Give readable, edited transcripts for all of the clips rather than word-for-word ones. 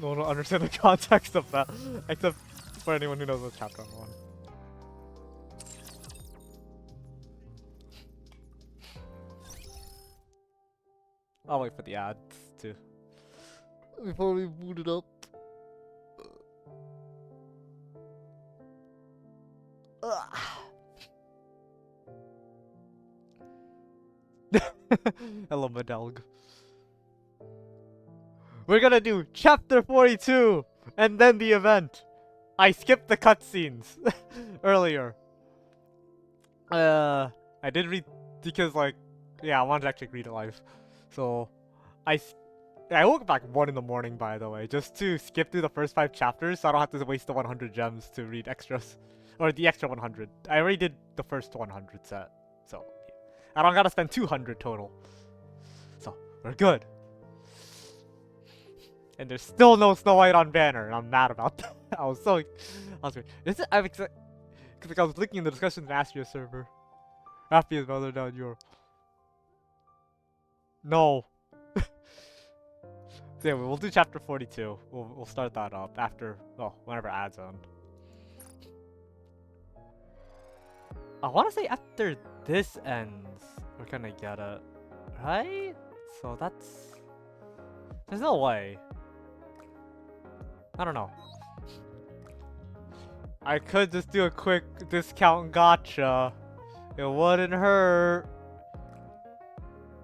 no one will understand the context of that, except for anyone who knows what chapter I'm on. I'll wait for the ads too. Before we boot it up. Hello, Madelg. We're gonna do chapter 42 and then the event. I skipped the cutscenes earlier. I did read because yeah, I wanted to actually read it live. So I woke up like 1 in the morning, by the way, just to skip through the first 5 chapters so I don't have to waste the 100 gems to read extras. Or the extra 100. I already did the first 100 set. So yeah. I don't gotta spend 200 total. So we're good. And there's still no Snow White on banner, and I'm mad about that. I was like, is it? Because I was looking in the discussions in Astria server. RAPI is rather down your. No. So yeah, we'll do chapter 42. We'll start that up after, well, whenever ads on. I want to say after this ends, we're gonna get it, right? So that's. There's no way. I don't know. I could just do a quick discount gotcha. It wouldn't hurt.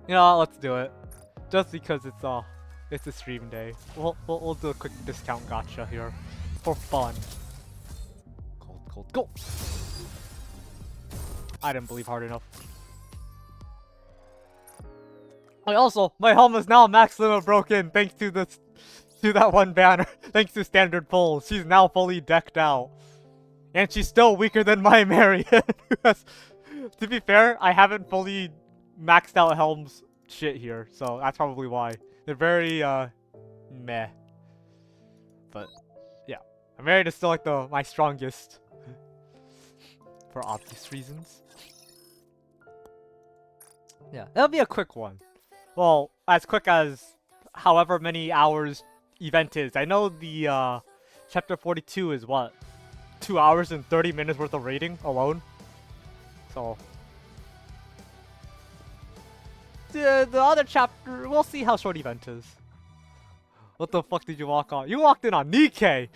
You know what, let's do it. Just because it's a stream day. We'll do a quick discount gotcha here. For fun. Cold, go! I didn't believe hard enough. Also, my helm is now max limit broken thanks to that one banner. Thanks to standard pulls. She's now fully decked out. And she's still weaker than my Marion. To be fair, I haven't fully maxed out Helm's shit here, so that's probably why. They're very, meh. But, yeah. Marion is still like my strongest. For obvious reasons. Yeah, it'll be a quick one. Well, as quick as however many hours event is. I know the chapter 42 is what? 2 hours and 30 minutes worth of raiding alone. So the other chapter, we'll see how short event is. What the fuck did you walk on? You walked in on Nikkei!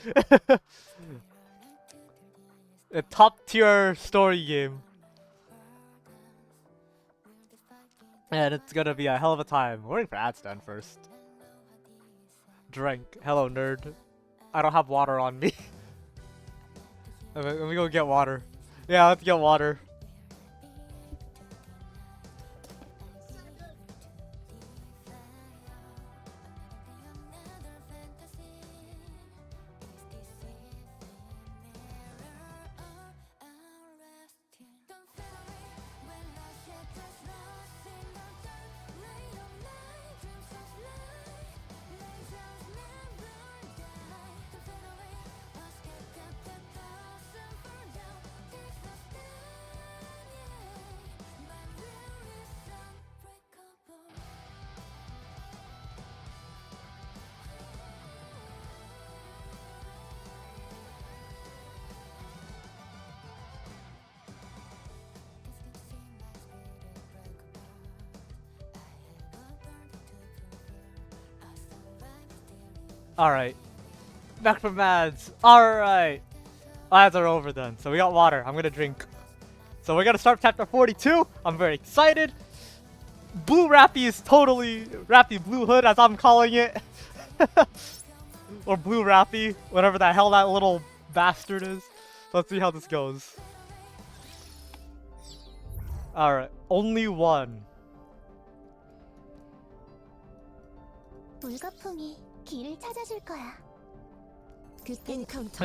A top tier story game. And it's gonna be a hell of a time. We're waiting for ads to end first. Drink. Hello, nerd. I don't have water on me. Let me go get water. Yeah, let's get water. Alright. Back from ads. Alright. Ads are over then. So we got water. I'm gonna drink. So we're gonna start chapter 42. I'm very excited. Blue RAPI is totally RAPI Blue Hood, as I'm calling it. Or Blue RAPI. Whatever the hell that little bastard is. Let's see how this goes. Alright. Only one. We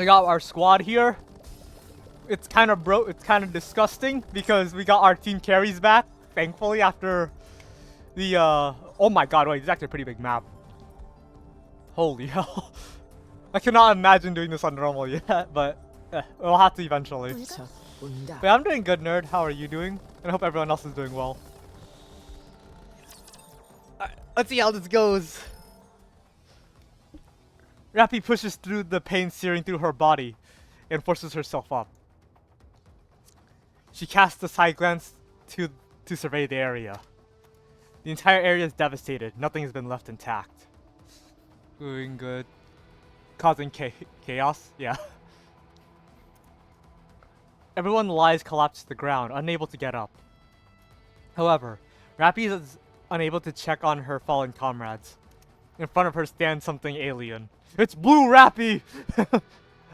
got our squad here. It's kind of disgusting because we got our team carries back, thankfully, after the oh my god, wait, it's actually a pretty big map. Holy hell. I cannot imagine doing this on normal yet, but we'll have to eventually. But I'm doing good, nerd. How are you doing? And I hope everyone else is doing well. Alright, let's see how this goes. Rappy pushes through the pain searing through her body and forces herself up. She casts a side glance to survey the area. The entire area is devastated. Nothing has been left intact. Doing good. Causing chaos? Yeah. Everyone lies collapsed to the ground, unable to get up. However, Rappy is unable to check on her fallen comrades. In front of her stands something alien. It's Blue Rappy!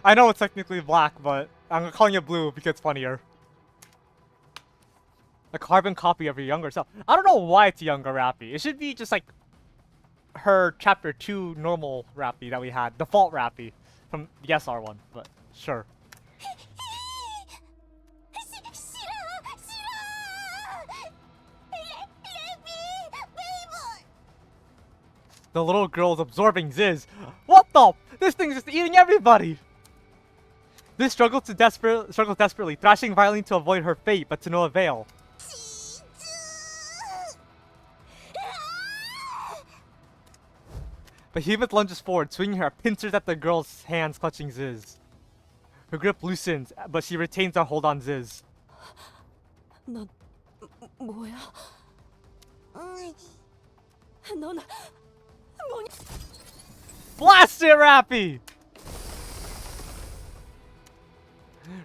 I know it's technically black, but I'm calling it blue because it's funnier. A carbon copy of her younger self. I don't know why it's younger Rappy. It should be just like her chapter 2 normal Rappy that we had. Default Rappy from the SR one, but sure. The little girl is absorbing Ziz. What the? This thing's just eating everybody! This struggles desperately, thrashing violently to avoid her fate, but to no avail. Behemoth lunges forward, swinging her pincers at the girl's hands clutching Ziz. Her grip loosens, but she retains a hold on Ziz. 넌 뭐야? 넌 Blast it, Rappy!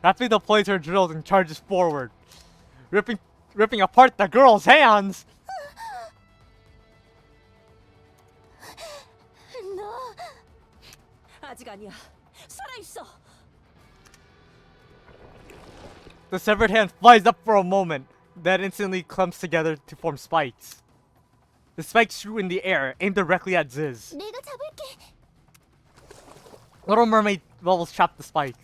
Rappy deploys her drills and charges forward, ripping apart the girl's hands. 너 아직 아니야. 살아있어. The severed hand flies up for a moment, then instantly clumps together to form spikes. The spikes shoot in the air, aimed directly at Ziz. 내가 잡을게. Little Mermaid bubbles trap the spikes.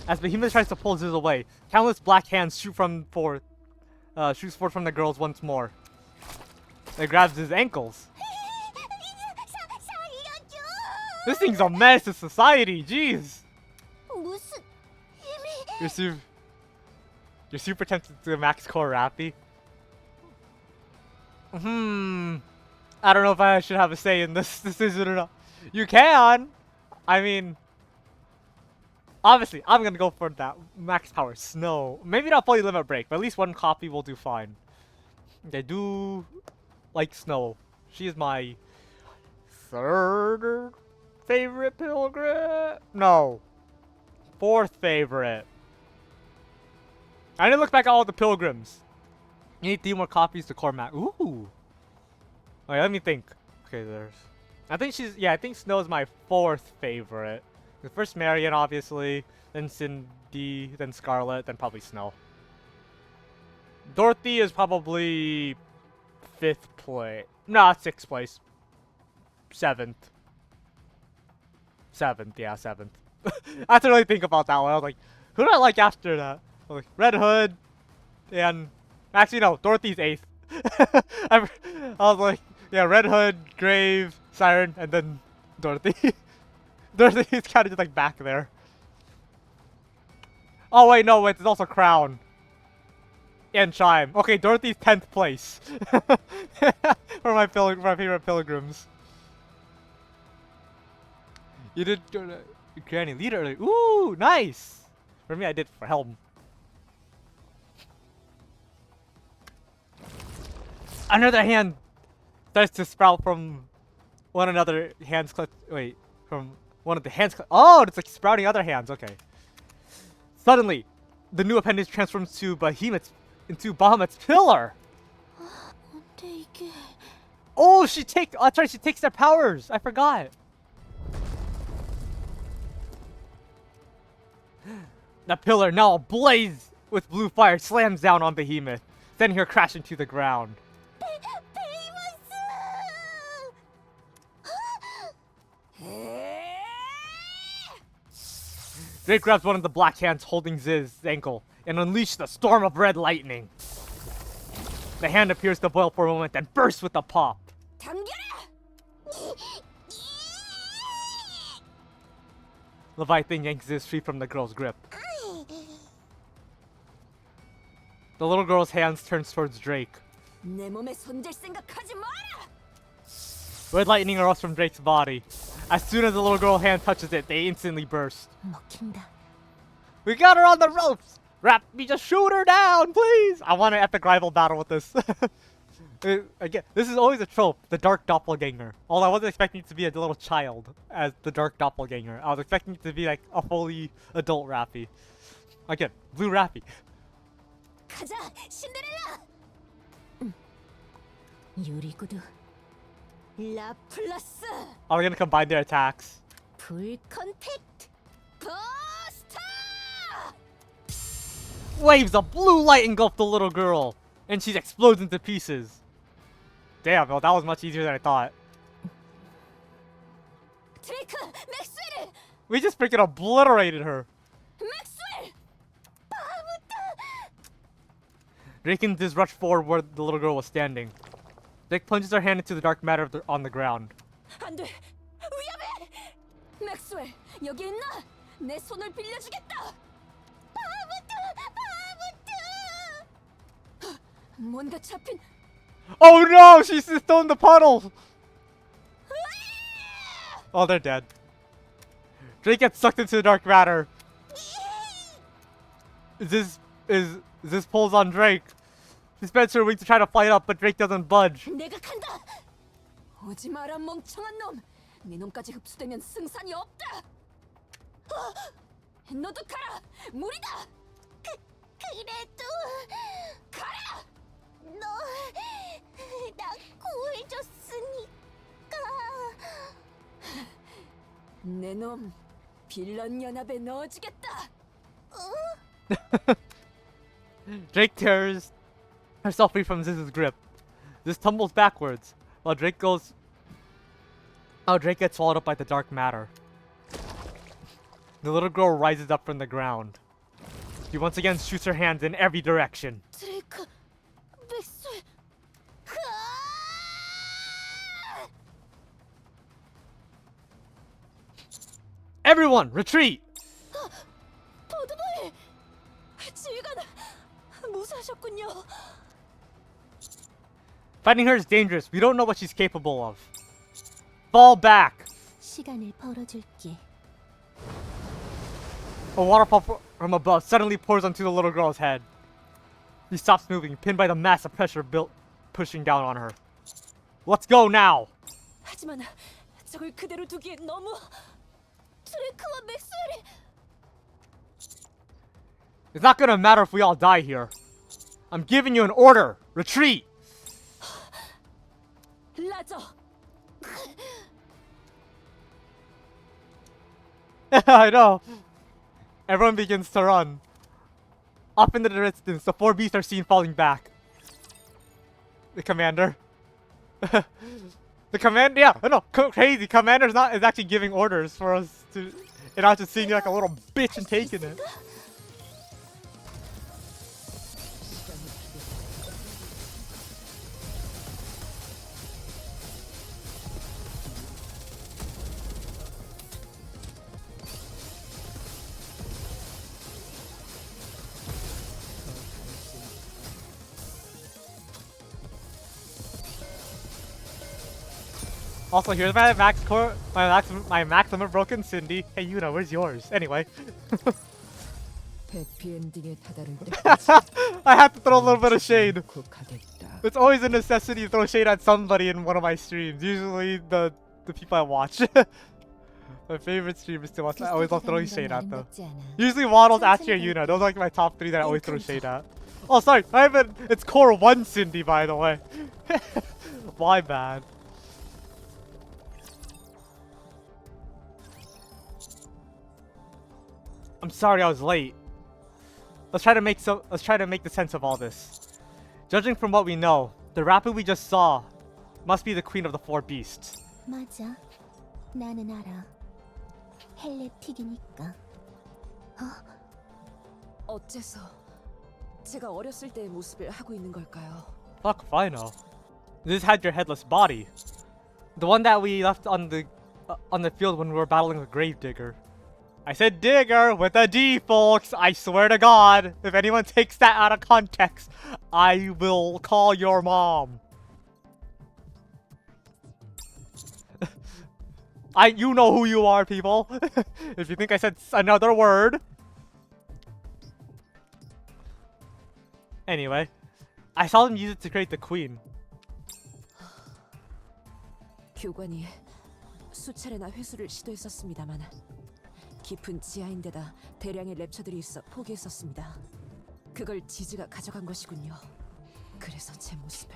As Behemoth tries to pull Ziz away, countless black hands shoots forth from the girls once more. It grabs his ankles. This thing's a menace to society, jeez! 무슨 힘이? You're super tempted to max core Rappy. I don't know if I should have a say in this decision or not. You can! I mean, obviously, I'm gonna go for that max power Snow. Maybe not fully limit break, but at least one copy will do fine. I do like Snow. She is my third favorite pilgrim? No. Fourth favorite. I didn't look back at all the pilgrims. You need 3 more copies to core max. Ooh. Okay, let me think. Okay, I think Snow is my 4th favorite. The first Marion, obviously, then Cindy, then Scarlet, then probably Snow. Dorothy is probably 5th place. Nah, 6th place. 7th. 7th, yeah, 7th. I have to really think about that one. I was like, who do I like after that? I was like, Red Hood, and actually no, Dorothy's 8th. I was like, yeah, Red Hood, Grave, Siren, and then Dorothy. Dorothy's kind of just like back there. Oh wait, no, wait, there's also Crown. And Chime. Okay, Dorothy's 10th place. for my favorite pilgrims. You did go to Granny Leader earlier. Ooh, nice! For me, I did for Helm. Another hand starts to sprout from one another hands. Wait, from one of the hands. Oh, it's like sprouting other hands. Okay. Suddenly, the new appendage transforms to Bahamut's pillar. Oh, that's right. She takes their powers. I forgot. The pillar, now ablaze with blue fire, slams down on Behemoth, sending her crashing to the ground. Drake grabs one of the black hands holding Ziz's ankle and unleashes a storm of red lightning. The hand appears to boil for a moment, then bursts with a pop. Leviathan yanks Ziz free from the girl's grip. The little girl's hands turns towards Drake. Red lightning erupts from Drake's body. As soon as the little girl hand touches it, they instantly burst. 먹힌다. We got her on the ropes! RAPI, just shoot her down, please! I want an epic rival battle with this. Again, this is always a trope, the dark doppelganger. Although I wasn't expecting it to be a little child as the dark doppelganger. I was expecting it to be like a fully adult RAPI. Again, blue RAPI. 가자, 신데렐라. 유리구두. 라플러스. Are we gonna combine their attacks? 불 컨택트. 버스터. Waves of blue light engulf the little girl, and she explodes into pieces. Damn, well, that was much easier than I thought. 드레이크, 맥스웰. We just freaking obliterated her. 맥스웰. 바보다. Drake can just rush forward where the little girl was standing. Drake plunges her hand into the dark matter on the ground. 안 돼. 위험해. 맥스웰, 여기 있나? 내 손을 빌려주겠다. 바보다, 바보다. 뭔가 잡힌. Oh no! She's still in the puddle! Oh, they're dead. Drake gets sucked into the dark matter. This pulls on Drake. She spreads her wings to try to fight up, but Drake doesn't budge. 내가 간다. 오지 마라 멍청한 놈. 네 놈까지 흡수되면 승산이 없다. 너도 가라. 무리다. 그래도 가라. 너 나 구해줬으니까. 내 놈 빌런 연합에 넣어주겠다. Drake tears herself free from Ziz's grip. Ziz tumbles backwards, while Drake gets swallowed up by the dark matter. The little girl rises up from the ground. She once again shoots her hands in every direction. 드레이크, 맥스웰. Everyone, retreat! 도드보이, 지휘관 무사하셨군요. Fighting her is dangerous. We don't know what she's capable of. Fall back! 시간을 벌어줄게. A waterfall from above suddenly pours onto the little girl's head. She stops moving, pinned by the mass of pressure pushing down on her. Let's go now! 하지만 저걸 그대로 두기엔 너무. 드레이크와 맥스웰이. It's not gonna matter if we all die here. I'm giving you an order! Retreat! 라저. I know. Everyone begins to run. Off into the distance, the four beasts are seen falling back. The commander. The commander, yeah, I know, crazy. Commander's is actually giving orders for us to, and not just seeing you like a little bitch and taking it. Also, here's my max limit broken Cindy. Hey, Yuna, where's yours? Anyway. I have to throw a little bit of shade. It's always a necessity to throw shade at somebody in one of my streams. Usually the people I watch. My favorite streamers to watch. I always love throwing shade at them. Usually Waddles, Achi, or Yuna. Those are like my top 3 that I always throw shade at. Oh, sorry. It's core 1 Cindy, by the way. My bad. I'm sorry I was late. Let's try to make the sense of all this. Judging from what we know, the RAPI we just saw must be the queen of the four beasts. 맞아. 나는 알아. 헬레틱이니까. 어째서 제가 어렸을 때의 모습을 하고 있는 걸까요? Fuck if I know. This had your headless body. The one that we left on the field when we were battling the Gravedigger. I said digger with a D, folks. I swear to God, if anyone takes that out of context, I will call your mom. You know who you are, people. If you think I said another word. Anyway, I saw them use it to create the queen. 교관이 수차례나 회수를 시도했었습니다만 깊은 지하인데다 대량의 랩처들이 있어 포기했었습니다. 그걸 지즈가 가져간 것이군요. 그래서 제 모습을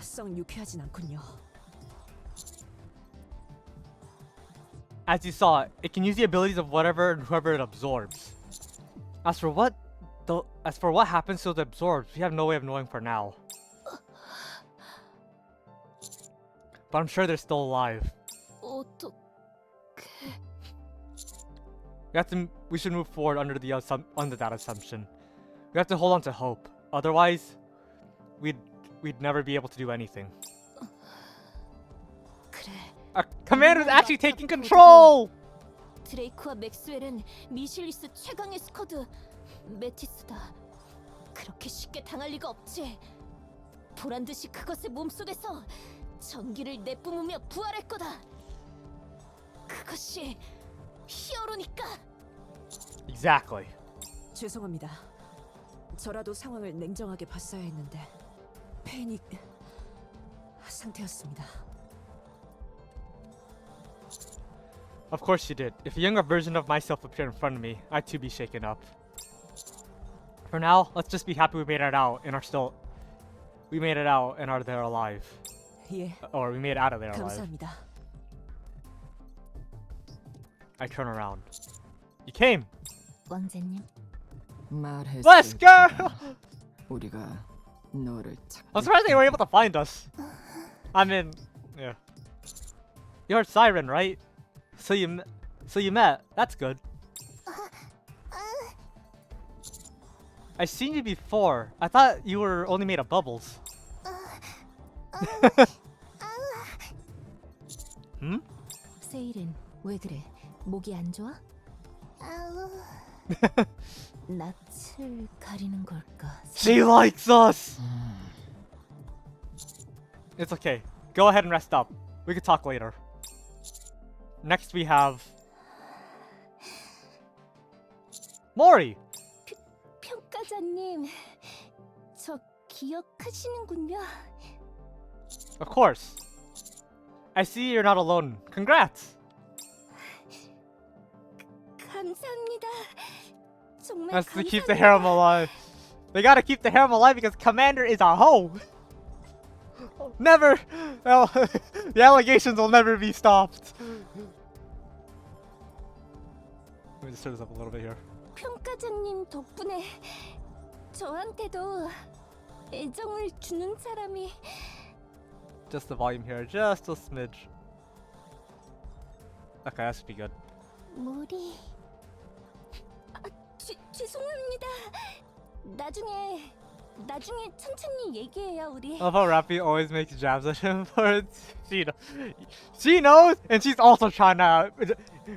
썩 유쾌하진 않군요. As you saw, it can use the abilities of whatever and whoever it absorbs. As for what happens to the absorbed, we have no way of knowing for now. But I'm sure they're still alive. 어떻게... We should move forward under that assumption. We have to hold on to hope. Otherwise, we'd never be able to do anything. 그래. Our commander's actually taking control! 드레이크와 맥스웰은 미실리스 최강의 스쿼드 메티스다. 그렇게 쉽게 당할 리가 없지. 보란듯이 그것의 몸속에서 전기를 내뿜으며 부활할 거다. 그것이 히어로니까. Exactly. 죄송합니다. 저라도 상황을 냉정하게 봤어야 했는데 패닉 상태였습니다. Of course you did. If a younger version of myself appeared in front of me, I'd too be shaken up. For now, let's just be happy we made it out and are there alive. 예, Or we made it out of there alive. 감사합니다. I turn around. You came! 왕자님. Let's go! 우리가 너를 I'm surprised they were able to find us. I mean, yeah. You heard Siren, right? So you met. That's good. I've seen you before. I thought you were only made of bubbles. Hmm? 세일은 왜 그래? 목이 안 좋아? 낯을 가리는 걸까? She likes us! It's okay. Go ahead and rest up. We can talk later. Next we have... Mori! 평가자님, 저 기억하시는군요. Of course. I see you're not alone. Congrats! 감사합니다. 정말 That's to 감사합니다. keep the harem alive. They gotta keep the harem alive because Commander is a hoe! Never! No, the allegations will never be stopped. Let me just turn this up a little bit here. 평가자님 덕분에 저한테도 애정을 주는 사람이 Just the volume here, just a smidge. Okay, that should be good. 머리. 죄송합니다. 나중에 천천히 얘기해요 우리. I love how RAPI always makes jabs at him for it. She knows, and she's also trying to,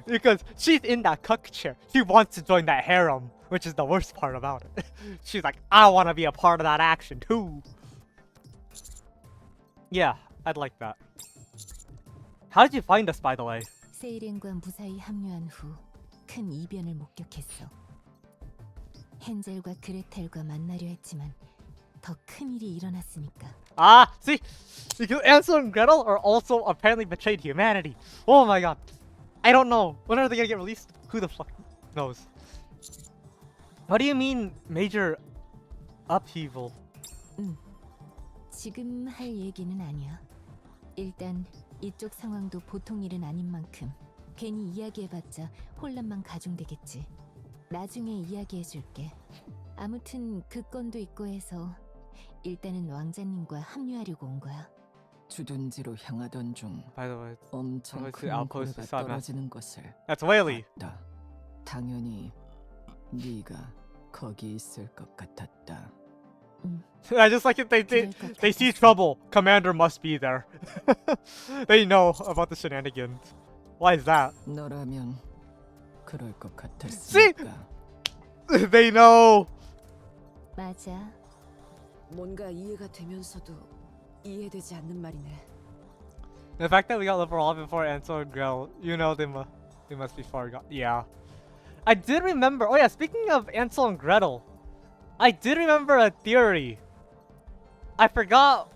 because she's in that cuck chair. She wants to join that harem, which is the worst part about it. She's like, I want to be a part of that action too. Yeah, I'd like that. How did you find us, by the way? 세이렌과 무사히 합류한 후 큰 이변을 목격했어. 헨젤과 그레텔과 만나려 했지만 더 큰 일이 일어났으니까. Ah, see, because Ansel and Gretel are also apparently betrayed humanity. Oh my god, I don't know. When are they gonna get released? Who the fuck knows? What do you mean, major upheaval? 지금 할 얘기는 아니야. 일단 이쪽 상황도 보통 일은 아닌 만큼 괜히 이야기해봤자 혼란만 가중되겠지. 나중에 이야기해줄게. 아무튼 그 건도 있고 해서 일단은 왕자님과 합류하려고 온 거야. 주둔지로 향하던 중 By the way, 엄청 그 큰 outpost 고래가 사면. 떨어지는 것을 that's Whaley. 봤다. 당연히 네가 거기 있을 것 같았다. I just like it. They see trouble. Commander must be there. They know about the shenanigans. Why is that? 너라면 그럴 것 See? 같았으니까. They know. 맞아. 뭔가 이해가 되면서도 이해되지 않는 말이네. The fact that we got liberal before Ansel and Gretel, you know they must be far gone. Yeah. I did remember. Oh yeah, speaking of Ansel and Gretel, I did remember a theory. I forgot.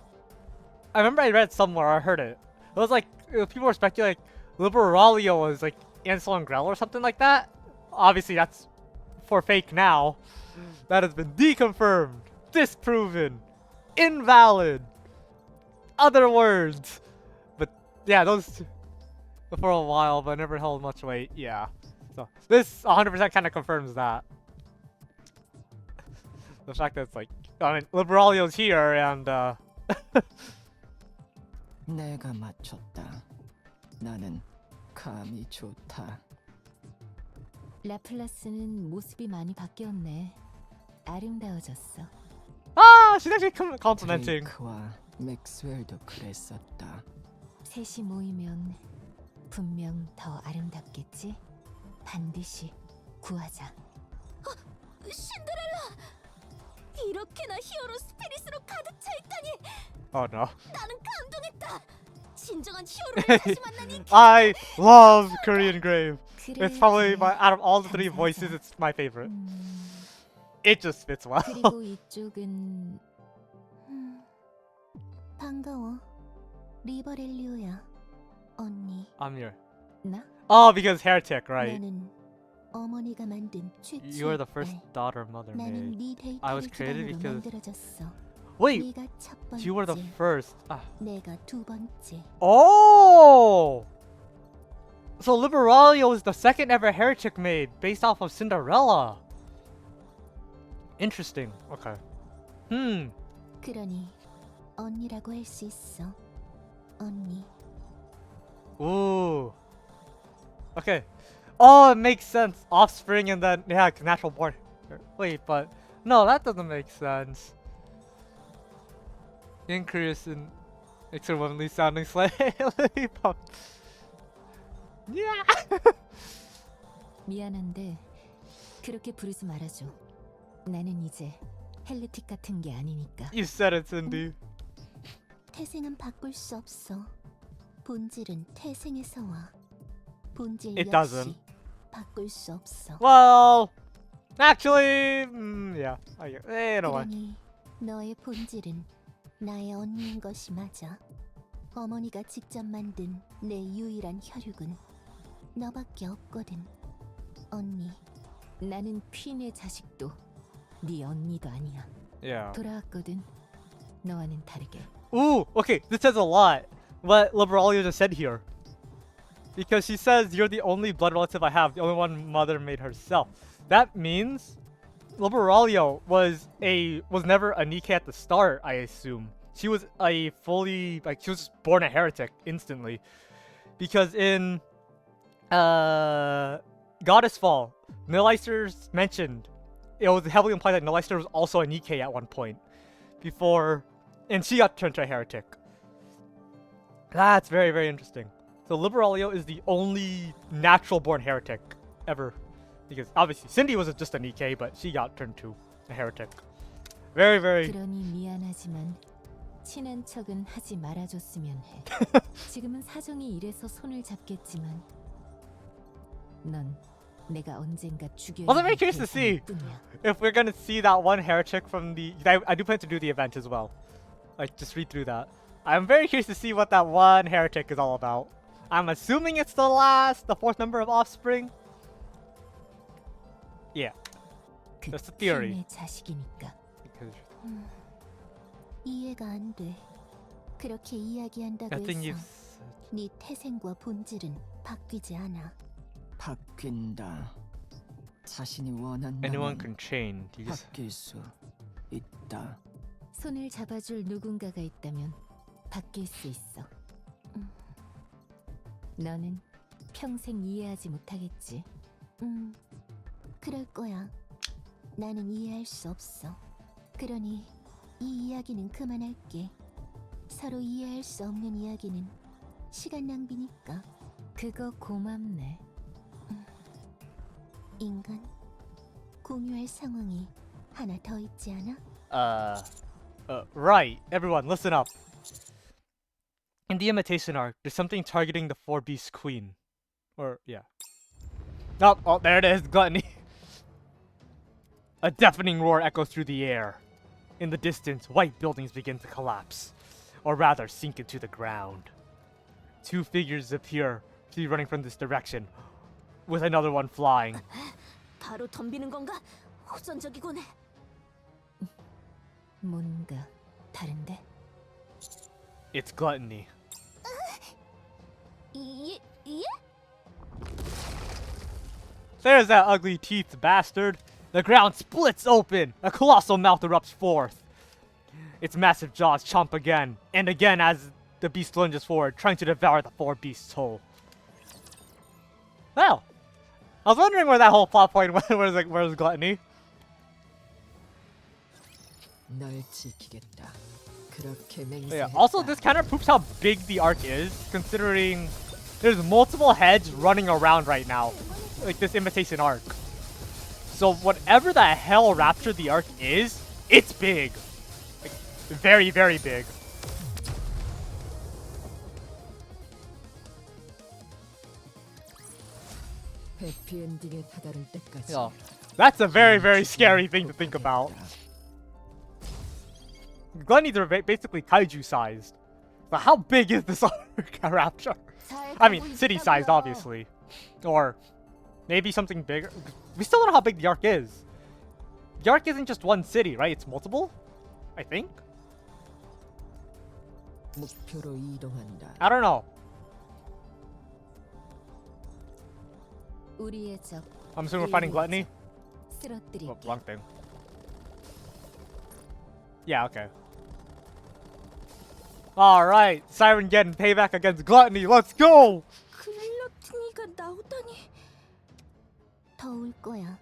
I remember I read it somewhere. I heard it. It was like people were speculating Liberalia was like Ansel and Gretel or something like that. Obviously, that's for fake now. That has been deconfirmed, disproven, invalid. Other words. But yeah, those two, for a while, but never held much weight. Yeah. So this 100% kind of confirms that. The fact that it's like, I mean, Liberalio's here and 내가 맞췄다. 나는 감이 좋다. 라플라스는 모습이 많이 바뀌었네. 아름다워졌어. she's actually complimenting. 드레이크와 맥스웰도 그랬었다. 셋이 모이면 분명 더 아름답겠지? 반드시 구하자. 신데렐라! 이렇게나 히어로 스피릿으로 가득 차 있다니 Oh no. 나는 감동했다. 진정한 히어로를 다시 만나니 I love Korean Grave. It's probably 그래. out of all the three 감사하자. voices, it's my favorite. It just fits well. 그리고 이쪽은 반가워. 리버렐리오야. 언니. I'm here. 나? Oh, because heretic, right? 나는 어머니가 만든 최초의 You are the first 딸. daughter mother 나는 made. 네 I was 데이터를 created 기반으로 because- 만들어졌어. Wait, 네가 첫 번째, you were the first. 내가 두 번째. Oh! So Liberalia was the second ever heretic made based off of Cinderella. Interesting. Okay. 그러니 언니라고 할 수 있어. 언니. Ooh. Okay. Oh, it makes sense. Offspring and then, yeah, natural born. Wait, but no, that doesn't make sense. Increase in extremely sounding slightly pop. Yeah. 미안한데 그렇게 부르지 말아줘. 나는 이제 헬리틱 같은 게 아니니까. You said it, Cindy. 태생은 바꿀 수 없어. 본질은 태생에서 와. 본질 It 역시 doesn't. 바꿀 수 없어. Well, actually, yeah. You know what? 그러니 너의 본질은 나의 언니인 것이 맞아. 어머니가 직접 만든 내 유일한 혈육은 너밖에 없거든. 언니. 나는 퀸의 자식도 네 언니도 아니야. Yeah. 돌아왔거든. 너와는 다르게. Ooh, okay, this says a lot. What Liberalia just said here. Because she says you're the only blood relative I have, the only one mother made herself. That means Liberalia was never a Nikke at the start, I assume. She was a fully she was just born a heretic instantly. Because in Goddess Fall, Nilaister's mentioned it was heavily implied that Nilaister was also a Nikke at one point. Before and she got turned to a heretic. That's very, very interesting. So Liberalia is the only natural born heretic ever. Because obviously Cindy was just a Nikke, but she got turned to a heretic. Very, very... 그러니 미안하지만 친한 척은 하지 말아줬으면 해. 지금은 사정이 이래서 손을 잡겠지만 넌 내가 언젠가 죽여야 Well, I'm very 할 curious to see 대상일 뿐이야. if we're gonna see that one heretic from the... I do plan to do the event as well. Like, just read through that. I'm very curious to see what that one heretic is all about. I'm assuming it's the fourth member of Offspring. Yeah. 그 That's the theory. 퀸의 자식이니까. Because 이해가 안 돼. 그렇게 이야기한다고 I think 해서 you've... 네 태생과 본질은 바뀌지 않아. 바뀐다. 자신이 원한다면 Anyone can change. You just... 바뀔 수 있다. 손을 잡아줄 누군가가 있다면 바뀔 수 있어. 너는 평생 이해하지 못하겠지. 그럴 거야. 나는 이해할 수 없어. 그러니 이 이야기는 그만할게. 서로 이해할 수 없는 이야기는 시간 낭비니까. 그거 고맙네. 인간, 공유할 상황이 하나 더 있지 않아? Right. Everyone, listen up. In the imitation arc, there's something targeting the four beast queen. Or, yeah. Oh, there it is, gluttony. A deafening roar echoes through the air. In the distance, white buildings begin to collapse. Or rather, sink into the ground. Two figures appear to be running from this direction, with another one flying. 바로 덤비는 건가? 호전적이군. 뭔가 다른데? It's gluttony. 예? There's that ugly teeth bastard. The ground splits open. A colossal mouth erupts forth. Its massive jaws chomp again and again as the beast lunges forward, trying to devour the four beasts whole. Well, I was wondering where that whole plot point went. Where's gluttony? 널 지키겠다. 그렇게 Yeah. 맹세했다. Also, this kind of proves how big the arc is, considering there's multiple heads running around right now, like this imitation arc. So whatever the hell Rapture the arc is, it's big, like, very, very big. 해피엔딩에 다다를 때까지. Yeah. That's a very, very scary thing to think about. Gluttonies are basically kaiju-sized. But how big is this arc, Rapture? I mean, city-sized, obviously. Or maybe something bigger. We still don't know how big the arc is. The arc isn't just one city, right? It's multiple? I think? 목표로 이동한다. I don't know. 우리의 적 I'm assuming we're fighting Gluttony? Oh, 쓰러뜨릴게. wrong thing. Yeah, okay. Alright, Siren getting payback against Gluttony, let's go! 글러티니가 나오다니. 더울 거야.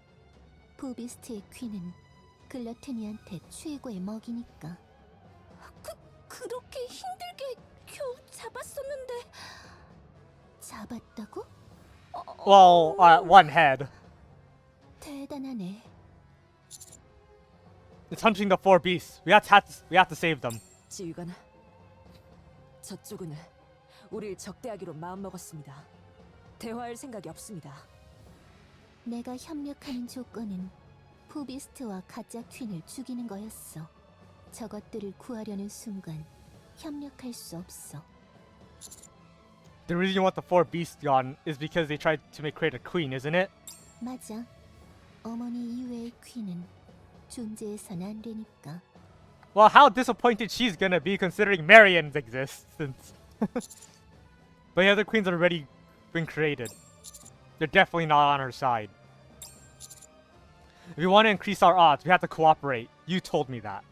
부비스트의 퀸은 글러티니한테 최고의 먹이니까. 그렇게 힘들게 겨우 잡았었는데. 잡았다고? Well, one head. 대단하네. It's hunting the four beasts. We have to save them. 지휘관, 저쪽은 우릴 적대하기로 마음먹었습니다. 대화할 생각이 없습니다. 내가 협력하는 조건은 부비스트와 가짜 퀸을 죽이는 거였어. 저것들을 구하려는 순간 협력할 수 없어. The reason you want the four beasts gone is because they tried to create a queen, isn't it? 맞아. 어머니 이외의 퀸은 존재해선 안 되니까. Well, how disappointed she's gonna be considering Marion's existence. But the other queens have already been created. They're definitely not on her side. If we want to increase our odds, we have to cooperate. You told me that.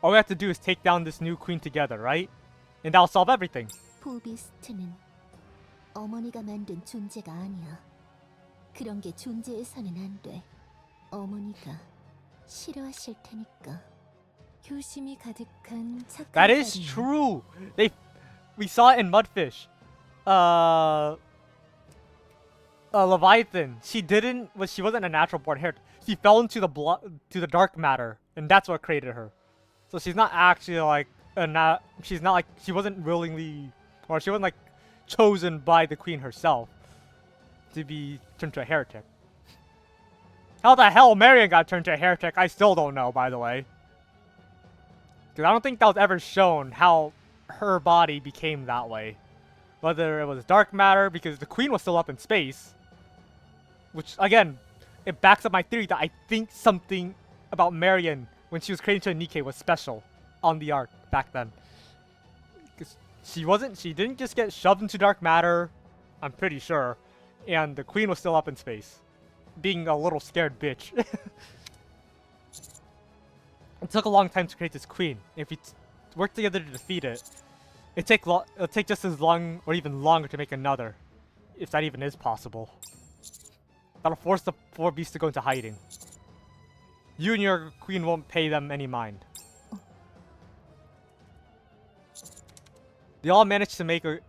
All we have to do is take down this new queen together, right? And that'll solve everything. 부비스트는 어머니가 만든 존재가 아니야. 그런 게 존재해서는 안 돼. 어머니가 싫어하실 테니까. 효심이 가득한 착한 That is 딸이야. true. We saw it in Mudfish. Leviathan. She wasn't a natural born heir. She fell into the dark matter, and that's what created her. So she's not actually like she wasn't willingly, or she wasn't like chosen by the queen herself to be turned to a heretic. How the hell Marion got turned to a heretic, I still don't know, by the way. Because I don't think that was ever shown how her body became that way. Whether it was dark matter, because the queen was still up in space. Which, again, it backs up my theory that I think something about Marion when she was created into a Nikke was special on the arc back then. Because she didn't just get shoved into dark matter, I'm pretty sure. And the queen was still up in space. Being a little scared bitch. It took a long time to create this queen. If we work together to defeat it, it'll take just as long or even longer to make another. If that even is possible. That'll force the four beasts to go into hiding. You and your queen won't pay them any mind. They all managed to make a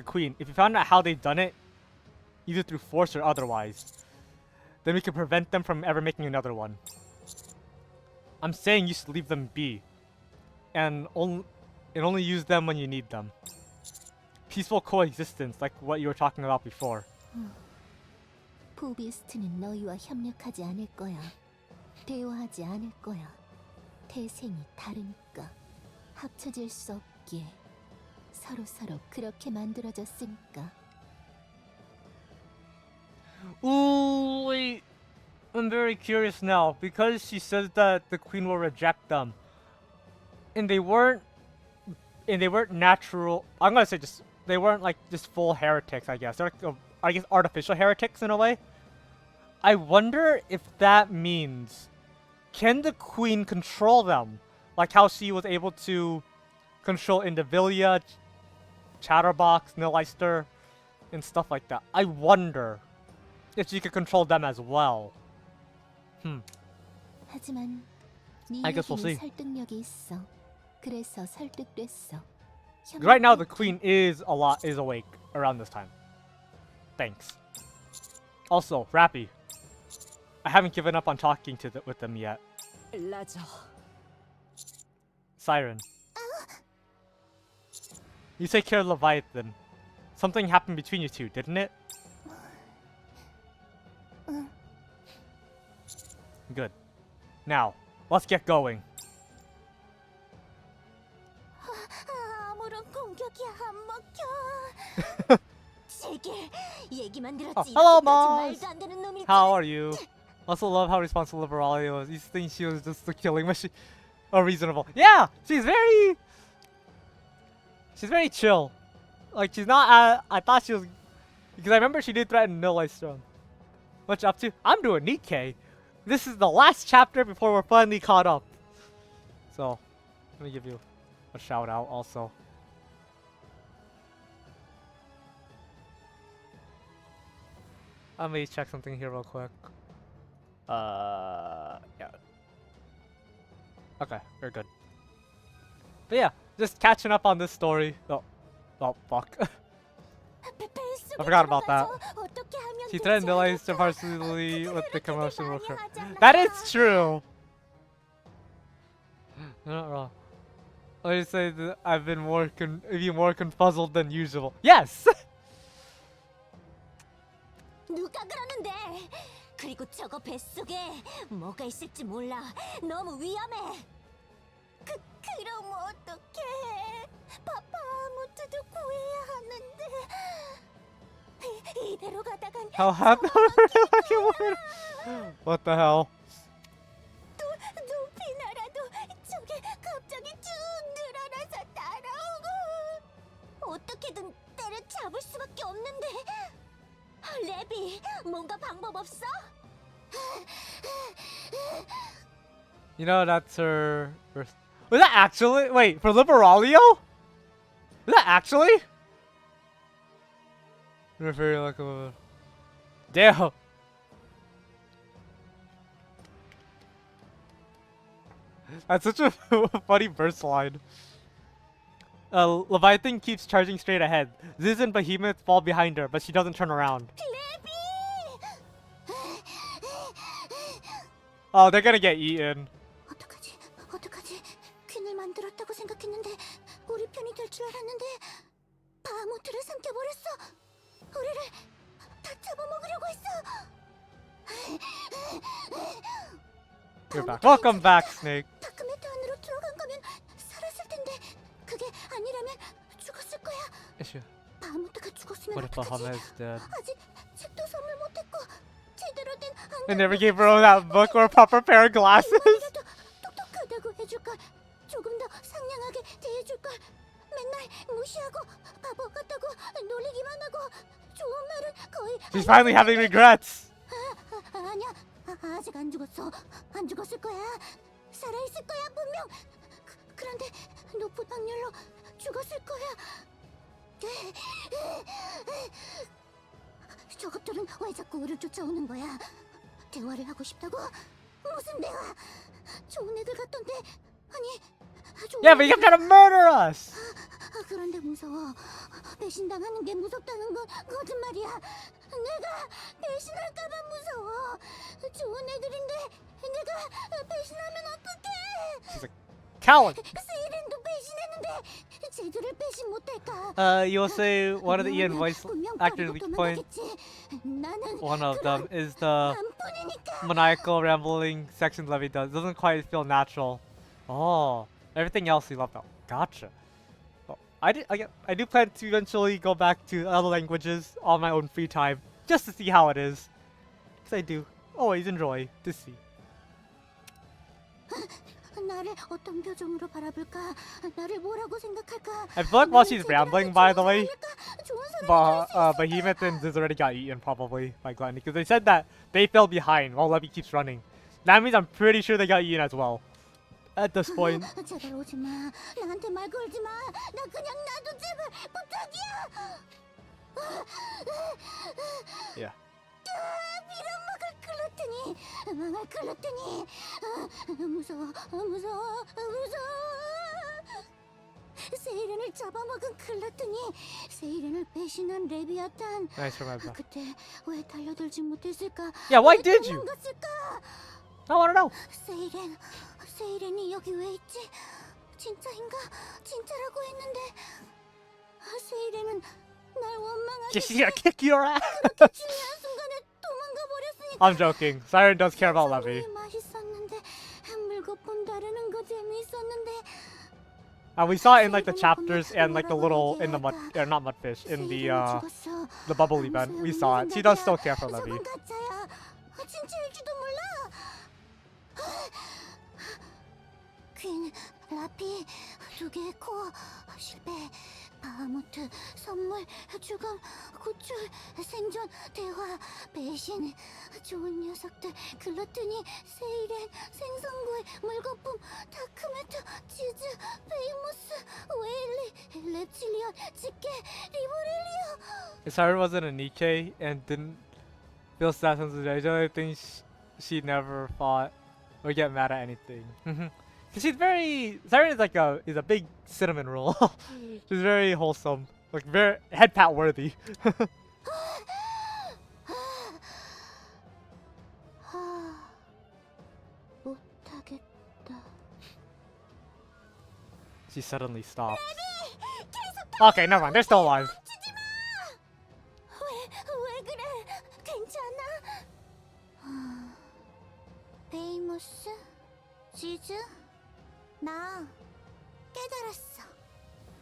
queen. If you found out how they've done it, either through force or otherwise, then we can prevent them from ever making another one. I'm saying you should leave them be. And only use them when you need them. Peaceful coexistence, like what you were talking about before. 포비스트는 너희와 협력하지 않을 거야. 대화하지 않을 거야. 태생이 다르니까. 합쳐질 수 없기에. 서로 그렇게 만들어졌으니까. Ooh, wait. I'm very curious now. Because she says that the queen will reject them. And they weren't natural. I'm gonna say just they weren't like just full heretics. I guess they're like, I guess artificial heretics in a way. I wonder if that means can the queen control them, like how she was able to control Indivilia, Chatterbox, Nilleister, and stuff like that. I wonder if she could control them as well. 하지만 네 I guess we'll 얘기는 see. 설득력이 있어. 그래서 설득됐어. Right now, the queen is awake around this time. Thanks. Also, Rappy, I haven't given up on talking with them yet. 라저. Siren, you take care of Leviathan. Something happened between you two, didn't it? Good. Now, let's get going. 아무런 공격이 안 먹혀. 제길 얘기만 들었지. hello, 이렇게까지 Mars. 말도 안 되는 놈일 How are you? Also love how responsible Liberalia was. You think she was just a killing machine? Oh, reasonable. Yeah, she's very chill. Like she's not. I thought she was, because I remember she did threaten Nilleister. What you up to? I'm doing Nikkei. This is the last chapter before we're finally caught up. So, let me give you a shout out also. Let me check something here real quick. Yeah. Okay, we're good. But yeah, just catching up on this story. Oh fuck. I forgot about that. She threatened Nilleister partially with the commotion with her. That is true. You're not wrong. Let me say that I've been even more confuzzled than usual. Yes! 누가 그러는데? 그리고 저거 뱃속에 뭐가 있을지 몰라. 너무 위험해. 그럼 어떡해? 파파무트도 구해야 하는데. 이대로 가다간 How happened? What the hell? 높이 날아도 저게 갑자기 쭉 늘어나서 따라오고. 어떻게든 때려잡을 수밖에 없는데. 레비, 뭔가 방법 없어? You know, that's her. Was that actually? Wait, for Liberalio? Was that actually? Very like a. Damn. That's such a funny burst line. Leviathan keeps charging straight ahead. Ziz and Behemoth fall behind her, but she doesn't turn around. Oh, they're gonna get eaten. 어떡하지? 퀸을 만들었다고 생각했는데 우리 편이 될 줄 알았는데 바모트를 삼켜버렸어. 우리를 다 잡아먹으려고 했어. You're back. Welcome back, Snake. 다크메타 안으로 들어간 거면 살았을 텐데 그게 아니라면 죽었을 거야. Issue. 바모트가 죽었으면 What if Bahamut is dead? 아직 책도 선물 못했고 제대로 된 They never gave her that book or a proper pair of glasses. 이만이라도 똑똑하다고 해줄걸. 조금 더 상냥하게 대해줄걸. 맨날 무시하고 바보 같다고 놀리기만 하고 좋은 말은 거의 She's finally having regrets. 아니야. 아직 안 죽었어. 안 죽었을 거야. 살아있을 거야 분명. 그런데 높은 확률로 죽었을 거야. 저것들은 왜 자꾸 우리를 쫓아오는 거야? 대화를 하고 싶다고? 무슨 대화? 좋은 애들 같던데. 아니, 좋은 Yeah, but you're gonna murder us. 그런데 무서워. 배신당하는 게 무섭다는 건 거짓말이야. 내가 배신할까봐 무서워. 좋은 애들인데 내가 배신하면 어떡해? She's a coward. 세이렌도 배신했는데 쟤들을 배신 못할까? You will say one of the Ian voice 분명 actors 버리고 weak point. 도망가겠지. 나는 One of them is the 남뿐이니까. maniacal rambling sections Levy does. Doesn't quite feel natural. Oh, everything else we love though. Gotcha. Well, I do plan to eventually go back to other languages on my own free time just to see how it is. Because I do always enjoy to see. 나를 어떤 표정으로 바라볼까? 나를 뭐라고 생각할까? I feel like while she's rambling, by the way, 좋은 사람일까? Behemoth and Ziz already got eaten probably by Gluttony because they said that they fell behind while Levy keeps running. That means I'm pretty sure they got eaten as well. At this point. 제발 오지 마. 나한테 말 걸지 마. 나 그냥 놔둬 제발 부탁이야. Yeah. 빌어먹을 글루테니. 망할 글루테니. 무서워. 무서워. 무서워. 세이렌을 잡아먹은 글루테니. 세이렌을 배신한 레비아탄. Nice remember. 그때 왜 달려들지 못했을까? Yeah, why 왜 did you? 도망갔을까? I wanna know. 세이렌이 여기 왜 있지? 진짜인가? 진짜라고 했는데 세이렌은 날 원망하게 She's gonna kick your ass. 중요한 순간에 도망가 버렸으니까. I'm joking. Siren does care about Levy. 맛있었는데 물거품 다루는 거 재미있었는데 We saw it in like the chapters and like the little in the mud, or not mudfish, in 세이렌은 the 죽었어. bubble event. We saw it. She does still care for Levy. 저건 가짜야. 진짜일지도 몰라. 퀸, 라피, 두 개의 코어, 실패, 바하무트, 선물, 죽음, 구출, 생존, 대화, 배신, 좋은 녀석들, 글루트니, 세이렌, 생선구이, 물거품, 다크메트, 치즈, 베이모스, 웨일리, 렙틸리언, 집게, 리보렐리오. Siren wasn't a Nikkei and didn't feel sad since the day. I think she never fought or get mad at anything. Cause she's very Siren is like a big cinnamon roll. She's very wholesome, like very head pat worthy. 못하겠다. She suddenly stops. Okay, never mind. They're still alive. 왜 그래? 괜찮아? 베이모스? 지즈? 나 깨달았어.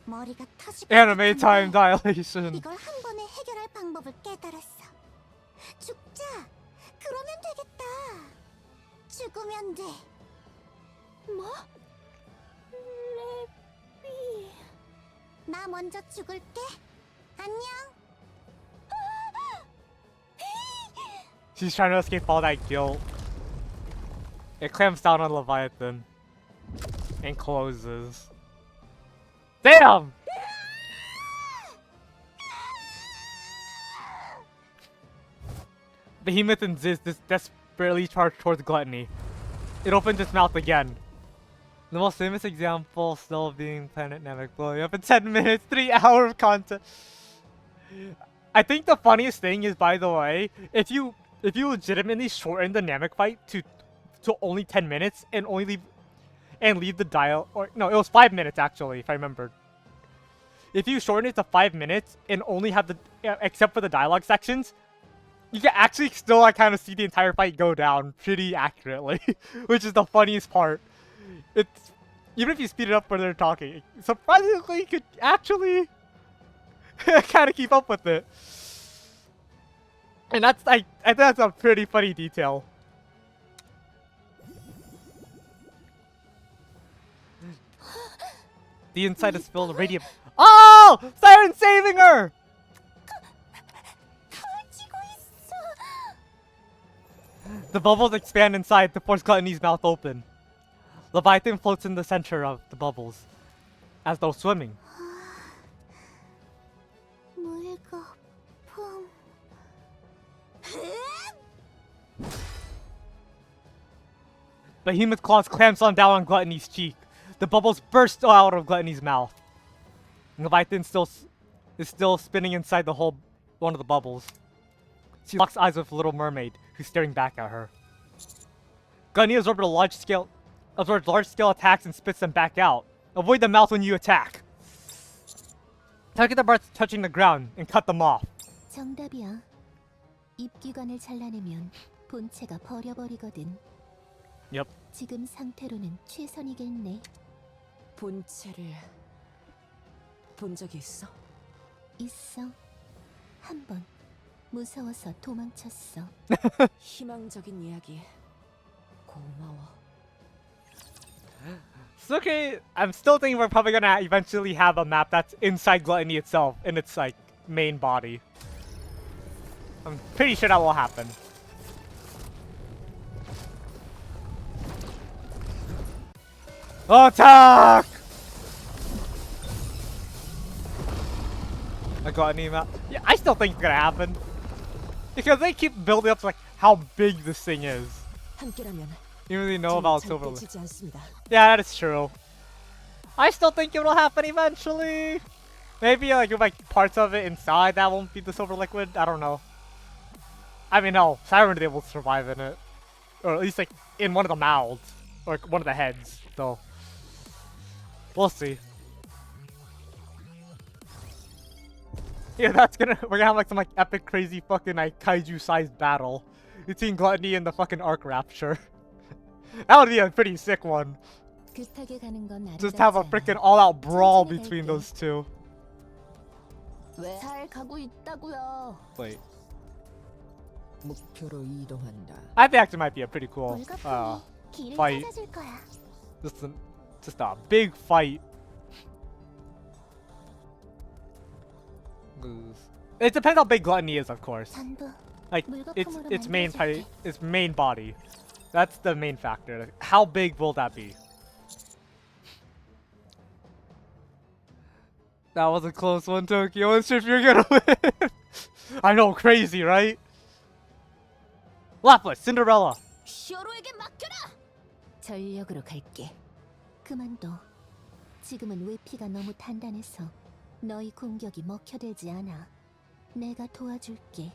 머리가 터질 것 Anime 같은데 time dilation. 이걸 한 번에 해결할 방법을 깨달았어. 죽자. 그러면 되겠다. 죽으면 돼. 뭐? 레비. 나 먼저 죽을게. 안녕. She's trying to escape all that guilt. It clamps down on Leviathan and closes. Damn! Behemoth and Ziz desperately charge towards Gluttony. It opens its mouth again. The most famous example still being Planet Namek blowing up in 10 minutes, 3 hours of content. I think the funniest thing is, by the way, if you legitimately shorten the Namek fight to only 10 minutes and only leave the dial, or no, it was 5 minutes actually, if I remember. If you shorten it to 5 minutes and only have the except for the dialogue sections, you can actually still like kind of see the entire fight go down pretty accurately, which is the funniest part. It's even if you speed it up when they're talking, surprisingly you could actually kind of keep up with it. And that's I think that's a pretty funny detail. The inside is filled with radiant. Oh! Siren saving her! The bubbles expand inside to force Gluttony's mouth open. Leviathan floats in the center of the bubbles, as though swimming. 물거품. Behemoth claws clamps on down on Gluttony's cheek. The bubbles burst out of Gluttony's mouth. Leviathan is still spinning inside the whole one of the bubbles. She locks eyes with Little Mermaid, who's staring back at her. Gluttony absorbs large-scale attacks and spits them back out. Avoid the mouth when you attack. Target the parts touching the ground and cut them off. 정답이야. 입기관을 잘라내면 본체가 버려버리거든. Yep. 지금 상태로는 최선이겠네. 본체를 본 적이 있어? 있어. 한 번. 무서워서 도망쳤어. 희망적인 이야기. 고마워. It's okay. I'm still thinking we're probably gonna eventually have a map that's inside Gluttony itself, in its like main body. I'm pretty sure that will happen. Attack! A Gluttony map. Yeah, I still think it's gonna happen. Because they keep building up to like how big this thing is. 함께라면 You really know about 절대 Silver. 지지 않습니다. Yeah, that is true. I still think it will happen eventually. Maybe like parts of it inside that won't be the silver liquid. I don't know. I mean, no, Siren they will survive in it, or at least like in one of the mouths or like, one of the heads. So we'll see. Yeah, we're gonna have like some like epic, crazy fucking like kaiju-sized battle between Gluttony and the fucking Arc Rapture. That would be a pretty sick one. 급하게 가는 건 Just have a freaking all-out brawl between those two. 잘 가고 있다고요. Wait, 목표로 이동한다. I think actually might be a pretty cool 올가품이 길을 fight. 찾아줄 거야. Just a big fight. It depends how big Gluttony is, of course. 전부 Like its 물거품으로 main 만들어줄게. its main body. That's the main factor. Like, how big will that be? That was a close one, Tokyo. Let's see if you're gonna win. I know, crazy, right? Lapis, Cinderella. 히어로에게 맡겨라. 전력으로 갈게. 그만둬. 지금은 외피가 너무 단단해서 너희 공격이 먹혀들지 않아. 내가 도와줄게.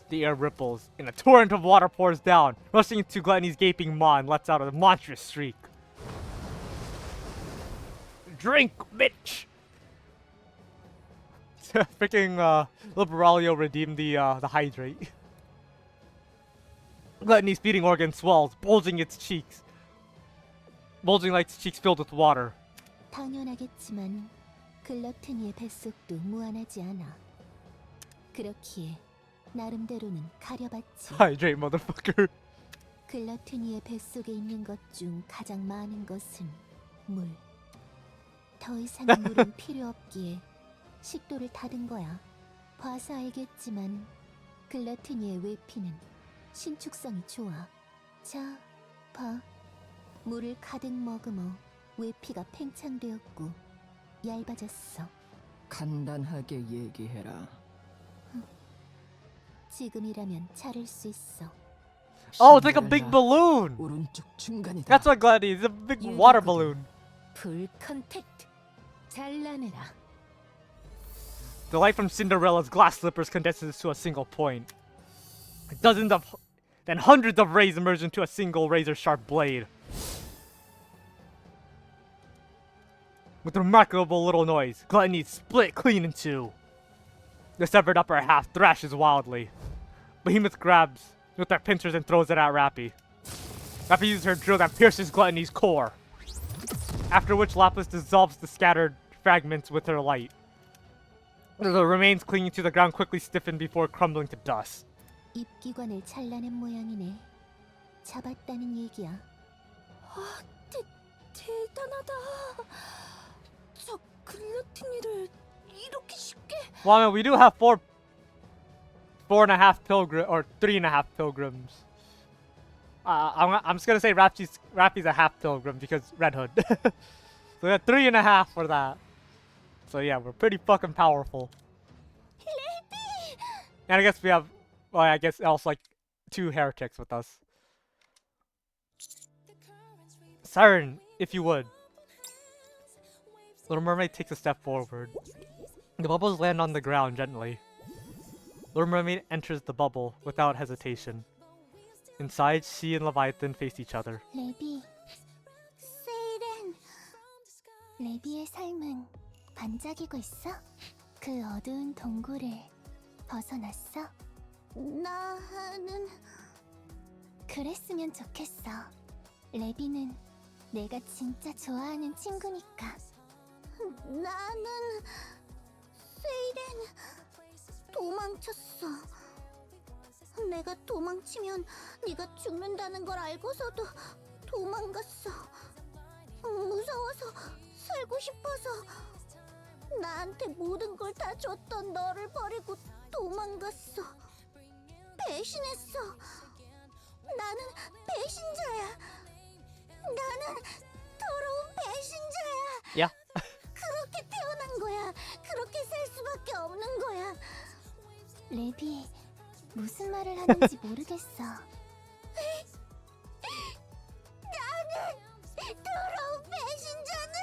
The air ripples, and a torrent of water pours down, rushing into Gluttony's gaping maw and lets out a monstrous shriek. Drink, bitch! Freaking Liberalio redeemed the hydrate. Gluttony's feeding organ swells, bulging like its cheeks filled with water. 당연하겠지만 글러트니의 뱃속도 무한하지 않아. 그렇기에 나름대로는 가려봤지. Hydrate, motherfucker. 글러트니의 뱃속에 있는 것 중 가장 많은 것은 물. 더 이상의 물은 필요 없기에 식도를 닫은 거야. 봐서 알겠지만 글러트니의 외피는 신축성이 좋아. 자, 봐. 물을 가득 머금어 외피가 팽창되었고 얇아졌어. 간단하게 얘기해라. 지금이라면 자를 수 있어. Oh, it's like a big balloon! 오른쪽 중간이다. That's what Gluttony is, a big water balloon. 불 컨택트. 잘라내라. The light from Cinderella's glass slippers condenses to a single point. Then hundreds of rays emerge into a single razor-sharp blade. With a remarkable little noise, Gluttony is split clean in two. The severed upper half thrashes wildly. Behemoth grabs with their pincers and throws it at Rappy. Rappy uses her drill that pierces Gluttony's core. After which Lapis dissolves the scattered fragments with her light. The remains clinging to the ground quickly stiffen before crumbling to dust. 입기관을 잘라낸 모양이네. 잡았다는 얘기야. 아, 대단하다. 저 글루티니를 이렇게 쉽게. Well, I mean, we do have 4.5 pilgrim or 3.5 pilgrims. I'm just gonna say Rappy's a half pilgrim because Red Hood. So we got 3.5 for that. So yeah, we're pretty fucking powerful. And I guess we have, well, I guess also like 2 heretics with us. Siren, if you would. Little Mermaid takes a step forward. The bubbles land on the ground gently. Little Mermaid enters the bubble without hesitation. Inside, she and Leviathan face each other. 레비, 세이렌. 레비의 삶은 반짝이고 있어? 그 어두운 동굴을 벗어났어? 나는 그랬으면 좋겠어. 레비는 내가 진짜 좋아하는 친구니까. 나는 세이렌 도망쳤어. 내가 도망치면 네가 죽는다는 걸 알고서도 도망갔어. 무서워서 살고 싶어서. 나한테 모든 걸 다 줬던 너를 버리고 도망갔어. 배신했어. 나는 배신자야. 나는 더러운 배신자야. 야. 그렇게 태어난 거야. 그렇게 살 수밖에 없는 거야. 레비, 무슨 말을 하는지 모르겠어. 나는 더러운 배신자는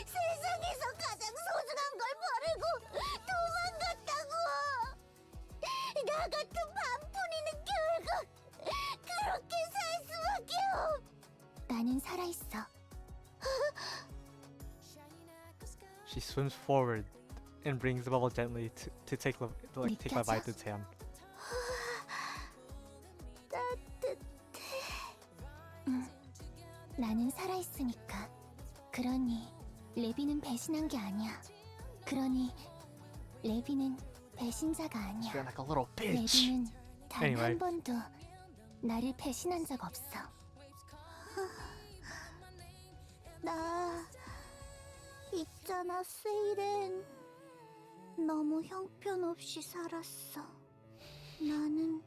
세상에서 가장 소중한 걸 버리고 도망갔다고. 나 같은 반푼이는 결국 그렇게 살 수밖에 없. 나는 살아있어. She swims forward and brings the bubble gently to take Leviathan's hand. 따뜻해. 나는 살아있으니까. 그러니 레비는 배신한 게 아니야. 그러니 레비는 배신자가 아니야. You're like a little bitch. 레비는 단 Anyway. 한 번도 나를 배신한 적 없어. 나 있잖아, 세이렌. 너무 형편없이 살았어. 나는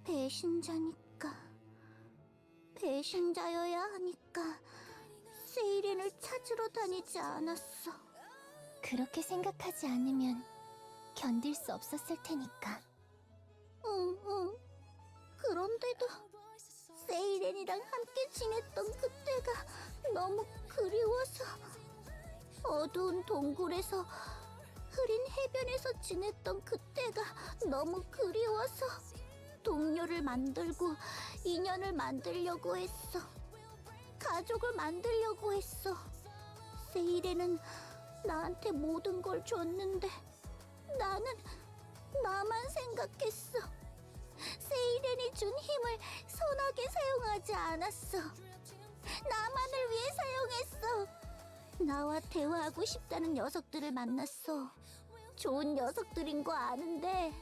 배신자니까. 배신자여야 하니까 세이렌을 찾으러 다니지 않았어. 그렇게 생각하지 않으면 견딜 수 없었을 테니까. 응. 그런데도 세이렌이랑 함께 지냈던 그때가 너무 그리워서. 어두운 동굴에서 흐린 해변에서 지냈던 그때가 너무 그리워서 동료를 만들고 인연을 만들려고 했어. 가족을 만들려고 했어. 세이렌은 나한테 모든 걸 줬는데 나는 나만 생각했어. 세이렌이 준 힘을 선하게 사용하지 않았어. 나만을 위해 사용했어. 나와 대화하고 싶다는 녀석들을 만났어. 좋은 녀석들인 거 아는데,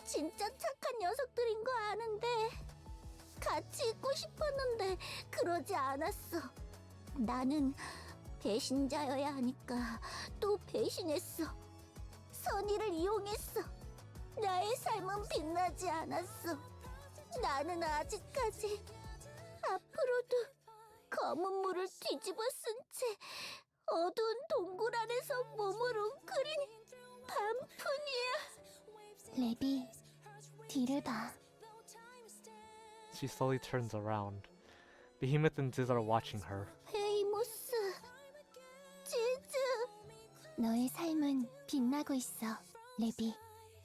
진짜 착한 녀석들인 거 아는데, 같이 있고 싶었는데 그러지 않았어. 나는 배신자여야 하니까 또 배신했어. 선의를 이용했어. 나의 삶은 빛나지 않았어. 나는 아직까지 앞으로도 검은 물을 뒤집어 쓴 채 어두운 동굴 안에서 몸을 웅크린 반푼이야. 레비, 뒤를 봐. She slowly turns around. Behemoth and Ziz are watching her. 헤이모스, 지즈. 너의 삶은 빛나고 있어, 레비.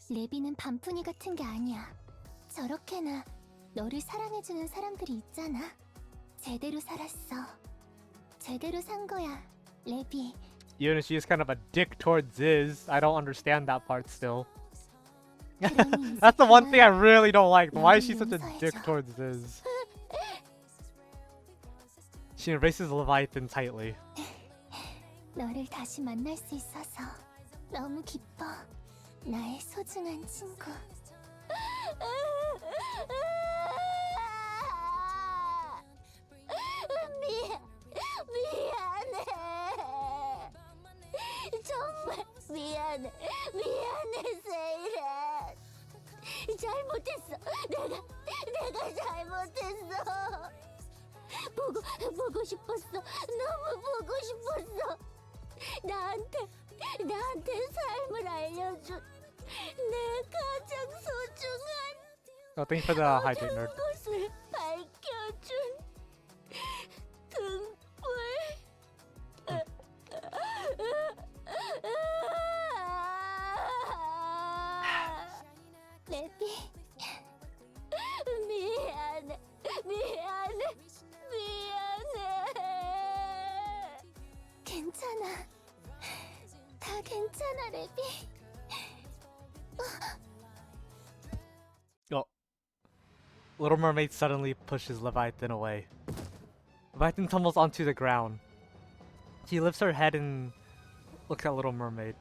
레비는 반푼이 같은 게 아니야. 저렇게나 너를 사랑해주는 사람들이 있잖아. 제대로 살았어. 제대로 산 거야, 레비. Even if she is kind of a dick towards Ziz, I don't understand that part still. That's the one thing I really don't like. Why is she such a dick towards Ziz? She embraces Leviathan tightly. 너를 다시 만날 수 있어서 너무 기뻐. 나의 소중한 친구. 미안해. 정말 미안해. 미안해, 세이렌. 잘못했어. 내가 잘못했어. 보고 싶었어. 너무 보고 싶었어. 나한테 삶을 알려준 내 가장 소중한 Oh, thanks for the hydrate, nerd. 곳을 밝혀준 등불. Little Mermaid suddenly pushes Leviathan away. Leviathan tumbles onto the ground. She lifts her head and looks at Little Mermaid.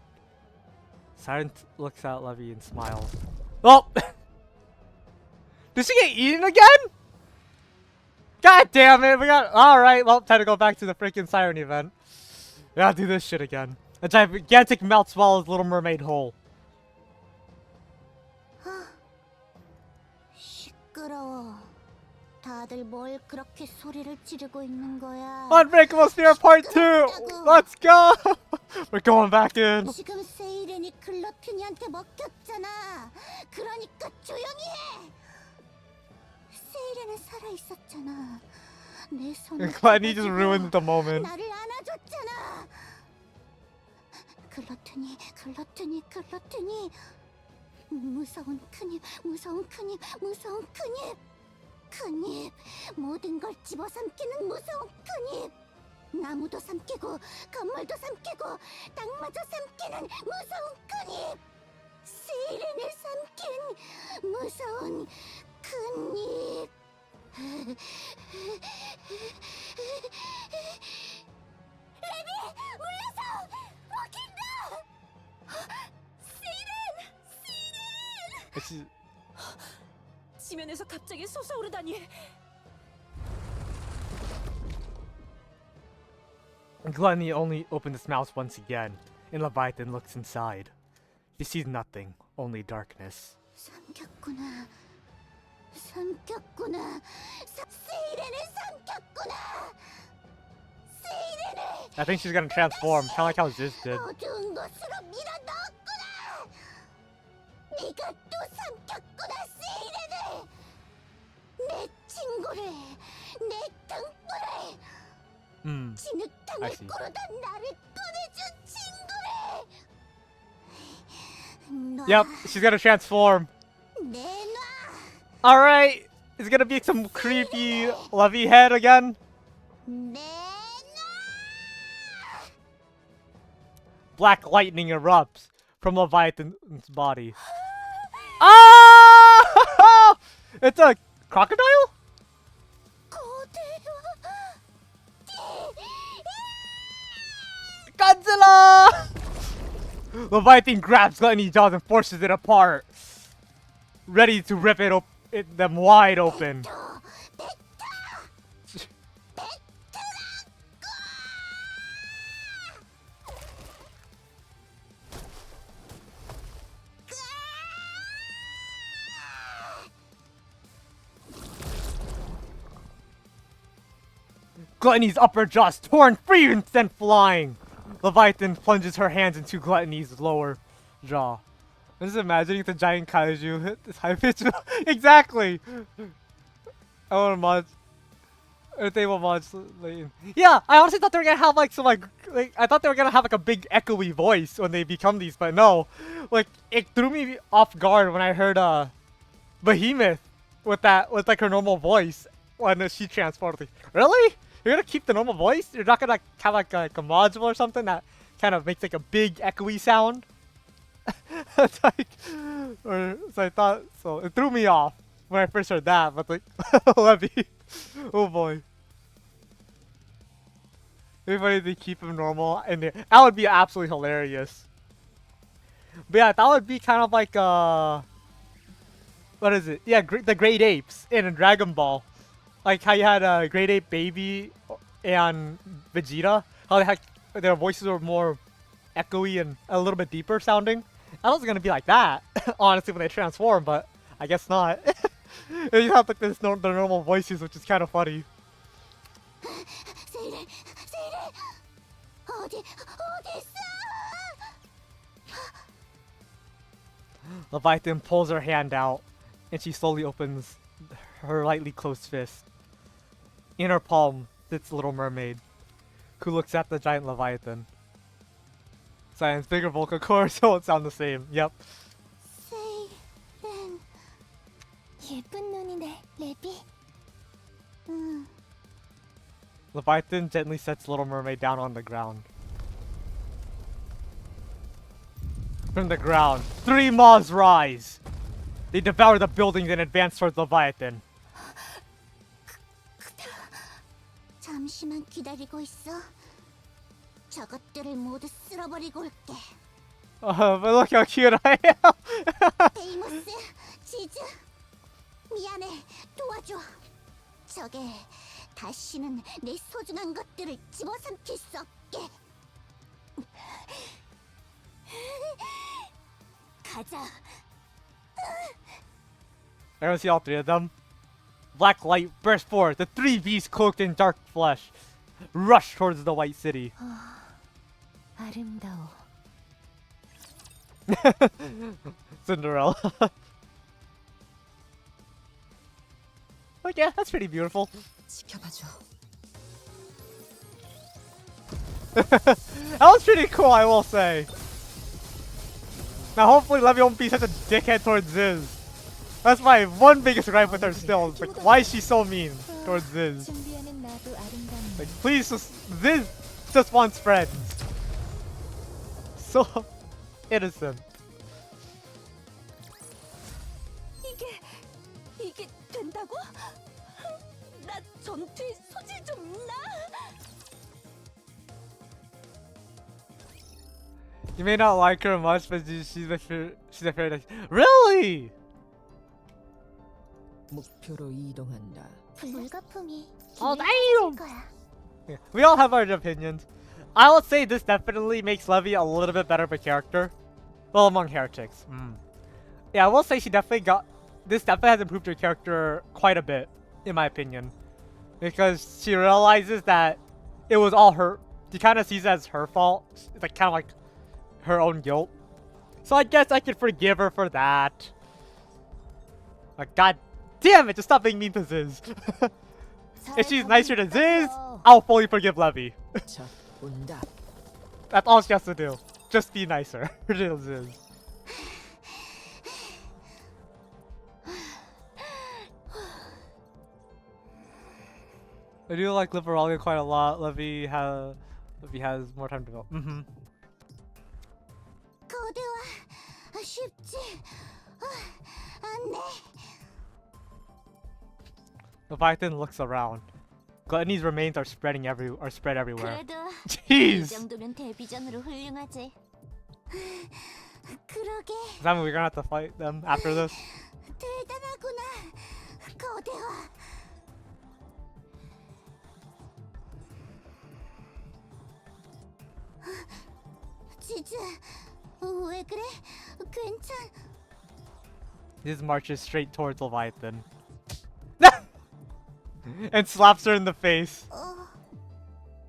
Siren looks at Levy and smiles. Oh! Did she get eaten again? God damn it! We got. Alright, well, time to go back to the freaking Siren event. We gotta do this shit again. A gigantic mouth swallows Little Mermaid whole. 시끄러워. 다들 뭘 그렇게 소리를 지르고 있는 거야? Unbreakable Sphere Part 2! Let's go! We're going back in. 지금 세이렌이 글러티니한테 먹혔잖아. 그러니까 조용히 해. 세이렌은 살아 있었잖아. 내 손을 Glad he just ruined the moment. 나를 안아줬잖아. 글러티니. 무서운 큰입. 큰입. 모든 걸 집어삼키는 무서운 큰입. 나무도 삼키고 건물도 삼키고 땅마저 삼키는 무서운 큰입. 세이렌을 삼킨 무서운 큰입. 레비! 물러서! 먹힌다! 세이렌! 지면에서 갑자기 솟아오르다니. Gluttony only opens its mouth once again, and Leviathan looks inside. He sees nothing, only darkness. 삼켰구나. 세이렌을 삼켰구나. 세이렌을 I think she's gonna transform, kind of like how Ziz did. 어두운 곳으로 밀어 넣었구나. 네가 또 삼켰구나, 세이렌을. 내 친구를, 내 등불을, I 진흙탕을 see. 꾸르던 나를 꺼내준 친구를. Yep, she's gonna transform. 내놔. Alright, it's gonna be some creepy Levy head again. 내놔. Black lightning erupts from Leviathan's body. Ah! It's a crocodile? Godzilla! Leviathan grabs Gluttony's jaws and forces it apart, ready to rip them wide open. Gluttony's upper jaw is torn free and sent flying. Leviathan plunges her hands into Gluttony's lower jaw. I'm just imagining the giant kaiju hit this high pitch. Exactly! I want to mod. They will mod. Yeah, I honestly thought they were gonna have like some like I thought they were gonna have like a big echoey voice when they become these, but no. Like it threw me off guard when I heard Behemoth with like her normal voice when she transformed. Like, really? You're gonna keep the normal voice? You're not gonna have like a module or something that kind of makes like a big echoey sound? It's like, so I thought, so it threw me off when I first heard that, but like, Levy, oh boy. Everybody to keep him normal, and that would be absolutely hilarious. But yeah, that would be kind of like, what is it? Yeah, the Great Apes in Dragon Ball. Like how you had a Great Ape Baby and Vegeta, how they had their voices were more echoey and a little bit deeper sounding. I was gonna be like that, honestly, when they transform, but I guess not. They just have like their normal voices, which is kind of funny. 세이렌, 어디 있어? Leviathan pulls her hand out, and she slowly opens her lightly closed fist. In her palm sits Little Mermaid, who looks at the giant Leviathan. Science bigger vocal cords won't sound the same. Yep. 세이렌, 예쁜 눈이네, 레비. 응. Leviathan gently sets Little Mermaid down on the ground. From the ground, 3 maws rise. They devour the buildings and advance towards Leviathan. 잠시만 기다리고 있어. 저것들을 모두 쓸어버리고 올게. But look how cute I am. 데이모스, 지즈, 미안해, 도와줘. 저게 다시는 내 소중한 것들을 집어삼킬 수 없게. 가자. I don't see all three of them. Black light burst forth. The three beasts cloaked in dark flesh rush towards the white city. 아름다워. Cinderella. Like, yeah, that's pretty beautiful. 지켜봐줘. That was pretty cool, I will say. Now, hopefully, Levy won't be such a dickhead towards Ziz. That's my one biggest gripe with her still. Like, why is she so mean towards Ziz? 준비하는 나도 아름답네. Like, please, just Ziz just wants friends. So innocent. 이게 된다고? 나 전투에 소질 좀 있나? You may not like her much, but she's a fair. Really? 목표로 이동한다. 불가품이 Oh, 길을 damn! 찾을 거야. Yeah, we all have our opinions. I would say this definitely makes Levy a little bit better of a character. Well, among heretics. Yeah, I will say she definitely got... This definitely has improved her character quite a bit, in my opinion. Because she realizes that it was all her... She kind of sees it as her fault. It's like kind of like her own guilt. So I guess I could forgive her for that. Like, god damn it, just stop being mean to Ziz. If she's nicer to Ziz, I'll fully forgive Levy. 자, 온다. That's all she has to do. Just be nicer to Ziz. I do like Liberalia quite a lot. Levy has more time to develop. 거대와 쉽지 않네. Leviathan looks around. Gluttony's remains are spread everywhere. 그래도 이 Jeez! 정도면 데뷔전으로 훌륭하지. 그러게 Does that mean we're gonna have to fight them after this? 대단하구나. 거대와. 지즈, 왜 그래? 괜찮? This marches straight towards Leviathan. And slaps her in the face.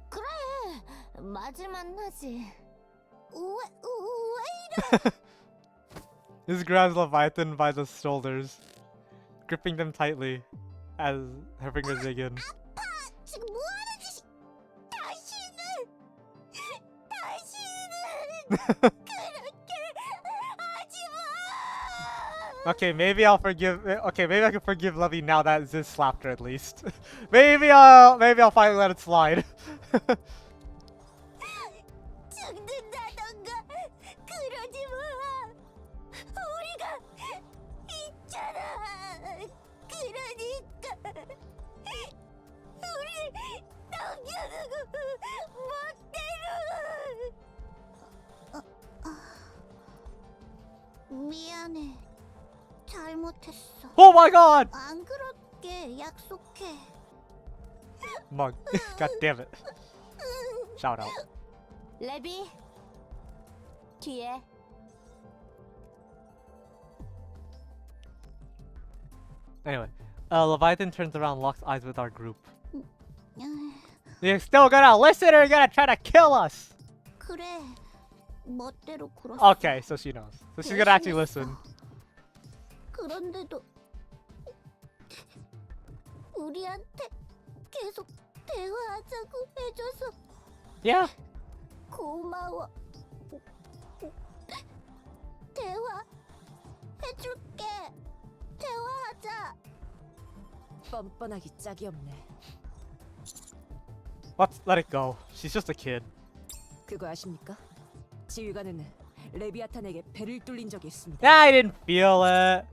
그래, 맞을만 하지. 왜 이래? This grabs Leviathan by the shoulders, gripping them tightly as her fingers dig in. 지금 뭐 하는 짓이? 다시는 그렇게 하지 마. Okay, maybe I'll forgive. Okay, maybe I can forgive Levy now that Ziz slapped her at least. maybe I'll finally let it slide. 죽는다던가 그러지 마. 우리가 있잖아. 그러니까 우리 남겨두고 멋대로. 미안해. 잘못했어. Oh my god! 안 그럴게. 약속해. Mug. God damn it. Shout out. 레비 뒤에. Anyway, Leviathan turns around and locks eyes with our group. You're still gonna listen or you're gonna try to kill us? 그래. 멋대로 굴었어. Okay, so she knows. So she's gonna actually listen. 그런데도 우리한테 계속 대화하자고 해줘서 Yeah. 고마워. 대화 해줄게. 대화하자. 뻔뻔하기 짝이 없네. Let's let it go. She's just a kid. 그거 아십니까? 지휘관은 레비아탄에게 배를 뚫린 적이 있습니다. Yeah, I didn't feel it.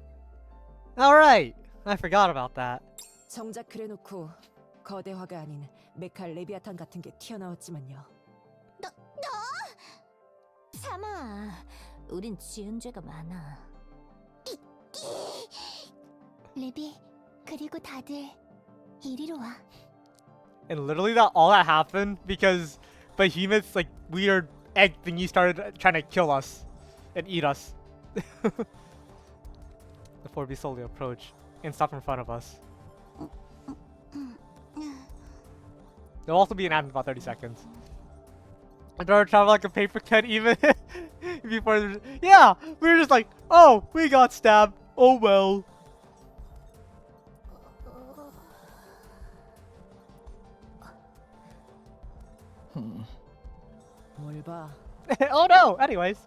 Alright. I forgot about that. 정작 그래놓고 거대화가 아닌 메칼 레비아탄 같은 게 튀어나왔지만요. 참아. 우린 지은 죄가 많아. 레비, 그리고 다들 이리로 와. And literally all that happened because behemoths, like weird egg thingy, started trying to kill us and eat us. Before we slowly approach and stop in front of us. They'll also be an ad in about 30 seconds. I don't travel like a paper cut even before. Yeah, we were just like, oh, we got stabbed. Oh well. 뭘 봐? Oh no. Anyways,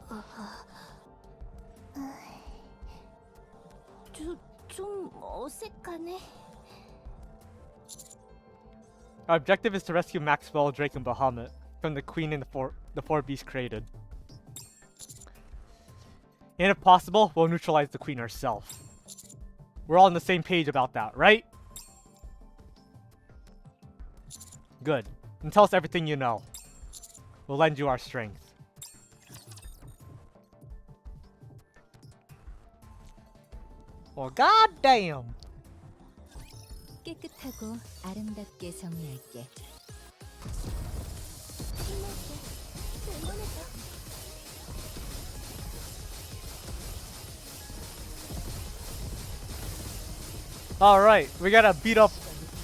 좀 어색하네. our objective is to rescue Maxwell, Drake, and Bahamut from the Queen and the four beasts created. And if possible, we'll neutralize the Queen herself. We're all on the same page about that, right? Good. And tell us everything you know. We'll lend you our strength. Well, goddamn! 깨끗하고 아름답게 정리할게. Alright, we gotta beat up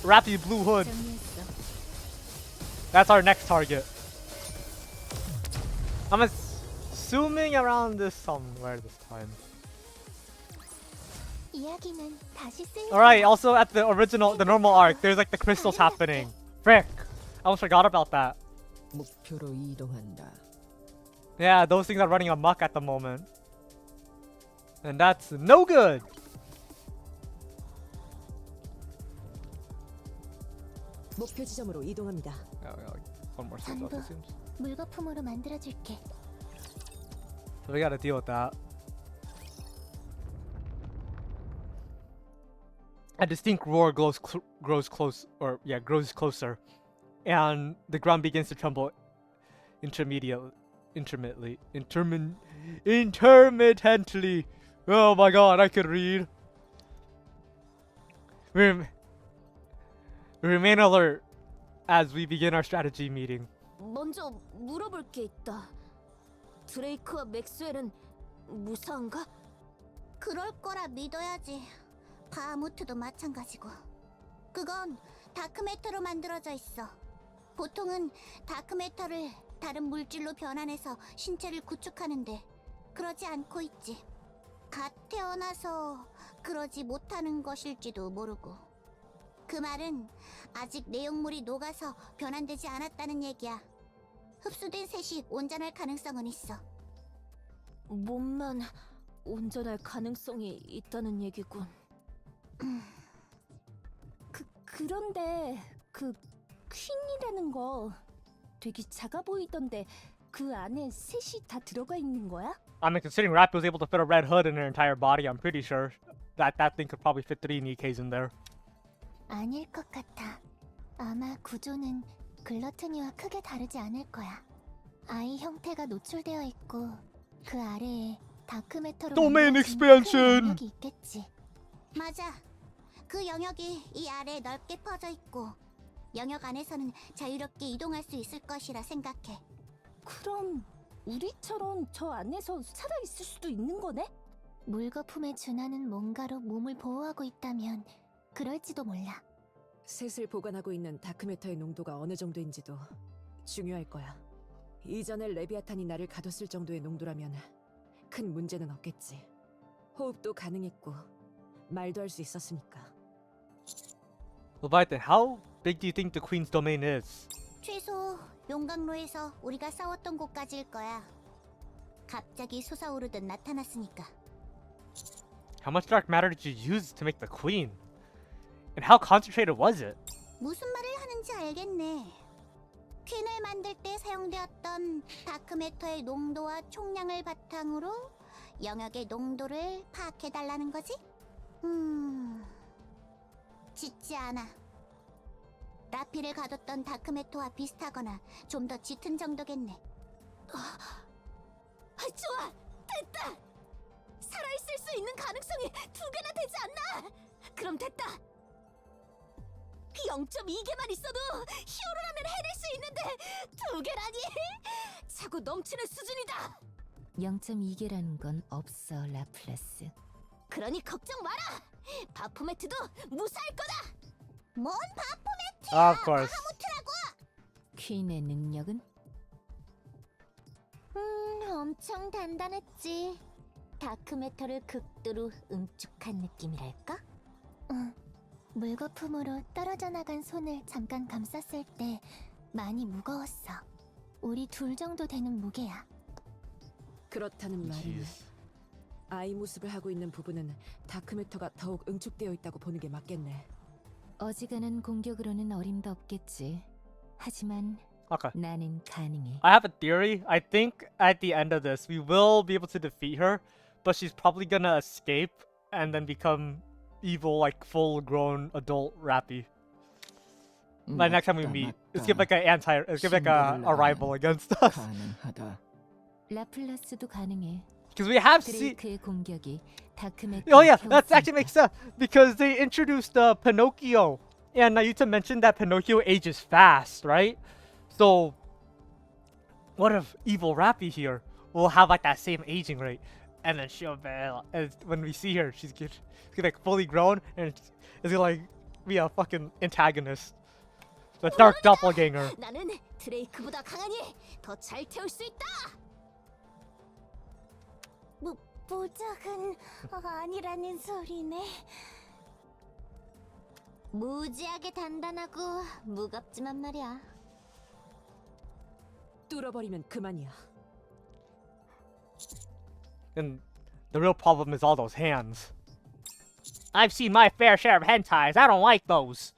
RAPI Blue Hood. 정리했어. That's our next target. I'm assuming around this somewhere this time. 이야기는 다시 쓸. Alright, also at the normal arc, there's like the crystals happening. Frick! I almost forgot about that. 목표로 이동한다. Yeah, those things are running amok at the moment. And that's no good! 목표 지점으로 이동합니다. One more stage, it seems. 물거품으로 만들어줄게. So we gotta deal with that. A distinct roar grows closer, and the ground begins to tremble intermittently. Oh my god, I could read. We remain alert as we begin our strategy meeting. 먼저 물어볼 게 있다. 드레이크와 맥스웰은 무사한가? 그럴 거라 믿어야지. 바하무트도 마찬가지고. 그건 다크매터로 만들어져 있어. 보통은 다크매터를 다른 물질로 변환해서 신체를 구축하는데 그러지 않고 있지. 갓 태어나서 그러지 못하는 것일지도 모르고. 그 말은 아직 내용물이 녹아서 변환되지 않았다는 얘기야. 흡수된 셋이 온전할 가능성은 있어. 몸만 온전할 가능성이 있다는 얘기군. 그런데 그 퀸이라는 거 되게 작아 보이던데 그 안에 셋이 다 들어가 있는 거야? I mean, considering Rappi was able to fit a red hood in her entire body, I'm pretty sure that thing could probably fit 3 Nikkeis in there. 아닐 것 같아. 아마 구조는 글러트니와 크게 다르지 않을 거야. 아이 형태가 노출되어 있고 그 아래에 다크매터로 Domain 만들어진 expansion! 큰 영역이 있겠지. 맞아. 그 영역이 이 아래에 넓게 퍼져 있고 영역 안에서는 자유롭게 이동할 수 있을 것이라 생각해. 그럼 우리처럼 저 안에서 살아있을 수도 있는 거네? 물거품에 준하는 뭔가로 몸을 보호하고 있다면 그럴지도 몰라. 셋을 보관하고 있는 다크매터의 농도가 어느 정도인지도 중요할 거야. 이전에 레비아탄이 나를 가뒀을 정도의 농도라면 큰 문제는 없겠지. 호흡도 가능했고 말도 할 수 있었으니까. Leviathan, how big do you think the Queen's domain is? 최소 용광로에서 우리가 싸웠던 곳까지일 거야. 갑자기 솟아오르듯 나타났으니까. How much dark matter did you use to make the Queen? And how concentrated was it? 무슨 말을 하는지 알겠네. 퀸을 만들 때 사용되었던 다크매터의 농도와 총량을 바탕으로 영역의 농도를 파악해달라는 거지? 짓지 않아. 라피를 가뒀던 다크메터와 비슷하거나 좀 더 짙은 정도겠네. 좋아! 됐다! 살아있을 수 있는 가능성이 2개나 되지 않나? 그럼 됐다! 0.2개만 있어도 히어로라면 해낼 수 있는데 2개라니! 차고 넘치는 수준이다! 0.2개라는 건 없어, 라플라스. 그러니 걱정 마라! 바포매트도 무사할 거다! 뭔 바포매트야! Of course. 퀸의 능력은? 엄청 단단했지. 다크메터를 극도로 응축한 느낌이랄까? 응. 물거품으로 떨어져 나간 손을 잠깐 감쌌을 때 많이 무거웠어. 우리 둘 정도 되는 무게야. 그렇다는 말은 Jeez. 아이 모습을 하고 있는 부분은 다크매터가 더욱 응축되어 있다고 보는 게 맞겠네. 어지간한 공격으로는 어림도 없겠지. 하지만 Okay. 나는 가능해. I have a theory. I think at the end of this, we will be able to defeat her, but she's probably gonna escape and then become evil, like full-grown adult Rappy. By next time we meet, it's gonna be like it's gonna be like a rival against us. 가능하다. 라플라스도 가능해. Because we have seen. 드레이크의 공격이 다크메터. Oh yeah, that actually makes sense because they introduced Pinocchio, and Nayuta mentioned that Pinocchio ages fast, right? So, what if evil Rappy here will have like that same aging rate, and then she'll be when we see her, she's gonna be like fully grown, and it's gonna like be a fucking antagonist, the dark doppelganger. 나는 드레이크보다 강하니 더 잘 태울 수 있다. 무적은 아니라는 소리네. 무지하게 단단하고 무겁지만 말이야. 뚫어버리면 그만이야. And the real problem is all those hands. I've seen my fair share of hentais. I don't like those.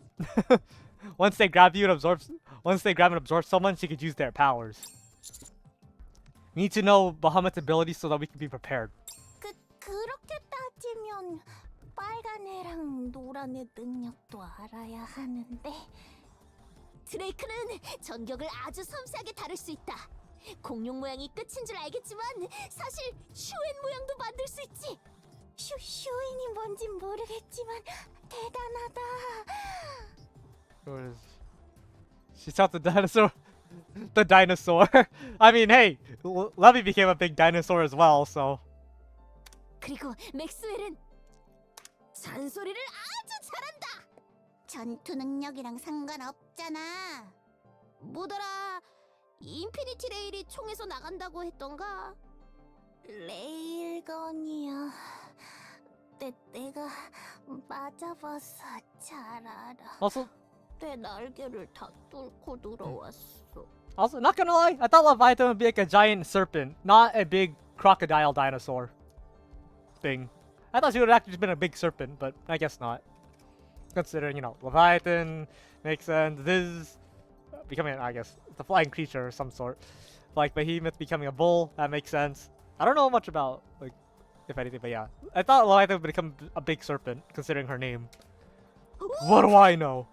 Once they grab you and absorb someone, she could use their powers. We need to know Bahamut's abilities so that we can be prepared. 그렇게 따지면 빨간 애랑 노란 애 능력도 알아야 하는데. 드레이크는 전격을 아주 섬세하게 다룰 수 있다. 공룡 모양이 끝인 줄 알겠지만 사실 슈엔 모양도 만들 수 있지. 슈인이 뭔진 모르겠지만 대단하다. She's out the dinosaur. The dinosaur. I mean, hey, Levy became a big dinosaur as well, so. 그리고 맥스웰은 잔소리를 아주 잘한다. 전투 능력이랑 상관없잖아. 뭐더라? 인피니티 레일이 총에서 나간다고 했던가? 레일건이야. 내가 맞아봐서 잘 알아. Also, 내 날개를 다 뚫고 들어왔어. not gonna lie, I thought Leviathan would be like a giant serpent, not a big crocodile dinosaur thing. I thought she would have actually been a big serpent, but I guess not. Considering, you know, Leviathan makes sense. This is becoming, I guess, it's a flying creature of some sort. Like Behemoth becoming a bull, that makes sense. I don't know much about, like, if anything, but yeah. I thought Leviathan would become a big serpent, considering her name. What do I know?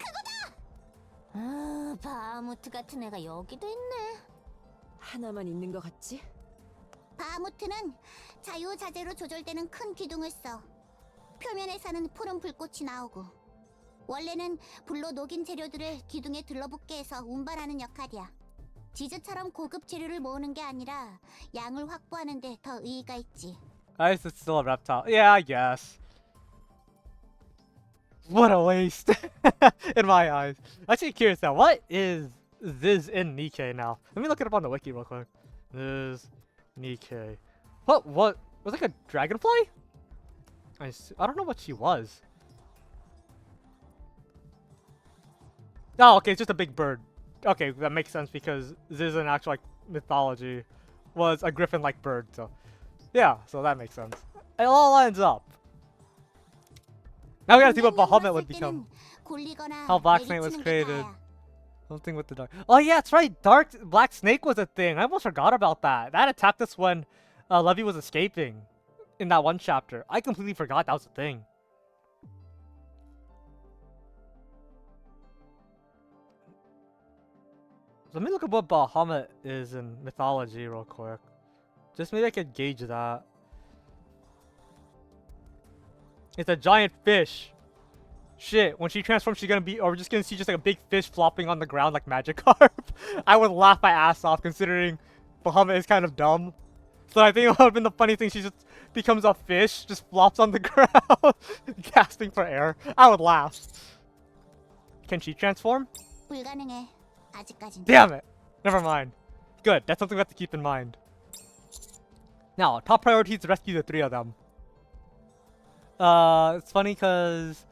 바하무트 같은 애가 여기도 있네. 하나만 있는 것 같지? 바하무트는 자유자재로 조절되는 큰 기둥을 써. 표면에서는 푸른 불꽃이 나오고. 원래는 불로 녹인 재료들을 기둥에 들러붙게 해서 운반하는 역할이야. 지즈처럼 고급 재료를 모으는 게 아니라 양을 확보하는 데 더 의의가 있지. I guess it's still a reptile. Yeah, I guess. What a waste. In my eyes. I'm actually curious now. What is this in Nikkei now? Let me look it up on the wiki real quick. This Nikkei. What was like a dragonfly? I don't know what she was. Oh, okay, it's just a big bird. Okay, that makes sense because this is an actual like mythology was a griffin-like bird. So yeah, so that makes sense. It all lines up. Now we gotta see what Bahamut would become. How Black Snake was created. Something with the dark. Oh yeah, that's right. Black Snake was a thing. I almost forgot about that. That attacked us when Levy was escaping in that one chapter. I completely forgot that was a thing. Let me look up what Bahamut is in mythology real quick. Just maybe I could gauge that. It's a giant fish. Shit, when she transforms, she's gonna be, or we're just gonna see just like a big fish flopping on the ground like Magikarp. I would laugh my ass off considering Bahamut is kind of dumb. So I think it would have been the funny thing, she just becomes a fish, just flops on the ground, gasping for air. I would laugh. Can she transform? 불가능해. 아직까진. Damn it! Never mind. Good, that's something we have to keep in mind. Now, top priority is to rescue the 3 of them. It's funny because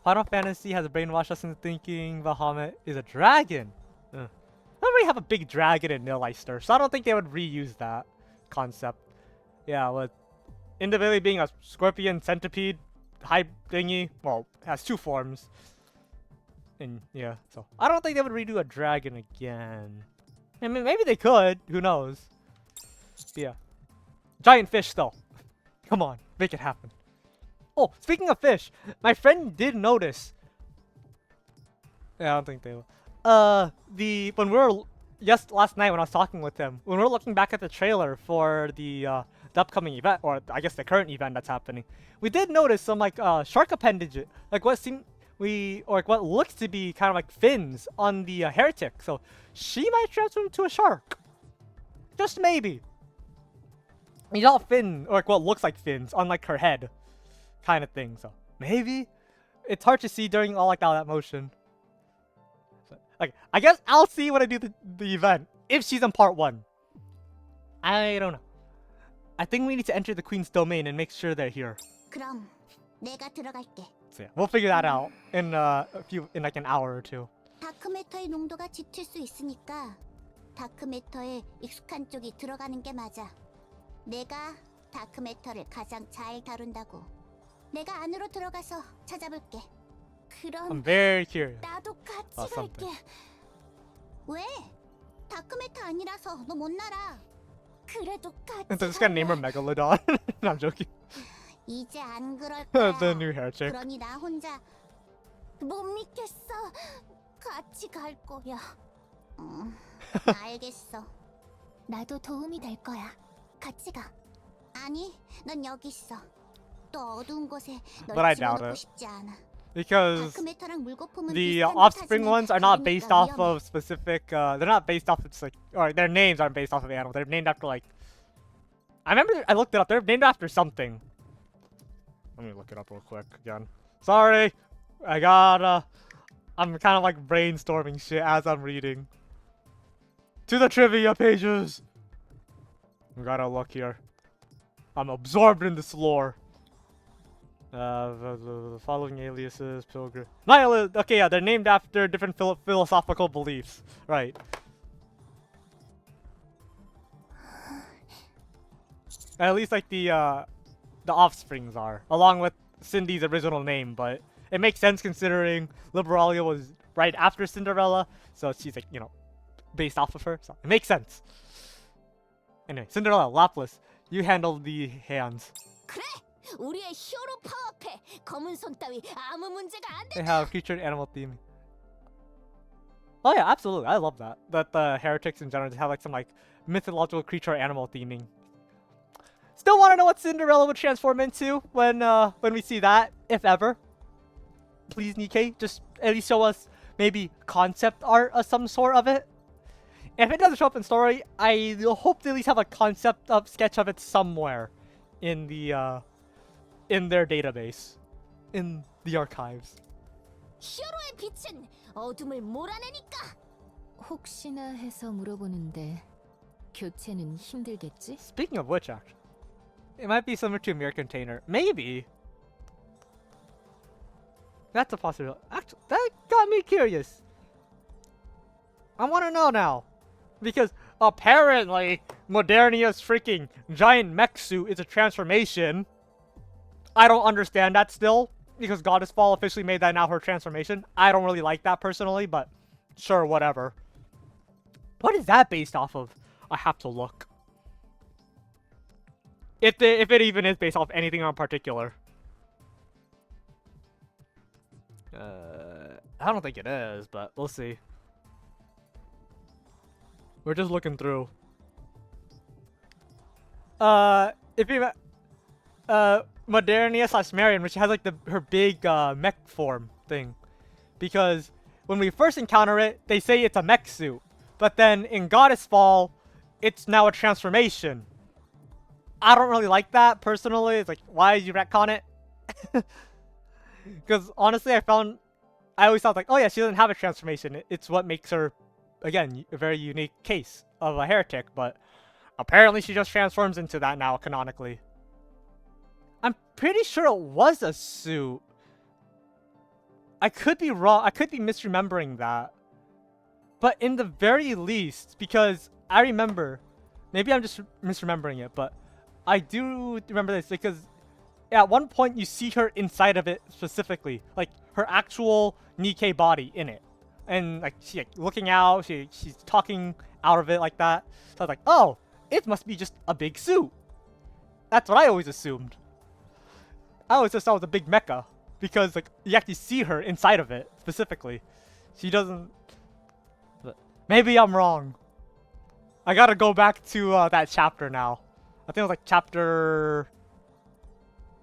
Final Fantasy has brainwashed us into thinking Bahamut is a dragon. I don't really have a big dragon in Nilleister, so I don't think they would reuse that concept. Yeah, with individually being a scorpion centipede high thingy, well, it has 2 forms. And yeah, so I don't think they would redo a dragon again. I mean, maybe they could. Who knows? But yeah, giant fish though. Come on, make it happen. Oh, speaking of fish, my friend did notice. Yeah, I don't think they will. When we were last night when I was talking with him, when we were looking back at the trailer for the upcoming event, or I guess the current event that's happening, we did notice some like shark appendages, like what what looks to be kind of like fins on the heretic. So she might transform into a shark. Just maybe. He's all fin, or like what looks like fins on like her head, kind of thing. So maybe it's hard to see during all like that motion. So, like I guess I'll see when I do the event if she's in part 1. I don't know. I think we need to enter the Queen's domain and make sure they're here. 그럼 내가 들어갈게. So yeah, we'll figure that out in like an hour or 2. 다크매터의 농도가 짙을 수 있으니까 다크매터에 익숙한 쪽이 들어가는 게 맞아. 내가 다크매터를 가장 잘 다룬다고. 내가 안으로 들어가서 찾아볼게. I'm 그럼 very curious. 나도 같이 about 갈게. something. 왜? 다크매터 아니라서 너 못 날아. 그래도 같이 I'm just gonna name her 갈래. Megalodon. No, I'm joking. 이제 안 그럴 거야. The new hair chick. 그러니 나 혼자 못 믿겠어. 같이 갈 거야. 알겠어. 나도 도움이 될 거야. 같이 가. 아니, 넌 여기 있어. 또 어두운 곳에 But I 널 doubt 집어넣고 it. 싶지 않아. Because 다크메터랑 물거품은 the 비슷한 offspring 듯하지만 ones are not 다르니까 based off 위험해. of specific they're not based off of just like, or their names aren't based off of animals. They're named after like, I remember I looked it up, they're named after something. Let me look it up real quick again. Sorry, I'm kind of like brainstorming shit as I'm reading. To the trivia pages. We gotta look here. I'm absorbed in this lore. The following aliases, pilgrim, nihilist. Okay, yeah, they're named after different philosophical beliefs, right? At least like the offsprings are, along with Cindy's original name. But it makes sense considering Liberalia was right after Cinderella, so she's like, you know, based off of her. So it makes sense. Anyway, Cinderella, Lapis, you handle the hands. 그래, 우리의 히어로 파워 앞에 검은 손 따위 아무 문제가 안 They 된다. have creature and animal theming. Oh yeah, absolutely. I love that. That the heretics in general just have like some like mythological creature or animal theming. Still want to know what Cinderella would transform into when we see that, if ever. Please, Nikkei, just at least show us maybe concept art of some sort of it. If it doesn't show up in story, I hope they at least have a concept of sketch of it somewhere in the in their database, in the archives. 히어로의 빛은 어둠을 몰아내니까. 혹시나 해서 물어보는데 교체는 힘들겠지? Speaking of which, actually, it might be similar to a mirror container. Maybe. That's a possibility. Actually, that got me curious. I want to know now. Because apparently, Modernia's freaking giant mech suit is a transformation. I don't understand that still. Because Goddess Fall officially made that now her transformation. I don't really like that personally, but sure, whatever. What is that based off of? I have to look. If it even is based off anything in particular. I don't think it is, but we'll see. We're just looking through. If you Modernia slash Marion, which has like her big mech form thing, because when we first encounter it, they say it's a mech suit, but then in Goddess Fall, it's now a transformation. I don't really like that personally. It's like, why did you retcon it? Because honestly, I always thought like, oh yeah, she doesn't have a transformation. It's what makes her, again, a very unique case of a heretic, but apparently she just transforms into that now, canonically. I'm pretty sure it was a suit. I could be wrong. I could be misremembering that. But in the very least, because I remember, maybe I'm just misremembering it, but I do remember this because at one point you see her inside of it specifically, like her actual Nikkei body in it, and like she's like, looking out, she's talking out of it like that. So I was like, oh, it must be just a big suit. That's what I always assumed. I always just thought it was a big mecha because like you actually see her inside of it specifically. She doesn't. But maybe I'm wrong. I gotta go back to that chapter now. I think it was like chapter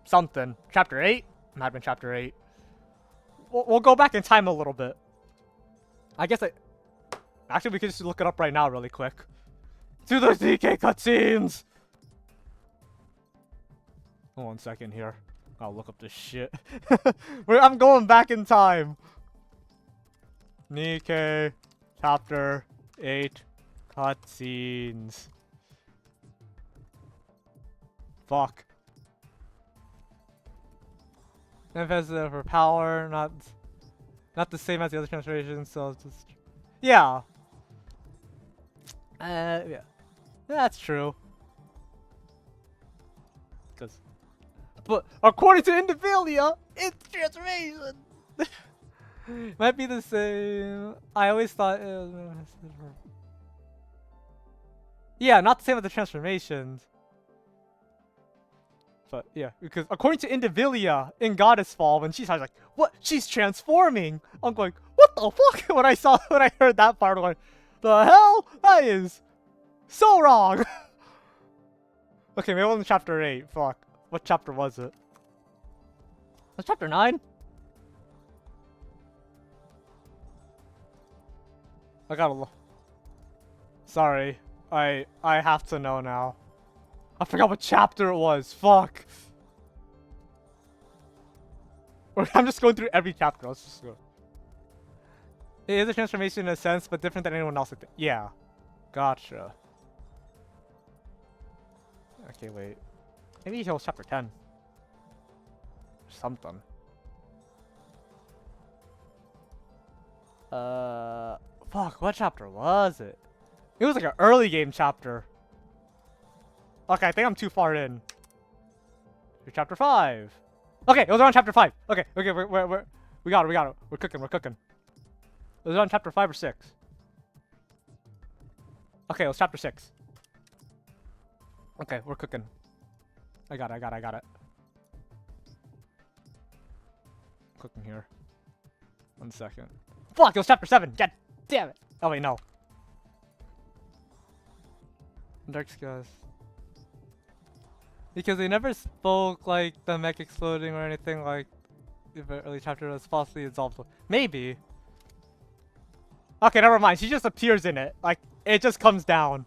something. Chapter 8? Might have been chapter 8. We'll go back in time a little bit. I guess actually, we could just look it up right now really quick. To the DK cutscenes! Hold on 1 second here. I'll look up this shit. I'm going back in time. Nikkei chapter 8 cutscenes. Fuck. Emphasis for power, not the same as the other transformations, so it's just yeah. Yeah. That's true. But according to Indivilia, it's transformation. Might be the same. I always thought it was... Yeah, not the same with the transformations. But yeah, because according to Indivilia in Goddess Fall, when she's like, "What? She's transforming!" I'm going, "What the fuck?" When I heard that part, I'm like, "The hell? That is so wrong." Okay, maybe on chapter 8. Fuck. What chapter was it? Was chapter 9? I gotta look. Sorry. I have to know now. I forgot what chapter it was. Fuck. I'm just going through every chapter. Let's just go. It is a transformation in a sense, but different than anyone else. Yeah. Gotcha. Okay, wait. Maybe it was chapter 10. Something. Fuck, what chapter was it? It was like an early game chapter. Okay, I think I'm too far in. Chapter 5. Okay, it was around chapter 5. Okay, we got it. We're cooking. It was around chapter 5 or 6. Okay, it was chapter 6. Okay, we're cooking. I got it. Cooking here. 1 second. Fuck, it was chapter 7. God damn it. Oh wait, no. Dark Skies. Because they never spoke like the mech exploding or anything like the early chapter was falsely dissolved. Maybe. Okay, never mind. She just appears in it. Like, it just comes down.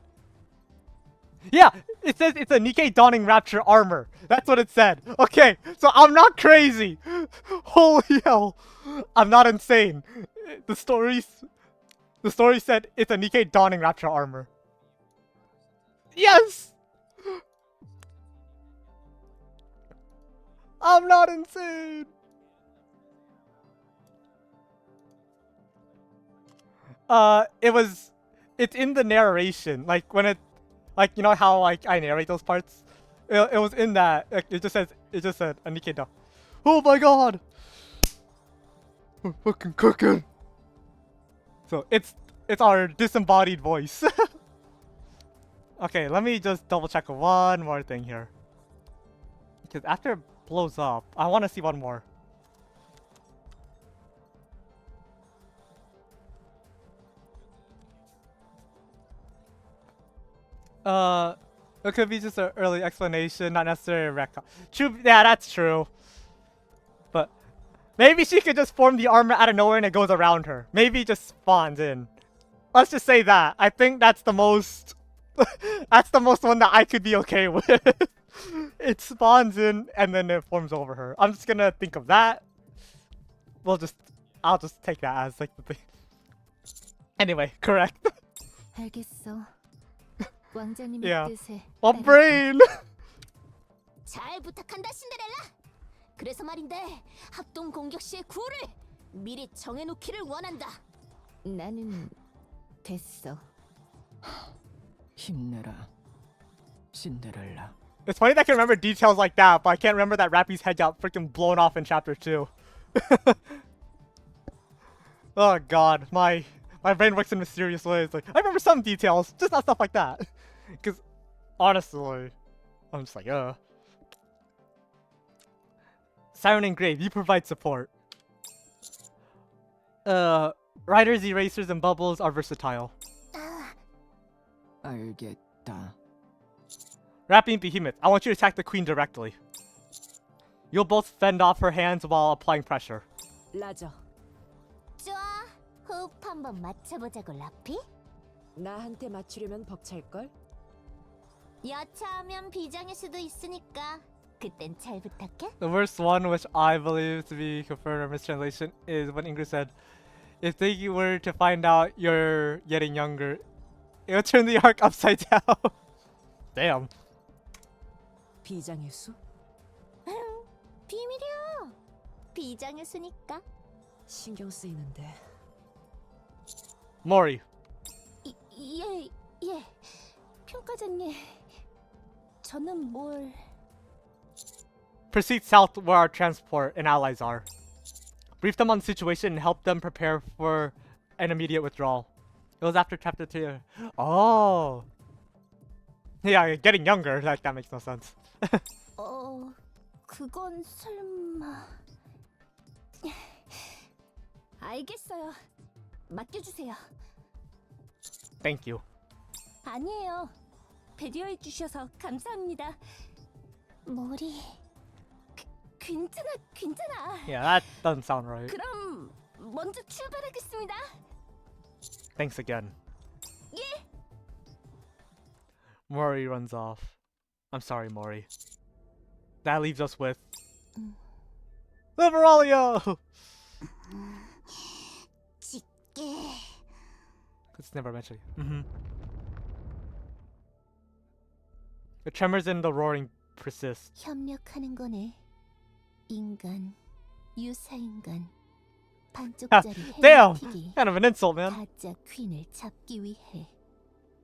Yeah, it says it's a Nikkei Dawning Rapture armor. That's what it said. Okay, so I'm not crazy. Holy hell. I'm not insane. The story said it's a Nikkei Dawning Rapture armor. Yes! I'm not insane. It's in the narration. Like when it, like you know how like I narrate those parts. It was in that. Like, it just said a Nikkei Da. Oh my god! We're fucking cooking. So it's our disembodied voice. Okay, let me just double check one more thing here. Because after it blows up, I want to see one more. It could be just an early explanation, not necessarily a retcon. True, yeah, that's true. But maybe she could just form the armor out of nowhere and it goes around her. Maybe it just spawns in. Let's just say that. I think that's the most... that's the most one that I could be okay with. It spawns in and then it forms over her. I'm just gonna think of that. I'll just take that as like the thing. Anyway, correct. 알겠어. 왕자님의 Yeah. 뜻에 My 따를게. brain! 잘 부탁한다, 신데렐라. 그래서 말인데 합동 공격 시의 구호를 미리 정해놓기를 원한다. 나는 됐어. 힘내라, 신데렐라. It's funny that I can remember details like that, but I can't remember that Rappy's head got freaking blown off in chapter 2. Oh god, my brain works in mysterious ways. Like, I remember some details, just not stuff like that. Because, honestly, I'm just like, Siren Engraved, you provide support. Riders, erasers, and bubbles are versatile. 알겠다. Rapping Behemoth, I want you to attack the queen directly. You'll both fend off her hands while applying pressure. 라저, 좋아. 호흡 한번 맞춰보자고, 라피. 나한테 맞추려면 벅찰걸? 여차하면 비장일 수도 있으니까 그땐 잘 부탁해. The worst one, which I believe to be confirmed or mistranslation, is when Ingrid said, if they were to find out you're getting younger, it'll turn the arc upside down. Damn. 비장의 수? 비밀이야. 비장일 수니까. 신경 쓰이는데. Mori. 예. 평가자님. 저는 뭘... Proceed south where our transport and allies are. Brief them on the situation and help them prepare for an immediate withdrawal. It was after chapter 2. Oh. Yeah, getting younger. That makes no sense. 그건 설마... 알겠어요. 맡겨주세요. Thank you. 아니에요. 배려해 주셔서 감사합니다. 머리... 괜찮아. Yeah, that doesn't sound right. 그럼 먼저 출발하겠습니다. Thanks again. 예. Mori runs off. I'm sorry, Mori. That leaves us with... Liberalia! 짙게. It's never mentioned. The tremors and the roaring persist. 협력하는 거네. 인간, 유사인간, Ah, 반쪽짜리 damn! 해치기, Kind of an insult, man. 가짜 퀸을 잡기 위해.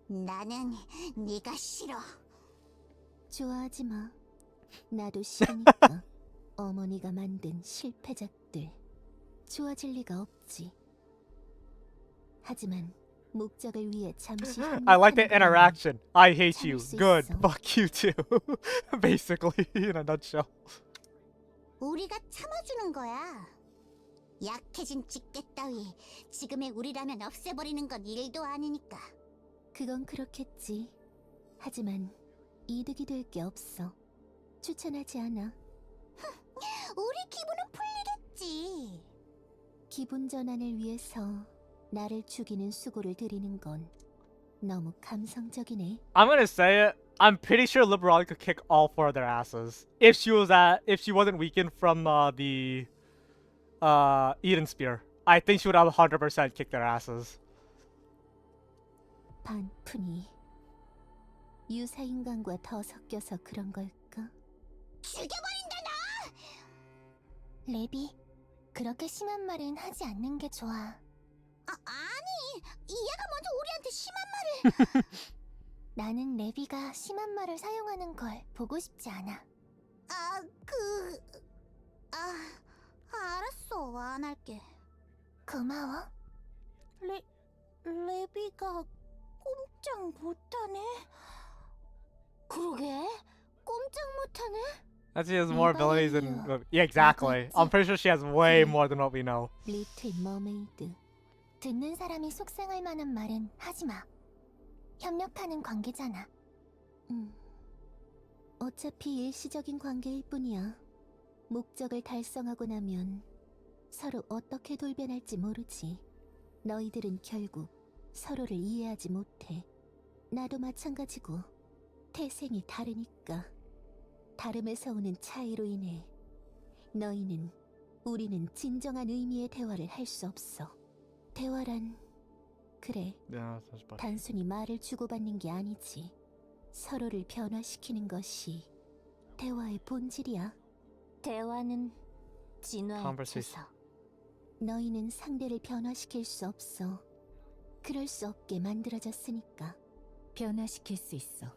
나는 네가 싫어. 좋아하지 마. 나도 싫으니까. 어머니가 만든 실패작들. 좋아질 리가 없지. 하지만 목적을 위해 잠시 I like the 협력하는 건 interaction. I hate you. 참을 수 Good. 있어. Fuck you too. Basically, in a nutshell. 우리가 참아주는 거야. 약해진 찌개 따위 지금의 우리라면 없애버리는 건 일도 아니니까. 그건 그렇겠지. 하지만 이득이 될 게 없어. 추천하지 않아. 우리 기분은 풀리겠지. 기분 전환을 위해서 나를 죽이는 수고를 들이는 건 너무 감성적이네. I'm gonna say it. I'm pretty sure Liberalia could kick all four of their asses if she wasn't weakened from the Eden Spear. I think she would have 100% kicked their asses. 반푼이 유사인간과 더 섞여서 그런 걸까? 죽여버린다 너! 레비, 그렇게 심한 말은 하지 않는 게 좋아. 아니, 얘가 먼저 우리한테 심한 나는 레비가 심한 말을 사용하는 걸 보고 싶지 않아. 알았어, 안 할게. 고마워. 레비가 꼼짝 못하네. 그러게, 꼼짝 못하네. That she has more abilities than... Yeah, exactly. I'm pretty sure she has way more than what we know. 리틀 머메이드. 듣는 사람이 속상할 만한 말은 하지 마. 협력하는 관계잖아. 어차피 일시적인 관계일 뿐이야. 목적을 달성하고 나면 서로 어떻게 돌변할지 모르지. 너희들은 결국 서로를 이해하지 못해. 나도 마찬가지고. 태생이 다르니까. 다름에서 오는 차이로 인해 너희는, 우리는 진정한 의미의 대화를 할 수 없어. 대화란, 그래, Yeah, that's about 단순히 말을 주고받는 게 아니지. 서로를 변화시키는 것이 대화의 본질이야. 대화는 진화의 Conversation. 처서. 너희는 상대를 변화시킬 수 없어. 그럴 수 없게 만들어졌으니까. 변화시킬 수 있어.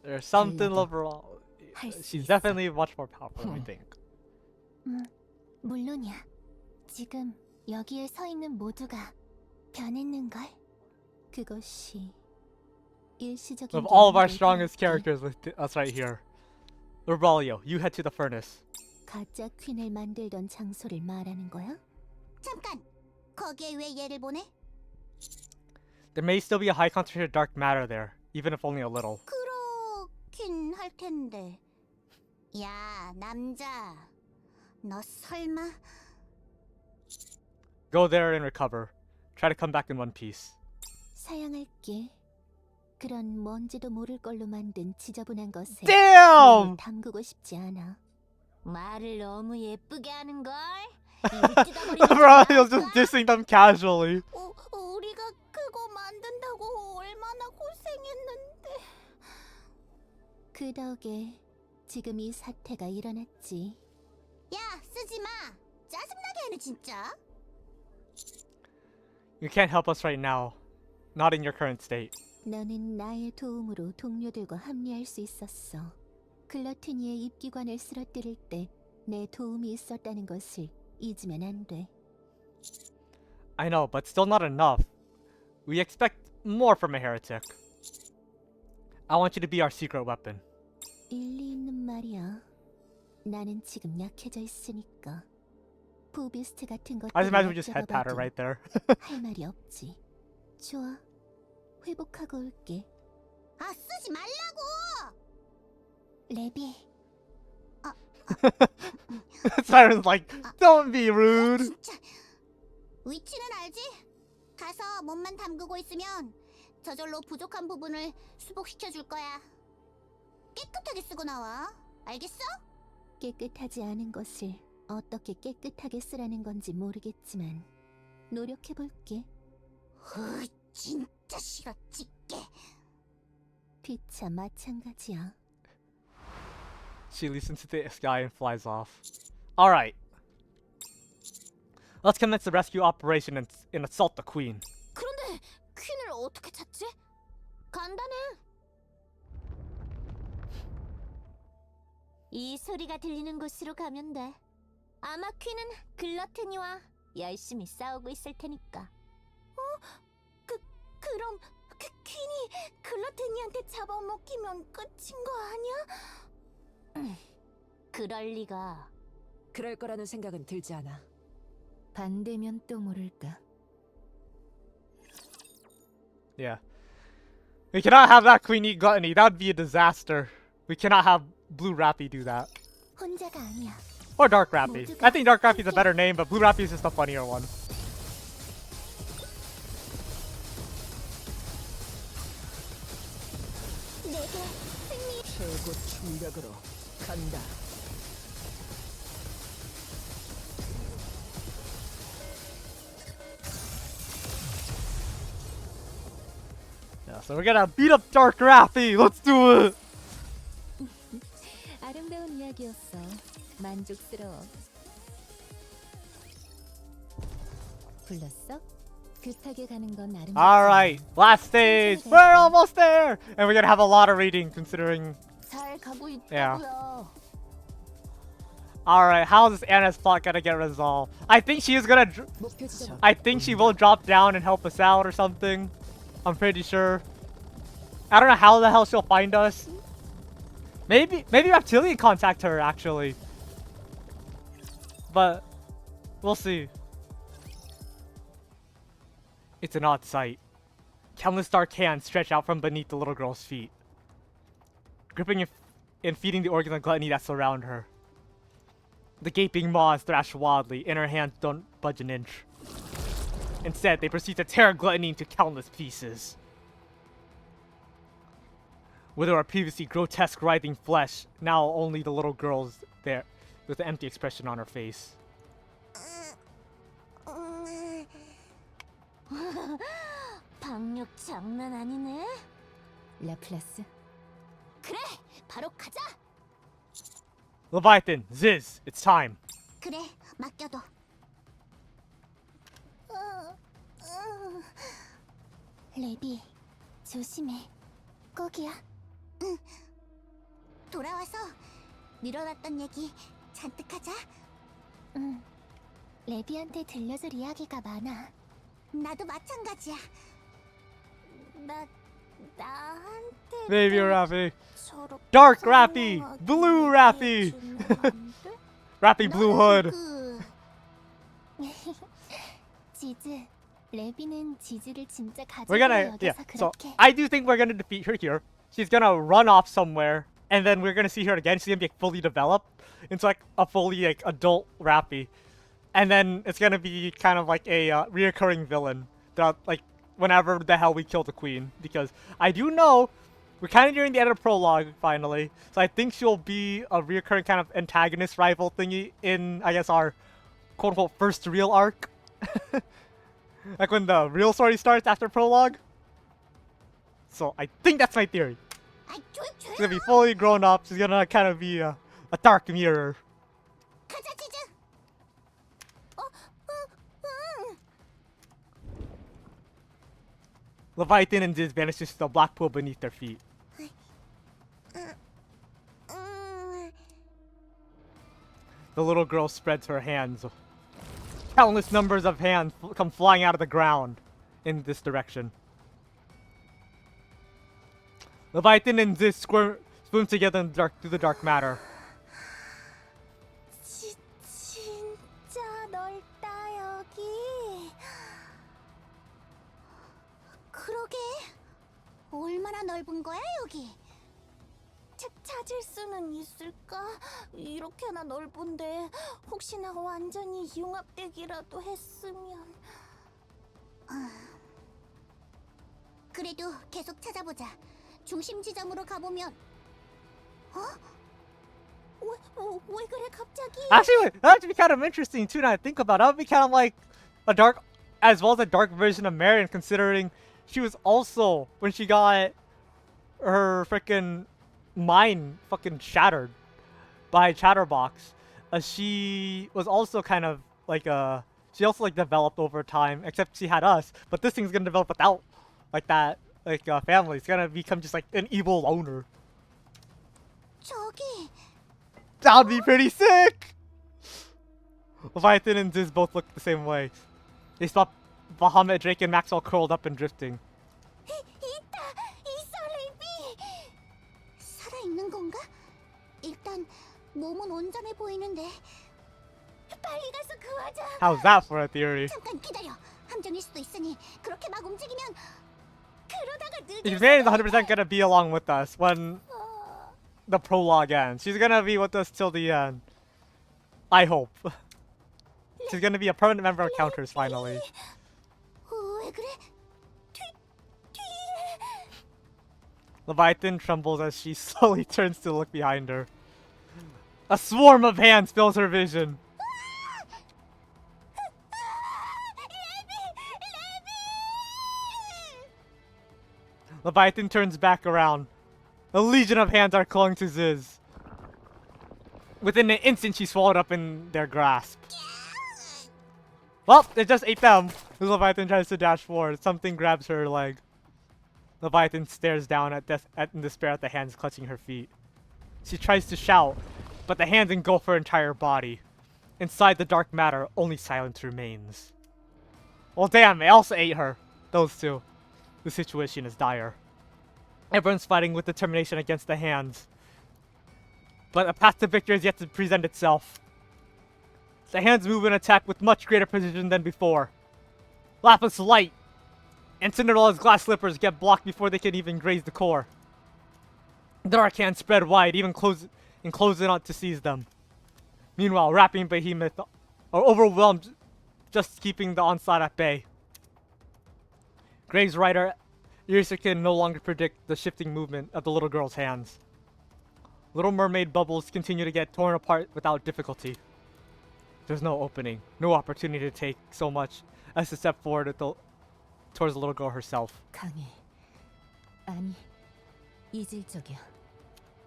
There's something 달라도 overall. 할수 She's 있어. definitely much more powerful than we think. 물론이야. 지금 여기에 서 있는 모두가 변했는걸? 그것이 일시적인 Of 게 all of our 아니길 strongest 바랄게. characters, with us right here. Revelio, you head to the furnace. 가짜 퀸을 만들던 장소를 말하는 거야? 잠깐! 거기에 왜 얘를 보내? There may still be a high concentration of dark matter there, even if only a little. 그렇긴 할 텐데. 야, 남자. 너 설마... Go there and recover. Try to come back in one piece. 사양할게. 그런 뭔지도 모를 걸로 만든 지저분한 것에 Damn! 손을 담그고 싶지 않아. 말을 너무 예쁘게 하는 걸. Bro, he was just dissing them casually. 우리가 그거 만든다고 얼마나 고생했는데. 그 덕에 지금 이 사태가 일어났지. 야, 쓰지 마. 짜증나게 하네 진짜. You can't help us right now. Not in your current state. 너는 나의 도움으로 동료들과 합류할 수 있었어. 글러티니의 입기관을 쓰러뜨릴 때 내 도움이 있었다는 것을 잊으면 안 돼. I know, but still not enough. We expect more from a heretic. I want you to be our secret weapon. 일리 있는 말이야. 나는 지금 약해져 있으니까. 부비스트 같은 것들을 I just imagine we just head pat her 엿잡아봐도 right there. 할 말이 없지. 좋아. 회복하고 올게. 아, 쓰지 말라고. 레비. Siren's like, don't be rude. 진짜. 위치는 알지? 가서 몸만 담그고 있으면 저절로 부족한 부분을 수복시켜 줄 거야. 깨끗하게 쓰고 나와. 알겠어? 깨끗하지 않은 것을 어떻게 깨끗하게 쓰라는 건지 모르겠지만 노력해볼게. 진짜 싫어, 찢게. 피차 마찬가지야. She leaps into the sky and flies off. Alright. Let's commence the rescue operation and assault the queen. 그런데 퀸을 어떻게 찾지? 간단해. 이 소리가 들리는 곳으로 가면 돼. 아마 퀸은 글러테니와 열심히 싸우고 있을 테니까. 그럼 퀸이 글러테니한테 잡아먹히면 끝인 거 아니야? 그럴 리가. 그럴 거라는 생각은 들지 않아. 반대면 또 모를까. Yeah. We cannot have that queen eat gluttony. That would be a disaster. We cannot have Blue Rappy do that. 혼자가 아니야. Or Dark Rappy. I think Dark Rappy's a better name, but Blue Rappy is just a funnier one. 최고 충격으로 간다. Yeah, so we're gonna beat up Dark Rappy. Let's do it. 아름다운 이야기였어. 만족스러워. 불렀어? 급하게 가는 건 아름답지. Alright, last stage. We're almost there. And we're gonna have a lot of reading considering. 잘 가고 Yeah. 있다고요. Alright, how is Anna's plot gonna get resolved? I think she is gonna. 목표 지점. I think she will drop down and help us out or something. I'm pretty sure. I don't know how the hell she'll find us. Maybe Reptilian contact her actually. But we'll see. It's an odd sight. Countless dark hands stretch out from beneath the little girl's feet. gripping and feeding the organs of gluttony that surround her. The gaping maws thrash wildly, and her hands don't budge an inch. Instead, they proceed to tear gluttony into countless pieces. With our previously grotesque writhing flesh, now only the little girl's there, with an empty expression on her face. 박력 장난 아니네. 라플라스, 그래, 바로 가자. Leviathan, Ziz, it's time. 그래, 맡겨둬. 레비, 조심해. 거기야. 응. 돌아와서 미뤄놨던 얘기 잔뜩 하자. 응. 레비한테 들려줄 이야기가 많아. 나도 마찬가지야. 나한테 Baby Rappy. Dark Rappy. Blue Rappy. Rappy Blue Hood. 지즈, 레비는 지즈를 진짜 We're gonna, yeah, so I do think we're gonna defeat her here. She's gonna run off somewhere, and then we're gonna see her again. She's gonna be like, fully developed into like a fully like adult Rappy. And then it's gonna be kind of like a reoccurring villain throughout, like, whenever the hell we kill the queen. Because I do know we're kind of nearing the end of the prologue finally, so I think she'll be a reoccurring kind of antagonist rival thingy in, I guess, our quote-unquote first real arc. Like when the real story starts after prologue. So I think that's my theory. She's gonna be fully grown up. She's gonna kind of be a dark mirror. 가자, 지즈. Leviathan and Ziz vanishes to the black pool beneath their feet. The little girl spreads her hands. Countless numbers of hands come flying out of the ground in this direction. Leviathan and Ziz swim together in the dark, through the dark matter. 진짜 넓다 여기. 그러게. 얼마나 넓은 거야 여기? 찾을 수는 있을까? 이렇게나 넓은데 혹시나 완전히 융합되기라도 했으면. 그래도 계속 찾아보자. 중심 지점으로 가보면. 왜 그래 갑자기? Actually, that would be kind of interesting too. Now I think about it, that would be kind of like a dark, as well as a dark version of Marion, considering she was also, when she got her freaking mind fucking shattered by Chatterbox, she was also kind of like she also like developed over time, except she had us, but this thing's gonna develop without like that, like family. It's gonna become just like an evil loner. 저기. That'd be pretty sick! Leviathan and Ziz both look the same way. They spot Bahamut, Drake, and Maxwell curled up and drifting. 있어, 레비. 살아있는 건가? 일단 몸은 온전해 보이는데. 빨리 가서 구하자. How's that for a theory? 잠깐 기다려. 함정일 수도 있으니 그렇게 막 움직이면 그러다가 Because 늦을 Marian's 100% gonna be along with us when the prologue ends. She's gonna be with us till the end. I hope. She's gonna be a permanent member of Counters finally. 왜 그래? 뒤에. Leviathan trembles as she slowly turns to look behind her. A swarm of hands fills her vision. Leviathan turns back around. A legion of hands are clawing to Ziz. Within an instant, she's swallowed up in their grasp. Well, they just ate them. As Leviathan tries to dash forward, something grabs her leg. Leviathan stares down in despair at the hands clutching her feet. She tries to shout, but the hands engulf her entire body. Inside the dark matter, only silence remains. Well, damn, they also ate her. Those two. The situation is dire. Everyone's fighting with determination against the hands. But a path to victory is yet to present itself. The hands move and attack with much greater precision than before. Lapis light and Cinderella's glass slippers get blocked before they can even graze the core. The dark hand spread wide, even close in on to seize them. Meanwhile, Rapping Behemoth are overwhelmed, just keeping the onslaught at bay. Graves' rider, Irisa can no longer predict the shifting movement of the little girl's hands. Little Mermaid bubbles continue to get torn apart without difficulty. There's no opening, no opportunity to take so much as to step forward towards the little girl herself. 강해. 아니, 이질적이야.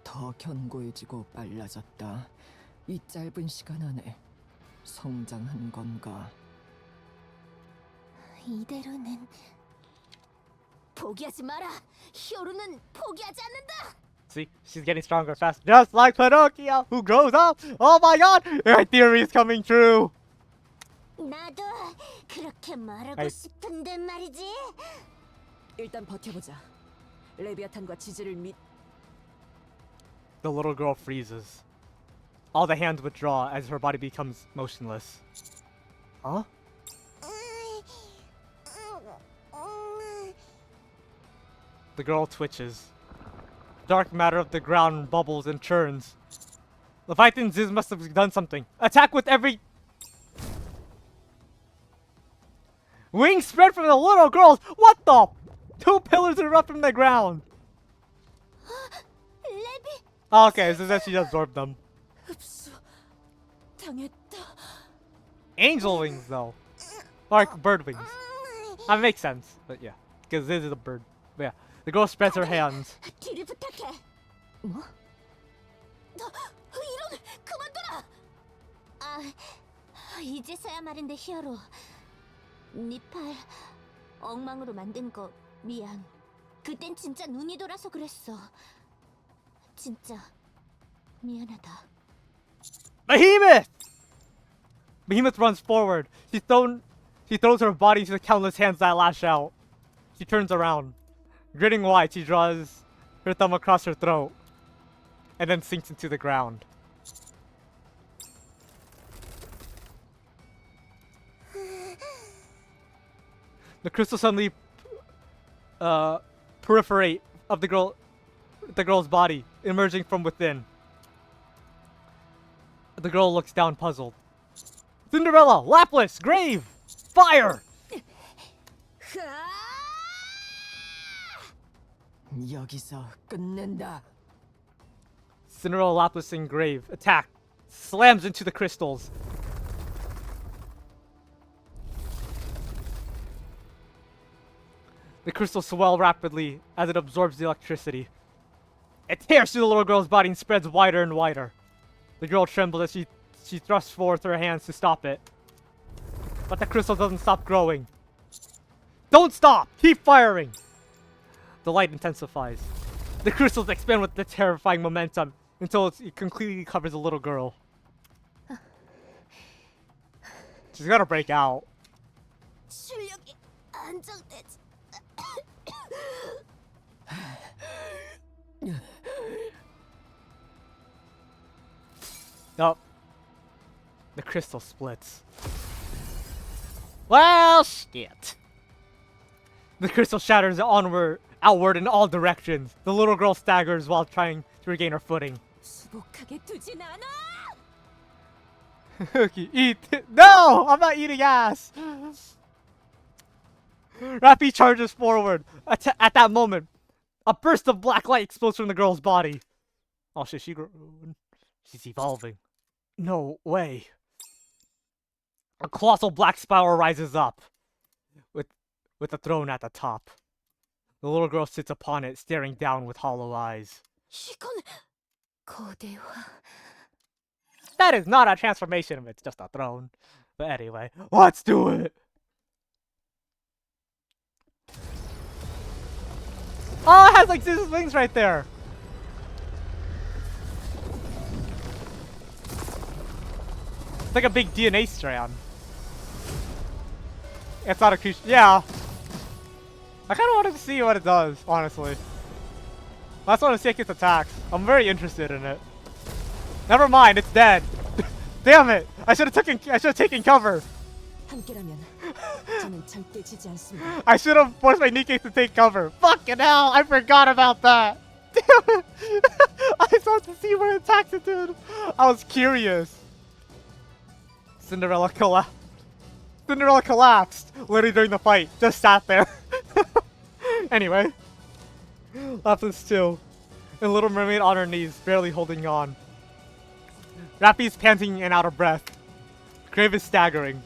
더 견고해지고 빨라졌다. 이 짧은 시간 안에 성장한 건가? 이대로는 포기하지 마라. 히어로는 포기하지 않는다. See, she's getting stronger fast, just like Pinocchio, who grows up. Oh my god, my theory is coming true. 나도 그렇게 말하고 아이. 싶은데 말이지. 일단 버텨보자. 레비아탄과 지지를 The little girl freezes. All the hands withdraw as her body becomes motionless. Huh? The girl twitches. Dark matter of the ground bubbles and churns. Leviathan Ziz must have done something. Attack with every... Wings spread from the little girls! What the? 2 pillars erupt from the ground! 레비. Oh, okay, so then she absorbed them. 흡수 당했다. Angel wings, though. Like bird wings. That makes sense, but yeah. Because this is a bird. But yeah. The girl spreads her hands. 뒤를 부탁해. 뭐? 이런 그만둬라. 이제서야 말인데 히어로. 네 팔 엉망으로 만든 거 미안. 그땐 진짜 눈이 돌아서 그랬어. 진짜 미안하다. Behemoth! Behemoth runs forward. She throws her body into the countless hands that lash out. She turns around. Grinning wide, she draws her thumb across her throat. And then sinks into the ground. The crystal suddenly perforate of the girl's body, emerging from within. The girl looks down, puzzled. Cinderella, Laplace, Grave, fire! 여기서 끝낸다. Cinderella, Laplace, and Grave attack, slams into the crystals. The crystals swell rapidly as it absorbs the electricity. It tears through the little girl's body and spreads wider and wider. The girl trembles as she thrusts forth her hands to stop it. But the crystal doesn't stop growing. Don't stop! Keep firing! The light intensifies. The crystals expand with the terrifying momentum until it completely covers the little girl. She's gonna break out. 출력이 안정되지. Nope. The crystal splits. Well, shit. The crystal shatters outward in all directions. The little girl staggers while trying to regain her footing. 수복하게 두진 않아. Eat. No! I'm not eating ass! Rapi charges forward. At that moment, a burst of black light explodes from the girl's body. Oh shit, she's evolving. No way. A colossal black spiral rises up, with a throne at the top. The little girl sits upon it, staring down with hollow eyes. 이건 거대화. That is not a transformation, it's just a throne. But anyway, let's do it! Oh, it has like scissors wings right there! It's like a big DNA strand. It's not a creature. Yeah. I kind of wanted to see what it does, honestly. I just want to see its attacks. I'm very interested in it. Never mind, it's dead. Damn it! I should have taken cover. 함께라면 저는 절대 지지 않습니다. I should have forced my Nikkei to take cover. Fucking hell! I forgot about that. damn it! I just wanted to see what attacks it did. I was curious. Cinderella collapsed. Cinderella collapsed literally during the fight. Just sat there. Anyway. Lapis 2. And Little Mermaid on her knees, barely holding on. Rappy's panting and out of breath. Crave is staggering.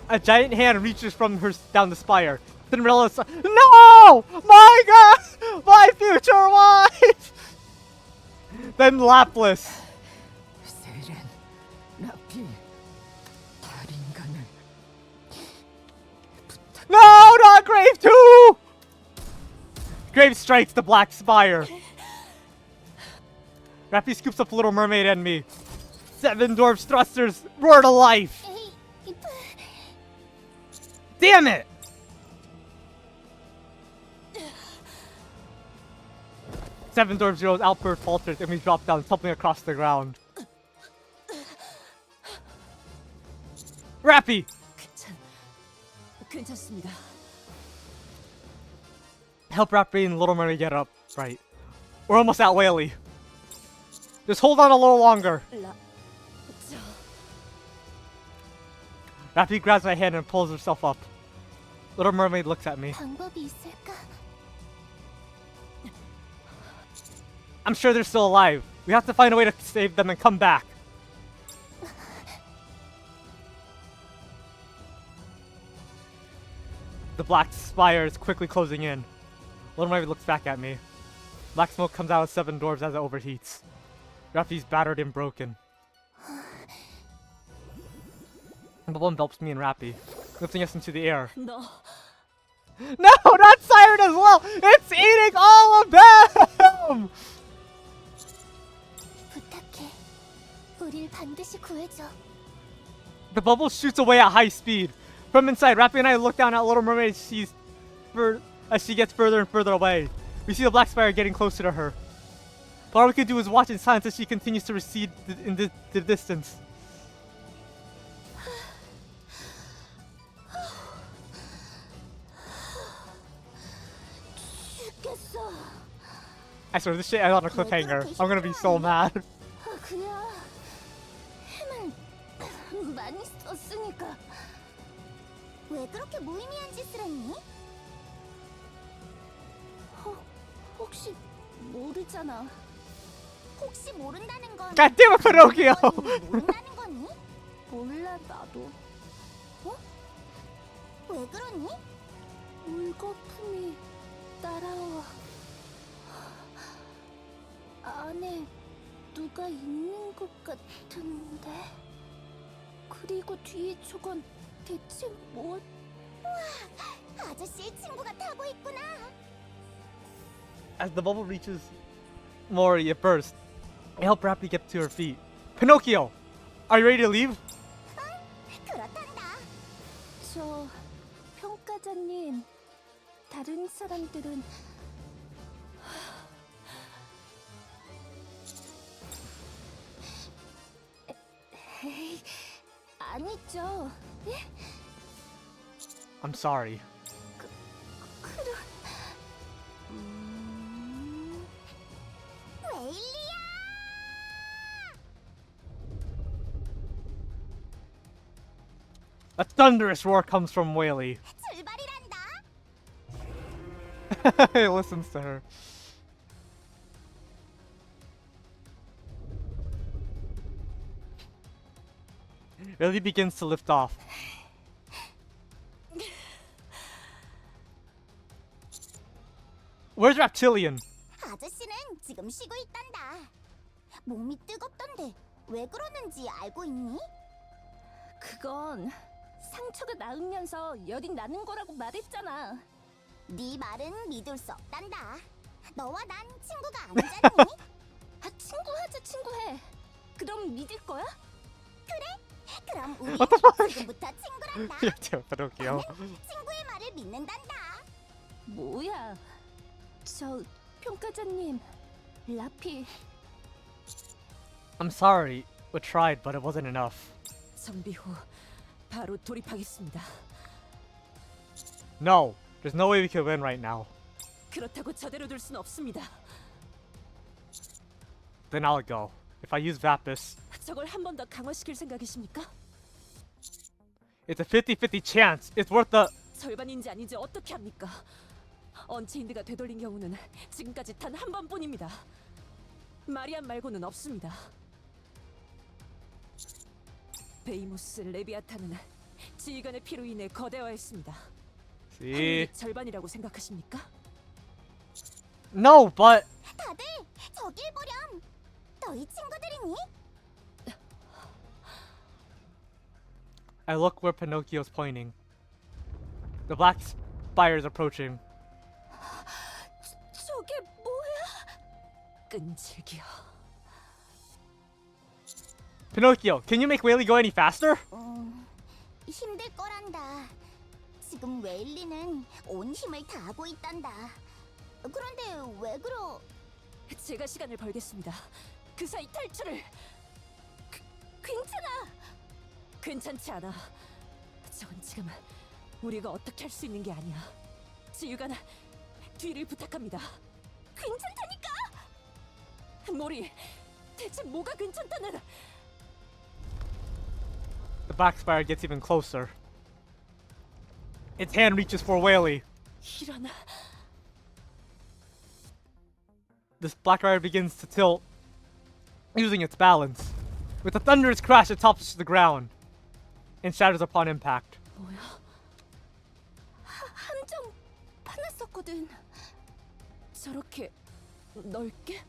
A giant hand reaches from her down the spire. Cinderella's no! My God! My future wife! Then Lapless. 세렌, 라피, 달인간을 No, not Grave 2! Grave strikes the black spire. Rappy scoops up Little Mermaid and me. Seven dwarfs thrusters roar to life. Damn it! Seven dwarf zeros outburst falters and we drop down, tumbling across the ground. Rappy! 괜찮습니다. Help Rappy and Little Mermaid get up. Right. We're almost at Whaley. Just hold on a little longer. Rappy grabs my hand and pulls herself up. Little Mermaid looks at me. 방법이 있을까? I'm sure they're still alive. We have to find a way to save them and come back. The black spire is quickly closing in. Little Mermaid looks back at me. Black smoke comes out of seven dwarves as it overheats. Rappy's battered and broken. Bubble envelops me and Rappy, lifting us into the air. 너 No, not Siren as well! It's eating all of them! 부탁해. 우릴 반드시 구해줘. The bubble shoots away at high speed. From inside, Rappy and I look down at Little Mermaid as she gets further and further away. We see the black spire getting closer to her. But all we can do is watch in silence as she continues to recede in the distance. 죽겠어. I swear, this shit is on a cliffhanger. I'm gonna be so mad. 그야. 힘은 많이 썼으니까. 왜 그렇게 무의미한 짓을 했니? 혹시 모르잖아. 혹시 모른다는 건 God damn it, Pinocchio! 모른다는 거니? 몰라 나도. 어? 왜 그러니? 물거품이 따라와. 안에 누가 있는 것 같은데. 그리고 뒤에 저건 대체 뭐? 우와, 아저씨의 친구가 타고 있구나. As the bubble reaches Mori, it bursts. I help Rappy get to her feet. Pinocchio, are you ready to leave? 그렇단다. 저 평가자님, 다른 사람들은 에이, 아니죠. 예? I'm sorry. 웨일리야! A thunderous roar comes from Whaley. 출발이란다. He listens to her. Whaley begins to lift off. Where's Reptilian? 아저씨는 지금 쉬고 있단다. 몸이 뜨겁던데 왜 그러는지 알고 있니? 그건 상처가 나으면서 열이 나는 거라고 말했잖아. 네 말은 믿을 수 없단다. 너와 난 친구가 아니잖니? 아, 친구하자 친구해. 그럼 믿을 거야? 그럼 우리 지금부터 친구란다. Pinocchio. 친구의 말을 믿는단다. 뭐야? 저 평가자님, 라피. I'm sorry. We tried, but it wasn't enough. 정비 후 바로 돌입하겠습니다. No, There's no way we can win right now. 그렇다고 저대로 둘 순 없습니다. Then I'll go. If I use Vapus, 저걸 한 번 더 강화시킬 생각이십니까? it's a 50-50 chance. It's worth the... 절반인지 아닌지 어떻게 합니까? 언체인드가 되돌린 경우는 지금까지 단 한 번뿐입니다. 마리안 말고는 없습니다. 베이모스 레비아탄은 지휘관의 피로 인해 거대화했습니다. See? 확률이 절반이라고 생각하십니까? No, but... 다들 저길 보렴. 너희 친구들이니? I look where Pinocchio's pointing. The black spire is approaching. 저게 뭐야? 끈질겨. Pinocchio, can you make Whaley go any faster? 힘들 거란다. 지금 웨일리는 온 힘을 다하고 있단다. 그런데 왜 그러? 제가 시간을 벌겠습니다. 그 사이 탈출을. 괜찮아. 괜찮지 않아. 저건 지금 우리가 어떻게 할 수 있는 게 아니야. 지휘관, 뒤를 부탁합니다. 괜찮다니까. 모리, 대체 뭐가 괜찮다는? The black spire gets even closer. Its hand reaches for Whaley. 이런. This black spire begins to tilt, using its balance. With a thunderous crash, it topples to the ground and shatters upon impact. 뭐야? 함정 파놨었거든. 저렇게 넓게?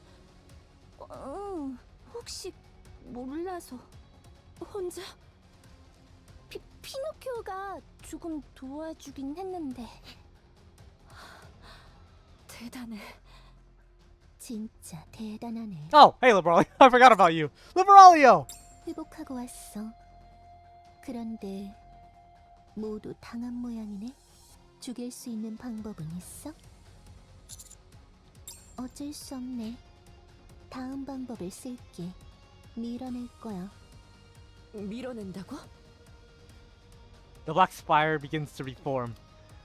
혹시 몰라서 혼자? 피노키오가 조금 도와주긴 했는데 대단해. 진짜 대단하네. Oh, hey, Liberalio. I forgot about you. Liberalio! 회복하고 왔어. 그런데 모두 당한 모양이네. 죽일 수 있는 방법은 있어? 어쩔 수 없네. 다음 방법을 쓸게. 밀어낼 거야. 밀어낸다고? The black spire begins to reform.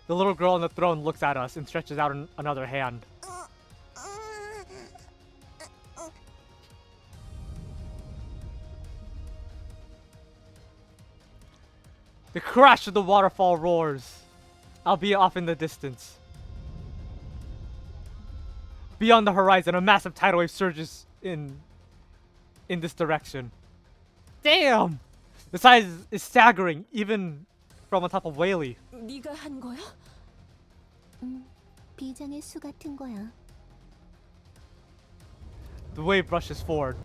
The little girl on the throne looks at us and stretches out another hand. The crash of the waterfall roars, albeit off in the distance. Beyond the horizon, a massive tidal wave surges in this direction. Damn! The size is staggering, even from on top of Whaley. 네가 한 거야? 비장의 수 같은 거야. The wave rushes forward,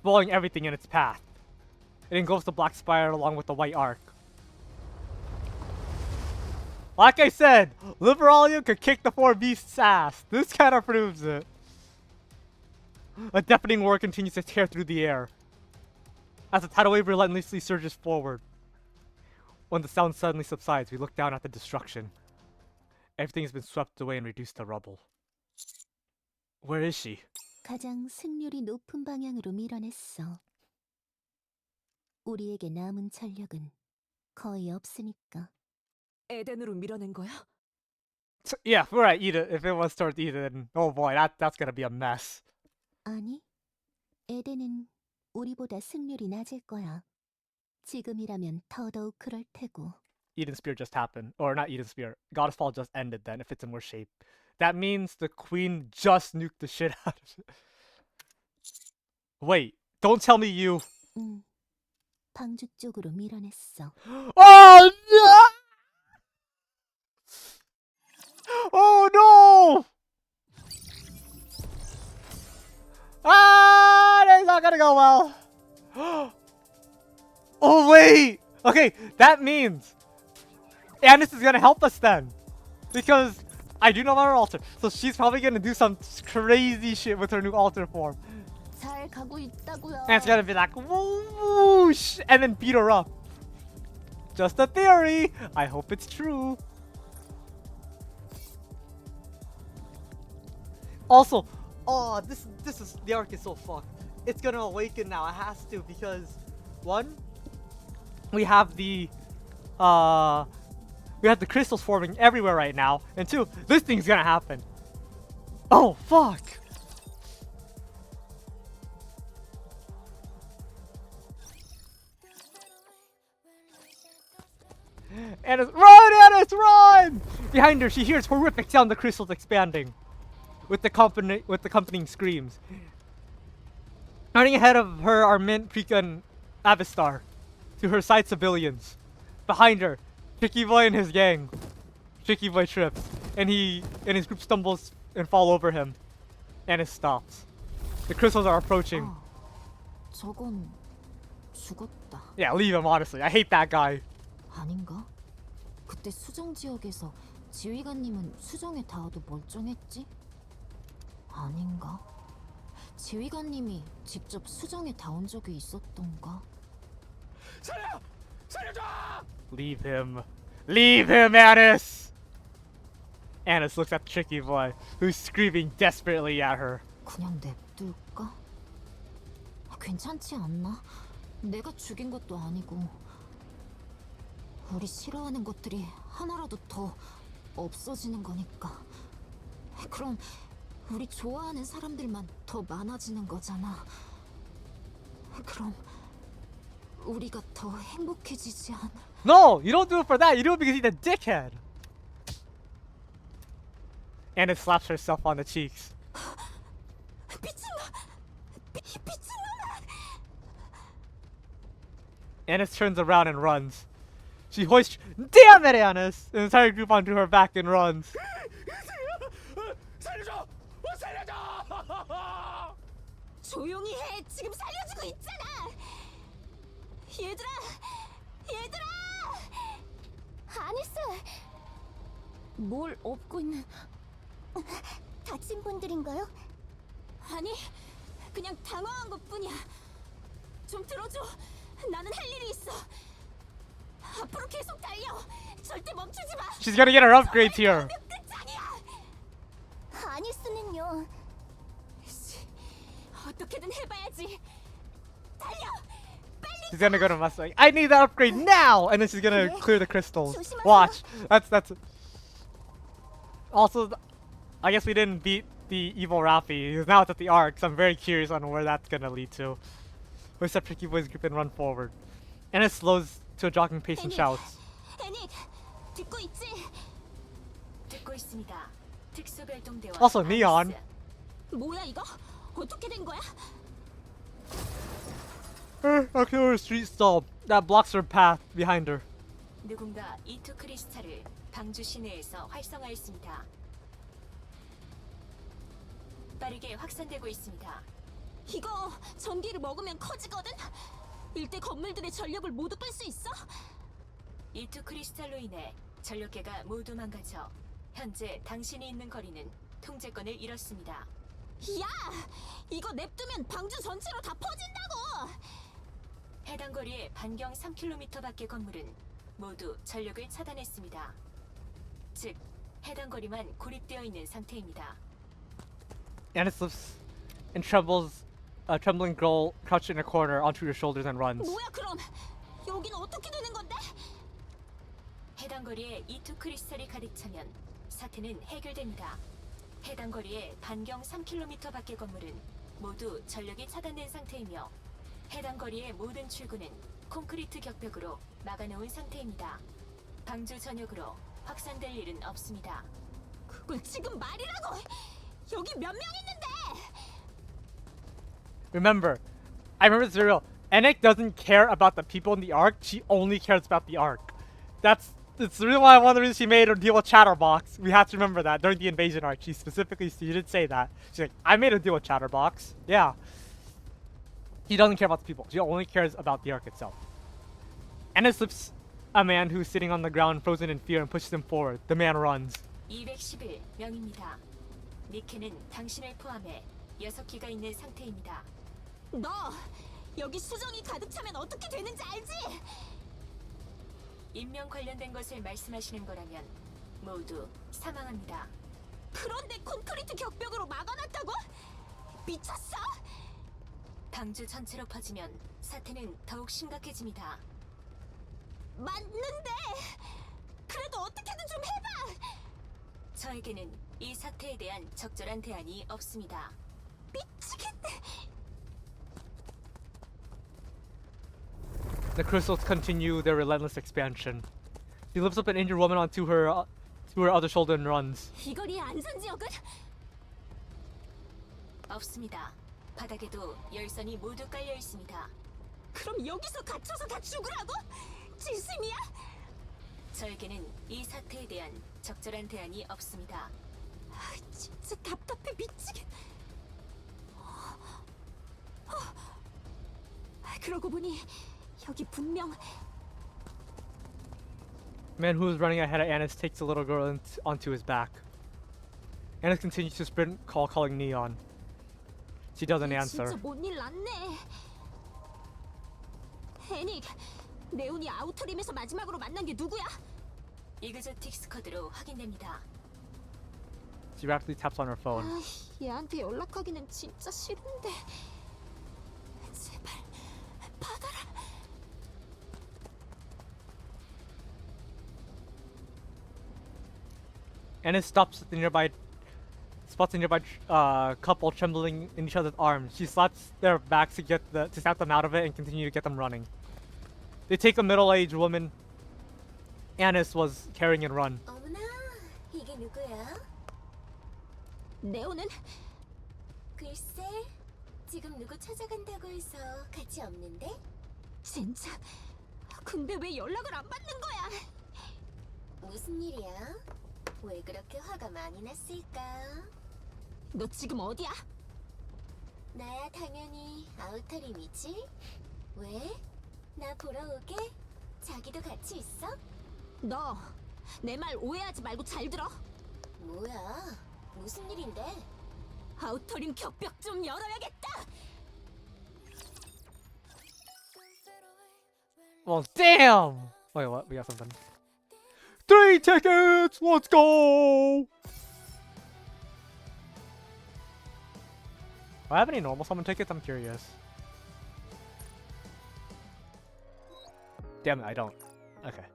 swallowing everything in its path. It engulfs the black spire along with the white arc. Like I said, Liberalia could kick the four beasts' ass. This kind of proves it. A deafening roar continues to tear through the air as the tidal wave relentlessly surges forward. When the sound suddenly subsides, we look down at the destruction. Everything has been swept away and reduced to rubble. Where is she? 가장 승률이 높은 방향으로 밀어냈어. 우리에게 남은 전력은 거의 없으니까. 에덴으로 밀어낸 거야? Yeah, if we're at Eden, if it was towards Eden, oh boy, that's gonna be a mess. 아니, 에덴은 우리보다 승률이 낮을 거야. 지금이라면 더더욱 그럴 테고. Eden Spear just happened. Or not Eden Spear. Goddess Fall just ended then, if it's in worse shape. That means the queen just nuked the shit out of it. Wait, don't tell me you... 방주 쪽으로 밀어냈어. Oh no! Oh no! Ah, that's not gonna go well. Oh wait! Okay, that means Anis is gonna help us then. Because I do know about her altar. So she's probably gonna do some crazy shit with her new altar form. 잘 가고 있다고요. And it's gonna be like whoosh and then beat her up. Just a theory. I hope it's true. Also, oh, this is the arc is so fucked. It's gonna awaken now. It has to because one, we have the We have the crystals forming everywhere right now. And 2, this thing's gonna happen. Oh, fuck! Anna's run! Anna's run! Behind her, she hears horrific sound. The crystals expanding, with the accompanying screams. Running ahead of her are Mint, Prika, and Avistar. To her side, civilians. Behind her, Tricky Boy and his gang. Tricky Boy trips, and his group stumbles and fall over him. And it stops. The crystals are approaching. 저건 죽었다. Yeah, leave him, honestly. I hate that guy. 아닌가? 그때 수정 지역에서 지휘관님은 수정에 닿아도 멀쩡했지? 아닌가? 지휘관님이 직접 수정에 닿은 적이 있었던가? 살려! 살려줘! Leave him. Leave him, Annis! Annis looks at Tricky Boy, who's screaming desperately at her. 그냥 냅둘까? 괜찮지 않나? 내가 죽인 것도 아니고 우리 싫어하는 것들이 하나라도 더 없어지는 거니까. 그럼 우리 좋아하는 사람들만 더 많아지는 거잖아. 그럼 우리가 더 행복해지지 않아? No! You don't do it for that! You do it because he's a dickhead! Annis slaps herself on the cheeks. Annis turns around and runs. She hoists, damn it, Annis! An entire group onto her back and runs. 살려줘! 살려줘! 조용히 해. 지금 살려주고 있잖아. 얘들아! 아니스! 뭘 업고 있는? 다친 분들인가요? 아니, 그냥 당황한 것뿐이야. 좀 들어줘. 나는 할 일이 있어. 앞으로 계속 달려. 절대 멈추지 마. She's gonna get her upgrades here. 끝장이야. 아니스는요. 어떻게든 해봐야지. 달려. She's gonna go to Mustang. I need that upgrade now! And then she's gonna clear the crystals. Watch. That's... Also, I guess we didn't beat the evil RAPI, because now it's at the Ark, so I'm very curious on where that's gonna lead to. We set Tricky Boy's group and run forward. And it slows to a jogging pace and shouts. 애닉, 듣고 있지? 듣고 있습니다. 특수별동대와 Also, Neon. 뭐야 이거? 어떻게 된 거야? A killer street stall that blocks her path behind her. 누군가 E2 크리스탈을 방주 시내에서 활성화했습니다. 빠르게 확산되고 있습니다. 이거 전기를 먹으면 커지거든? 일대 건물들의 전력을 모두 끌 수 있어? E2 크리스탈로 인해 전력계가 모두 망가져 현재 당신이 있는 거리는 통제권을 잃었습니다. 야! 이거 냅두면 방주 전체로 다 퍼진다고! 해당 거리의 반경 3km 밖의 건물은 모두 전력을 차단했습니다. 즉, 해당 거리만 고립되어 있는 상태입니다. Anna slips and trembles. A trembling girl crouched in a corner onto your shoulders and runs. 뭐야 그럼? 여기는 어떻게 되는 건데? 해당 거리에 E2 크리스탈이 가득 차면 사태는 해결됩니다. 해당 거리의 반경 3km 밖의 건물은 모두 전력이 차단된 상태이며 해당 거리의 모든 출구는 콘크리트 격벽으로 막아놓은 상태입니다. 방주 전역으로 확산될 일은 없습니다. 그걸 지금 말이라고! 여기 몇 명 있는데! Remember, I remember this very well. Enic doesn't care about the people in the Ark. She only cares about the Ark. That's the reason why one of the reasons she made her deal with Chatterbox. We have to remember that during the invasion arc. She did say that. She's like, I made a deal with Chatterbox. Yeah. He doesn't care about the people. She only cares about the Ark itself. Ennis slips a man who's sitting on the ground, frozen in fear, and pushes him forward. The man runs. 211명입니다. 니케는 당신을 포함해 6기가 있는 상태입니다. 너! 여기 수정이 가득 차면 어떻게 되는지 알지? 인명 관련된 것을 말씀하시는 거라면 모두 사망합니다. 그런데 콘크리트 격벽으로 막아놨다고? 미쳤어? 방주 전체로 퍼지면 사태는 더욱 심각해집니다. 맞는데 그래도 어떻게 저에게는 이 사태에 대한 적절한 대안이 없습니다. The crystals continue their relentless expansion. She lifts up an injured woman onto her other shoulder and runs. 이 거리의 안전 지역은? 없습니다. 바닥에도 열선이 모두 깔려 있습니다. 그럼 여기서 갇혀서 다 죽으라고? 진심이야? 저에게는 이 사태에 대한 적절한 대안이 없습니다. 진짜 답답해 미치겠. 그러고 보니 여기 분명 Man who is running ahead of Annis takes the little girl onto his back. Annis continues to sprint, calling Neon. She doesn't answer. 진짜 뭔 일 났네. 애닉, 네온이 아우터림에서 마지막으로 만난 게 누구야? 이그조틱 스쿼드로 확인됩니다. She rapidly taps on her phone. 얘한테 연락하기는 진짜 싫은데. 제발 받아라. Annis spots the nearby couple trembling in each other's arms. She slaps their backs to snap them out of it and continue to get them running. They take a middle-aged woman Annis was carrying and run. 어머나, 이게 누구야? 네온은? 글쎄, 지금 누구 찾아간다고 해서 같이 없는데? 진짜? 근데 왜 연락을 안 받는 거야? 무슨 일이야? 왜 그렇게 화가 많이 났을까? 너 지금 어디야? 나야 당연히 아우터림이지. 왜? 나 보러 오게? 자기도 같이 있어? 너 내 말 오해하지 말고 잘 들어. 뭐야? 무슨 일인데? 아우터림 격벽 좀 열어야겠다. Well, damn! Wait, what? We got something. 3 tickets! Let's go! Do I have any normal summon tickets? I'm curious. Damn it, I don't. Okay.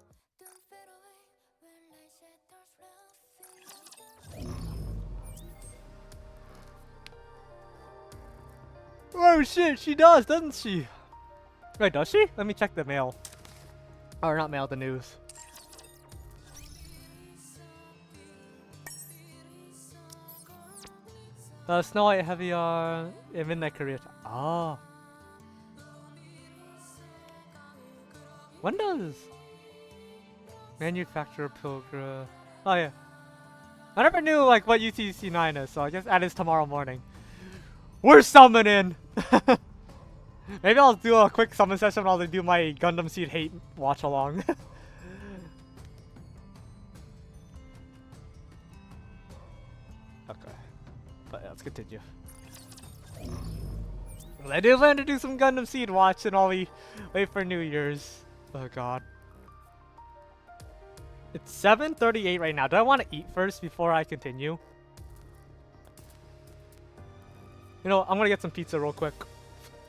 Oh shit, she does, doesn't she? Wait, does she? Let me check the mail. Or not mail, the news. Snow White Heavy in Midnight Korea. Ah. When does Manufacturer Pilgrim? Oh yeah. I never knew like what UTC 9 is, so I guess that is tomorrow morning. We're summoning. Maybe I'll do a quick summon session while they do my Gundam Seed Hate watch along. Okay. But yeah, let's continue. I do plan to do some Gundam Seed watch and while we wait for New Year's. Oh god. It's 7:38 right now. Do I want to eat first before I continue? You know, I'm gonna get some pizza real quick.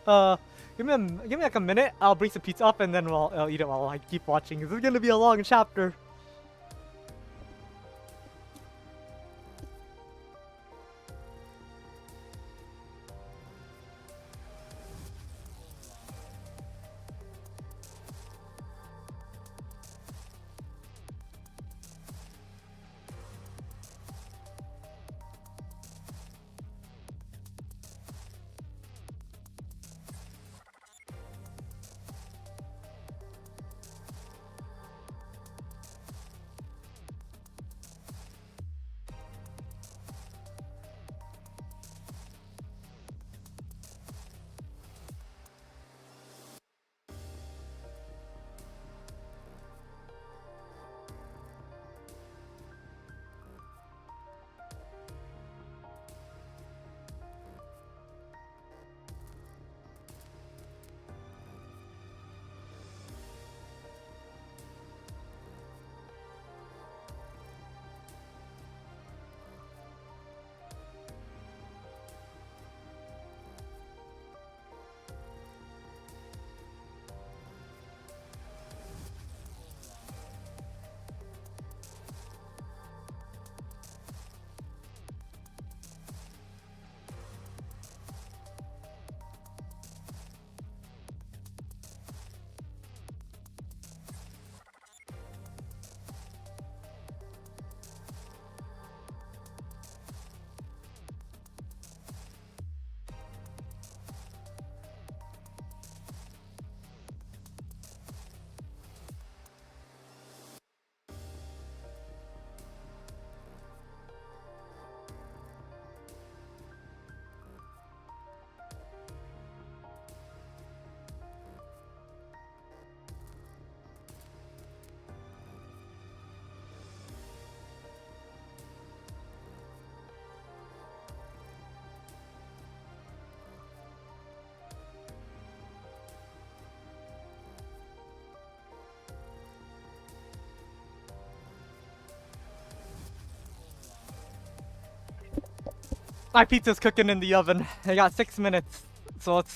Give me like a minute. I'll bring some pizza up and then I'll eat it while I keep watching. This is gonna be a long chapter. My pizza's cooking in the oven. I got 6 minutes, so let's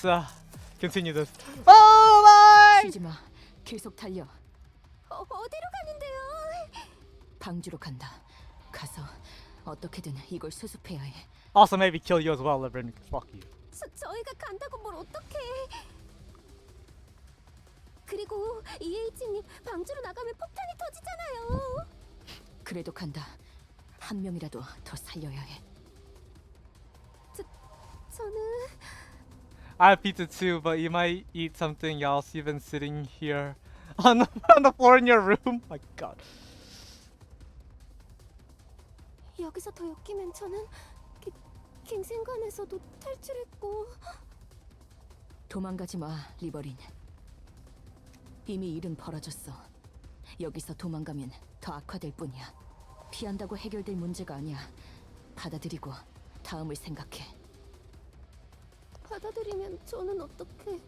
continue this. Oh my! 쉬지 마. 계속 달려. 어디로 가는데요? 방주로 간다. 가서 어떻게든 이걸 수습해야 해. Also, maybe kill you as well, Liberin. Fuck you. 저희가 간다고 뭘 어떡해? 그리고 EH님 방주로 나가면 폭탄이 터지잖아요. 그래도 간다. 한 명이라도 더 살려야 해. 저는 I have pizza too, but you might eat something else. You've been sitting here on the floor in your room. My God. 여기서 더 엮이면 저는 갱생관에서도 탈출했고 도망가지 마, 리버린. 이미 일은 벌어졌어. 여기서 도망가면 더 악화될 뿐이야. 피한다고 해결될 문제가 아니야. 받아들이고 다음을 생각해. 받아들이면 저는 어떻게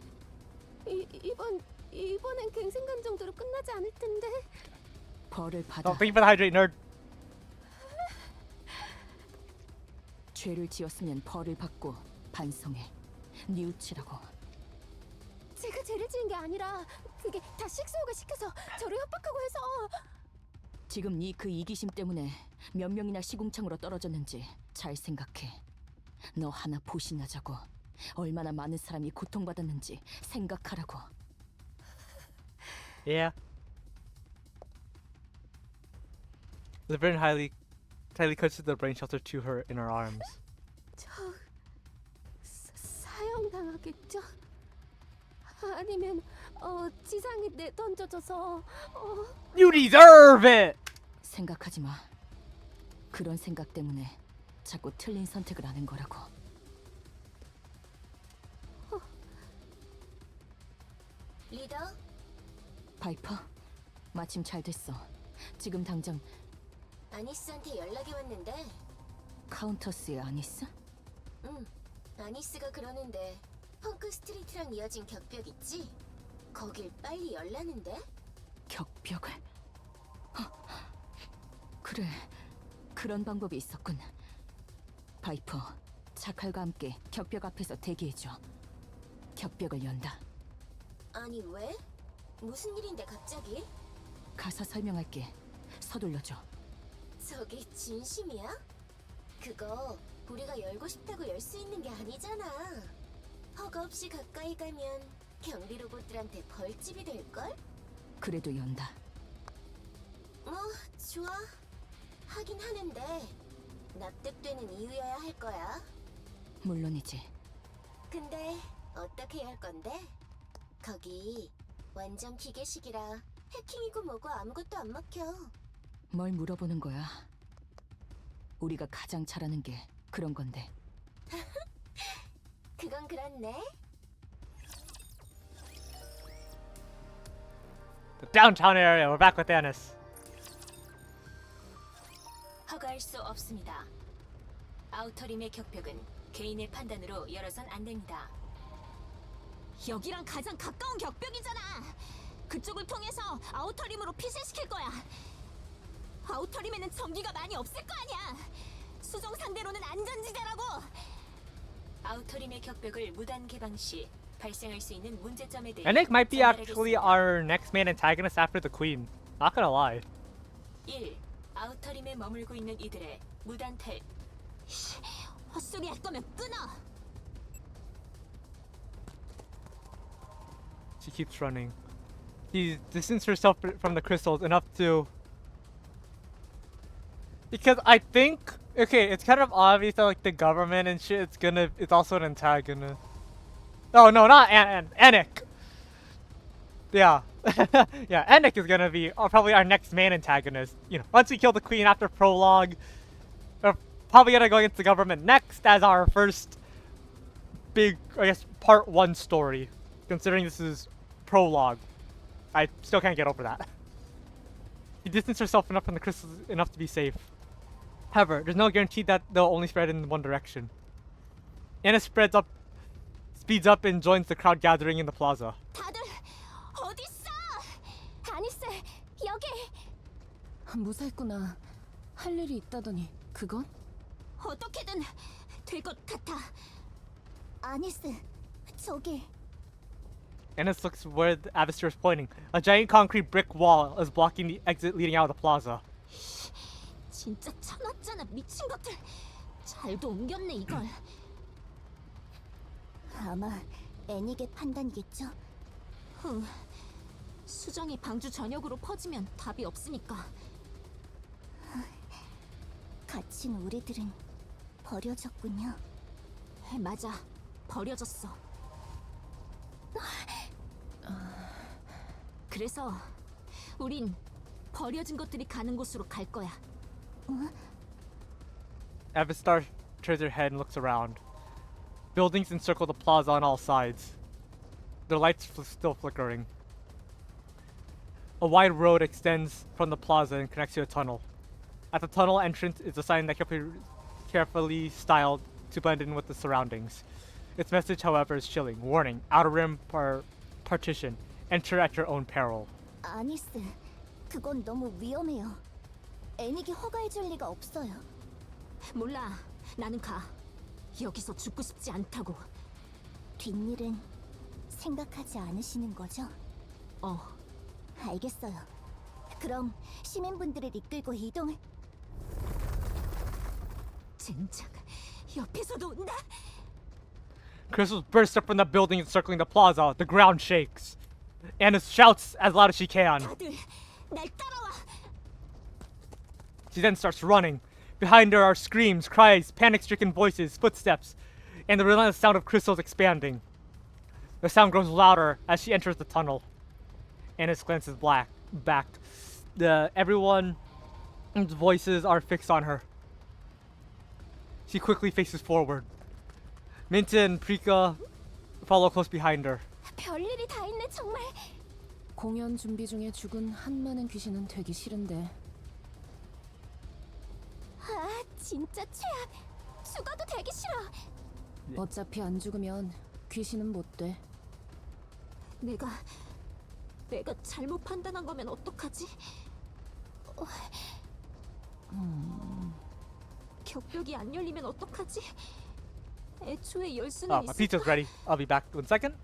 이번엔 갱생관 정도로 끝나지 않을 텐데. 벌을 받아. Don't think about the hydrate, nerd. 죄를 지었으면 벌을 받고 반성해. 뉘우치라고. 제가 죄를 지은 게 아니라 그게 다 식스호가 시켜서 저를 협박하고 해서. 지금 네 그 이기심 때문에 몇 명이나 시궁창으로 떨어졌는지 잘 생각해. 너 하나 보신하자고. 얼마나 많은 사람이 고통받았는지 생각하라고. Yeah. Liberin tightly clutches the brain shelter to her in her arms. 저 사형당하겠죠? 아니면 지상에 내던져져서 You deserve it! 생각하지 마. 그런 생각 때문에 자꾸 틀린 선택을 하는 거라고. 리더? 바이퍼, 마침 잘 됐어. 지금 당장 아니스한테 연락이 왔는데 카운터스의 아니스? 응, 아니스가 그러는데 펑크 스트리트랑 이어진 격벽 있지? 거길 빨리 열라는데? 격벽을? 그래, 그런 방법이 있었군. 바이퍼, 자칼과 함께 격벽 앞에서 대기해줘. 격벽을 연다. 아니 왜? 무슨 일인데 갑자기? 가서 설명할게. 서둘러줘. 저게 진심이야? 그거 우리가 열고 싶다고 열 수 있는 게 아니잖아. 허가 없이 가까이 가면 경비 로봇들한테 벌집이 될걸? 그래도 연다. 뭐 좋아. 하긴 하는데 납득되는 이유여야 할 거야. 물론이지. 근데 어떻게 해야 할 건데? 거기 완전 기계식이라 해킹이고 뭐고 아무것도 안 먹혀. 뭘 물어보는 거야? 우리가 가장 잘하는 게 그런 건데. 그건 그렇네. The downtown area. We're back with Anis. 허가할 수 없습니다. 아우터림의 격벽은 개인의 판단으로 열어선 안 됩니다. 여기랑 가장 가까운 격벽이잖아. 그쪽을 통해서 아우터림으로 피신시킬 거야. 아우터림에는 전기가 많이 없을 거 아니야. 수정 상대로는 안전지대라고. 아우터림의 격벽을 무단 개방 시 발생할 수 있는 문제점에 대해 Anik might be actually 전달하겠습니다. our next main antagonist after the Queen. Not gonna lie. 1. 아우터림에 머물고 있는 이들의 무단 탈. 헛소리 할 거면 끊어. She keeps running. She distanced herself from the crystals enough to... Because I think... Okay, it's kind of obvious that like the government and shit, it's also an antagonist. Oh no, not Anik! Yeah. Yeah, Anik is gonna be probably our next main antagonist. You know, once we kill the queen after prologue, we're probably gonna go against the government next as our first big, I guess, part 1 story. Considering this is prologue. I still can't get over that. She distanced herself enough from the crystals enough to be safe. However, there's no guarantee that they'll only spread in one direction. Anna speeds up and joins the crowd gathering in the plaza. 다들 어디 있어? 아니스, 여기. 무사했구나. 할 일이 있다더니 그건? 어떻게든 될 것 같아. 아니스, 저기. Ennis looks where the Avister is pointing. A giant concrete brick wall is blocking the exit leading out of the plaza. 진짜 쳐놨잖아, 미친 것들. 잘도 옮겼네 이걸. 아마 애닉의 판단이겠죠? 흥. 수정이 방주 전역으로 퍼지면 답이 없으니까. 갇힌 우리들은 버려졌군요. 맞아, 버려졌어. 그래서 우린 버려진 것들이 가는 곳으로 갈 거야. Avistar turns her head and looks around. Buildings encircle the plaza on all sides. Their lights still flickering. A wide road extends from the plaza and connects to a tunnel. At the tunnel entrance is a sign that carefully styled to blend in with the surroundings. Its message, however, is chilling. Warning, outer rim partition. Enter at your own peril. 아니스, 그건 너무 위험해요. 애닉이 허가해줄 리가 없어요. 몰라, 나는 가. 여기서 죽고 싶지 않다고. 뒷일은 생각하지 않으시는 거죠? 알겠어요. 그럼 시민분들을 이끌고 이동을... 젠장, 옆에서도 온다. Crystals burst up from the building encircling the plaza. The ground shakes. Anna shouts as loud as she can. 다들 날 따라와. She then starts running. Behind her are screams, cries, panic-stricken voices, footsteps, and the relentless sound of crystals expanding. The sound grows louder as she enters the tunnel. Annis glances back. Everyone's voices are fixed on her. She quickly faces forward. Minta and Prika follow close behind her. 별일이 다 있네 정말. 공연 준비 중에 죽은 한 많은 귀신은 되기 싫은데. 아, 진짜 최악. 죽어도 되기 싫어. 어차피 안 죽으면 귀신은 못 돼. 내가 잘못 판단한 거면 어떡하지? 격벽이 안 열리면 어떡하지? 애초에 열 수는 Oh, my pizza's ready. I'll be back in a second.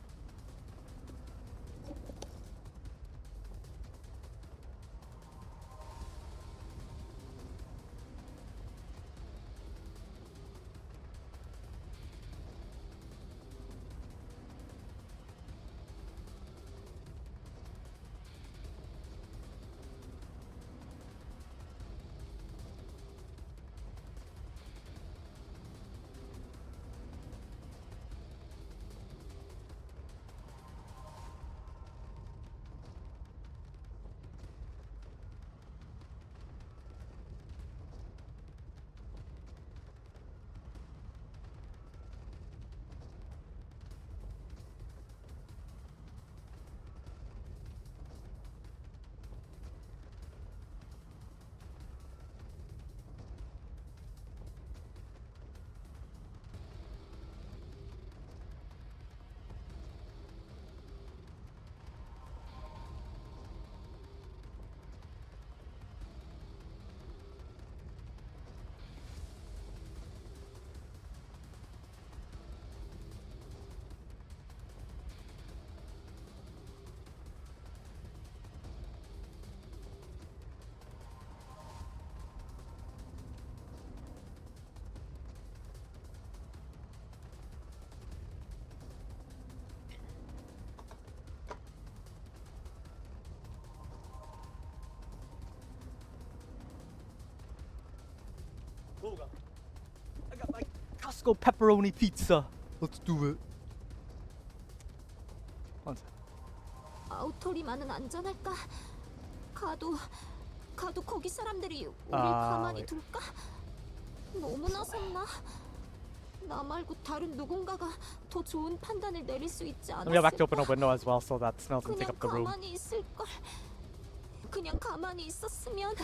I got my Costco pepperoni pizza. Let's do it. One sec. 아우토리만은 안전할까? 가도 거기 사람들이 우릴 아, 가만히 왜. 둘까? 너무나 섰나? 나 말고 다른 누군가가 더 좋은 판단을 내릴 수 있지 Let me go back to open 않았을까? a window as well so that smell doesn't take 그냥 up the room. 가만히 있을걸. 그냥 가만히 있었으면.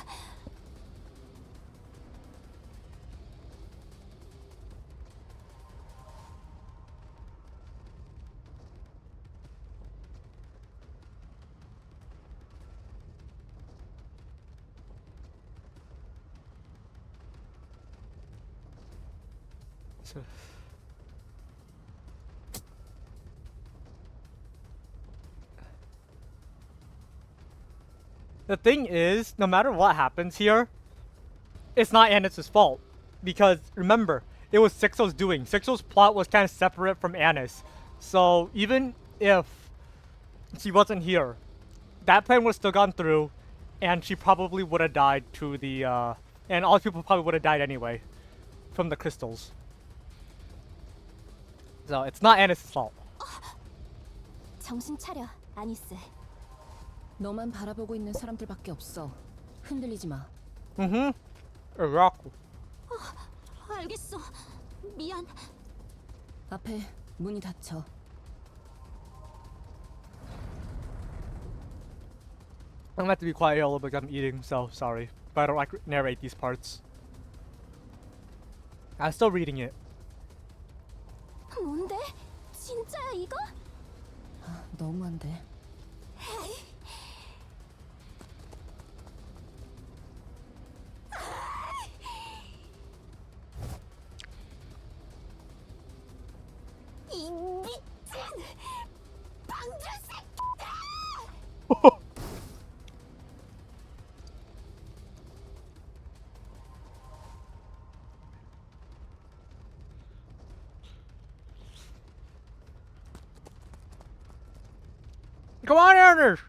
The thing is, no matter what happens here, it's not Annis's fault. Because, remember, it was Sixo's doing. Sixo's plot was kind of separate from Annis. So, even if she wasn't here, that plan would have still gone through, and she probably would have died to the, and all people probably would have died anyway, from the crystals. So, it's not Annis's fault. 정신 차려, 아니스. 너만 바라보고 있는 사람들밖에 없어. 흔들리지 마. Exactly. 알겠어. 미안. 앞에 문이 닫혀. I'm gonna have to be quiet here a little bit because I'm eating, so sorry. But I don't like narrate these parts. I'm still reading it. 뭔데? 진짜야 이거? 너무한데. 이 미친 방주 새끼들! Come on, Anders!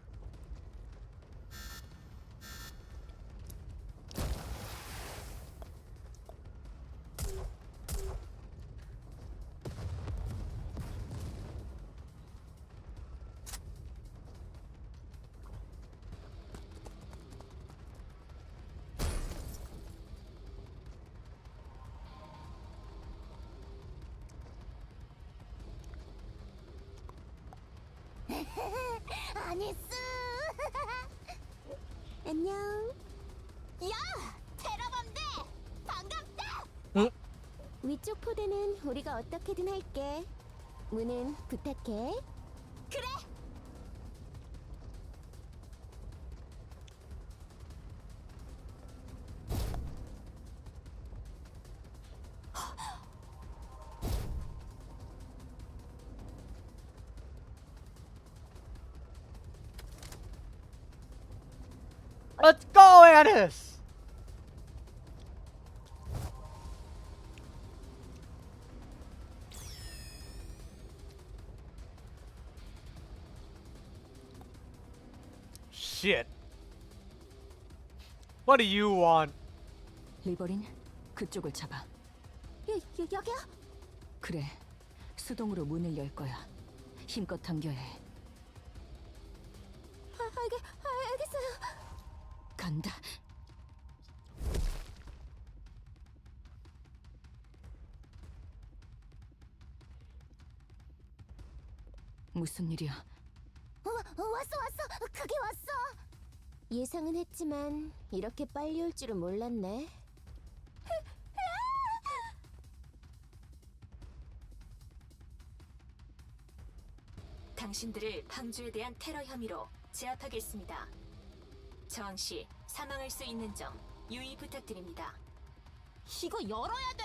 아니스. 안녕. 야, 테러범들 반갑다. 응? 위쪽 포대는 우리가 어떻게든 할게. 문은 부탁해. 그래. Let's go, Annis! Shit. What do you want? 리버린, 그쪽을 잡아. 여기야? 그래, 수동으로 문을 열 거야. 힘껏 당겨야 해. 알겠어요. 간다. 무슨 일이야? 왔어. 그게 왔어. 예상은 했지만 이렇게 빨리 올 줄은 몰랐네. 당신들을 방주에 대한 테러 혐의로 제압하겠습니다. 저항 시 사망할 수 있는 점 유의 부탁드립니다. 이거 열어야 돼.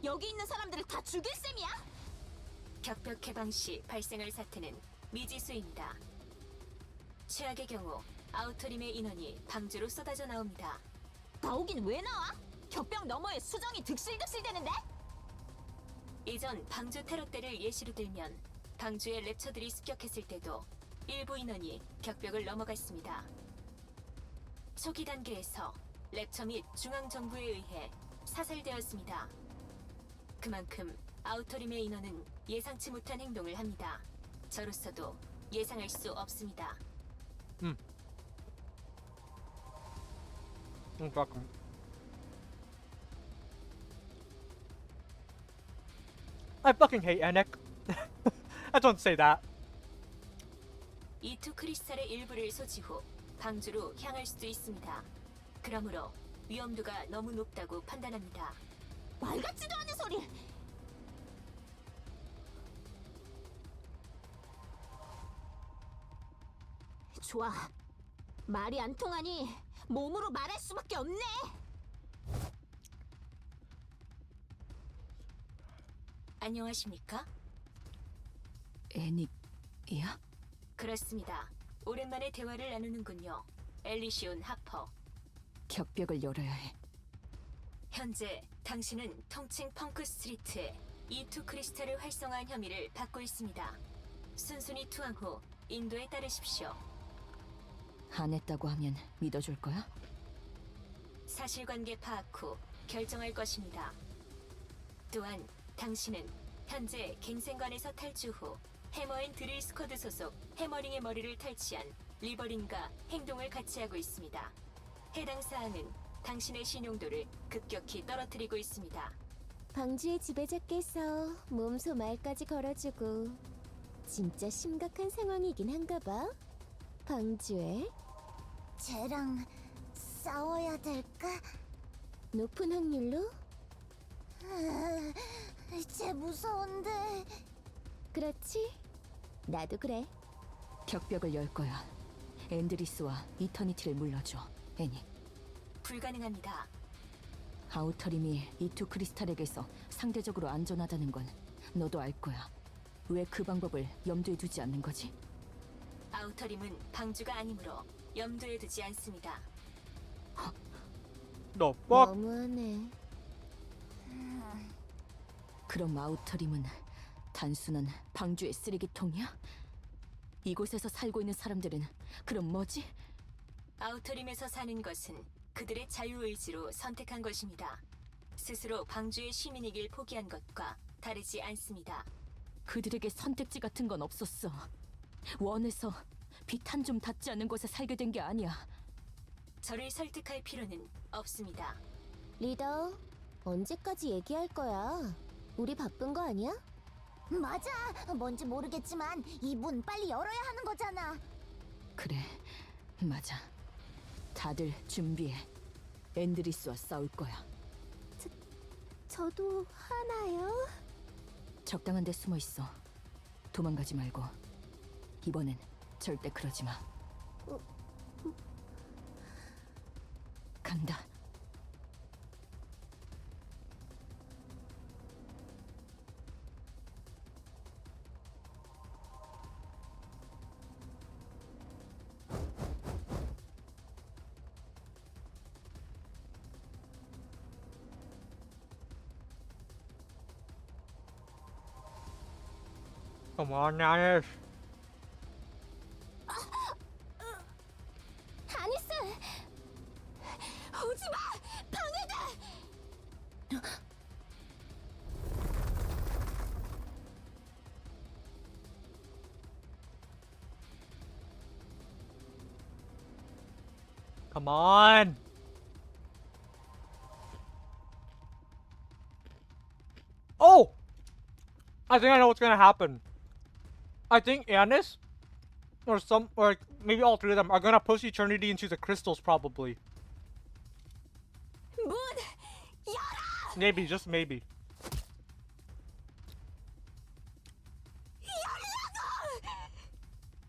여기 있는 사람들을 다 죽일 셈이야? 격벽 해방 시 발생할 사태는 미지수입니다. 최악의 경우 아우터림의 인원이 방주로 쏟아져 나옵니다. 나오긴 왜 나와? 격벽 너머에 수정이 득실득실대는데? 이전 방주 테러 때를 예시로 들면 방주에 랩처들이 습격했을 때도 일부 인원이 격벽을 넘어갔습니다. 초기 단계에서 랩처 및 중앙정부에 의해 사살되었습니다. 그만큼 아우터림의 인원은 예상치 못한 행동을 합니다. 저로서도 예상할 수 없습니다. Fucking. I fucking hate Anek. I don't say that. E2 크리스탈의 일부를 소지 후 방주로 향할 수도 있습니다. 그러므로 위험도가 너무 높다고 판단합니다. 말 같지도 않은 소리. 좋아. 말이 안 통하니 몸으로 말할 수밖에 없네. 안녕하십니까? 애닉이야? 그렇습니다. 오랜만에 대화를 나누는군요. 엘리시온 하퍼. 격벽을 열어야 해. 현재 당신은 통칭 펑크 스트리트에 E2 크리스탈을 활성화한 혐의를 받고 있습니다. 순순히 투항 후 인도에 따르십시오. 안 했다고 하면 믿어줄 거야? 사실관계 파악 후 결정할 것입니다. 또한 당신은 현재 갱생관에서 탈주 후 해머앤드릴 스쿼드 소속 해머링의 머리를 탈취한 리버린과 행동을 같이 하고 있습니다. 해당 사항은 당신의 신용도를 급격히 떨어뜨리고 있습니다. 방주의 지배자께서 몸소 말까지 걸어주고 진짜 심각한 상황이긴 한가 봐. 방주에 쟤랑 싸워야 될까? 높은 확률로? 쟤 무서운데. 그렇지? 나도 그래. 격벽을 열 거야. 앤드리스와 이터니티를 물러줘. 애닉. 불가능합니다. 아우터림이 E2 크리스탈에게서 상대적으로 안전하다는 건 너도 알 거야. 왜 그 방법을 염두에 두지 않는 거지? 아우터림은 방주가 아니므로 염두에 두지 않습니다. The fuck? 너무하네. 그럼 아우터림은 단순한 방주의 쓰레기통이야? 이곳에서 살고 있는 사람들은 그럼 뭐지? 아우터림에서 사는 것은 그들의 자유의지로 선택한 것입니다. 스스로 방주의 시민이길 포기한 것과 다르지 않습니다. 그들에게 선택지 같은 건 없었어. 원해서 빛 한 좀 닿지 않는 곳에 살게 된 게 아니야. 저를 설득할 필요는 없습니다. 리더, 언제까지 얘기할 거야? 우리 바쁜 거 아니야? 맞아. 뭔지 모르겠지만 이 문 빨리 열어야 하는 거잖아. 그래, 맞아. 다들 준비해. 앤드리스와 싸울 거야. 저도 하나요? 적당한 데 숨어 있어. 도망가지 말고. 이번엔 절대 그러지 마. 간다. Come on, Nash. 아니스! 오지마! 방해다! Come on. Oh! I think I know what's gonna happen. I think Anis, or maybe all three of them, are gonna push Eternity into the crystals, probably. 문! Maybe, just maybe.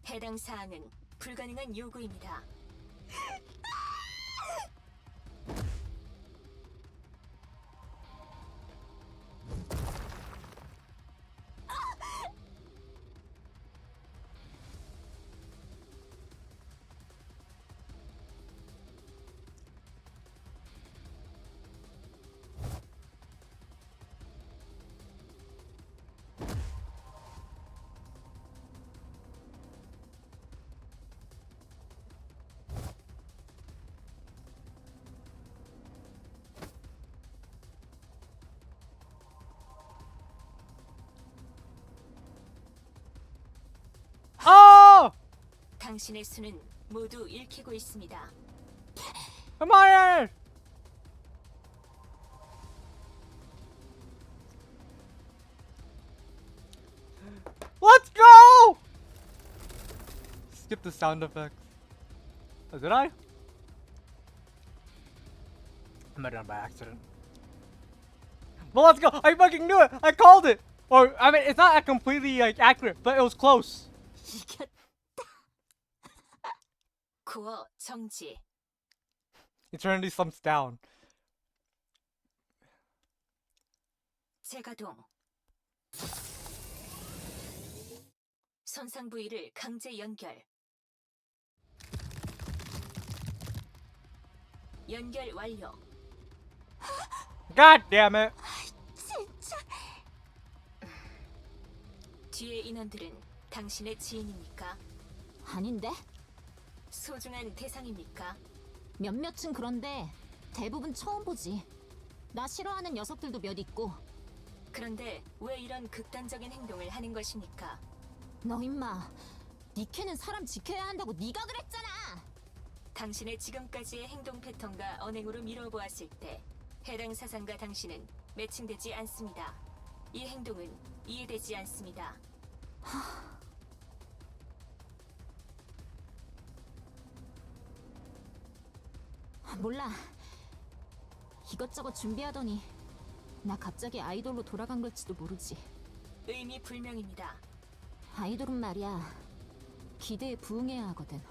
해당 사항은 불가능한 요구입니다. Oh! 당신의 수는 모두 읽히고 있습니다. Come on, Anis! Let's go! Skip the sound effects. Oh, did I? I might have done by accident. Well, let's go! I fucking knew it! I called it! Or, I mean, it's not completely, like, accurate, but it was close. 이겼다. 구어 정지. Eternity slumps down. 재가동. 손상 부위를 강제 연결. 연결 완료. God damn it. 진짜 뒤의 인원들은 당신의 지인입니까? 아닌데? 소중한 대상입니까? 몇몇은 그런데 대부분 처음 보지. 나 싫어하는 녀석들도 몇 있고. 그런데 왜 이런 극단적인 행동을 하는 것입니까? 너 임마, 니케는 사람 지켜야 한다고 네가 그랬잖아. 당신의 지금까지의 행동 패턴과 언행으로 미뤄보았을 때 해당 사상과 당신은 매칭되지 않습니다. 이 행동은 이해되지 않습니다. 몰라. 이것저것 준비하더니 나 갑자기 아이돌로 돌아간 걸지도 모르지. 의미 불명입니다. 아이돌은 말이야, 기대에 부응해야 하거든.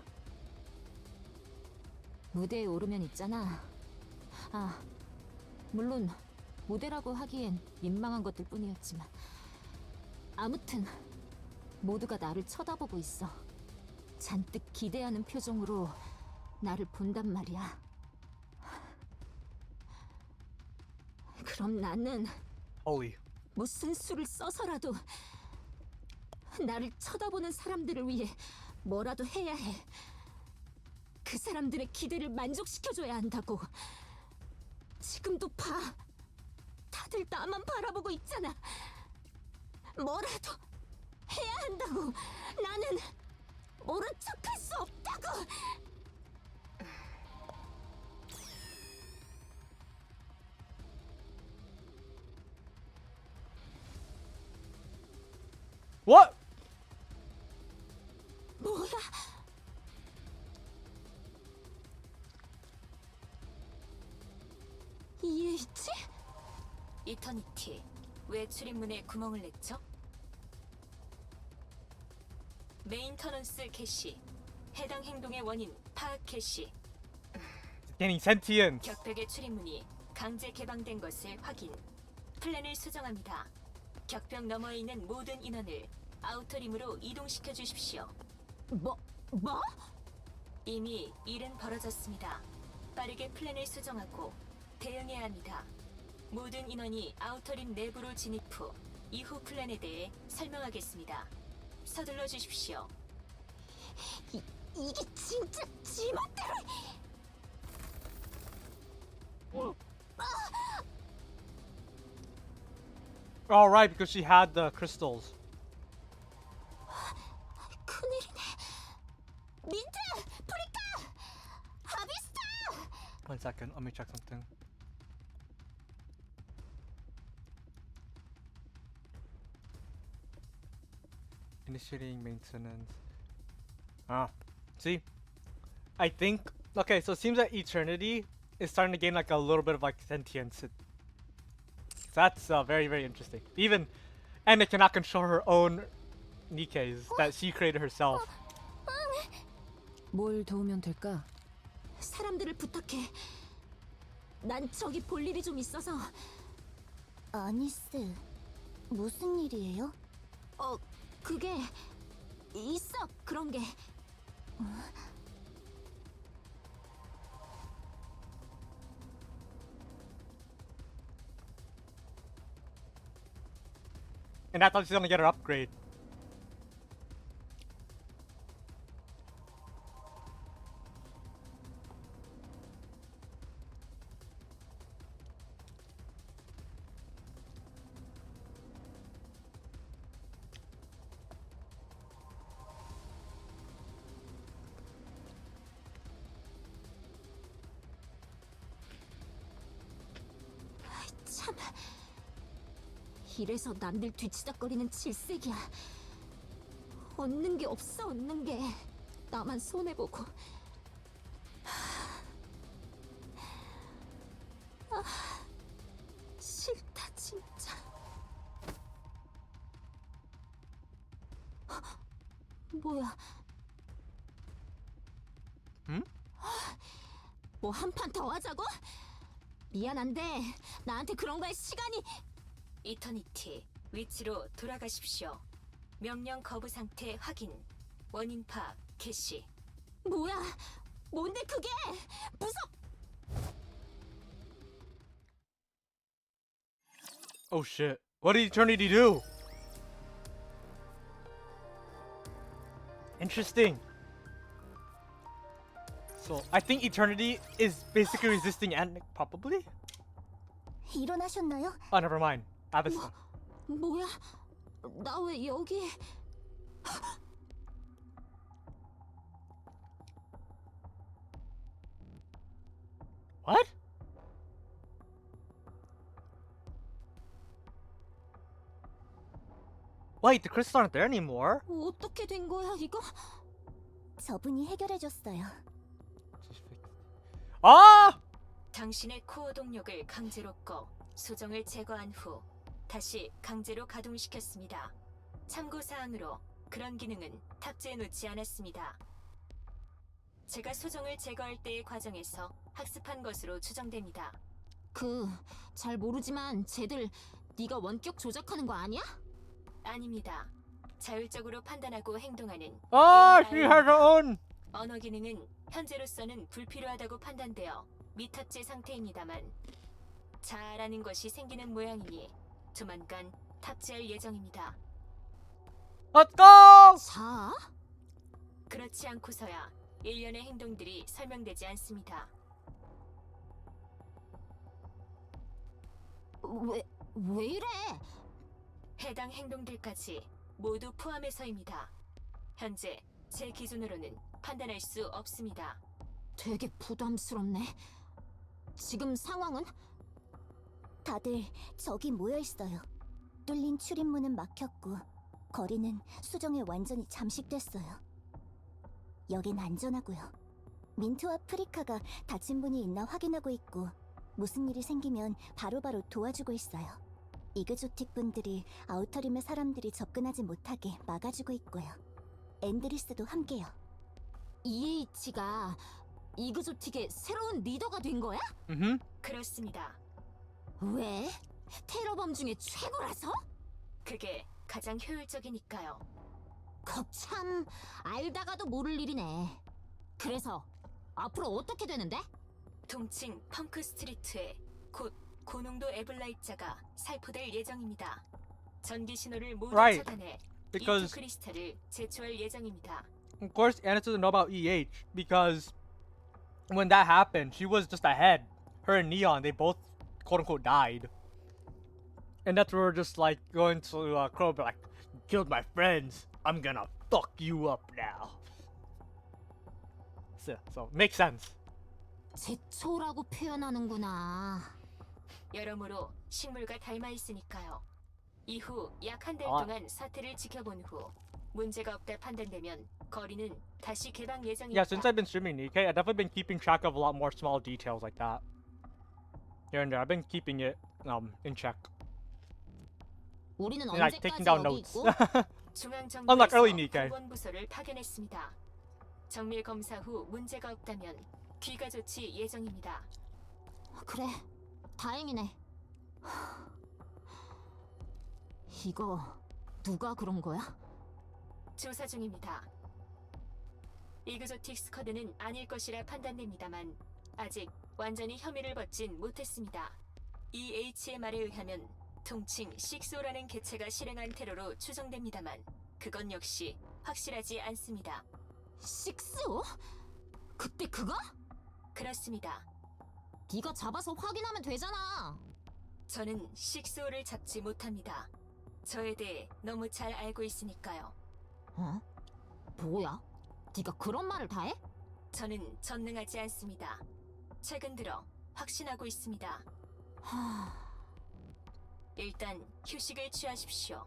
무대에 오르면 있잖아. 아, 물론 모델라고 하기엔 민망한 것들 뿐이었지만, 아무튼 모두가 나를 쳐다보고 있어. 잔뜩 기대하는 표정으로 나를 본단 말이야. 그럼 나는 Holy. 무슨 수를 써서라도 나를 쳐다보는 사람들을 위해 뭐라도 해야 해. 그 사람들의 기대를 만족시켜줘야 한다고. 지금도 봐. 다들 나만 바라보고 있잖아. 뭐라도 해야 한다고. 나는 모른 척할 수 없다고. What? 뭐야? 이해했지? 이터니티, 왜 출입문에 구멍을 냈죠? 메인터넌스 캐시, 해당 행동의 원인 파악 캐시, Getting sentient. 격벽의 출입문이 강제 개방된 것을 확인. 플랜을 수정합니다. 격벽 너머에 있는 모든 인원을 아우터림으로 이동시켜 주십시오. 뭐? 이미 일은 벌어졌습니다. 빠르게 플랜을 수정하고 대응해야 합니다. 모든 인원이 아우터림 내부로 진입 후 이후 플랜에 대해 설명하겠습니다. 서둘러 주십시오. 이게 진짜 지멋대로. All right, because she had the crystals. 큰일이네. 민트! 프리카! 하비스타! 1 second, let me check something. Initiating maintenance. Ah, see? I think, okay, so it seems that Eternity is starting to gain like a little bit of like sentience. That's very, very interesting. Even Anna cannot control her own Nikes that she created herself. 뭘 도우면 될까? 사람들을 부탁해. 난 저기 볼 일이 좀 있어서. 아니스, 무슨 일이에요? 그게 있어. 그런 게. And I thought she's gonna get her upgrade. 참. 이래서 남들 뒤치다거리는 질색이야. 얻는 게 없어, 얻는 게. 나만 손해보고. 싫다, 진짜. 뭐야? 응? 뭐 한 판 더 하자고? 미안한데 나한테 그런 거에 시간이. 이터니티, 위치로 돌아가십시오. 명령 거부 상태 확인. 원인 파악 개시. 뭐야? 뭔데 그게? Oh shit. What did Eternity do? Interesting. So, I think Eternity is basically resisting and probably? 일어나셨나요? Oh, never mind. Abyss. 뭐야? 나 왜 여기? What? Wait, the crystals aren't there anymore? 어떻게 된 거야 이거? 저분이 해결해줬어요. Ah! 당신의 코어 동력을 강제로 꺼 소정을 제거한 후 다시 강제로 가동시켰습니다. 참고 사항으로 그런 기능은 탑재해 놓지 않았습니다. 제가 소정을 제거할 때의 과정에서 학습한 것으로 추정됩니다. 잘 모르지만 쟤들 네가 원격 조작하는 거 아니야? 아닙니다. 자율적으로 판단하고 행동하는 Ah, she has her own. 언어 기능은 현재로서는 불필요하다고 판단되어 미탑재 상태입니다만 잘하는 것이 생기는 모양이니 조만간 탑재할 예정입니다. Let's go! 자, 그렇지 않고서야 일련의 행동들이 설명되지 않습니다. 왜 이래? 해당 행동들까지 모두 포함해서입니다. 현재 제 기준으로는 판단할 수 없습니다. 되게 부담스럽네. 지금 상황은? 다들 저기 모여 있어요. 뚫린 출입문은 막혔고 거리는 수정에 완전히 잠식됐어요. 여긴 안전하고요. 민트와 프리카가 다친 분이 있나 확인하고 있고 무슨 일이 생기면 바로바로 도와주고 있어요. 이그조틱 분들이 아우터림의 사람들이 접근하지 못하게 막아주고 있고요. 앤드리스도 함께요. EH가 이그조틱의 새로운 리더가 된 거야? Mm-hmm. 그렇습니다. 왜? 테러범 중에 최고라서? 그게 가장 효율적이니까요. 거참 알다가도 모를 일이네. 그래서 앞으로 어떻게 되는데? 동칭 펑크 스트리트에 곧 고농도 에블라이트자가 살포될 예정입니다. 전기 신호를 모두 Right. 차단해 Because- 이투 크리스탈을 제초할 예정입니다. Of course, Anna doesn't know about EH because when that happened, she was just ahead. Her and Neon, they both quote unquote died. And that's where we're just like going to Crow, be like, "You killed my friends. I'm gonna fuck you up now." So makes sense. 제초라고 표현하는구나. 여러모로 식물과 닮아 있으니까요. 이후 약 한 달 아. 동안 사태를 지켜본 후 문제가 없다 판단되면 거리는 다시 개방 예정입니다. Yeah, since I've been streaming Nikkei, I've definitely been keeping track of a lot more small details like that. Here and there, I've been keeping it in check. 우리는 And like taking 언제까지 down 여기 notes. 있고? Unlike early 중앙정부에서 Nikkei. 보건 부서를 파견했습니다. 정밀 검사 후 문제가 없다면 귀가 조치 예정입니다. 그래, 다행이네. 이거 누가 그런 거야? 조사 중입니다. 이그조틱 스쿼드는 아닐 것이라 판단됩니다만 아직 완전히 혐의를 벗진 못했습니다. EH의 말에 의하면 통칭 6호라는 개체가 실행한 테러로 추정됩니다만 그건 역시 확실하지 않습니다. 식스오? 그때 그거? 그렇습니다. 네가 잡아서 확인하면 되잖아. 저는 6호를 잡지 못합니다. 저에 대해 너무 잘 알고 있으니까요. 어? 뭐야? 네가 그런 말을 다 해? 저는 전능하지 않습니다. 최근 들어 확신하고 있습니다. 하... 일단 휴식을 취하십시오.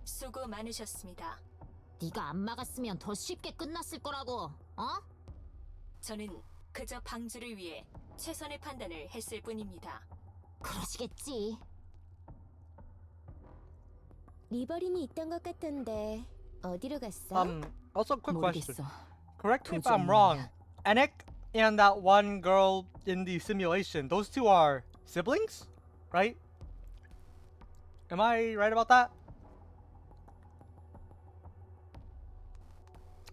수고 많으셨습니다. 네가 안 막았으면 더 쉽게 끝났을 거라고. 어? 저는 그저 방주를 위해 최선의 판단을 했을 뿐입니다. 그러시겠지. 리버린이 있던 것 같던데 어디로 갔어? Also quick question. 모르겠어. Correct me if 도저히 I'm wrong. 몰라. Anik and that one girl in the simulation, those two are siblings, right? Am I right about that?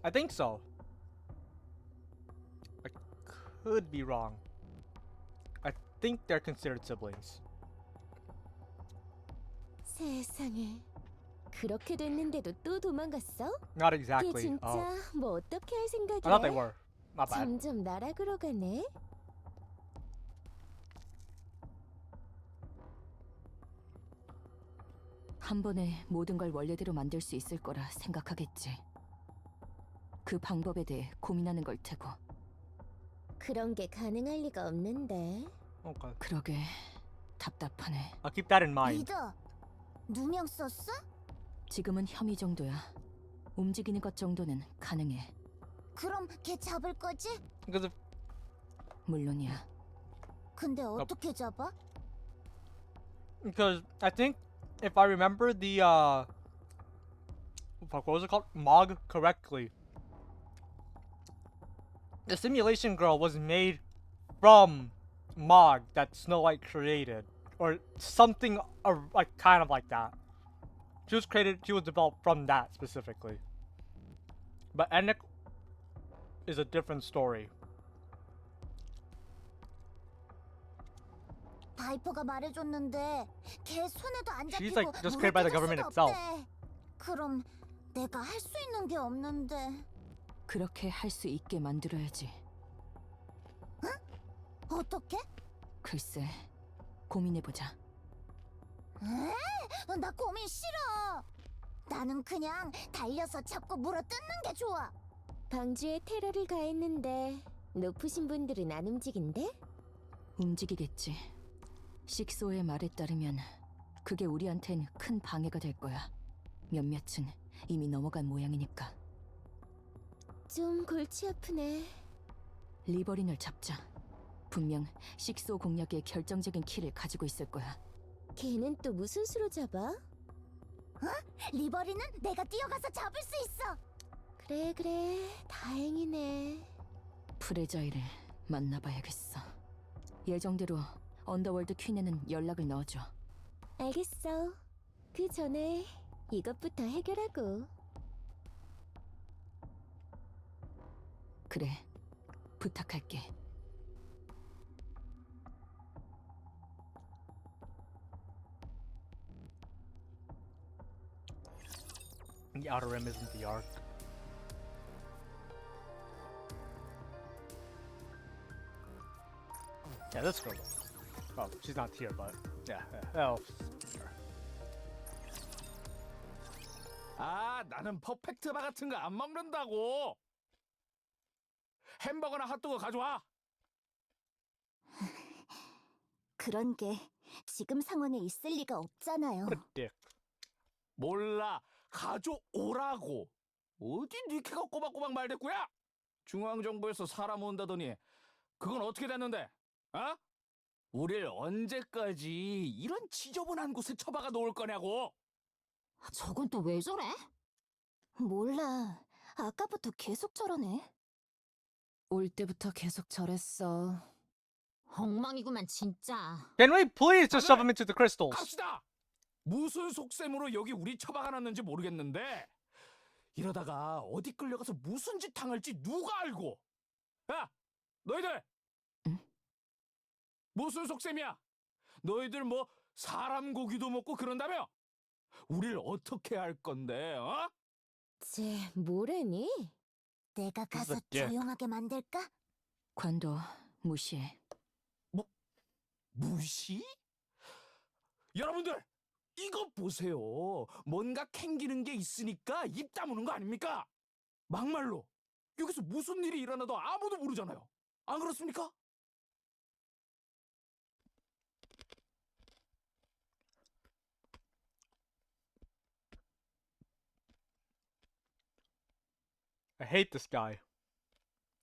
I think so. I could be wrong. I think they're considered siblings. 세상에. 그렇게 됐는데도 또 도망갔어? Not 걔 exactly. 진짜 Oh, 뭐 어떻게 할 I 생각이야? thought they were. Not bad. 점점 나락으로 가네. 한 번에 모든 걸 원래대로 만들 수 있을 거라 생각하겠지. 그 방법에 대해 고민하는 걸 테고. 그런 게 가능할 리가 없는데. Okay. 그러게 답답하네. I'll keep that in mind. 리더, 누명 썼어? 지금은 혐의 정도야. 움직이는 것 정도는 가능해. 그럼 걔 잡을 거지? Because if 물론이야. 근데 어떻게 잡아? Because I think if I remember the fuck, what was it called? Mog correctly. The simulation girl was made from Mog that Snow White created, or something like kind of like that. She was developed from that specifically. But Enoch is a different story. 바이퍼가 말해줬는데 걔 손에도 안 She's 잡히고 like just 물에 created by the 빠질 government 수가 itself. 없대. 그럼 내가 할 수 있는 게 없는데 그렇게 할 수 있게 만들어야지. 어떻게? 글쎄, 고민해보자. 나 고민 싫어. 나는 그냥 달려서 잡고 물어 뜯는 게 좋아. 방주에 테러를 가했는데 높으신 분들은 안 움직인대? 움직이겠지. 식소의 말에 따르면 그게 우리한텐 큰 방해가 될 거야. 몇몇은 이미 넘어간 모양이니까. 좀 골치 아프네. 리버린을 잡자. 분명 식소 공략의 결정적인 키를 가지고 있을 거야. 걔는 또 무슨 수로 잡아? 리버리는 내가 뛰어가서 잡을 수 있어. 그래 다행이네. 프레자일을 만나봐야겠어. 예정대로 언더월드 퀸에는 연락을 넣어줘. 알겠어. 그 전에 이것부터 해결하고. 그래, 부탁할게. The Outer Rim isn't the Ark. Yeah, this girl. Oh, she's not here, but yeah. Oh, 아, 나는 퍼펙트바 같은 거 안 먹는다고. 햄버거나 핫도그 가져와. 그런 게 지금 상황에 있을 리가 없잖아요. what a dick. 몰라, 가져오라고. 어디 니케가 꼬박꼬박 말대꾸야? 중앙정부에서 사람 온다더니 그건 어떻게 됐는데? 어? 우릴 언제까지 이런 지저분한 곳에 처박아 놓을 거냐고? 저건 또 왜 저래? 몰라. 아까부터 계속 저러네. 올 때부터 계속 저랬어. 엉망이구만 진짜. Can we please just shove him into the crystals? 갑시다. 무슨 속셈으로 여기 우리 처박아 놨는지 모르겠는데 이러다가 어디 끌려가서 무슨 짓 당할지 누가 알고? 야, 너희들. 응? 무슨 속셈이야? 너희들 뭐 사람 고기도 먹고 그런다며? 우릴 어떻게 할 건데? 어? 쟤 뭐래니? 내가 This is 가서 a dick. 조용하게 만들까? 관도 무시해. 무시? 여러분들 이거 보세요. 뭔가 캥기는 게 있으니까 입 다무는 거 아닙니까? 막말로 여기서 무슨 일이 일어나도 아무도 모르잖아요. 안 그렇습니까? I hate this guy.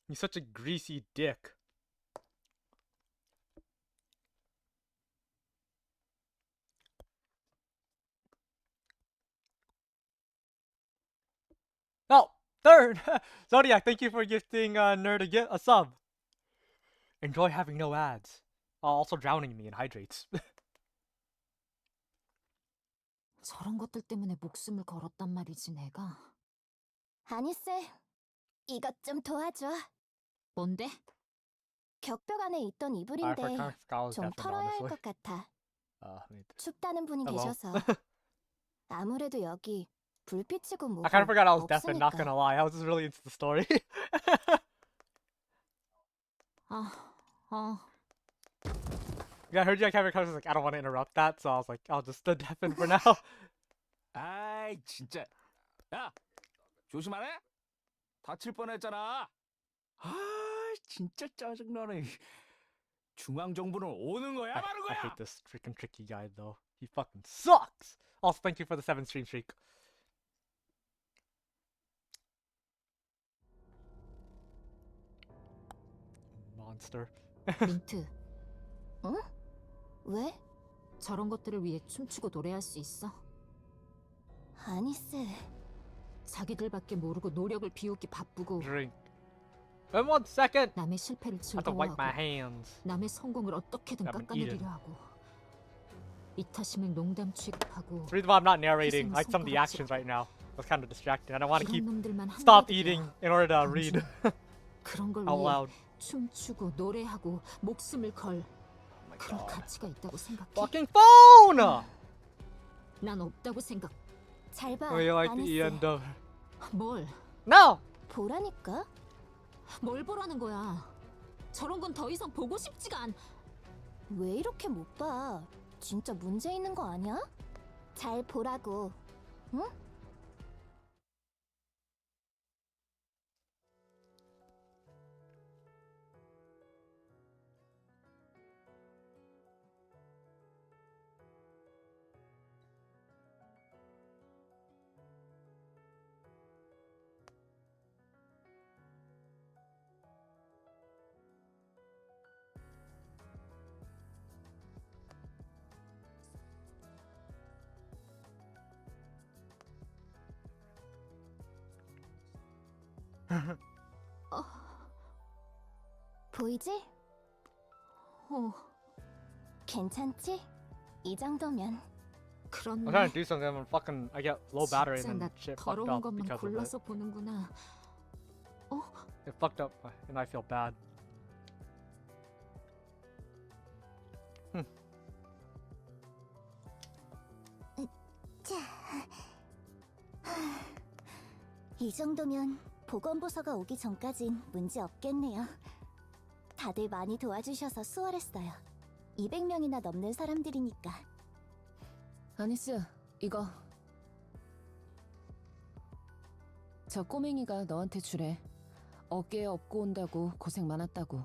He's such a greasy dick. Oh, third! Zodiac, thank you for gifting Nerd a sub. Enjoy having no ads. Also drowning me in hydrates. 저런 것들 때문에 목숨을 걸었단 말이지 내가. 아니스, 이것 좀 도와줘. 뭔데? 격벽 안에 있던 Alright, for 이불인데 comic scholars, 좀 definitely, 털어야 할 honestly. 것 같아. Wait. 춥다는 분이 Hello. 계셔서. 아무래도 여기 불빛이고 뭐고 I kind of forgot I was deafened, not 없으니까. gonna lie. I was just really into the story. Yeah, I heard you on camera, I was like, I don't want to interrupt that, so I was like, I'll just deafen for now. 아이 진짜. 야 조심하네. 다칠 뻔했잖아. 아 진짜 짜증나네. 중앙 정부는 오는 거야 I 마는 거야. hate this freaking tricky guy, though. He fucking sucks! Also, thank you for the 7 stream streak. Monster. 민트, 응? 왜? 저런 것들을 위해 춤추고 노래할 수 있어? 아니스, 자기들밖에 모르고 노력을 비우기 바쁘고 Drink. In 1 second! 남의 실패를 I have to wipe my 즐거워하고 hands. 남의 성공을 어떻게든 I've been 깎아내리려 하고 이타심을 농담 취급하고 The reason why I'm not narrating like some of the actions right now was kind of distracting. I don't want to 이런 keep 놈들만 stop 한가득이야. eating in order to read 그런 걸 out 위해 loud. 춤추고 노래하고 목숨을 걸 Oh my 그런 god. 가치가 있다고 생각해? Fucking phone! 난 없다고 생각. 잘 봐, Oh, you like the 아니스. end of. 뭘? No! 보라니까? 뭘 보라는 거야? 저런 건 더 이상 보고 싶지가 않. 왜 이렇게 못 봐? 진짜 문제 있는 거 아니야? 잘 보라고, 응? 보이지? 어, 괜찮지? 이 정도면. 그런 I'm trying to do something and fucking I get low battery 진짜 and 나 then shit fucked 더러운 up 것만 because of it. 골라서 보는구나. It fucked up and I feel bad. 자, 이 정도면 보건부서가 오기 전까진 문제 없겠네요. 다들 많이 도와주셔서 수월했어요. 200명이나 넘는 사람들이니까. 아니스, 이거. 저 꼬맹이가 너한테 주래. 어깨에 업고 온다고 고생 많았다고.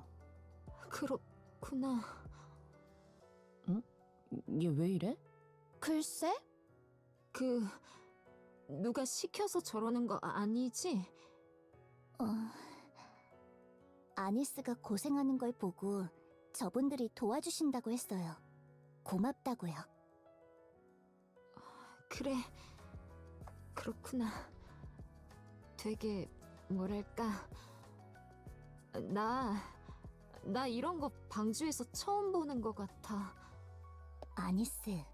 그렇구나. 얘 왜 이래? 글쎄? 누가 시켜서 저러는 거 아니지? 아니스가 고생하는 걸 보고 저분들이 도와주신다고 했어요. 고맙다고요. 그래, 그렇구나. 되게 뭐랄까, 나 이런 거 방주에서 처음 보는 것 같아. 아니스.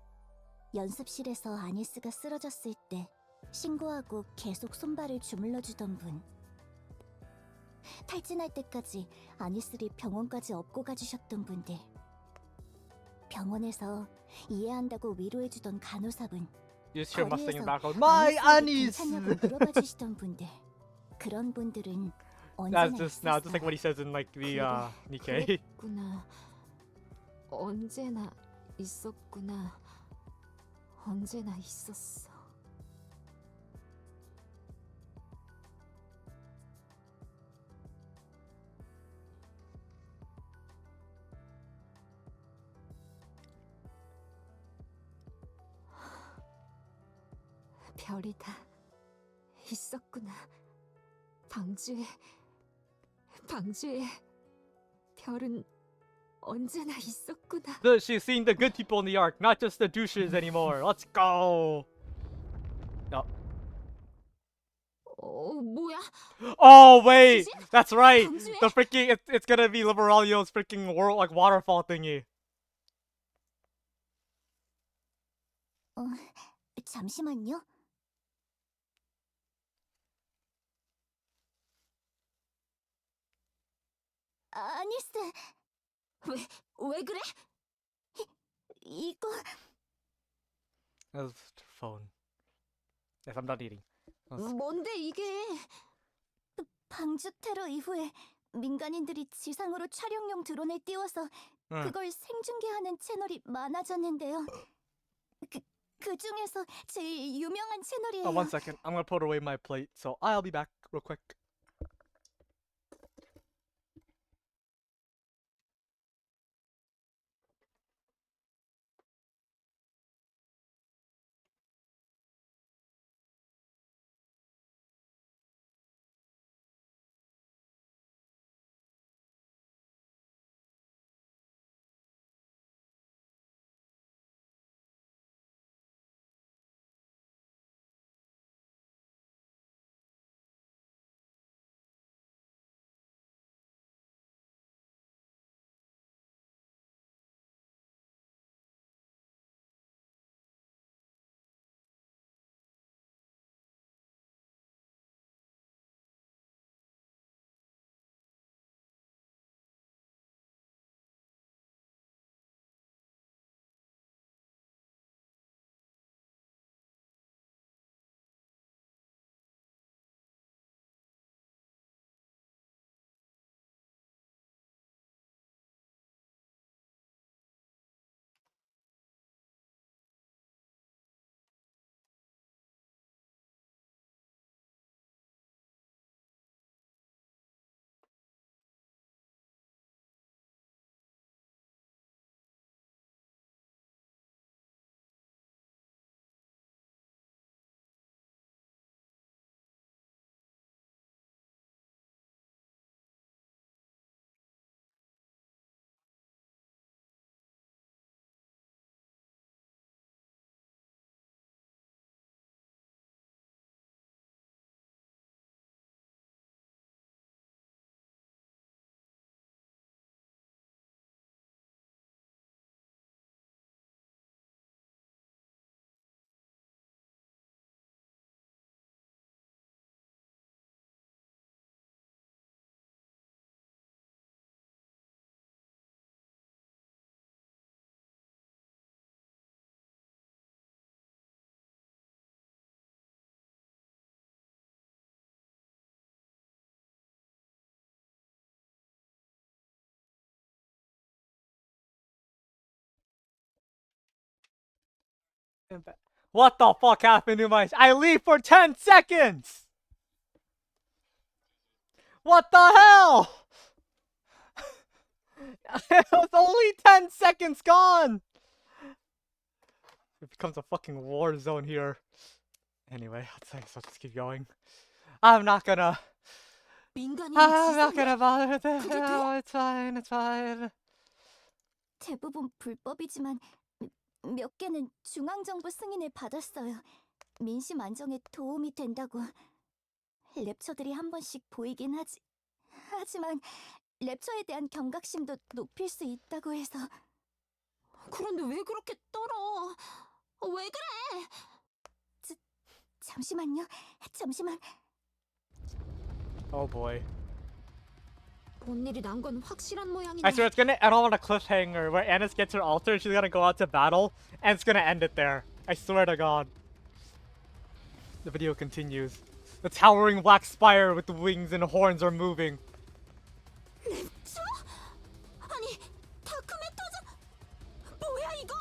연습실에서 아니스가 쓰러졌을 때 신고하고 계속 손발을 주물러주던 분. 탈진할 때까지 아니스를 병원까지 업고 가주셨던 분들. 병원에서 이해한다고 위로해주던 간호사분. You just hear my singing 거리에서 background. My 아니스에게 Anis! 괜찮냐고 물어봐 주시던 분들. 그런 분들은 언제나 That's just now, just like what he says in like the Nikkei. 그랬구나. 언제나 있었구나. 언제나 있었어. 별이 다 있었구나. 방주에 별은 언제나 있었구나. Look, she's seeing the good people in the arc, not just the douches anymore. Let's go! 뭐야? Oh, wait! That's right! 방주에? The freaking, it's gonna be Liberalio's freaking world, like, waterfall thingy. 잠시만요. 아니스, 왜 그래? 이거 That was just her phone. Yes, I'm not eating. 뭔데 이게? 방주 테러 이후에 민간인들이 지상으로 촬영용 드론을 띄워서 응. 그걸 생중계하는 채널이 많아졌는데요. 그 중에서 제일 유명한 채널이에요. Oh, 1 second. I'm gonna put away my plate, so I'll be back real quick. What the fuck happened to my... I leave for 10 seconds! What the hell? It was only 10 seconds gone! It becomes a fucking war zone here. Anyway, let's just keep going. I'm not gonna bother this. No, it's fine, it's fine. 대부분 불법이지만 몇 개는 중앙정부 승인을 받았어요. 민심 안정에 도움이 된다고. 랩처들이 한 번씩 보이긴 하지만 랩처에 대한 경각심도 높일 수 있다고 해서. 그런데 왜 그렇게 떨어? 왜 그래? 잠시만요. 잠시만. Oh boy. 본 일이 난 건 확실한 모양이네. I swear it's gonna end on a cliffhanger where Annis gets her altar and she's gonna go out to battle and it's gonna end it there. I swear to God. The video continues. The towering black spire with the wings and horns are moving. 랩처? 아니, 다크메터잖아. 뭐야 이거?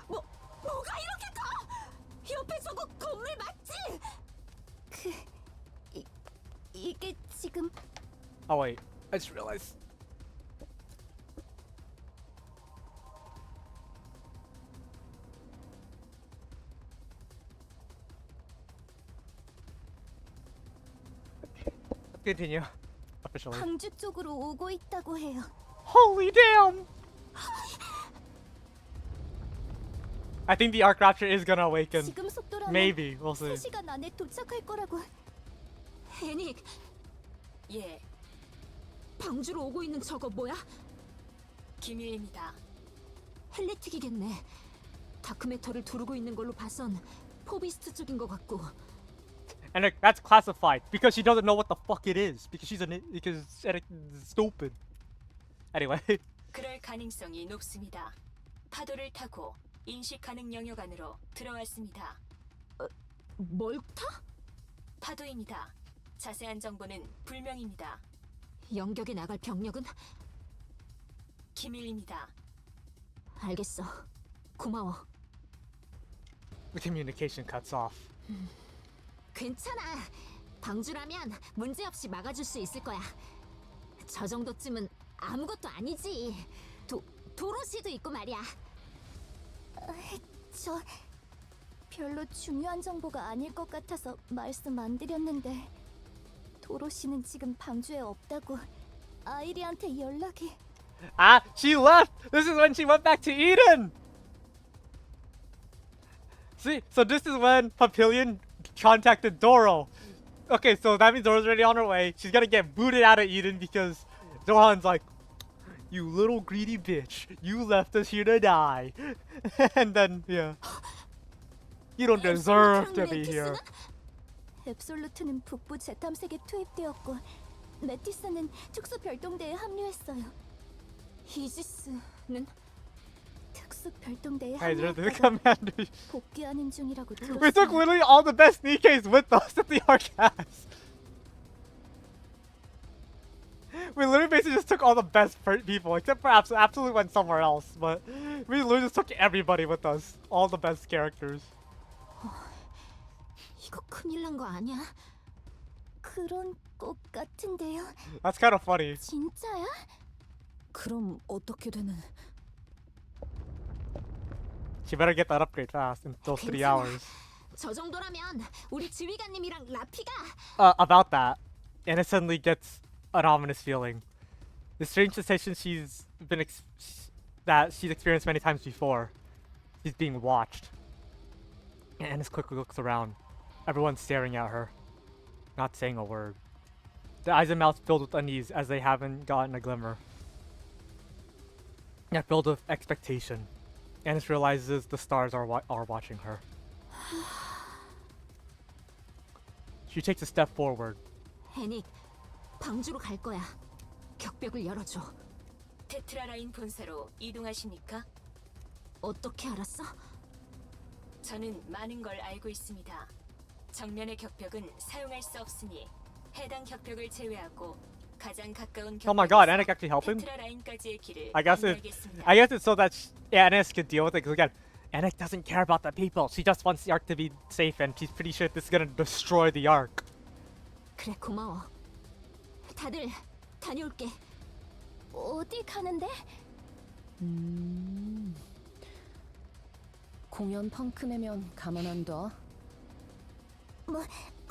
뭐가 이렇게 커? 옆에 저거 건물 맞지? 이게 지금 Oh wait, I just realized. Continue. Officially. 방주 쪽으로 오고 있다고 해요. Holy damn! I think the Arc Rapture is gonna awaken. 지금 속도라면 Maybe, we'll see. 3시간 안에 도착할 거라고. 애닉, 예, 방주로 오고 있는 저거 뭐야? 기밀입니다. 헬레틱이겠네. 다크매터를 두르고 있는 걸로 봐선 포비스트 쪽인 것 같고. And that's classified because she doesn't know what the fuck it is because because Eric is stupid. Anyway, 그럴 가능성이 높습니다. 파도를 타고 인식 가능 영역 안으로 들어왔습니다. 뭘 타? 파도입니다. 자세한 정보는 불명입니다. 영격에 나갈 병력은? 기밀입니다. 알겠어. 고마워. the communication cuts off. 괜찮아. 방주라면 문제없이 막아줄 수 있을 거야. 저 정도쯤은 아무것도 아니지. 도로시도 있고 말이야. 저 별로 중요한 정보가 아닐 것 같아서 말씀 안 드렸는데 도로시는 지금 방주에 없다고 아이리한테 연락이. Ah, she left! This is when she went back to Eden! See, so this is when Papillion contacted Doro. Okay, so that means Doro's already on her way. She's gonna get booted out of Eden because Zohan's like, you little greedy bitch, you left us here to die. And then, yeah. You don't deserve to be here. 앱솔루트는 북부 재탐색에 투입되었고 메티스는 특수 별동대에 합류했어요. 이지스는? 특수 별동대에 Hey, they're the 합류했다가 commanders. 복귀하는 중이라고 We took 들었어요. literally all the best Nikes with us that the Ark has. We literally basically just took all the best people, except for Absolute went somewhere else, but we literally just took everybody with us. All the best characters. 이거 큰일 난 거 아니야? 그런 것 같은데요. That's kind of funny. 진짜야? 그럼 어떻게 되는? She better get that upgrade fast in those 3 괜찮아. hours. 저 정도라면 우리 지휘관님이랑 라피가. About that, Anna suddenly gets an ominous feeling. The strange sensation she's experienced many times before. She's being watched. Anna quickly looks around. Everyone's staring at her, not saying a word. Their eyes and mouths filled with unease as they haven't gotten a glimmer. Yet filled with expectation. Annis realizes the stars are watching her. She takes a step forward. 애닉, 방주로 갈 거야. 격벽을 열어줘. 테트라 라인 본사로 이동하십니까? 어떻게 알았어? 저는 많은 걸 알고 있습니다. 정면의 격벽은 사용할 수 없으니 해당 격벽을 제외하고 가장 가까운 Oh my god, 격벽에서 Anik actually helped him? 테트라 라인까지의 길을 I guess 안내하겠습니다. it's so that Annis could deal with it, because again, Anik doesn't care about the people. She just wants the Ark to be safe, and she's pretty sure this is gonna destroy the Ark. 그래, 고마워. 다들 다녀올게. 어디 가는데? 공연 펑크내면 가만 안 둬.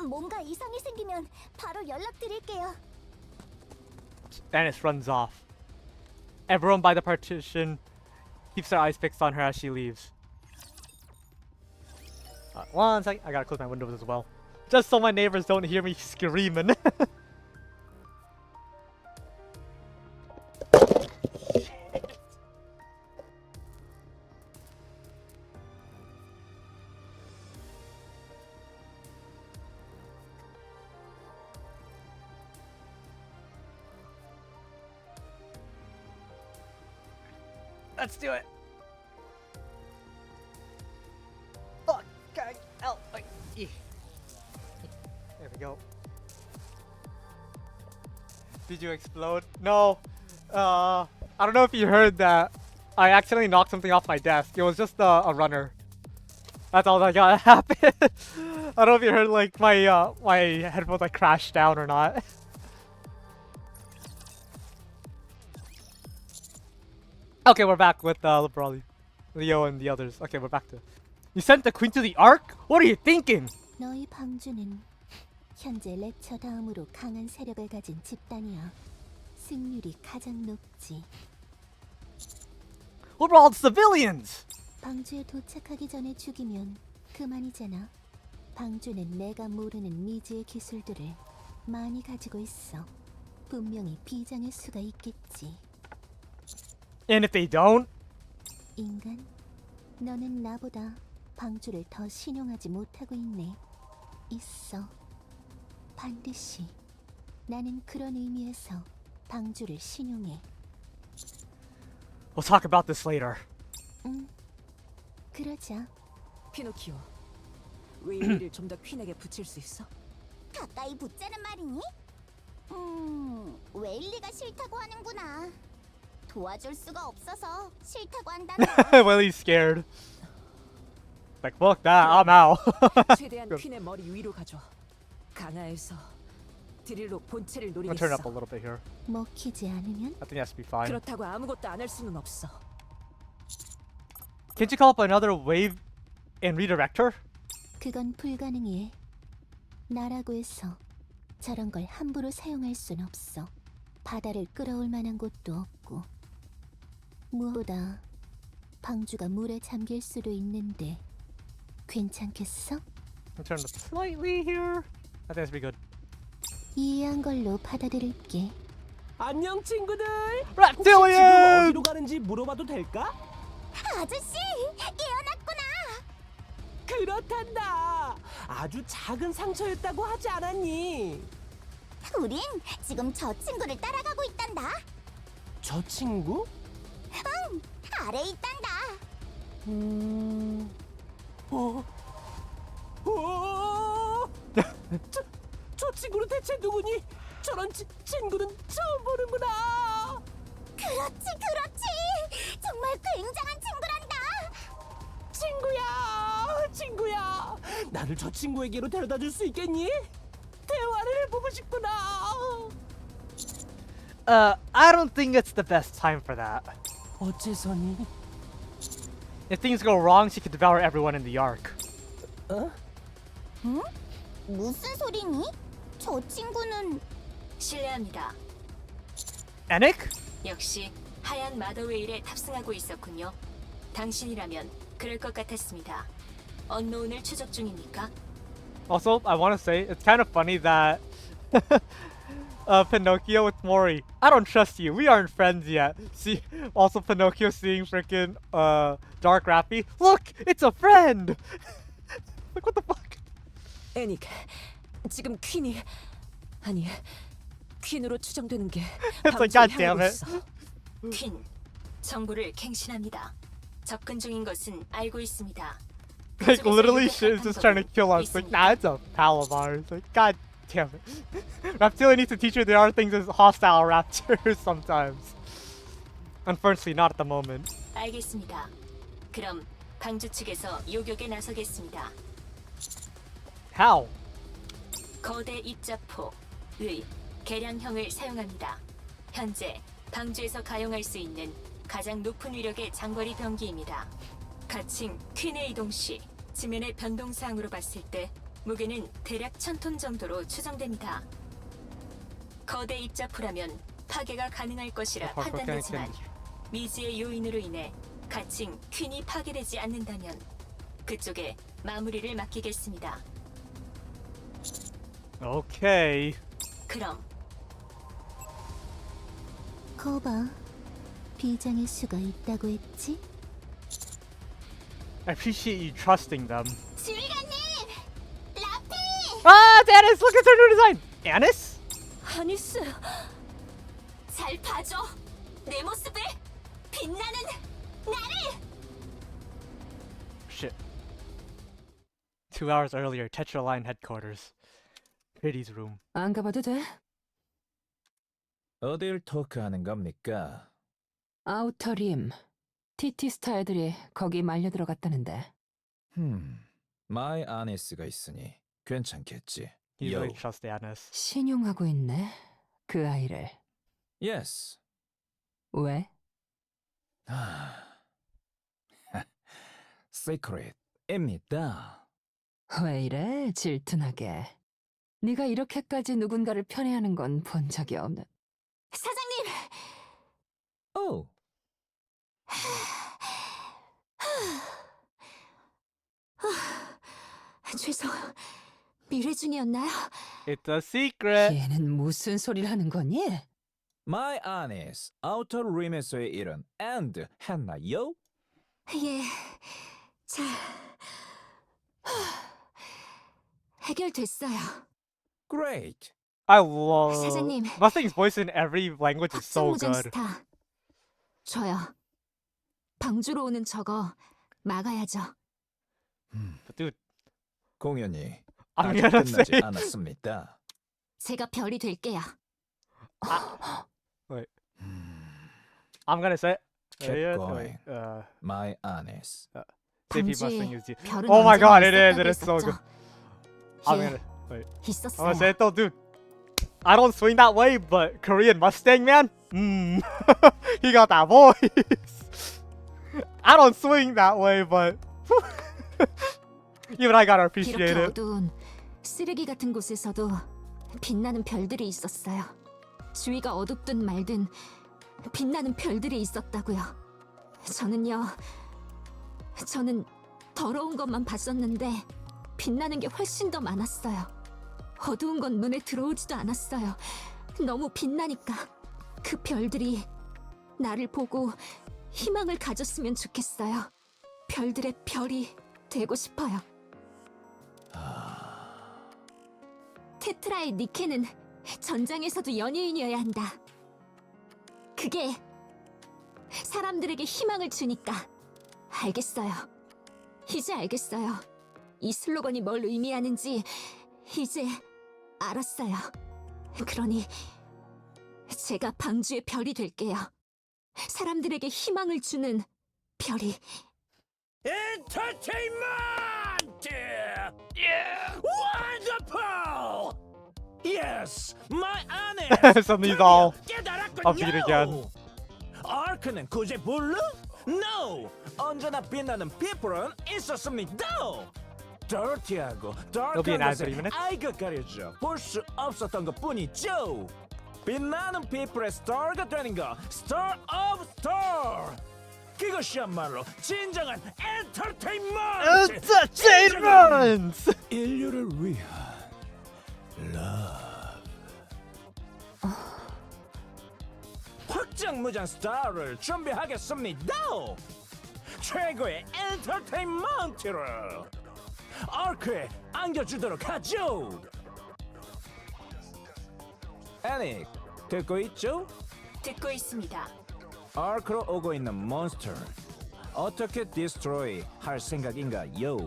뭔가 이상이 생기면 바로 연락드릴게요. Annis runs off. Everyone by the partition keeps their eyes fixed on her as she leaves. One second, I gotta close my windows as well. Just so my neighbors don't hear me screaming. Let's do it. Fuck. Help. There we go. Did you explode? No. I don't know if you heard that. I accidentally knocked something off my desk. It was just a runner. That's all that got happened. I don't know if you heard like my headphones like crashed down or not. Okay, we're back with Leo and the others. Okay, we're back to. You sent the queen to the Ark? What are you thinking? 너희 방주는 현재 레처 다음으로 강한 세력을 가진 집단이야. 승률이 가장 높지. What about all the civilians? 방주에 도착하기 전에 죽이면 그만이잖아. 방주는 내가 모르는 미지의 기술들을 많이 가지고 있어. 분명히 비장의 수가 있겠지. And if they don't? 인간, 너는 나보다 방주를 더 신용하지 못하고 있네. 있어. 반드시. 나는 그런 의미에서 방주를 신용해. We'll talk about this later. 응. 그러자. 피노키오, 웨일리를 좀 더 퀸에게 붙일 수 있어? 가까이 붙자는 말이니? 웨일리가 싫다고 하는구나. 도와줄 수가 없어서 싫다고 한단다. Well, he's scared. Like, fuck that, I'm out. 최대한 퀸의 머리 위로 가줘. 강화해서 드릴로 본체를 I'm gonna turn it up a 노리겠어. little bit here. 먹히지 않으면? I think that should be fine. 그렇다고 아무것도 안 할 수는 없어. Can't you call up another wave and redirect her? 그건 불가능해. 나라고 해서 저런 걸 함부로 사용할 순 없어. 바다를 끌어올 만한 곳도 없고. 무엇보다 방주가 물에 잠길 수도 있는데 괜찮겠어? I'll turn it up slightly here. I think that should be good. 이해한 걸로 받아들일게. 안녕 친구들. 혹시 지금 Reptilian! 어디로 가는지 물어봐도 될까? 아저씨! 깨어났구나! 그렇단다. 아주 작은 상처였다고 하지 않았니? 우린 지금 저 친구를 따라가고 있단다. 저 친구? 아래에 있단다. 어? 어? 저 친구는 대체 누구니? 저런 친구는 처음 보는구나. 그렇지, 그렇지. 정말 굉장한 친구란다. 친구야. 나를 저 친구에게로 데려다 줄 수 있겠니? 대화를 해보고 싶구나. I don't think it's the best time for that. 어째서니? If things go wrong, she could devour everyone in the Ark. 어? 응? 무슨 소리니? 저 친구는 실례합니다. Anik? 역시 하얀 마더웨일에 탑승하고 있었군요. 당신이라면 그럴 것 같았습니다. 언노운을 추적 중입니까? Also, I want to say, it's kind of funny that Pinocchio with Mori. I don't trust you. We aren't friends yet. See, also Pinocchio seeing freaking Dark Rappy. Look, it's a friend. Like, what the fuck? 애닉, 지금 퀸이 아니 퀸으로 추정되는 게 It's like, 방주를 God damn 향하고 it. 있어. 퀸, 정보를 갱신합니다. 접근 중인 것은 알고 있습니다. Like, 그쪽에서 literally, 유력한 shit is just trying to kill us. Like, nah, it's a pal of ours. Like, God damn it. Reptilian needs to teach her there are things as hostile raptors sometimes. Unfortunately, not at the moment. 알겠습니다. 그럼 방주 측에서 요격에 나서겠습니다. How? 거대 입자포, 의, 계량형을 사용합니다. 현재 방주에서 가용할 수 있는 가장 높은 위력의 장거리 병기입니다. 가칭 퀸의 이동 시 지면의 변동사항으로 봤을 때 무게는 대략 1000톤 정도로 추정됩니다. 거대 입자포라면 파괴가 가능할 것이라 판단되지만 미지의 요인으로 인해 가칭 퀸이 파괴되지 않는다면 그쪽에 마무리를 맡기겠습니다. Okay. 그럼 거봐, 비장의 수가 있다고 했지? I appreciate you trusting them. 지휘관님! 라피! Ah, Anis! Look at her new design! Anis? 아니스, 잘 봐줘. 내 모습을 빛나는 나를. Shit. 2 hours earlier, Tetraline headquarters. Pretty's room. 안 가봐도 돼? 어딜 토크하는 겁니까? 아우터 림. TT 스타일들이 거기 말려 들어갔다는데. 마이 아니스가 있으니 괜찮겠지. He Yo. really trusts Anis. 신용하고 있네. 그 아이를. Yes. 왜? Secret입니다. 왜 이래 질투나게. 네가 이렇게까지 누군가를 편애하는 건 본 적이 없는. 사장님! 오, 죄송. 미래 중이었나요? It's a secret! 얘는 무슨 소리를 하는 거니? 마이 아니스 아우터 림에서의 일은 엔드 했나요? 예, 자, 해결됐어요. Great. I love 사장님. Mustang's voice in every language is so 확장 무장 good. 스타. 저요. 방주로 오는 저거 막아야죠. But dude, 공연이 I'm 아직 gonna 끝나지 say 않았습니다. 제가 별이 될게요. I'm gonna say Keep going. uh, My honest. JP 방주에 Mustang is the 별은 Oh my god, 언제나 it is so 있었다고 good. I'm 예, gonna wait. I'm 있었어요. gonna say it though, dude. I don't swing that way, but Korean Mustang man, he got that voice. I don't swing that way, but even I gotta appreciate 이렇게 it. 어두운 쓰레기 같은 곳에서도 빛나는 별들이 있었어요. 주위가 어둡든 말든 빛나는 별들이 있었다고요. 저는 더러운 것만 봤었는데 빛나는 게 훨씬 더 많았어요. 어두운 건 눈에 들어오지도 않았어요. 너무 빛나니까 그 별들이 나를 보고 희망을 가졌으면 좋겠어요. 별들의 별이 되고 싶어요. 테트라의 니케는 전장에서도 연예인이어야 한다. 그게 사람들에게 희망을 주니까. 알겠어요. 이제 알겠어요. 이 슬로건이 뭘 의미하는지 이제 알았어요. 그러니 제가 방주의 별이 될게요. 사람들에게 희망을 주는 별이. Entertainment! Yeah! Wonderful! Yes, my honest! Suddenly he's all 깨달았군요! upbeat again. 아크는 구제 블루? No! 언제나 빛나는 피플은 있었습니다! 더티하고 There'll be an dark한 ad for 것에 3 minutes. 아이가 가려져 볼 수 없었던 것 뿐이죠! 빛나는 피플의 스타가 되는 거 스타 오브 스타! 그것이야말로 진정한 엔터테인먼트! Entertainment! 인류를 위한 러브. 확장무장 스타를 준비하겠습니다. 최고의 엔터테인먼트를 아크에 안겨주도록 하죠. 애닉, 듣고 있죠? 듣고 있습니다. 아크로 오고 있는 몬스터 어떻게 디스트로이 할 생각인가요?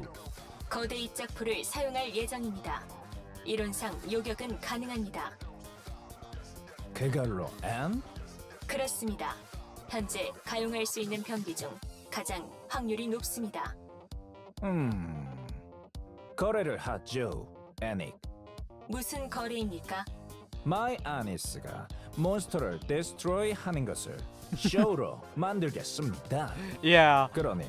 거대 입작포를 사용할 예정입니다. 이론상 요격은 가능합니다. 그걸로 앤? 그렇습니다. 현재 가용할 수 있는 병기 중 가장 확률이 높습니다. 거래를 하죠, 애닉. 무슨 거래입니까? 마이 아니스가 몬스터를 데스트로이 하는 것을 쇼로 만들겠습니다. Yeah. 그러니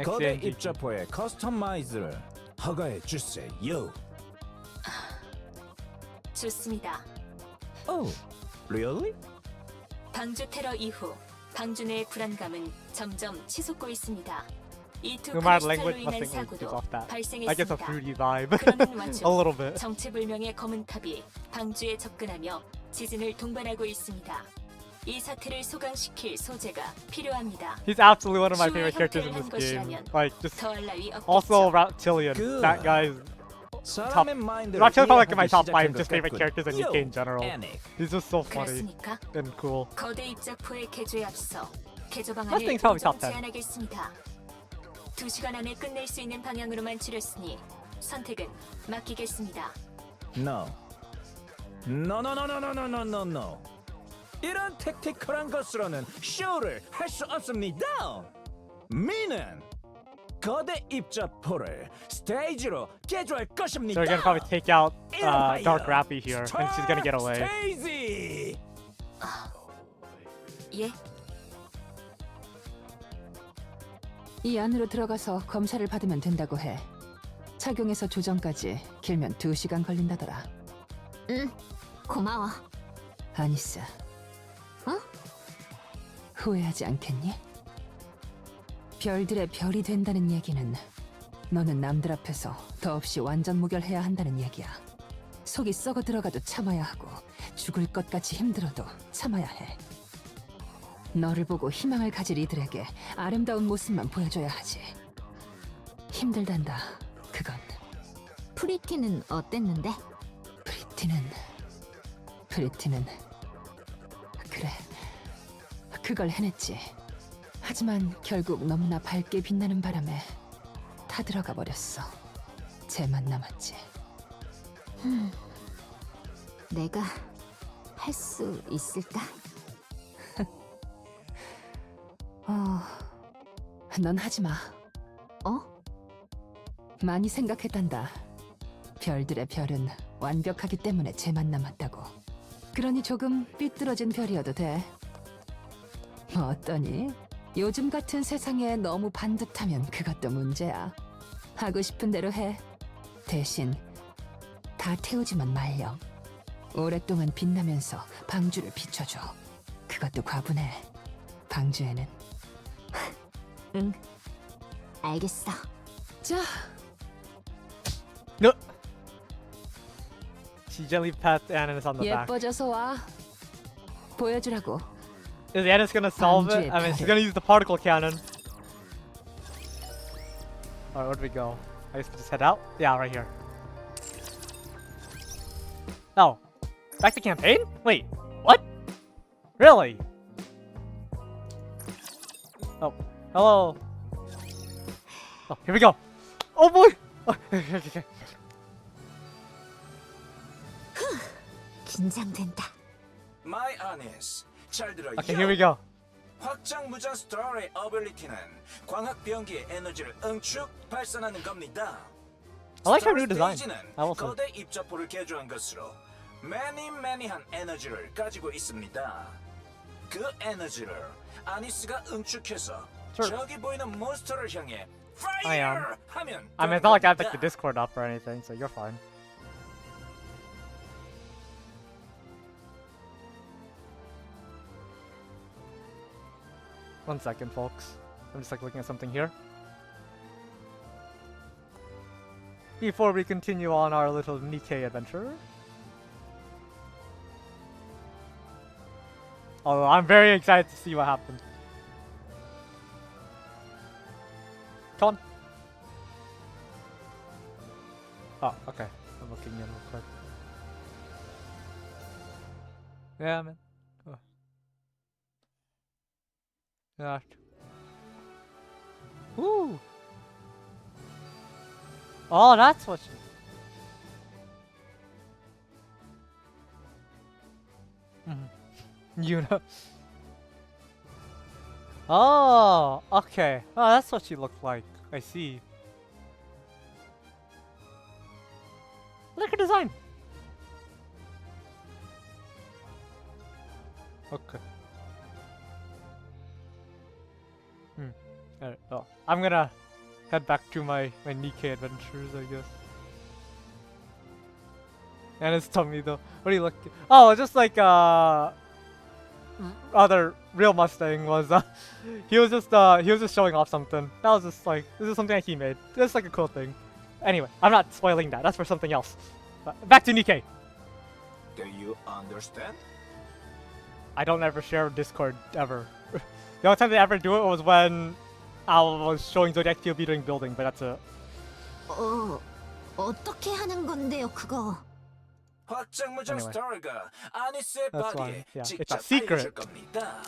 거대 XNG. 입자포의 커스터마이즈를 허가해 주세요. 좋습니다. Oh, really? 방주 테러 이후 방주 내의 불안감은 점점 치솟고 있습니다. 이투 No matter 크리스탈로 language, 인한 Mustang always gives 사고도 off that. I 발생했습니다. guess a fruity vibe. 그러는 A 와중 little bit. 정체불명의 검은 탑이 방주에 접근하며 지진을 동반하고 있습니다. 이 사태를 소강시킬 소재가 필요합니다. He's absolutely one of my 추후에 favorite characters in 형태를 한 this game. 것이라면 Like, just 더할 나위 없겠죠. also Reptilian. Good. That guy's 사람의 마인드를 Reptilian's probably like in my top 이해하기 5 just 시작한 favorite 것 characters in 같군요. UK in general. 애닉. He's just so funny 그렇습니까? and cool. 거대 입자포의 개조에 앞서 개조 방안을 Mustang's probably top 공정 10. 제안하겠습니다. 2시간 안에 끝낼 수 있는 방향으로만 추렸으니 선택은 맡기겠습니다. No. No, no, no, no, no, no, no, no, no. 이런 택티컬한 것으로는 쇼를 할 수 없습니다. 미는 거대 입자포를 스테이지로 개조할 So 것입니다. we're gonna probably take out 이름하여 Dark Rappy here, and she's gonna get away. 스테이지. 예? 이 안으로 들어가서 검사를 받으면 된다고 해. 착용에서 조정까지 길면 2시간 걸린다더라. 응, 고마워. 아니스. 어? 후회하지 않겠니? 별들의 별이 된다는 얘기는 너는 남들 앞에서 더없이 완전 무결해야 한다는 얘기야. 속이 썩어 들어가도 참아야 하고 죽을 것 같이 힘들어도 참아야 해. 너를 보고 희망을 가질 이들에게 아름다운 모습만 보여줘야 하지. 힘들단다. 그건. 프리티는 어땠는데? 프리티는 그래. 그걸 해냈지. 하지만 결국 너무나 밝게 빛나는 바람에 타들어가 버렸어. 쟤만 남았지. 내가 할 수 있을까? 넌 하지 마. 많이 생각했단다. 별들의 별은 완벽하기 때문에 쟤만 남았다고. 그러니 조금 삐뚤어진 별이어도 돼. 뭐 어떠니? 요즘 같은 세상에 너무 반듯하면 그것도 문제야. 하고 싶은 대로 해. 대신 다 태우지만 말렴. 오랫동안 빛나면서 방주를 비춰줘. 그것도 과분해. 방주에는. 응, 알겠어. 자, No. She gently pats Annis on the back. 예뻐져서 와. 보여주라고. Is Annis gonna solve it? I mean, she's gonna use the particle cannon. Alright, where do we go? I guess we just head out? Yeah, right here. Oh. Back to campaign? Wait, what? Really? Oh, hello. Oh, here we go. Oh boy! Oh, okay. 긴장된다. My Anis. 잘 들어. Okay, here we go. 확장 무장 스타의 어빌리티는 광학 변기의 에너지를 응축 발산하는 겁니다. I like her new design. 스테이지는 I also. 거대 입자포를 개조한 것으로 매니한 에너지를 가지고 있습니다. 그 에너지를 아니스가 응축해서 Sure. 저기 보이는 몬스터를 향해 I am. 파이어 하면 I mean, it's not like I have like the Discord up or anything, so you're fine. One second, folks. I'm just like looking at something here. Before we continue on our little Nikkei adventure. Although I'm very excited to see what happens. Come on. Oh, okay. I'm looking in real quick. Yeah, man. Oh. Yeah. Woo! Oh, that's what you know. Oh, okay. Oh, that's what she looked like. I see. Look at her design. Okay. Alright, well, I'm gonna head back to my Nikkei adventures, I guess. And his tummy though. What do you look? Oh, just like other real Mustang was he was just showing off something. That was just like, this is something that he made. It's like a cool thing. Anyway, I'm not spoiling that. That's for something else. But back to Nikkei. Do you understand? I don't ever share Discord ever. The only time they ever do it was when I was showing Zodiac TOB during building, but that's it. 어떻게 하는 건데요, 그거? 확장 무장 Anyway. 스타가 아니스의 That's 바디에 fine. Yeah, it's 직접 a secret. 알려줄 겁니다.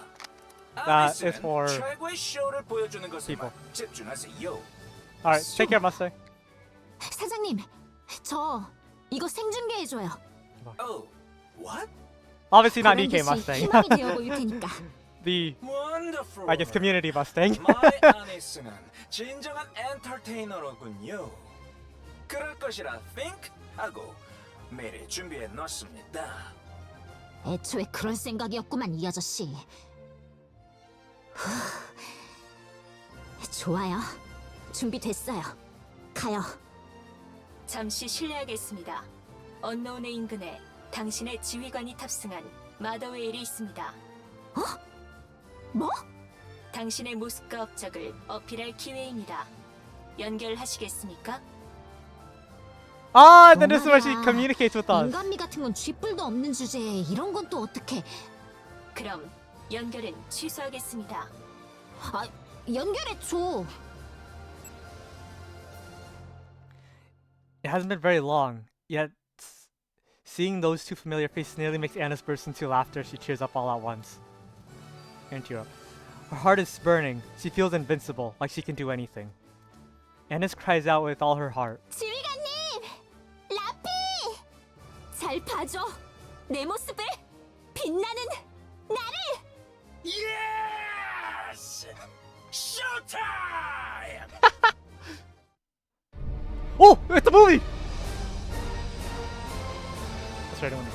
That is 아니스는 for 최고의 쇼를 보여주는 것에만 people. 집중하세요. Alright, take care, Mustang. 사장님, 저 이거 생중계해줘요. Oh, what? Obviously not 그런 Nikkei 듯이 Mustang. 희망이 되어 보일 테니까. The, Wonderful. I guess, community Mustang. My 아니스는 진정한 엔터테이너로군요. 그럴 것이라 think 하고 미리 준비해 놨습니다. 애초에 그럴 생각이었구만, 이 아저씨. 좋아요. 준비됐어요. 가요. 잠시 실례하겠습니다. 언노운의 인근에 당신의 지휘관이 탑승한 마더웨일이 있습니다. 뭐? 당신의 모습과 업적을 어필할 기회입니다. 연결하시겠습니까? Ah, then this is where she 뭐야. communicates with us. 인간미 같은 건 쥐뿔도 없는 주제에 이런 건 또 어떻게? 그럼 연결은 취소하겠습니다. 아, 연결해줘. It hasn't been very long, yet seeing those two familiar faces nearly makes Anna's burst into laughter as she cheers up all at once. And tear up. Her heart is burning. She feels invincible, like she can do anything. Anna cries out with all her heart. 지휘관님! 라피! 잘 봐줘. 내 모습을! 빛나는 나를! Yes! Showtime! Oh! It's a movie! That's right, I don't know.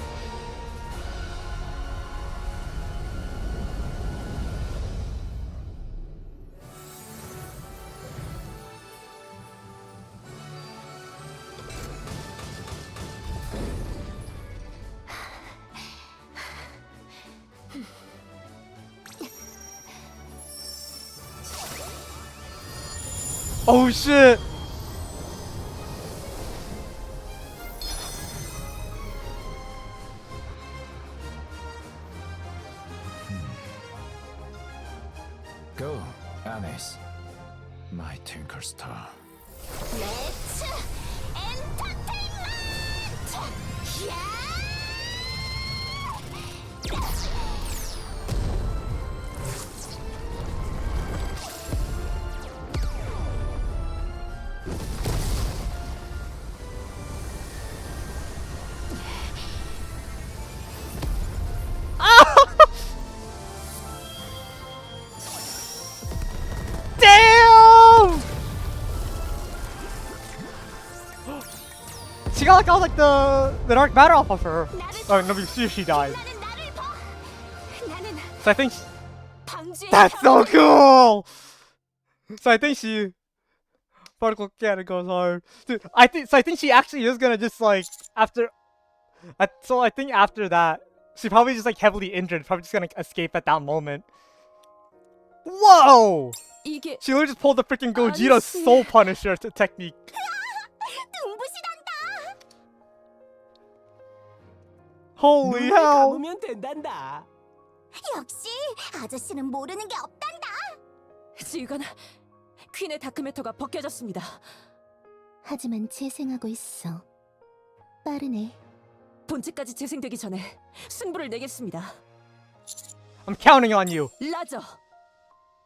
Oh shit! Go, Alice. My twinkle star. 렛츠 엔터테인먼트! 야! Damn! She got like the dark matter off of her. Oh no, she died. 나는 나를 봐. 나는 So I think 방주의 that's so cool. So I think she particle cannon goes hard. Dude, I think she actually is gonna just like after. So I think after that, she probably just like heavily injured. Probably just gonna escape at that moment. Whoa! 이게 She literally just pulled the freaking Gogeta Soul Punisher technique. 눈부시단다. Holy 눈을 hell! 감으면 된단다. 역시 아저씨는 모르는 게 없단다. 지휘관, 퀸의 다크매터가 벗겨졌습니다. 하지만 재생하고 있어. 빠르네. 본체까지 재생되기 전에 승부를 내겠습니다. I'm counting on you. 라저,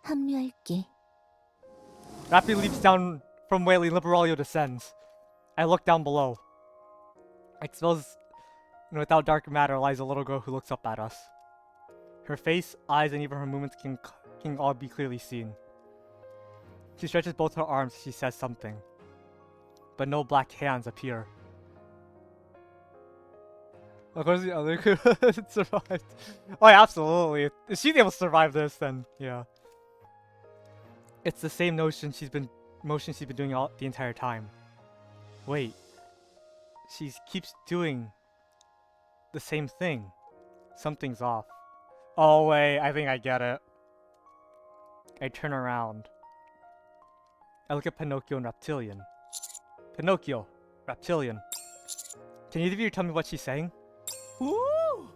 합류할게. Rappi leaps down from where Liberaglio descends. I look down below. Exposed and without dark matter lies a little girl who looks up at us. Her face, eyes, and even her movements can all be clearly seen. She stretches both her arms as she says something. But no black hands appear. Of course the other could survived. Oh yeah, absolutely. If she's able to survive this, then yeah. It's the same motion she's been doing all the entire time. Wait. She keeps doing the same thing. Something's off. Oh wait, I think I get it. I turn around. I look at Pinocchio and Reptilian. Pinocchio, Reptilian. Can either of you tell me what she's saying? 오!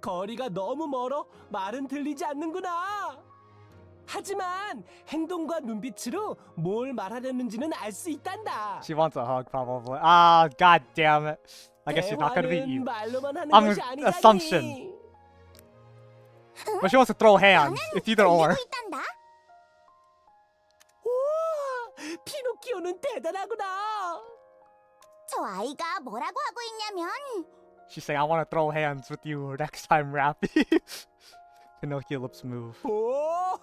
거리가 너무 멀어 말은 들리지 않는구나. 하지만 행동과 눈빛으로 뭘 말하려는지는 알 수 있단다. She wants a hug, probably. Ah, god damn it. I guess she's not gonna beat 대화는 you. 말로만 하는 I'm 것이 an 아니다니. assumption. But she wants to throw hands. It's either or. 있단다. 우와! 피노키오는 대단하구나. 저 아이가 뭐라고 하고 있냐면 She's saying, I want to throw hands with you next time, Rappy. Pinocchio lips move. 오!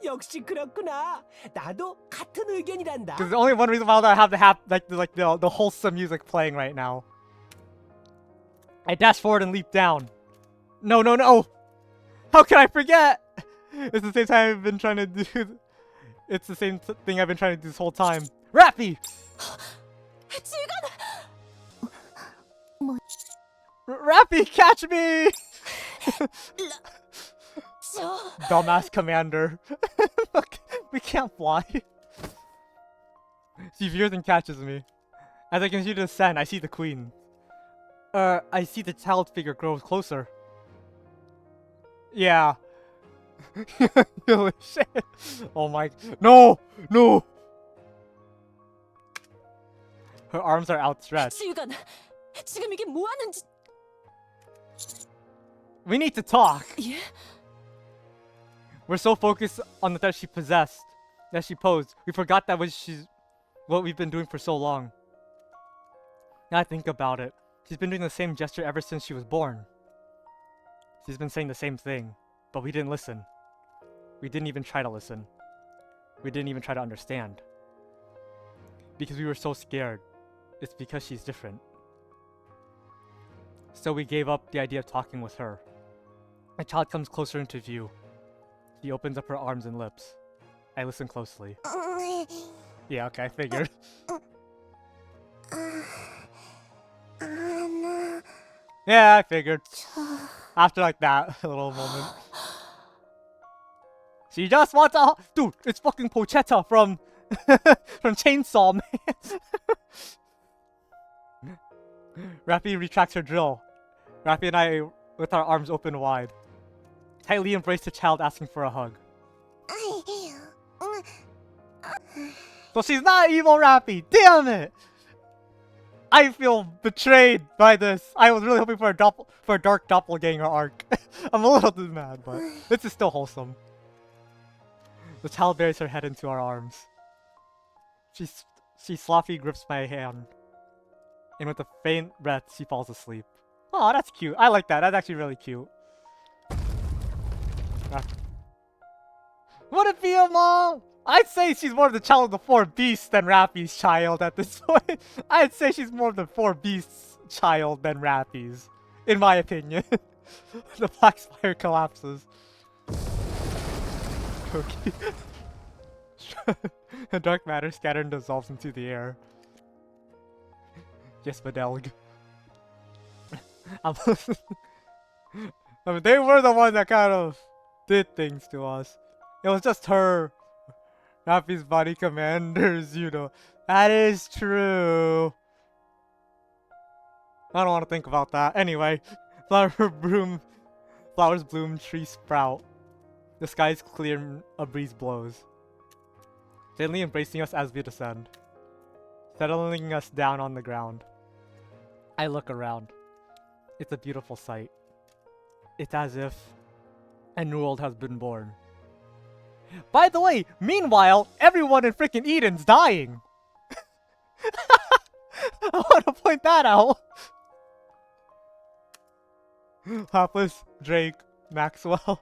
역시 그렇구나. 나도 같은 의견이란다. Because there's only one reason why I have the wholesome music playing right now. I dash forward and leap down. No, no, no! How can I forget? It's the same time I've been trying to do. It's the same thing I've been trying to do this whole time. Rappy! Rappy, catch me! Dumbass commander. Fuck, we can't fly. She veers and catches me. As I continue to descend, I see the queen. I see the child figure grow closer. Yeah. Holy shit. Oh my. No! No! Her arms are outstretched. 지휘관, 지금 이게 뭐 하는 짓? We need to talk. 예? We're so focused on the threat she possessed, that she posed. We forgot that what we've been doing for so long. Now I think about it. She's been doing the same gesture ever since she was born. She's been saying the same thing, but we didn't listen. We didn't even try to listen. We didn't even try to understand. Because we were so scared. It's because she's different. So we gave up the idea of talking with her. A child comes closer into view. She opens up her arms and lips. I listen closely. Yeah, okay, I figured. Yeah, I figured. After like that little moment. She just wants a dude, it's fucking Pochetta from from Chainsaw Man. Rappy retracts her drill. Rappy and I with our arms open wide. Tightly embrace the child asking for a hug. So she's not evil Rappy! Damn it! I feel betrayed by this. I was really hoping for a dark doppelganger arc. I'm a little bit mad, but this is still wholesome. The child buries her head into our arms. She sloppy grips my hand, and with a faint breath, she falls asleep. Oh, that's cute. I like that. That's actually really cute. Would it be a mom? I'd say she's more of the child of the four beasts than Rappy's child at this point. I'd say she's more of the four beasts child than Rappy's, in my opinion. The black spire collapses. Okay. The dark matter scattered and dissolves into the air. Yes, Madelg. I mean, they were the ones that kind of did things to us. It was just her. Rappy's body commanders, you know. That is true. I don't want to think about that. Anyway, flowers bloom, trees sprout. The sky is clear and a breeze blows, gently embracing us as we descend, settling us down on the ground. I look around. It's a beautiful sight. It's as if a new world has been born. By the way, meanwhile, everyone in freaking Eden's dying. I want to point that out. Hapless, Drake, Maxwell,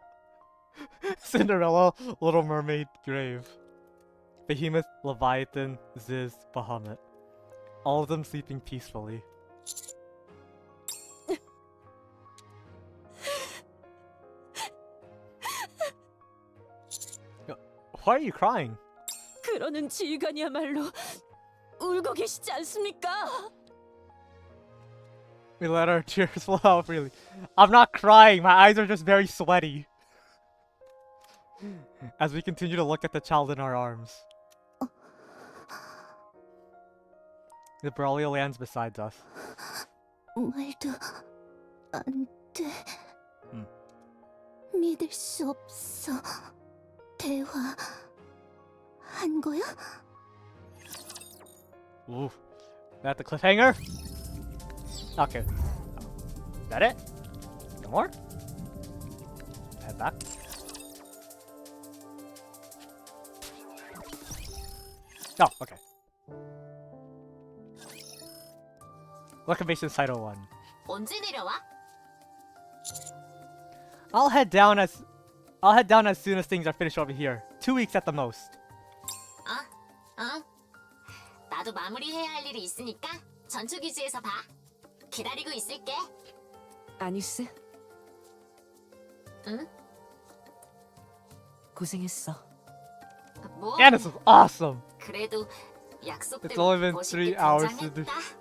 Cinderella, Little Mermaid, Grave, Behemoth, Leviathan, Ziz, Bahamut. All of them sleeping peacefully. Why are you crying? 그러는 지휘관이야말로 울고 계시지 않습니까? We let our tears flow out freely. I'm not crying, my eyes are just very sweaty. As we continue to look at the child in our arms. The Braulio lands beside us. 말도 안 돼. 믿을 수 없어. 대화한 거야? Ooh. That the cliffhanger? Okay. Is that it? No more? Head back. Oh, okay. Locomotion Cyto 1. 언제 내려와? I'll head down as soon as things are finished over here. 2 weeks at the most. 나도 마무리해야 할 일이 있으니까 전투기지에서 봐. 기다리고 있을게. 아니스, 응? 고생했어. 뭐? And this is awesome. 그래도 It's 약속대로 only been 멋있게 3 hours to do. 등장했다.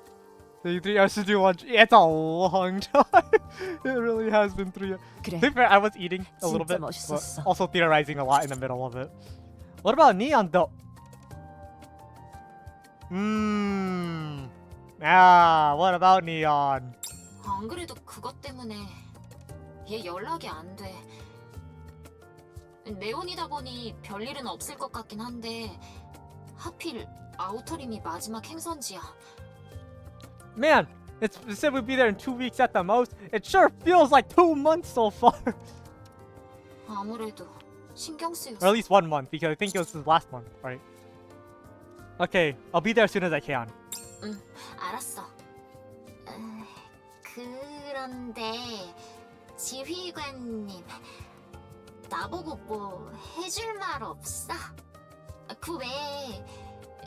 3 hours to do one. It's a long time. It really has been 3 hours. 그래, To be fair, I was eating a little 진짜 bit, but 멋있었어. also theorizing a lot in the middle of it. What about Neon though? What about Neon? 안 그래도 그것 때문에 얘 연락이 안 돼. 네온이다 보니 별일은 없을 것 같긴 한데 하필 아우터림이 마지막 행선지야. Man, it said we'd be there in 2 weeks at the most. It sure feels like 2 months so far. 아무래도 신경 쓰였어. Or at least 1 month, because I think it was his last month, right? Okay, I'll be there as soon as I can. 응, 알았어. 그런데 지휘관님, 나보고 뭐 해줄 말 없어? 그 외에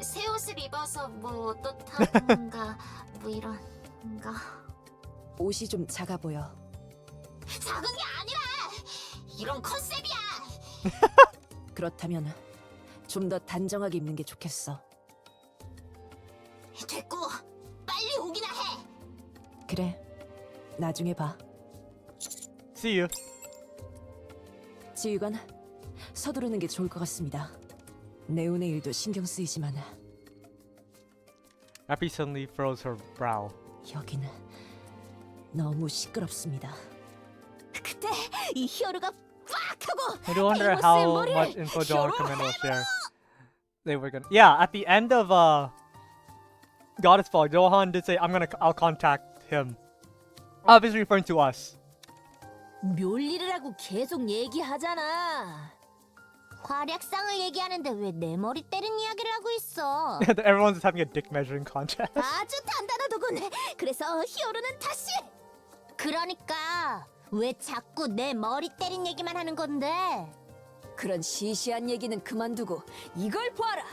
새 옷을 입어서 뭐 어떻다던가 뭐 이런 거. 옷이 좀 작아 보여. 작은 게 아니라 이런 컨셉이야. 그렇다면 좀 더 단정하게 입는 게 좋겠어. 됐고 빨리 오기나 해. 그래, 나중에 봐. See you. 지휘관, 서두르는 게 좋을 것 같습니다. 네온의 일도 신경 쓰이지만 Happy suddenly furrows her brow. 여기는 너무 시끄럽습니다. 그때 이 히어로가 빡 하고 I do wonder how much info John Command will share. They were gonna. Yeah, at the end of Goddess Fall, Johan did say, I'll contact him. Obviously referring to us. 묘리를 하고 계속 얘기하잖아. 활약상을 얘기하는데 왜 내 머리 때린 이야기를 하고 있어? Everyone's just having a dick measuring contest. 아주 단단하더군. 그래서 히어로는 다시. 그러니까 왜 자꾸 내 머리 때린 얘기만 하는 건데? 그런 시시한 얘기는 그만두고 이걸 봐라.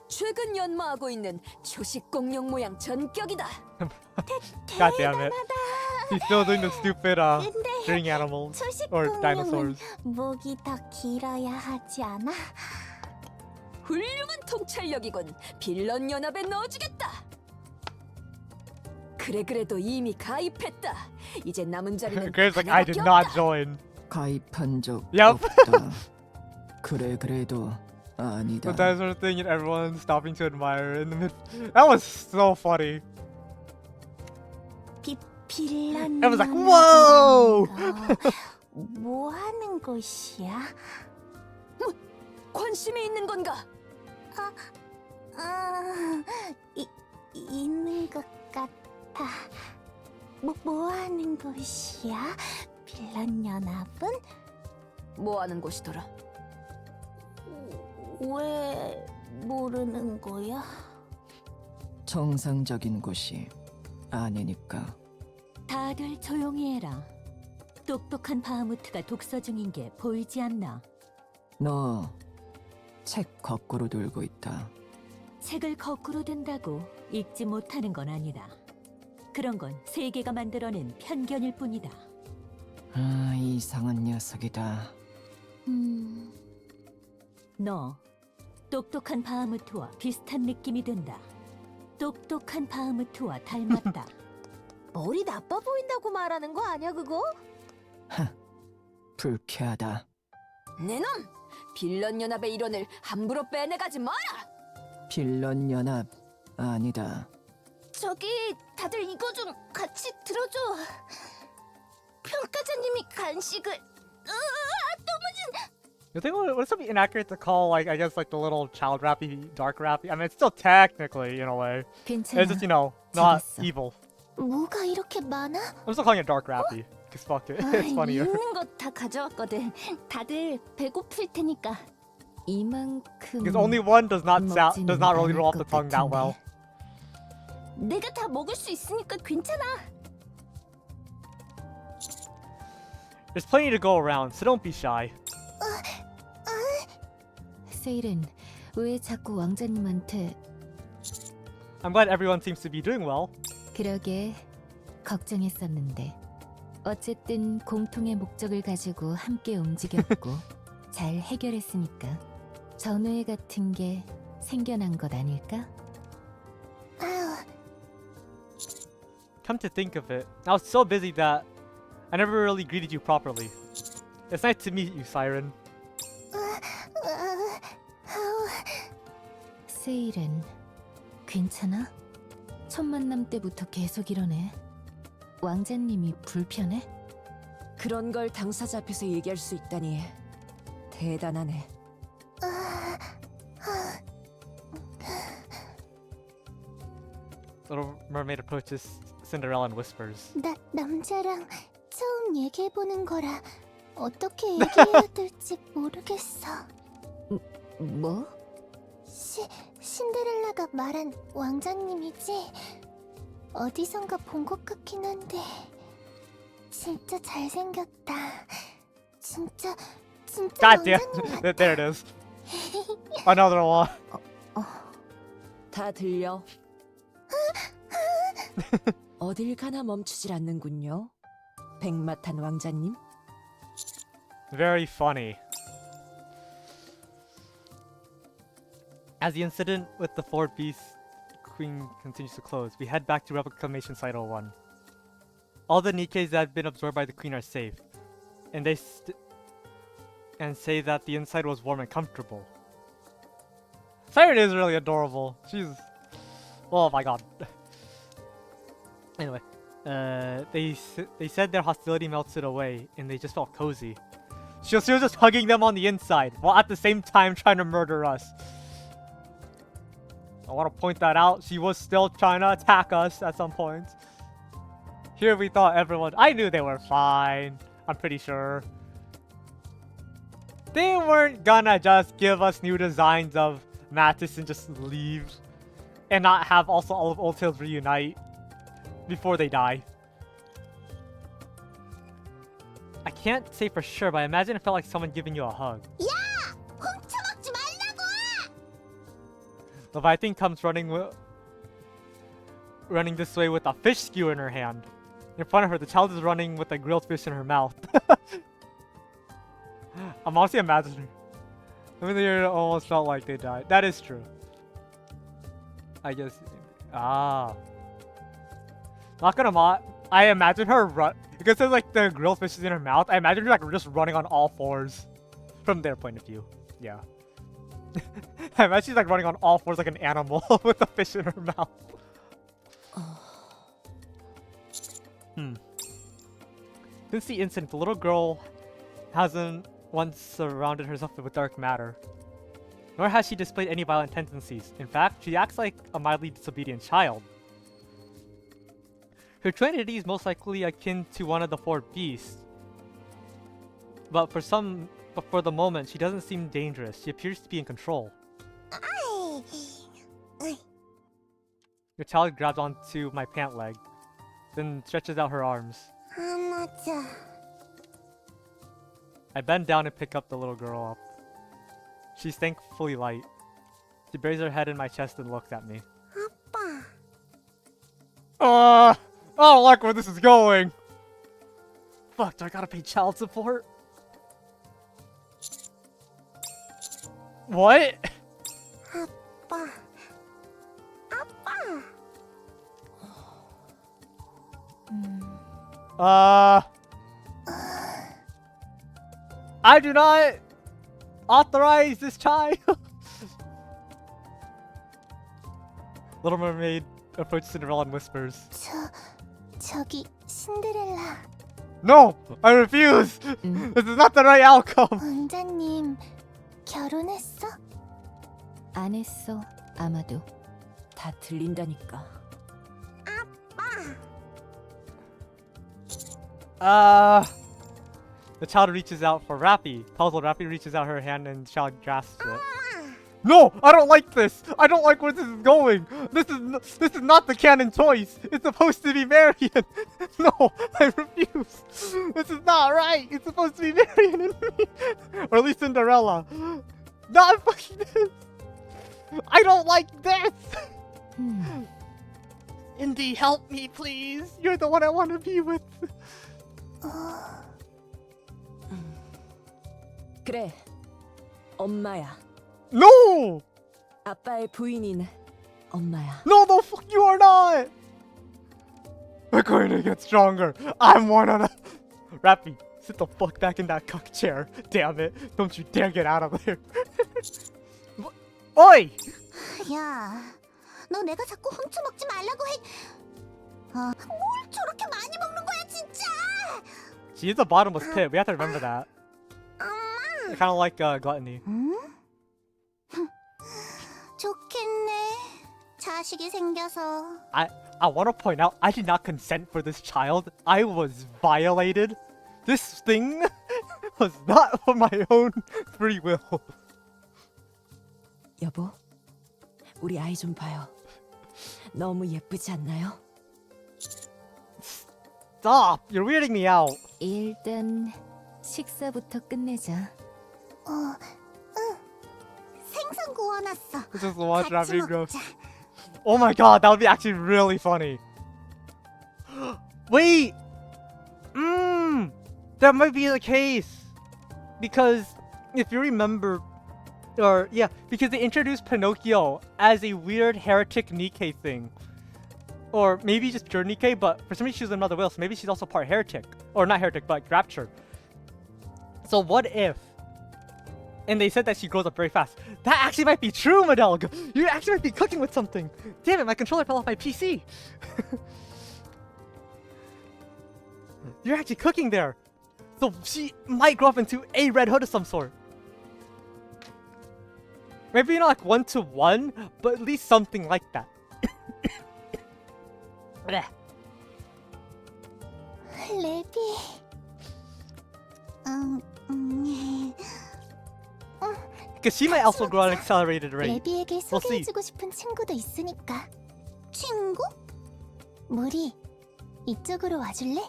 최근 연마하고 있는 초식 공룡 모양 전격이다. God damn it. He's still doing the stupid string animals or dinosaurs. 목이 더 길어야 하지 않아? 훌륭한 통찰력이군. 빌런 연합에 넣어주겠다. 그래도 이미 가입했다. 이제 남은 자리는 Graves like, I did not join. 가입한 적 Yep. 없다. 그래도 아니다. The dinosaur thing and everyone stopping to admire in the mid. That was so funny. 빌런 I was like, whoa! 뭐 하는 곳이야? 관심이 있는 건가? 있는 것 같아. 뭐 하는 곳이야? 빌런 연합은? 뭐 하는 곳이더라? 왜 모르는 거야? 정상적인 곳이 아니니까. 다들 조용히 해라. 똑똑한 바하무트가 독서 중인 게 보이지 않나? 너 책 거꾸로 들고 있다. 책을 거꾸로 든다고 읽지 못하는 건 아니다. 그런 건 세계가 만들어낸 편견일 뿐이다. 아, 이상한 녀석이다. 너 똑똑한 바하무트와 비슷한 느낌이 든다. 똑똑한 바하무트와 닮았다. 머리 나빠 보인다고 말하는 거 아니야 그거? 불쾌하다. 내놈! 빌런 연합의 일원을 함부로 빼내가지 마라! 빌런 연합 아니다. 저기 다들 이거 좀 같이 들어줘. 평가자님이 간식을 You think would it be inaccurate to call like I guess like the little child rappy dark rappy? I mean it's still technically in a way. 괜찮아. It's just not 잘했어. evil. 뭐가 이렇게 많아? I'm still calling it dark rappy. Cause fuck it, it's funnier. 있는 거 다 가져왔거든. 다들 배고플 테니까. 이만큼. Because only one does not really roll off the 먹지는 tongue that 않을 것 well. 내가 다 먹을 수 있으니까 괜찮아. There's plenty to go around, so don't be shy. 세일은 왜 자꾸 왕자님한테? I'm glad everyone seems to be doing well. 그러게 걱정했었는데 어쨌든 공통의 목적을 가지고 함께 움직였고 잘 해결했으니까 전우회 같은 게 생겨난 것 아닐까? Come to think of it, I was so busy that I never really greeted you properly. It's nice to meet you, Siren. 세일은 괜찮아? 첫 만남 때부터 계속 이러네. 왕자님이 불편해? 그런 걸 당사자 앞에서 얘기할 수 있다니 대단하네. Little Mermaid approaches Cinderella and whispers. 남자랑 처음 얘기해보는 거라 어떻게 얘기해야 될지 모르겠어. 뭐? 신데렐라가 말한 왕자님이지? 어디선가 본 것 같긴 한데 진짜 잘생겼다. 진짜 God damn! 왕자님 같아. There it is. Another one. 다 들려. 어딜 가나 멈추질 않는군요. 백마탄 왕자님. Very funny. As the incident with the 4 beasts queen continues to close, we head back to Reclamation Site 01. All the Nikkeis that have been absorbed by the queen are safe, and they say that the inside was warm and comfortable. Siren is really adorable. She's... Oh my god. Anyway, they said their hostility melted away, and they just felt cozy. She was just hugging them on the inside, while at the same time trying to murder us. I want to point that out. She was still trying to attack us at some point. Here we thought everyone... I knew they were fine. I'm pretty sure. They weren't gonna just give us new designs of Mattis and just leave. And not have also all of Old Tales reunite before they die. I can't say for sure, but I imagine it felt like someone giving you a hug. 야! 훔쳐먹지 말라고! Leviathan comes running this way with a fish skewer in her hand. In front of her, the child is running with a grilled fish in her mouth. I'm honestly imagining. I mean, they almost felt like they died. That is true. I guess. Ah. Not gonna lie. I imagine her run because there's like the grilled fish is in her mouth. I imagine her like just running on all fours, from their point of view. Yeah. I imagine she's like running on all fours like an animal with a fish in her mouth. Since the incident, the little girl hasn't once surrounded herself with dark matter. Nor has she displayed any violent tendencies. In fact, she acts like a mildly disobedient child. Her trinity is most likely akin to one of the 4 beasts. But for the moment, she doesn't seem dangerous. She appears to be in control. The child grabs onto my pant leg, then stretches out her arms. I bend down and pick up the little girl up. She's thankfully light. She buries her head in my chest and looks at me. I don't like where this is going. Fuck, do I gotta pay child support? What? I do not authorize this child. Little Mermaid approaches Cinderella and whispers. 저기 신데렐라. No! I refuse! This is not the right outcome! 왕자님, 결혼했어? 안 했어, 아마도. 다 들린다니까. The child reaches out for RAPI. Puzzled, RAPI reaches out her hand and the child grasps it. No! I don't like this! I don't like where this is going! This is not the canon choice! It's supposed to be Marion! No! I refuse! This is not right! It's supposed to be Marion and me! Or at least Cinderella! Not fucking this! I don't like this! Indy, help me, please! You're the one I want to be with! 그래, 엄마야. No! 아빠의 부인인 엄마야. No, the fuck you are not! We're going to get stronger. I'm one of the... Rappy, sit the fuck back in that cuck chair. Damn it. Don't you dare get out of there. Oi! 야, 너 내가 자꾸 훔쳐먹지 말라고 해. 뭘 저렇게 많이 먹는 거야, 진짜! She is a bottomless pit. We have to remember that. Kind of like gluttony. 응? 좋겠네. 자식이 생겨서. I want to point out, I did not consent for this child. I was violated. This thing was not for my own free will. 여보, 우리 아이 좀 봐요. 너무 예쁘지 않나요? Stop! You're weirding me out. 일단 식사부터 끝내자. 응. 생선 구워놨어. Just watch that 같이 video. 먹자. Oh my god, that would be actually really funny. Wait! That might be the case. Because if you remember, because they introduced Pinocchio as a weird heretic Nikkei thing. Or maybe just pure Nikkei, but for some reason she's another will, so maybe she's also part heretic. Or not heretic, but raptured. So what if? And they said that she grows up very fast. That actually might be true, Madelg! You actually might be cooking with something! Damn it, my controller fell off my PC! You're actually cooking there! So she might grow up into a Red Hood of some sort. Maybe not like 1-to-1, but at least something like that. 레비. Because she might also grow at an accelerated rate. 레비에게 We'll see. 소개해주고 싶은 친구도 있으니까. 친구? 무리. 이쪽으로 와줄래?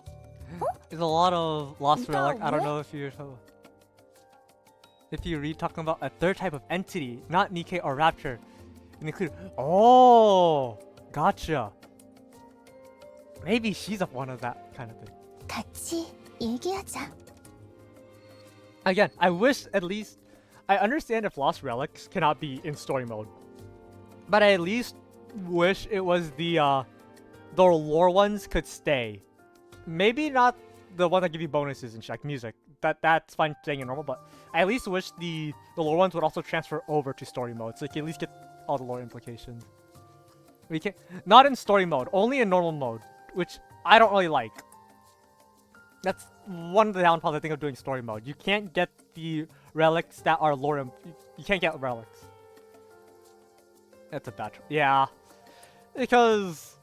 There's a lot of Lost 이거 Relic. I don't 왜? know if you read talking about a third type of entity, not Nikkei or Rapture. And include gotcha. Maybe she's one of that kind of thing. 같이 얘기하자. Again, I wish at least I understand if Lost Relics cannot be in story mode, but I at least wish it was the lore ones could stay. Maybe not the one that give you bonuses and shit, like music. That's fine staying in normal, but I at least wish the lore ones would also transfer over to story mode, so you can at least get all the lore implications. We can not in story mode, only in normal mode, which I don't really like. That's one of the downfalls I think of doing story mode. You can't get the relics that are lore. You can't get relics. That's a bad. Yeah, because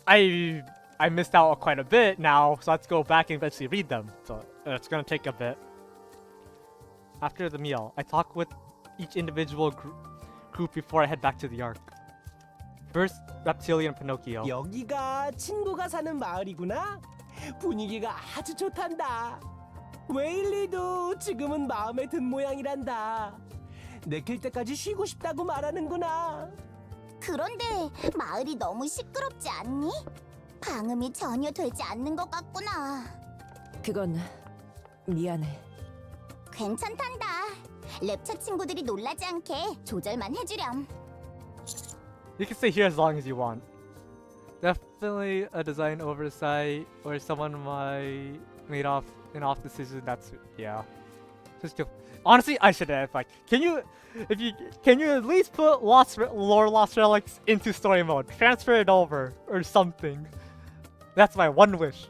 I missed out quite a bit now, so let's go back and eventually read them. So it's gonna take a bit. After the meal, I talk with each individual group before I head back to the Ark. First, Reptilian Pinocchio. 여기가 친구가 사는 마을이구나. 분위기가 아주 좋단다. 웨일리도 지금은 마음에 든 모양이란다. 내킬 때까지 쉬고 싶다고 말하는구나. 그런데 마을이 너무 시끄럽지 않니? 방음이 전혀 되지 않는 것 같구나. 그건 미안해. 괜찮단다. 랩처 친구들이 놀라지 않게 조절만 해주렴. You can stay here as long as you want. Definitely a design oversight or someone might made off an off decision. That's yeah. Just honestly, I should have like. Can you at least put Lost Relics into story mode? Transfer it over or something. That's my one wish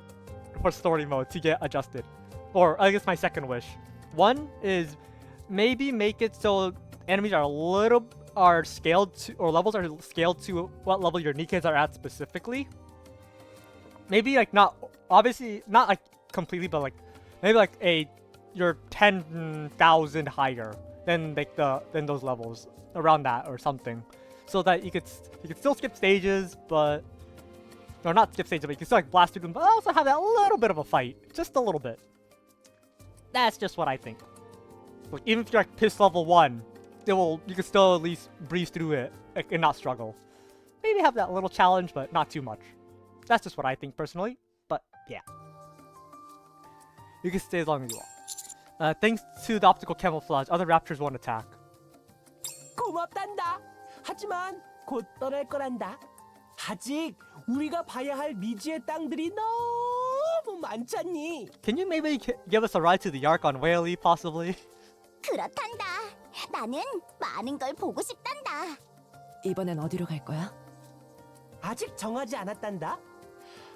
for story mode to get adjusted. Or I guess my second wish. One is maybe make it so enemies are scaled to, or levels are scaled to what level your Nikkeis are at specifically. Maybe like not, obviously not like completely, but like maybe like you're 10,000 higher than like than those levels, around that or something, so that you could still skip stages, but or not skip stages, but you can still like blast through them, but also have that little bit of a fight, just a little bit. That's just what I think. Like even if you're like piss level 1. You can still at least breeze through it and not struggle. Maybe have that little challenge, but not too much. That's just what I think personally. But yeah, you can stay as long as you want. Thanks to the optical camouflage, other raptors won't attack. 고맙단다. 하지만 곧 떠날 거란다. 아직 우리가 봐야 할 미지의 땅들이 너무 많잖니. Can you maybe give us a ride to the Ark on Whaley, possibly? 그렇단다. 나는 많은 걸 보고 싶단다. 이번엔 어디로 갈 거야? 아직 정하지 않았단다.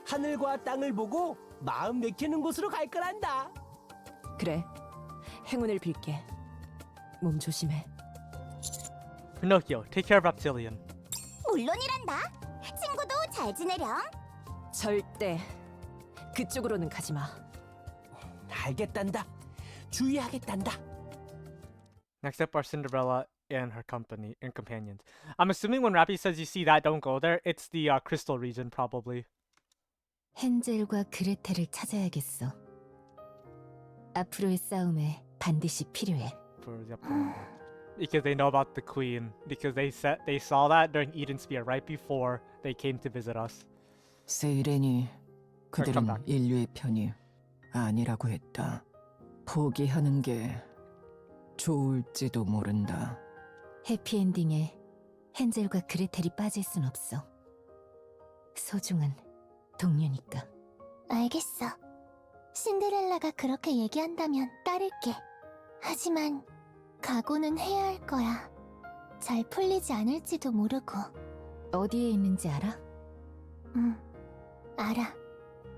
하늘과 땅을 보고 마음 내키는 곳으로 갈 거란다. 그래, 행운을 빌게. 몸 조심해. Pinocchio, take care of Reptilian. 물론이란다. 친구도 잘 지내렴. 절대 그쪽으로는 가지 마. 알겠단다. 주의하겠단다. Next up are Cinderella and her companions. I'm assuming when Rappy says you see that, don't go there. It's the crystal region, probably. 헨젤과 그레텔을 찾아야겠어. 앞으로의 싸움에 반드시 필요해. For the upcoming day. Because they know about the queen. Because they saw that during Eden Spear right before they came to visit us. 세이렌이 그들은 come back. 인류의 편이 아니라고 했다. 포기하는 게 좋을지도 모른다. 해피엔딩에 헨젤과 그레텔이 빠질 순 없어. 소중한 동료니까. 알겠어. 신데렐라가 그렇게 얘기한다면 따를게. 하지만 각오는 해야 할 거야. 잘 풀리지 않을지도 모르고. 어디에 있는지 알아? 응, 알아.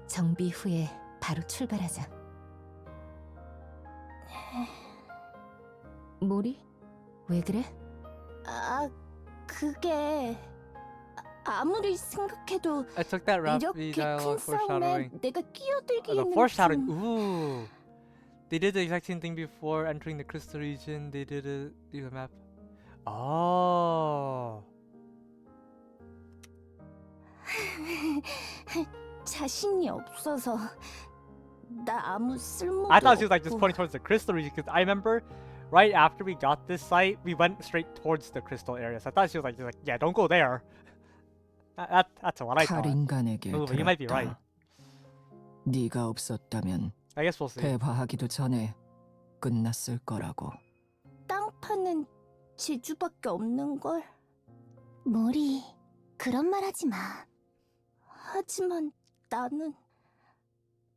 정비 후에 바로 출발하자. 모리? 왜 그래? 그게 아무리 생각해도 I took that Rappy 이렇게 큰 dialogue 싸움에 foreshadowing. 내가 끼어들기에는 The foreshadowing. 좀... Ooh. They did the exact same thing before entering the crystal region. They did the map. Oh. 자신이 없어서 나 아무 쓸모도 I thought she was like just 없고. pointing towards the crystal region because I remember right after we got this site, we went straight towards the crystal area. So I thought she was like yeah, don't go there. That's what I thought. 탈인간에게 Oh, but you might be right. 들었다. 네가 없었다면 I guess we'll see. 대화하기도 전에 끝났을 거라고. 땅 파는 지주밖에 없는 걸. 모리, 그런 말 하지 마. 하지만 나는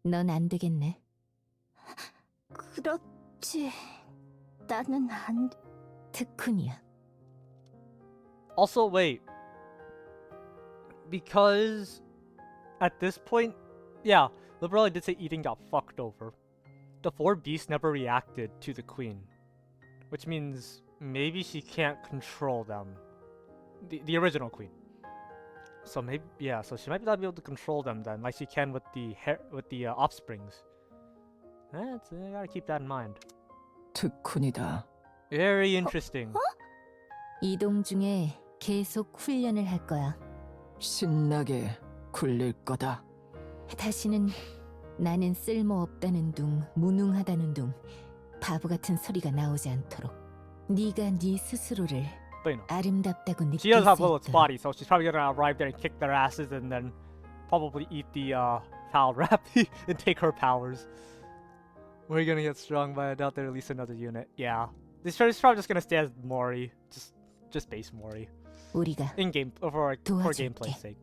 넌 안 되겠네. 그렇지. 나는 안 특훈이야. Also, wait. Because at this point, yeah, Liberally did say Eden got fucked over. The four beasts never reacted to the queen, which means maybe she can't control them. The original queen. So maybe yeah, so she might not be able to control them then, like she can with the offsprings. I gotta keep that in mind. 특훈이다. Very interesting. 이동 중에 계속 훈련을 할 거야. 신나게 굴릴 거다. 다시는 나는 쓸모없다는 둥, 무능하다는 둥, 바보 같은 소리가 나오지 않도록 네가 네 스스로를 But you know, 아름답다고 느낄 she does 수 have Lilith's 있도록. body, so she's probably gonna arrive there and kick their asses and then probably eat the foul Rappy and take her powers. We're gonna get strong, but I doubt they release another unit. Yeah. This is probably just gonna stay as Mori. Just base Mori. 우리가 In game for 도와줄게. gameplay's sake.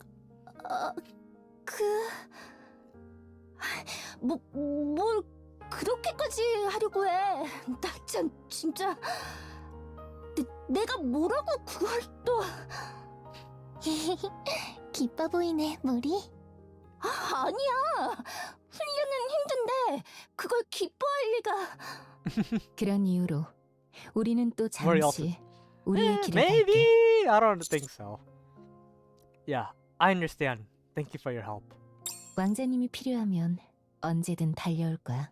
뭘 그렇게까지 하려고 해. 나 참 진짜 내가 뭐라고 그걸 또 기뻐 보이네, 모리. 아니야. 훈련은 힘든데 그걸 기뻐할 리가. 그런 이유로 우리는 또 Mori also. 잠시 우리의 길을 Maybe 갈게. I don't think so. Yeah, I understand. Thank you for your help. 왕자님이 필요하면 언제든 달려올 거야.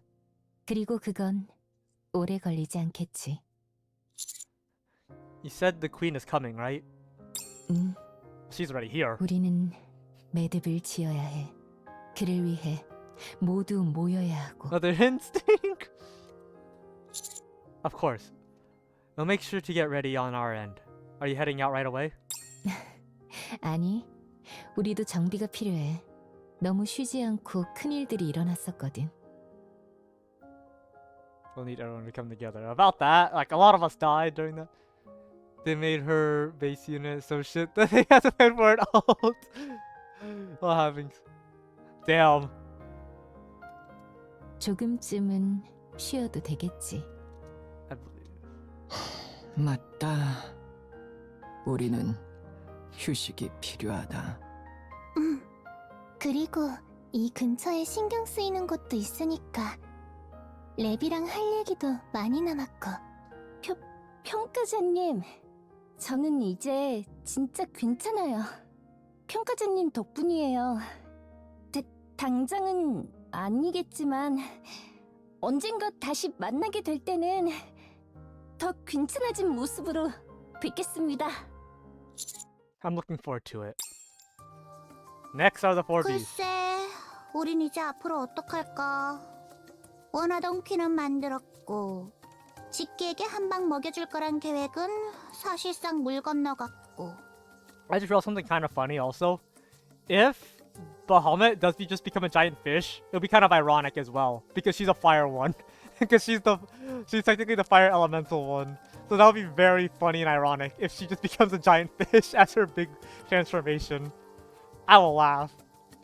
그리고 그건 오래 걸리지 않겠지. You said the queen is coming, right? She's already here. 우리는 매듭을 지어야 해. 그를 위해 모두 모여야 하고. Another instinct. Of course. We'll make sure to get ready on our end. Are you heading out right away? 아니, 우리도 정비가 필요해. 너무 쉬지 않고 큰일들이 일어났었거든. We'll need everyone to come together. About that, like a lot of us died during that. They made her base unit some shit that they had to pay for it out. What happens? Damn. 조금쯤은 쉬어도 되겠지. I believe. 맞다. 우리는 휴식이 필요하다. 그리고 이 근처에 신경 쓰이는 곳도 있으니까 랩이랑 할 얘기도 많이 남았고. 평가자님, 저는 이제 진짜 괜찮아요. 평가자님 덕분이에요. 당장은 아니겠지만 언젠가 다시 만나게 될 때는 더 괜찮아진 모습으로 뵙겠습니다. I'm looking forward to it. Next are the 4Bs. 글쎄, 우린 이제 앞으로 어떡할까? 원하던 퀸은 만들었고 직계에게 한 방 먹여줄 거란 계획은 사실상 물 건너갔고. I just realized something kind of funny also. If Bahamut does just become a giant fish, it'll be kind of ironic as well. Because she's a fire one. Because she's technically the fire elemental one. So that would be very funny and ironic if she just becomes a giant fish as her big transformation. I will laugh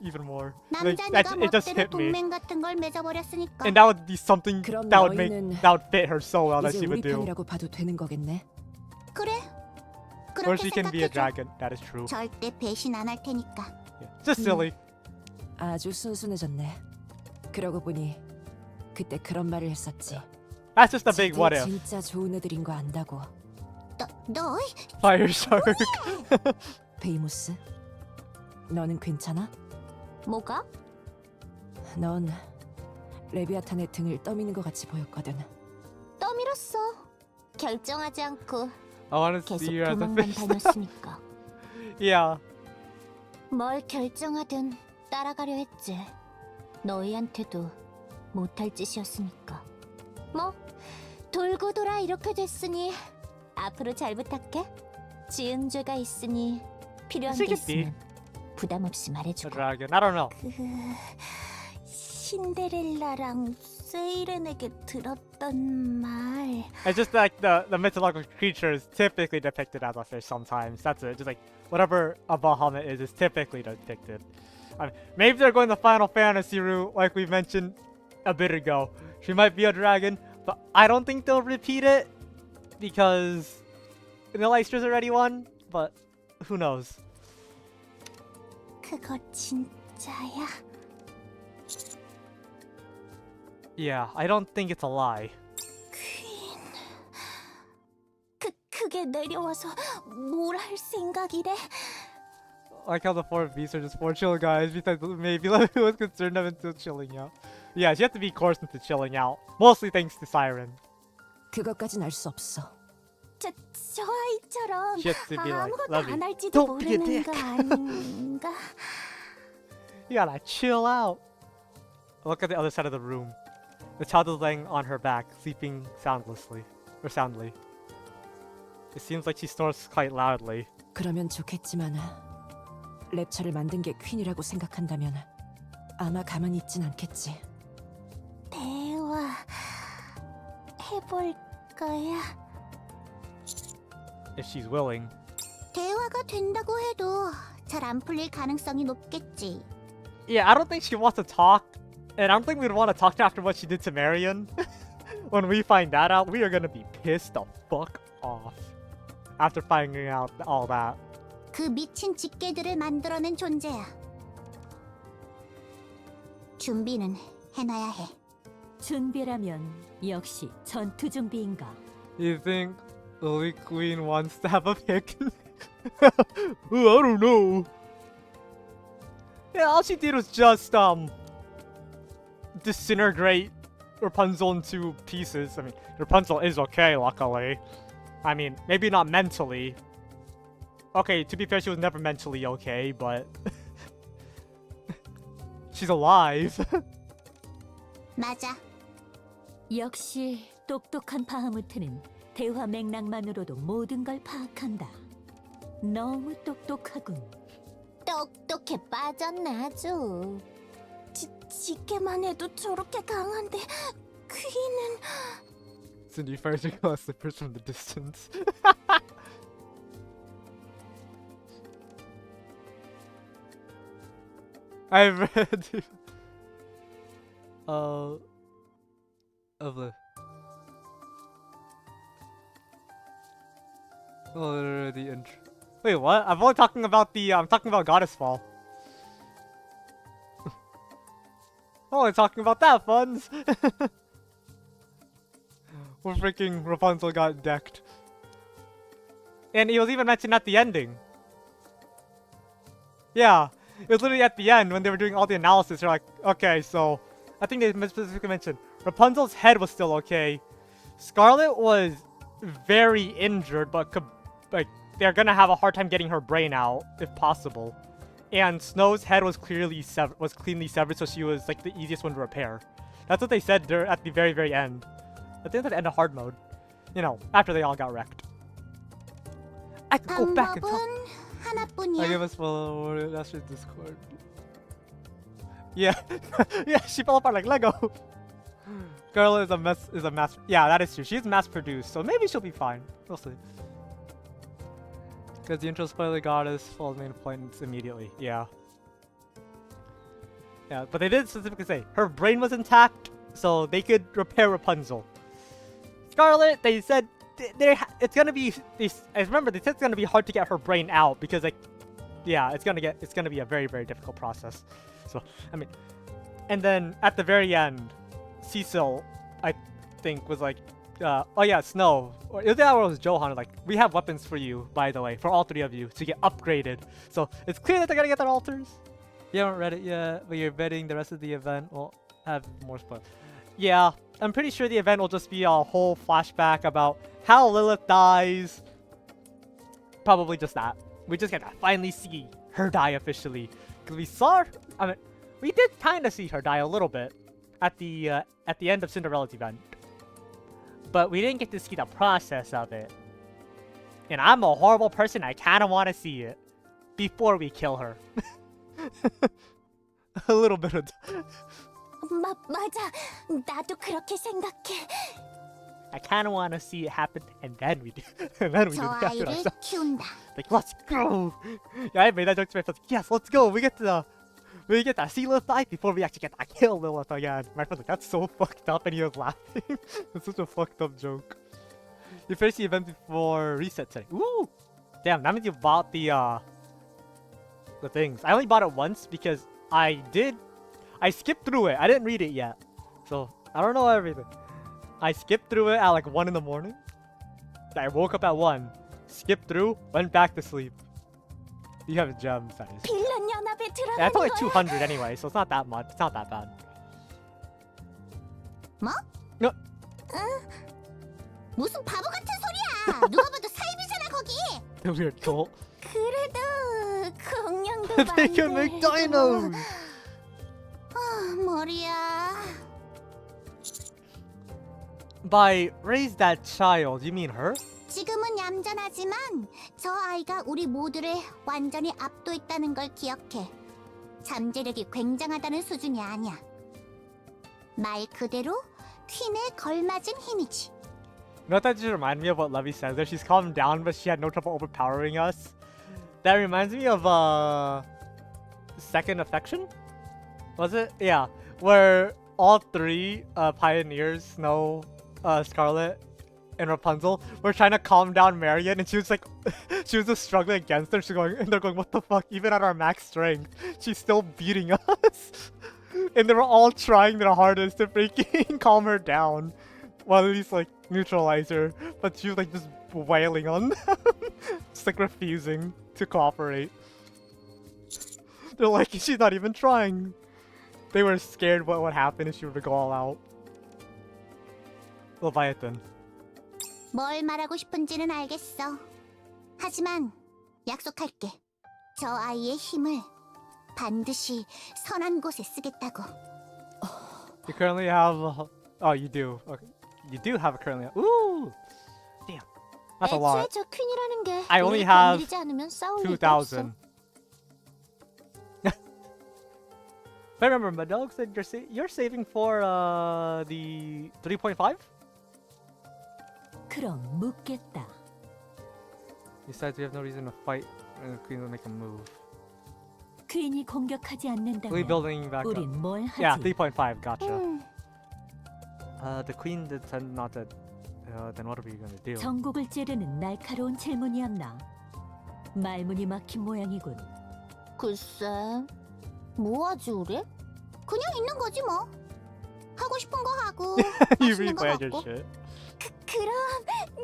even more. Like, 남자니까 it just 멋대로 hit me. 동맹 같은 걸 맺어버렸으니까. And that would be something 그럼 that 너희는 would fit her so well that 이제 she 우리 would do. 편이라고 봐도 되는 거겠네. 그래. Or 그렇게 she can be a 생각해줘. dragon. That is true. 절대 배신 안 할 테니까. Yeah. Just silly. 아주 순순해졌네. 그러고 보니 그때 그런 말을 했었지. That's just a big 쟤들 what if. 진짜 좋은 애들인 거 안다고. 너 Fire shark. 베이모스, 너는 괜찮아? 뭐가? 넌 레비아탄의 등을 떠미는 것 같이 보였거든. 떠밀었어. 결정하지 않고 I want to 계속 see her as a 도망만 fish. 다녔으니까. Yeah. 뭘 결정하든 따라가려 했지. 너희한테도 못할 짓이었으니까. 뭐 돌고 돌아 이렇게 됐으니 앞으로 잘 부탁해. 지은 죄가 있으니 필요한 게 있으면 부담 없이 A 말해주고. dragon. I don't know. 신데렐라랑 세이렌에게 들었던 말. It's just like the mythological creature is typically depicted as a fish sometimes. That's it. Just like whatever a Bahamut is typically depicted. I mean, maybe they're going the Final Fantasy route, like we mentioned a bit ago. She might be a dragon, but I don't think they'll repeat it because the Lystra's already won. But who knows? 그거 진짜야? Yeah, I don't think it's a lie. 퀸. 그게 내려와서 뭘 할 생각이래? I like how the 4Bs are just 4 chill guys because maybe Levy was concerned of until chilling out. Yeah, she had to be coerced into chilling out. Mostly thanks to Siren. 그것까진 알 수 없어. 저 아이처럼 She has to be like, 아무것도 Levy, 안 할지도 don't be a 모르는 dick. 거 아닌가? You gotta chill out. Look at the other side of the room. The child is laying on her back, sleeping soundlessly. Or soundly. It seems like she snores quite loudly. 그러면 좋겠지만 랩처를 만든 게 퀸이라고 생각한다면 아마 가만히 있진 않겠지. 대화 해볼 거야. If she's willing. 대화가 된다고 해도 잘 안 풀릴 가능성이 높겠지. Yeah, I don't think she wants to talk. And I don't think we'd want to talk after what she did to Marion. When we find that out, we are gonna be pissed the fuck off. After finding out all that. 그 미친 집게들을 만들어낸 존재야. 준비는 해놔야 해. 준비라면 역시 전투 준비인가? You think Lily Queen wants to have a pick? Oh, I don't know. Yeah, all she did was just disintegrate Rapunzel into pieces. I mean, Rapunzel is okay, luckily. I mean, maybe not mentally. Okay, to be fair, she was never mentally okay, but she's alive. 맞아. 역시 똑똑한 바하무트는 대화 맥락만으로도 모든 걸 파악한다. 너무 똑똑하군. 똑똑해 빠졌나 아주. 집게만 해도 저렇게 강한데 퀸은... Cindy fires her glass slippers from the distance. I've read of the intro. Wait, what? I'm only talking about the I'm talking about Goddess Fall. I'm only talking about that, Funds. Where freaking Rapunzel got decked. And it was even mentioned at the ending. Yeah, it was literally at the end when they were doing all the analysis. They're like, okay, so I think they specifically mentioned Rapunzel's head was still okay. Scarlet was very injured, but like they're gonna have a hard time getting her brain out if possible. And Snow's head was clearly cleanly severed, so she was like the easiest one to repair. That's what they said there at the very end. I think at the end of hard mode, you know, after they all got wrecked. I could go back and tell. I 하나뿐이야. give us follow. That's just Discord. Yeah, yeah, she fell apart like Lego. Girl is a mass. Yeah, that is true. She's mass produced, so maybe she'll be fine. We'll see. Because the intro spoiler goddess falls main points immediately. Yeah. Yeah, but they did specifically say her brain was intact, so they could repair Rapunzel. Scarlet, they said it's gonna be. I remember they said it's gonna be hard to get her brain out because, like, yeah, it's gonna be a very difficult process. So I mean, and then at the very end, Cecil, I think, was like, oh yeah, Snow. Or either that or it was Johan. Like, we have weapons for you, by the way, for all three of you to get upgraded. So it's clear that they're gonna get their altars. You haven't read it yet, but you're betting the rest of the event will have more spoilers. Yeah, I'm pretty sure the event will just be a whole flashback about how Lilith dies. Probably just that. We just get to finally see her die officially. Because we saw her, I mean, we did kind of see her die a little bit at the end of Cinderella's event. But we didn't get to see the process of it. And I'm a horrible person, I kind of want to see it before we kill her. A little bit of... 맞아. 나도 그렇게 생각해. I kind of want to see it happen, and then we do. And then we do 저 it after 아이를 ourselves. 키운다. Like, let's go! Yeah, I made that joke to myself. Yes, let's go! We get to see Lilith die before we actually get to kill Lilith again. My friend's like, that's so fucked up, and he was laughing. It's such a fucked up joke. You finished the event before reset today. Ooh! Damn, that means you bought the things. I only bought it once because I skipped through it. I didn't read it yet. So, I don't know everything. I skipped through it at like 1 in the morning. I woke up at 1, skipped through, went back to sleep. You have gems, that is. 빌런 연합에 들어가는 Yeah, it's only 거야. 200 anyway, so it's not that much. It's not that bad. 뭐? No. 무슨 바보 같은 소리야. 누가 봐도 사이비잖아 거기. The weird cult. 그래도 공룡도 They can make dinos! 머리야. By raise that child, you mean her? 지금은 얌전하지만 저 아이가 우리 모두를 완전히 압도했다는 걸 기억해. 잠재력이 굉장하다는 수준이 아니야. 말 그대로 퀸에 걸맞은 힘이지. You know what that just reminded me of what Levy says there? She's calmed down, but she had no trouble overpowering us. That reminds me of Second Affection? Was it? Yeah. Where all three pioneers, Snow, Scarlet, and Rapunzel, were trying to calm down Marion, and she was like, she was just struggling against them. She's going, and they're going, what the fuck? Even at our max strength, she's still beating us. And they were all trying their hardest to freaking calm her down, while at least like neutralize her. But she was like just wailing on them, just like refusing to cooperate. They're like, she's not even trying. They were scared what would happen if she were to go all out. Leviathan. 뭘 말하고 싶은지는 알겠어. 하지만 약속할게. 저 아이의 힘을 반드시 선한 곳에 쓰겠다고. You currently have... oh, you do. Okay. You do have a currently... Ooh! Damn. That's a lot. 애초에 저 퀸이라는 게 I only 우리 have 건드리지 않으면 싸울 리가 없어. 2,000. If I remember, Madog said you're saving for the 3.5? 그럼 묻겠다. Besides, we have no reason to fight and the queen will make a move. 퀸이 공격하지 않는다면 Rebuilding back up. 우린 뭘 하지? Yeah, 3.5, gotcha. The queen did tend not to... then what are we gonna do? 전국을 찌르는 날카로운 질문이었나? 말문이 막힌 모양이군. 글쎄, 뭐 하지 우리? 그냥 있는 거지 뭐. 하고 싶은 거 하고, You 맛있는 거 replayed your 먹고. shit. 그럼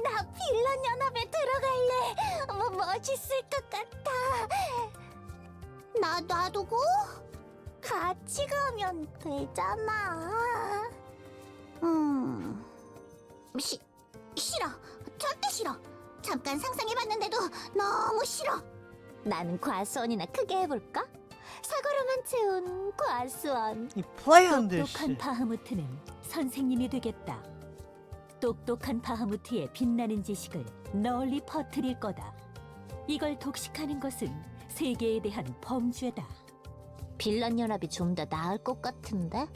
나 빌런 연합에 들어갈래. 멋있을 것 같아. 나 놔두고 같이 가면 되잖아. 싫어. 절대 싫어. 잠깐 상상해봤는데도 너무 싫어. 나는 과수원이나 크게 해볼까? 사과로만 채운 과수원. You play on this 똑똑한 shit. 바하무트는 선생님이 되겠다. 똑똑한 바하무트의 빛나는 지식을 널리 퍼뜨릴 거다. 이걸 독식하는 것은 세계에 대한 범죄다. 빌런 연합이 좀 더 나을 것 같은데?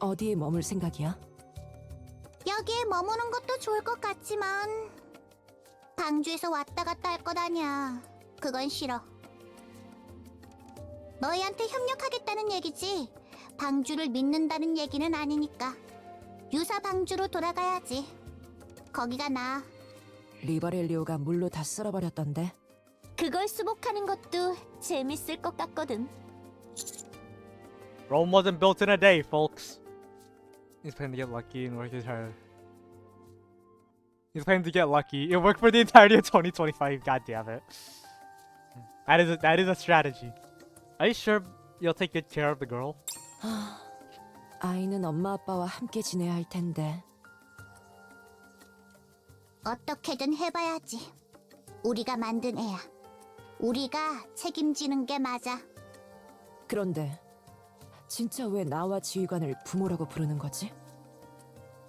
어디에 머물 생각이야? 여기에 머무는 것도 좋을 것 같지만 방주에서 왔다 갔다 할 것 아냐. 그건 싫어. 너희한테 협력하겠다는 얘기지 방주를 믿는다는 얘기는 아니니까. 유사 방주로 돌아가야지. 거기가 나아. 리버렐리오가 물로 다 쓸어버렸던데. 그걸 수복하는 것도 재밌을 것 같거든. Rome wasn't built in a day, folks. He's planning to get lucky and work his hard. He's planning to get lucky. It worked for the entirety of 2025. God damn it. That is a strategy. Are you sure you'll take good care of the girl? 아이는 엄마 아빠와 함께 지내야 할 텐데. 어떻게든 해봐야지. 우리가 만든 애야. 우리가 책임지는 게 맞아. 그런데 진짜 왜 나와 지휘관을 부모라고 부르는 거지?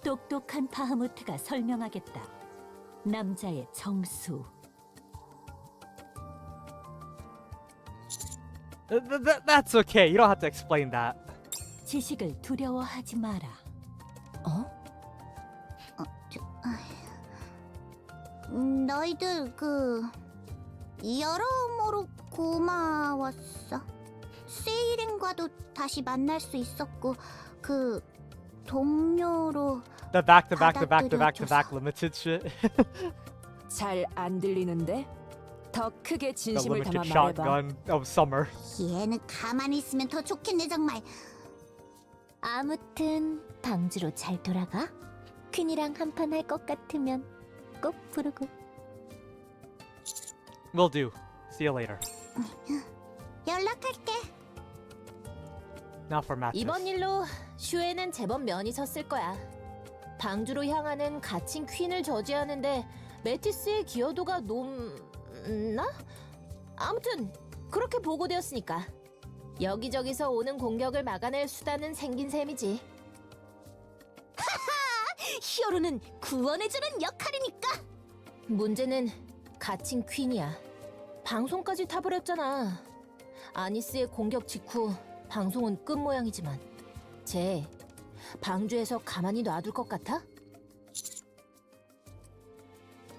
똑똑한 바하무트가 설명하겠다. 남자의 정수. That's okay. You don't have to explain that. 지식을 두려워하지 마라. 어? 너희들 여러모로 고마웠어. 세이린과도 다시 만날 수 있었고 동료로 The back limited shit. 잘 안 들리는데? 더 크게 The 진심을 담아 limited 말해봐. shotgun of summer. 얘는 가만히 있으면 더 좋겠네 정말. 아무튼 방주로 잘 돌아가. 퀸이랑 한판 할 것 같으면 꼭 부르고. Will do. See you later. 연락할게. Now for matches. 이번 일로 슈에는 제법 면이 섰을 거야. 방주로 향하는 갇힌 퀸을 저지하는데 메티스의 기여도가 높나? 아무튼 그렇게 보고되었으니까 여기저기서 오는 공격을 막아낼 수단은 생긴 셈이지. 히어로는 구원해주는 역할이니까. 문제는 갇힌 퀸이야. 방송까지 타버렸잖아. 아니스의 공격 직후 방송은 끝 모양이지만 쟤 방주에서 가만히 놔둘 것 같아?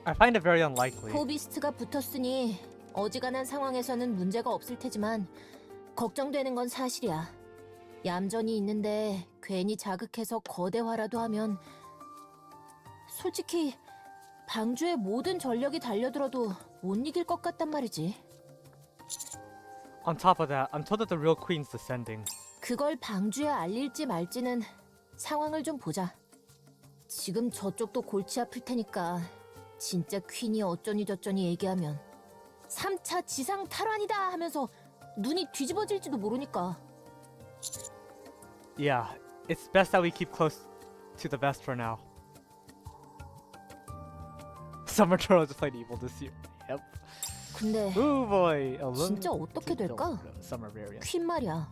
I find it very unlikely. 포비스트가 붙었으니 어지간한 상황에서는 문제가 없을 테지만 걱정되는 건 사실이야. 얌전히 있는데 괜히 자극해서 거대화라도 하면 솔직히 방주의 모든 전력이 달려들어도 못 이길 것 같단 말이지. On top of that, I'm told that the real queen's descending. 그걸 방주에 알릴지 말지는 상황을 좀 보자. 지금 저쪽도 골치 아플 테니까 진짜 퀸이 어쩌니 저쩌니 얘기하면 3차 지상 탈환이다 하면서 눈이 뒤집어질지도 모르니까. Yeah, it's best that we keep close to the vest for now. Summer Turtle just played evil this year. Yep. 근데 Ooh boy. 진짜 어떻게 될까? Summer variant. 퀸 말이야.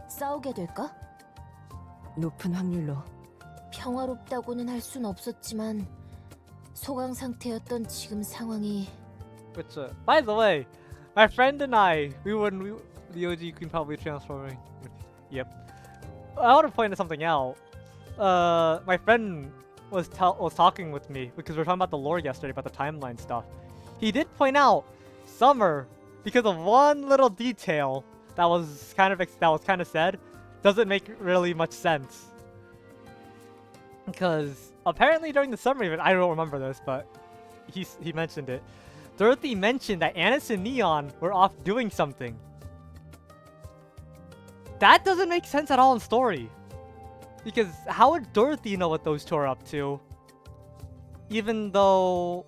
싸우게 될까? 높은 확률로. 평화롭다고는 할 순 없었지만 소강 상태였던 지금 상황이. Which, by the way, my friend and I, the OG Queen probably transforming. Yep. I want to point something out. My friend was talking with me because we were talking about the lore yesterday about the timeline stuff. He did point out Summer, because of one little detail that was kind of said, doesn't make really much sense. Because apparently during the summer event, I don't remember this, but he mentioned it. Dorothy mentioned that Anis and Neon were off doing something. That doesn't make sense at all in story. Because how would Dorothy know what those two are up to? even though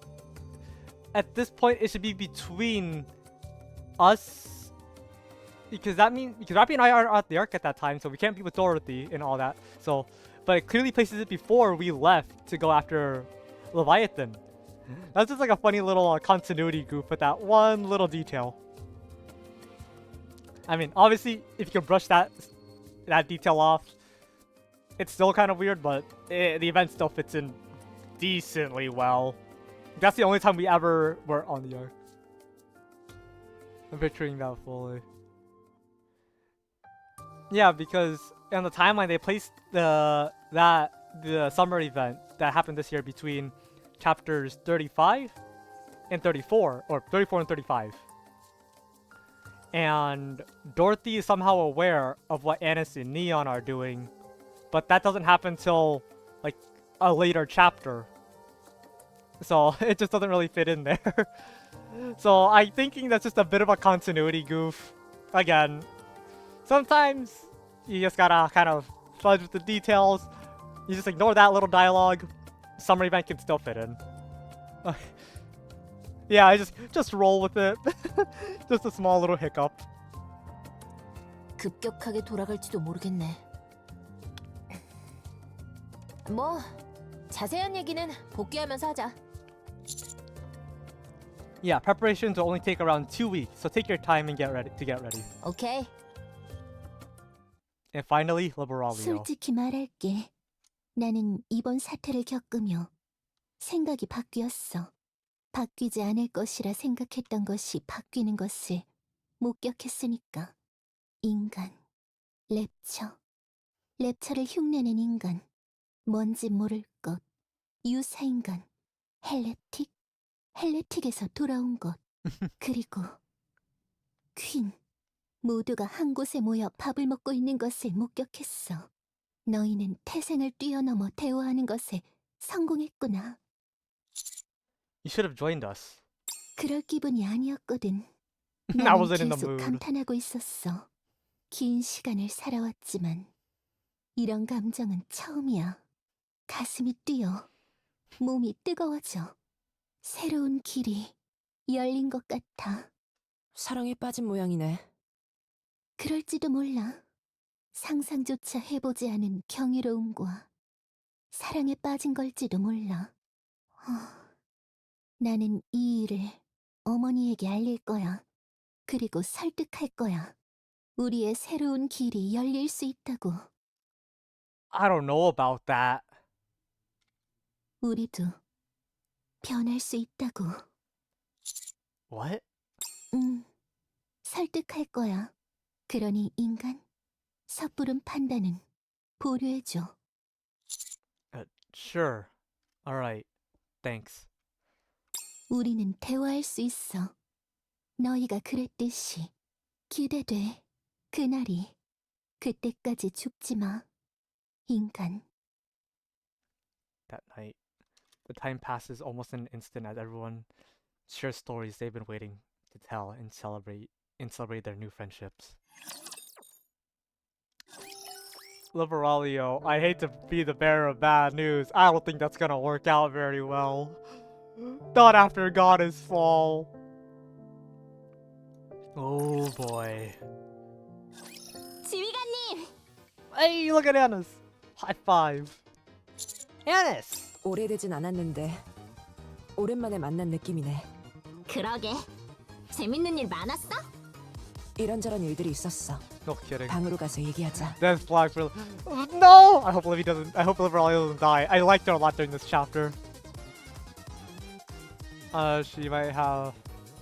at this point it should be between us, because Rappy and I are at the Ark at that time, so we can't be with Dorothy and all that. So, but it clearly places it before we left to go after Leviathan. That's just like a funny little continuity goof with that one little detail. I mean, obviously, if you can brush that detail off, it's still kind of weird, but the event still fits in decently well. That's the only time we ever were on the Ark. I'm picturing that fully. Yeah, because on the timeline they placed the summer event that happened this year between chapters 35 and 34, or 34 and 35. And Dorothy is somehow aware of what Annis and Neon are doing, but that doesn't happen till like a later chapter. So it just doesn't really fit in there. So I'm thinking that's just a bit of a continuity goof. Again, sometimes you just gotta kind of fudge with the details. You just ignore that little dialogue. Summer event can still fit in. Yeah, I just roll with it. Just a small little hiccup. 급격하게 돌아갈지도 모르겠네. 뭐 자세한 얘기는 복귀하면서 하자. Yeah, preparations will only take around 2 weeks, so take your time and get ready. 오케이. And finally, Liberaglio. 솔직히 말할게. 나는 이번 사태를 겪으며 생각이 바뀌었어. 바뀌지 않을 것이라 생각했던 것이 바뀌는 것을 목격했으니까. 인간, 랩처를 흉내낸 인간, 뭔지 모를 것, 유사인간, 헬레틱에서 돌아온 것, 그리고 퀸, 모두가 한 곳에 모여 밥을 먹고 있는 것을 목격했어. 너희는 태생을 뛰어넘어 대화하는 것에 성공했구나. You should have joined us. 그럴 기분이 아니었거든. I 나는 wasn't in the 계속 mood. 감탄하고 있었어. 긴 시간을 살아왔지만 이런 감정은 처음이야. 가슴이 뛰어. 몸이 뜨거워져. 새로운 길이 열린 것 같아. 사랑에 빠진 모양이네. 그럴지도 몰라. 상상조차 해보지 않은 경이로움과 사랑에 빠진 걸지도 몰라. 나는 이 일을 어머니에게 알릴 거야. 그리고 설득할 거야. 우리의 새로운 길이 열릴 수 있다고. I don't know about that. 우리도 변할 수 있다고. What? 설득할 거야. 그러니 인간, 섣부른 판단은 보류해줘. Sure. Alright. Thanks. 우리는 대화할 수 있어. 너희가 그랬듯이. 기대돼. 그날이. 그때까지 죽지 마. 인간. That night, the time passes almost in an instant as everyone shares stories they've been waiting to tell and celebrate their new friendships. Liberaglio, I hate to be the bearer of bad news. I don't think that's gonna work out very well. Not after Goddess Fall. Oh boy. 지휘관님! Hey, look at Annis. High five. Annis! 오래되진 않았는데 오랜만에 만난 느낌이네. 그러게. 재밌는 일 많았어? 이런저런 일들이 있었어. No kidding. 방으로 가서 얘기하자. That's Black really. No! I hope Liberaglio doesn't die. I liked her a lot during this chapter. She might have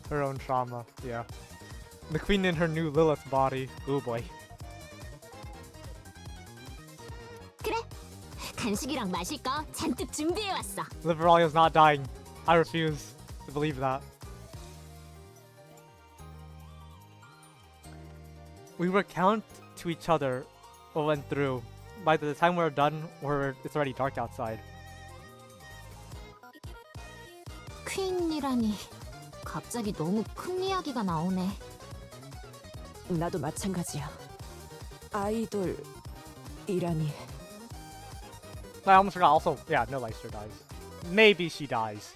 her own trauma. Yeah. The queen in her new Lilith body. Oh boy. 그래. 간식이랑 마실 거 잔뜩 준비해왔어. Liberaglio's not dying. I refuse to believe that. We recount to each other what went through. By the time we're done, it's already dark outside. 퀸이라니. 갑자기 너무 큰 이야기가 나오네. 나도 마찬가지야. 아이돌이라니. I almost forgot also, yeah, no Leicester dies. maybe she dies.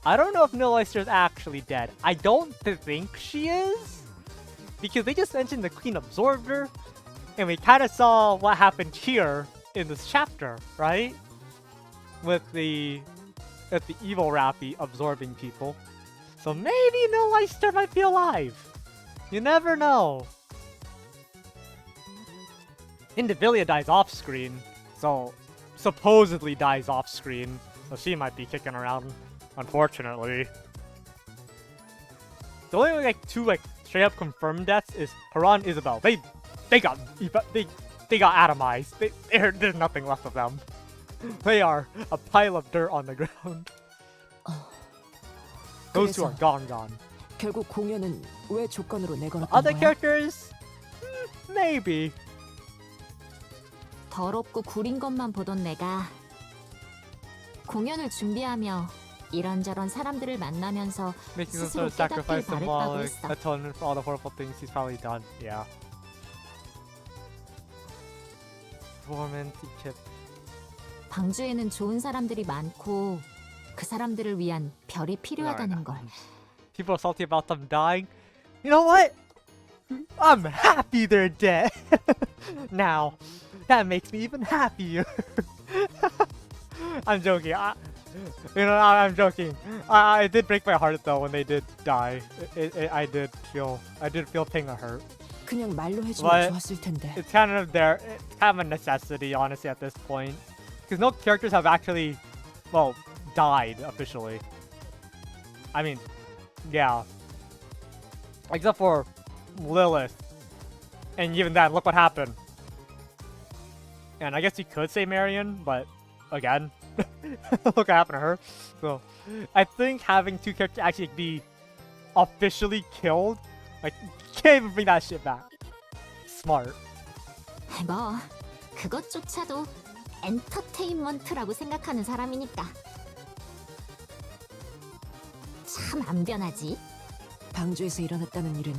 I don't know if Nil Oyster's actually dead. I don't think she is, because they just mentioned the Queen absorbed her, and we kind of saw what happened here in this chapter, right? With the evil Rappy absorbing people. So maybe Nil Oyster might be alive. You never know. Indivilla dies off screen, so supposedly dies off screen, so she might be kicking around, unfortunately. The only like two like straight up confirmed deaths is Haran and Isabel. They got atomized. There's nothing left of them. They are a pile of dirt on the ground. Those two are gone. 결국 공연은 왜 조건으로 내걸었던 Other 거야? characters? Maybe. 더럽고 구린 것만 보던 내가 공연을 준비하며 이런저런 사람들을 만나면서 Making some 스스로 sort of 깨닫길 sacrifice 바랬다고 symbolic 했어. atonement for all the horrible things he's probably done. Yeah. Romantic. 방주에는 좋은 사람들이 많고 그 사람들을 위한 별이 필요하다는 걸. People are salty about them dying. You know what? I'm happy they're dead. Now, that makes me even happier. I'm joking. I'm joking. It did break my heart though when they did die. I did feel pain and hurt. 그냥 말로 But 해주면 좋았을 텐데. it's kind of a necessity, honestly, at this point, because no characters have actually, well, died officially. I mean, yeah, except for Lilith, and even then, look what happened. And I guess you could say Marion, but again, look what happened to her. So I think having two characters actually be officially killed, like, can't even bring that shit back. Smart. 뭐 그것조차도 엔터테인먼트라고 생각하는 사람이니까. 참 안 변하지. 방주에서 일어났다는 일은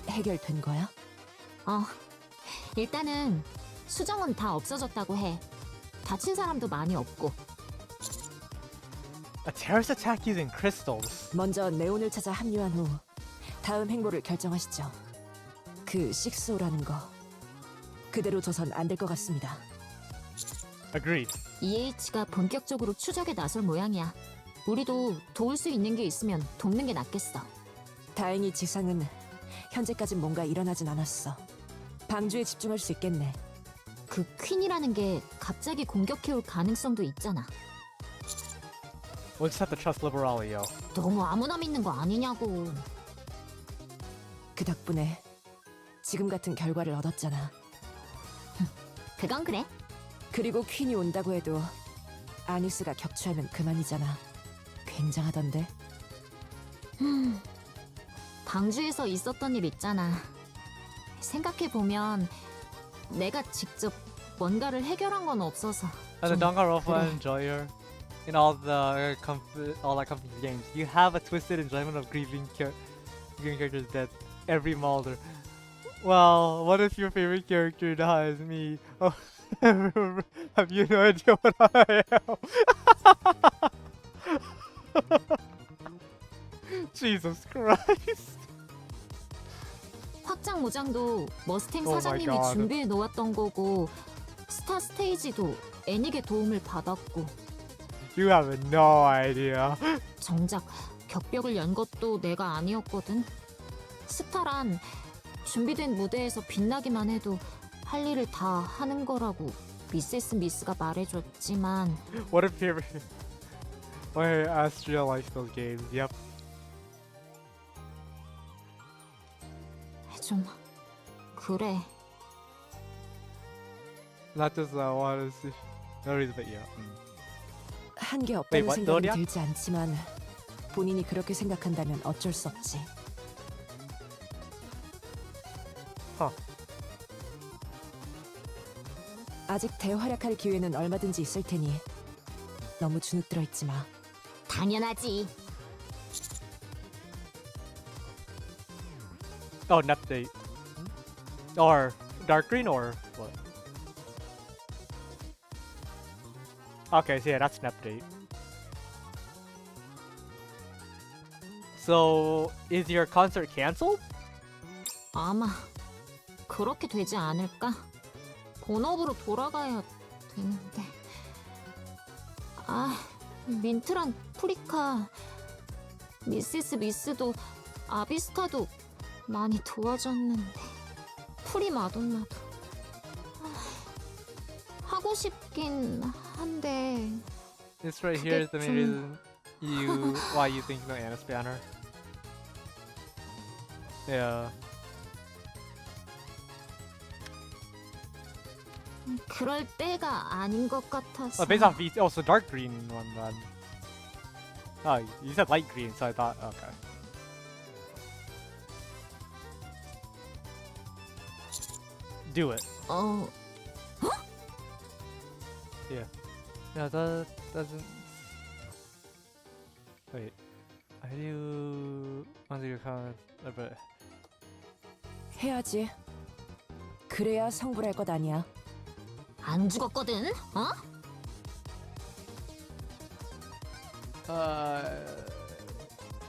해결된 거야? 일단은 수정은 다 없어졌다고 해. 다친 사람도 많이 없고. A terrorist attack using crystals. 먼저 네온을 찾아 합류한 후 다음 행보를 결정하시죠. 그 식소라는 거 그대로 둬선 안 될 것 같습니다. Agreed. EH가 본격적으로 추적에 나설 모양이야. 우리도 도울 수 있는 게 있으면 돕는 게 낫겠어. 다행히 지상은 현재까진 뭔가 일어나진 않았어. 방주에 집중할 수 있겠네. 그 퀸이라는 게 갑자기 공격해올 가능성도 있잖아. We'll just have to trust Liberalio. 너무 아무나 믿는 거 아니냐고. 그 덕분에 지금 같은 결과를 얻었잖아. 그건 그래. 그리고 퀸이 온다고 해도 아니스가 격추하면 그만이잖아. 굉장하던데. 방주에서 있었던 일 있잖아. 생각해보면 내가 직접 뭔가를 해결한 건 없어서. And the 좀 Danganronpa 그래. enjoyer in all that company games, you have a twisted enjoyment of grieving characters' death every Mulder. Well, what if your favorite character dies? Me. Oh, have you no idea what I am? Jesus Christ. 확장 무장도 머스탱 Oh my 사장님이 God. 준비해 놓았던 거고 스타 스테이지도 애닉의 도움을 받았고 You have no idea. 정작 격벽을 연 것도 내가 아니었거든. 스타란 준비된 무대에서 빛나기만 해도 할 일을 다 하는 거라고 미세스 미스가 말해줬지만 What if you Why Astria likes those games? Yep. 좀 그래. Not just want to see. No reason, but yeah. 한게 Wait, 없다는 what? 생각은 너리야? 들지 않지만 본인이 그렇게 생각한다면 어쩔 수 없지. Huh. 아직 대활약할 기회는 얼마든지 있을 테니 너무 주눅들어 있지 마. 당연하지. Oh, an update. Or dark green or what? Okay, so yeah, that's an update. So, is your concert canceled? 아마 그렇게 되지 않을까? 본업으로 돌아가야 되는데. 아, 민트랑 프리카, 미시스 미스도 아비스타도 많이 도와줬는데. 프리 마돈나도. 하고 싶긴 한데. This right here is the main reason why you think no Anna's banner. Yeah. 그럴 때가 아닌 것 같아서. Oh, based off V. Oh, so dark green one then. Oh, you said light green, so I thought okay. Do it. 어, Yeah. Yeah, that doesn't. Wait. How do you answer your comments a bit? 해야지. 그래야 성불할 것 아니야. 안 죽었거든? 어?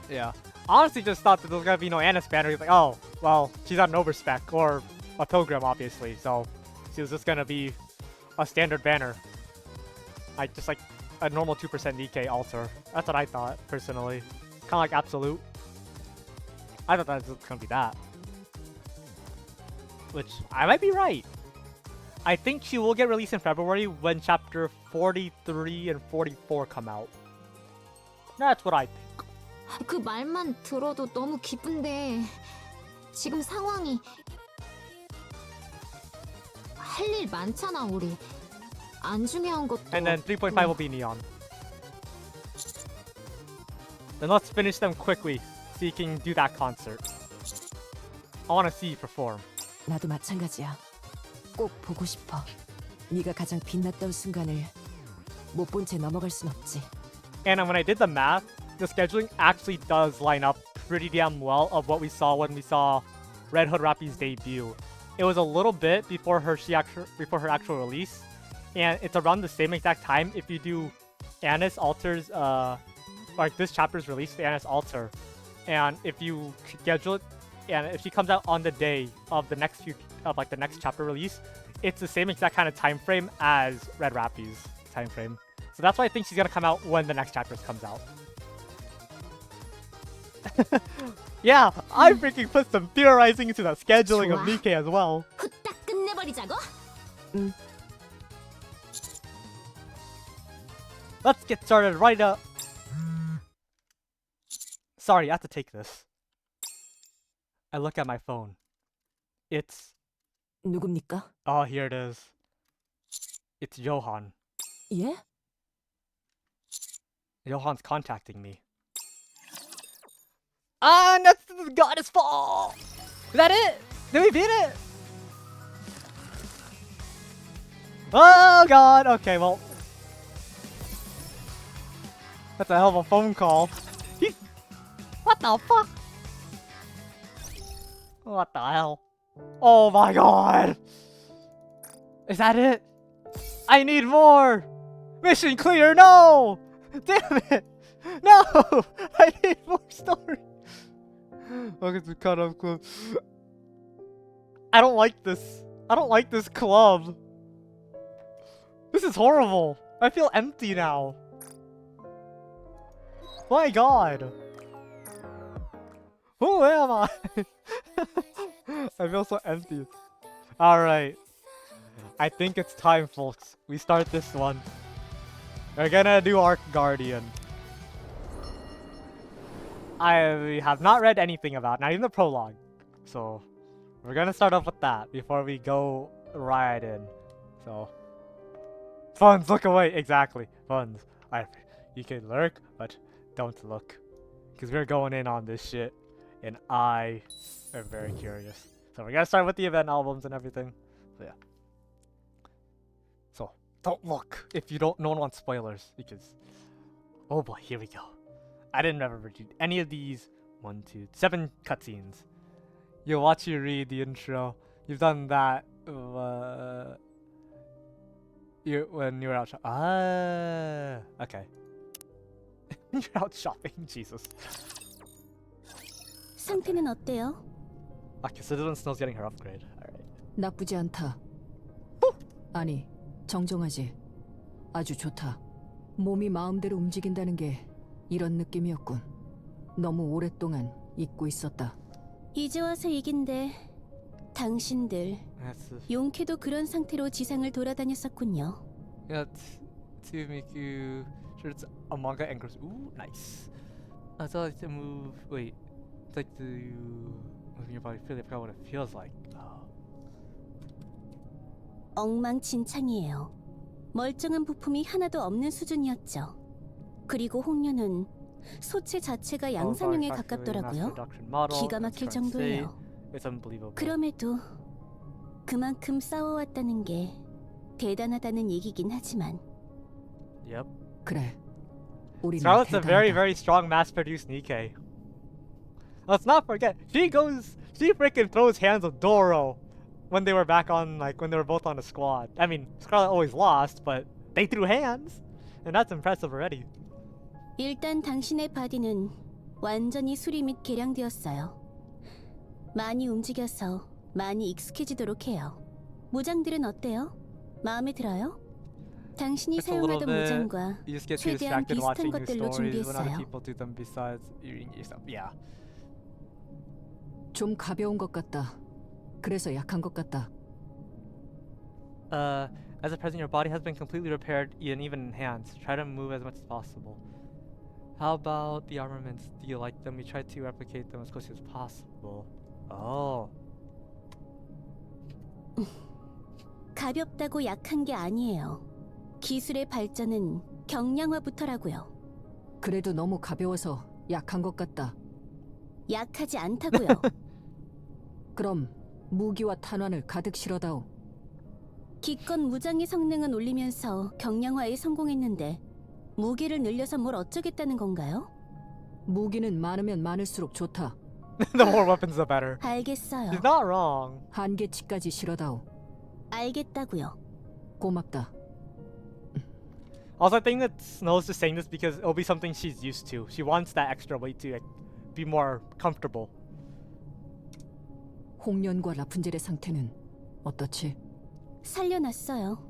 Yeah. Honestly, just thought that there was gonna be no Anna's banner. He's like, oh, well, she's on an overspec or a pilgrim, obviously. So she was just gonna be a standard banner, like just like a normal 2% DK altar. That's what I thought personally. Kind of like absolute. I thought that was gonna be that, which I might be right. I think she will get released in February when chapter 43 and 44 come out. That's what I think. 그 말만 들어도 너무 기쁜데 지금 상황이 할 일 많잖아 우리. 안 중요한 것도. And then 3.5 will be neon. Then let's finish them quickly so you can do that concert. I want to see you perform. 나도 마찬가지야. 꼭 보고 싶어. 네가 가장 빛났던 순간을 못 본 채 넘어갈 순 없지. And when I did the math, the scheduling actually does line up pretty damn well of what we saw when we saw Red Hood Rapi's debut. It was a little bit before her actual release, and it's around the same exact time if you do Anna's Altar's like this chapter's release to Anna's Altar, and if you schedule it, and if she comes out on the day of the next the next chapter release, it's the same exact kind of time frame as Red Rapi's time frame. So that's why I think she's gonna come out when the next chapter comes out. Yeah, I freaking put some theorizing into the scheduling of Nikkei as well. 후딱 끝내버리자고? Let's get started right up. Sorry, I have to take this. I look at my phone. It's... 누굽니까? Oh, here it is. It's Johan. 예? Johan's contacting me. Ah, that's the goddess fall! Is that it? Did we beat it? Oh god, okay, well. That's a hell of a phone call. What the fuck? What the hell? Oh my god! Is that it? I need more! Mission clear, no! Damn it! No! I need more story! Look at the cutoff club. I don't like this. I don't like this club. This is horrible. I feel empty now. My god. Who am I? I feel so empty. Alright. I think it's time, folks. We start this one. We're gonna do Arc Guardian. I have not read anything about it, not even the prologue. So, we're gonna start off with that before we go right in. So, Funds, look away! Exactly, Funds. You can lurk, but don't look. Because we're going in on this shit, and I am very curious. So we're gonna start with the event albums and everything. So yeah. So, don't look if you don't. No one wants spoilers, because... Oh boy, here we go. I didn't ever read any of these 7 cutscenes. You watch, you read the intro. You've done that. when you're out shopping. Okay. You're out shopping, Jesus. 상태는 어때요? Okay, Citizen Snow's getting her upgrade. Alright. 나쁘지 않다. 아니, 정정하지. 아주 좋다. 몸이 마음대로 움직인다는 게 이런 느낌이었군. 너무 오랫동안 잊고 있었다. 이제 와서 얘긴데 당신들 용케도 그런 상태로 지상을 돌아다녔었군요. Yeah, to make you sure it's a manga anchors. Ooh, nice. I like to move. Wait, it's like to moving your body freely. I forgot what it feels like. 엉망진창이에요. 멀쩡한 부품이 하나도 없는 수준이었죠. 그리고 홍련은 소체 자체가 양산형에 가깝더라고요. 기가 막힐 정도예요. It's unbelievable. 그럼에도 그만큼 싸워왔다는 게 대단하다는 얘기긴 하지만. Yep. 그래. 우리는 Scarlet's a very, 대단하다. very strong mass-produced Nikkei. Let's not forget, she freaking throws hands with Doro when they were back on, like, when they were both on a squad. I mean, Scarlet always lost, but they threw hands, and that's impressive already. 일단 당신의 바디는 완전히 수리 및 개량되었어요. 많이 움직여서 많이 익숙해지도록 해요. 무장들은 어때요? 마음에 들어요? 당신이 It's a little 사용하던 bit. 무장과 You just get too 최대한 distracted 비슷한 watching new 것들로 stories when other 준비했어요. people do them besides reading yourself. Yeah. 좀 가벼운 것 같다. 그래서 약한 것 같다. As a present, your body has been completely repaired and even enhanced. Try to move as much as possible. How about the armaments? Do you like them? We try to replicate them as closely as possible. Oh. 가볍다고 약한 게 아니에요. 기술의 발전은 경량화부터라고요. 그래도 너무 가벼워서 약한 것 같다. 약하지 않다고요. 그럼 무기와 탄환을 가득 실어다오. 기껏 무장의 성능은 올리면서 경량화에 성공했는데 무게를 늘려서 뭘 어쩌겠다는 건가요? 무기는 많으면 많을수록 좋다. The more weapons, the better. 알겠어요. She's not wrong. 한계치까지 실어다오. 알겠다고요. 고맙다. Also, I think that Snow's just saying this because it'll be something she's used to. She wants that extra weight to like, be more comfortable. 홍련과 라푼젤의 상태는 어떻지? 살려놨어요.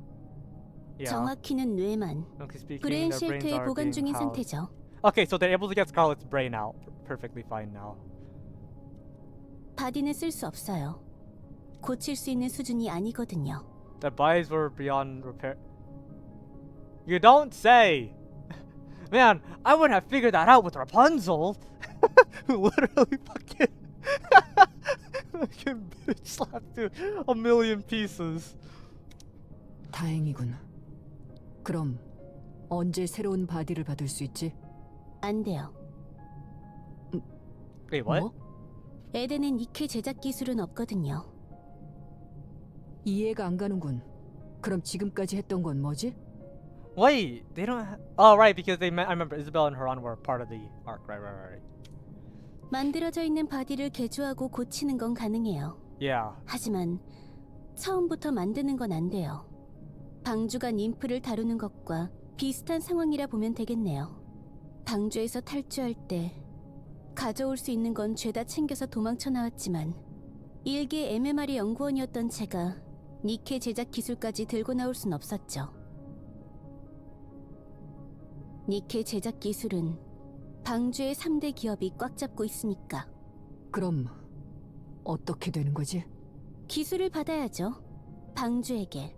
Yeah. 정확히는 뇌만 Frankly speaking, 브레인 their brains 실트에 are 보관 being 중인 housed. 상태죠. Okay, so they're able to get Scarlet's brain out perfectly fine now. 바디는 쓸 수 없어요. 고칠 수 있는 수준이 아니거든요. Their bodies were beyond repair. You don't say! Man, I wouldn't have figured that out with Rapunzel! Who literally fucking bitch slapped to a million pieces. 다행이군. 그럼 언제 새로운 바디를 받을 수 있지? 안 돼요. Wait, what? 뭐? 에덴엔 니케 제작 기술은 없거든요. 이해가 안 가는군. 그럼 지금까지 했던 건 뭐지? Wait, they don't oh, right, because they met, I remember Isabel and Haran were part of the arc. Right. 만들어져 있는 바디를 개조하고 고치는 건 가능해요. Yeah. 하지만 처음부터 만드는 건 안 돼요. 방주가 님프를 다루는 것과 비슷한 상황이라 보면 되겠네요. 방주에서 탈주할 때 가져올 수 있는 건 죄다 챙겨서 도망쳐 나왔지만 일개 MMR의 연구원이었던 제가 니케 제작 기술까지 들고 나올 순 없었죠. 니케 제작 기술은 방주의 3대 기업이 꽉 잡고 있으니까. 그럼 어떻게 되는 거지? 기술을 받아야죠. 방주에게.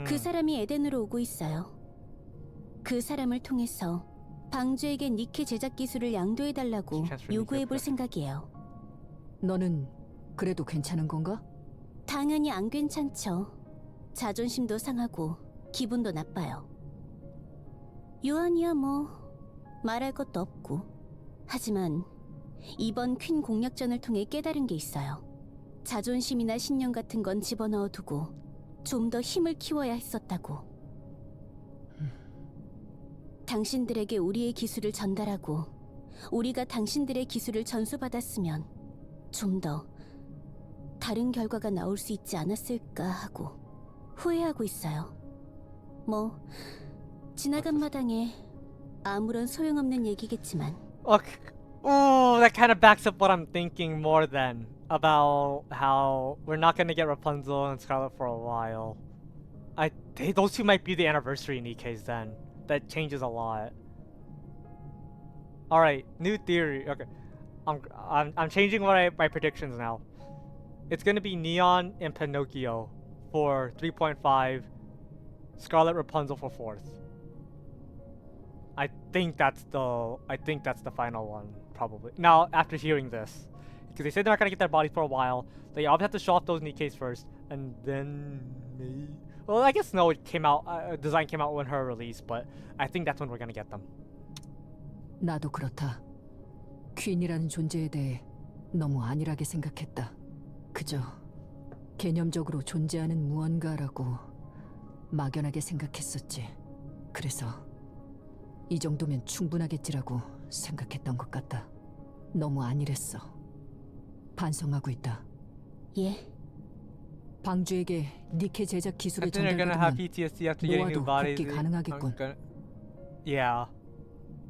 그 사람이 에덴으로 오고 있어요. 그 사람을 통해서 방주에게 니케 제작 기술을 양도해달라고 요구해볼 생각이에요. 너는 그래도 괜찮은 건가? 당연히 안 괜찮죠. 자존심도 상하고 기분도 나빠요. 요한이야 뭐 말할 것도 없고. 하지만 이번 퀸 공략전을 통해 깨달은 게 있어요. 자존심이나 신념 같은 건 집어넣어두고 좀 더 힘을 키워야 했었다고. 당신들에게 우리의 기술을 전달하고 우리가 당신들의 기술을 전수받았으면 좀 더 다른 결과가 나올 수 있지 않았을까 하고. 후회하고 있어요. 뭐 지나간 마당에 아무런 소용없는 얘기겠지만 Okay. Ooh, that kind of backs up what I'm thinking more then about how we're not gonna get Rapunzel and Scarlet for a while. Those two might be the anniversary in case then. That changes a lot. All right, new theory. Okay, I'm changing my predictions now. It's gonna be Neon and Pinocchio for 3.5, Scarlet Rapunzel for 4th. I think that's the final one probably. Now after hearing this, because they said they're not gonna get their bodies for a while, they obviously have to show off those Nikke's first, and then maybe. Well, I guess no, it came out. Design came out when her release, but I think that's when we're gonna get them. 나도 그렇다. 퀸이라는 존재에 대해 너무 안일하게 생각했다. 그저 개념적으로 존재하는 무언가라고 막연하게 생각했었지. 그래서 이 정도면 충분하겠지라고 생각했던 것 같다. 너무 안일했어. 반성하고 있다. 예. 방주에게 니케 제작 기술을 I think they're gonna have 전달받으면 PTSD after getting new 노아도 bodies. 복귀 가능하겠군. Yeah,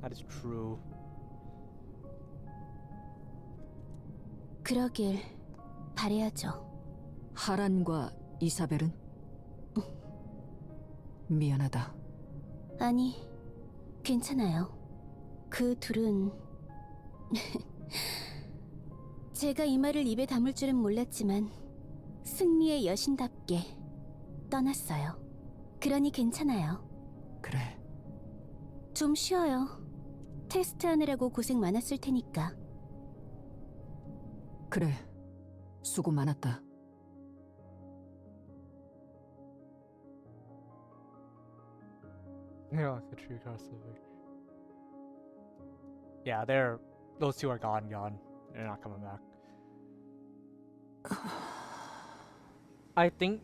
that is true. 그러길 바래야죠. 하란과 이사벨은? 미안하다. 아니, 괜찮아요. 그 둘은 제가 이 말을 입에 담을 줄은 몰랐지만 승리의 여신답게 떠났어요. 그러니 괜찮아요. 그래. 좀 쉬어요. 테스트하느라고 고생 많았을 테니까. 그래. 수고 많았다. Yeah, the tree crossover. Yeah, those two are gone. They're not coming back. I think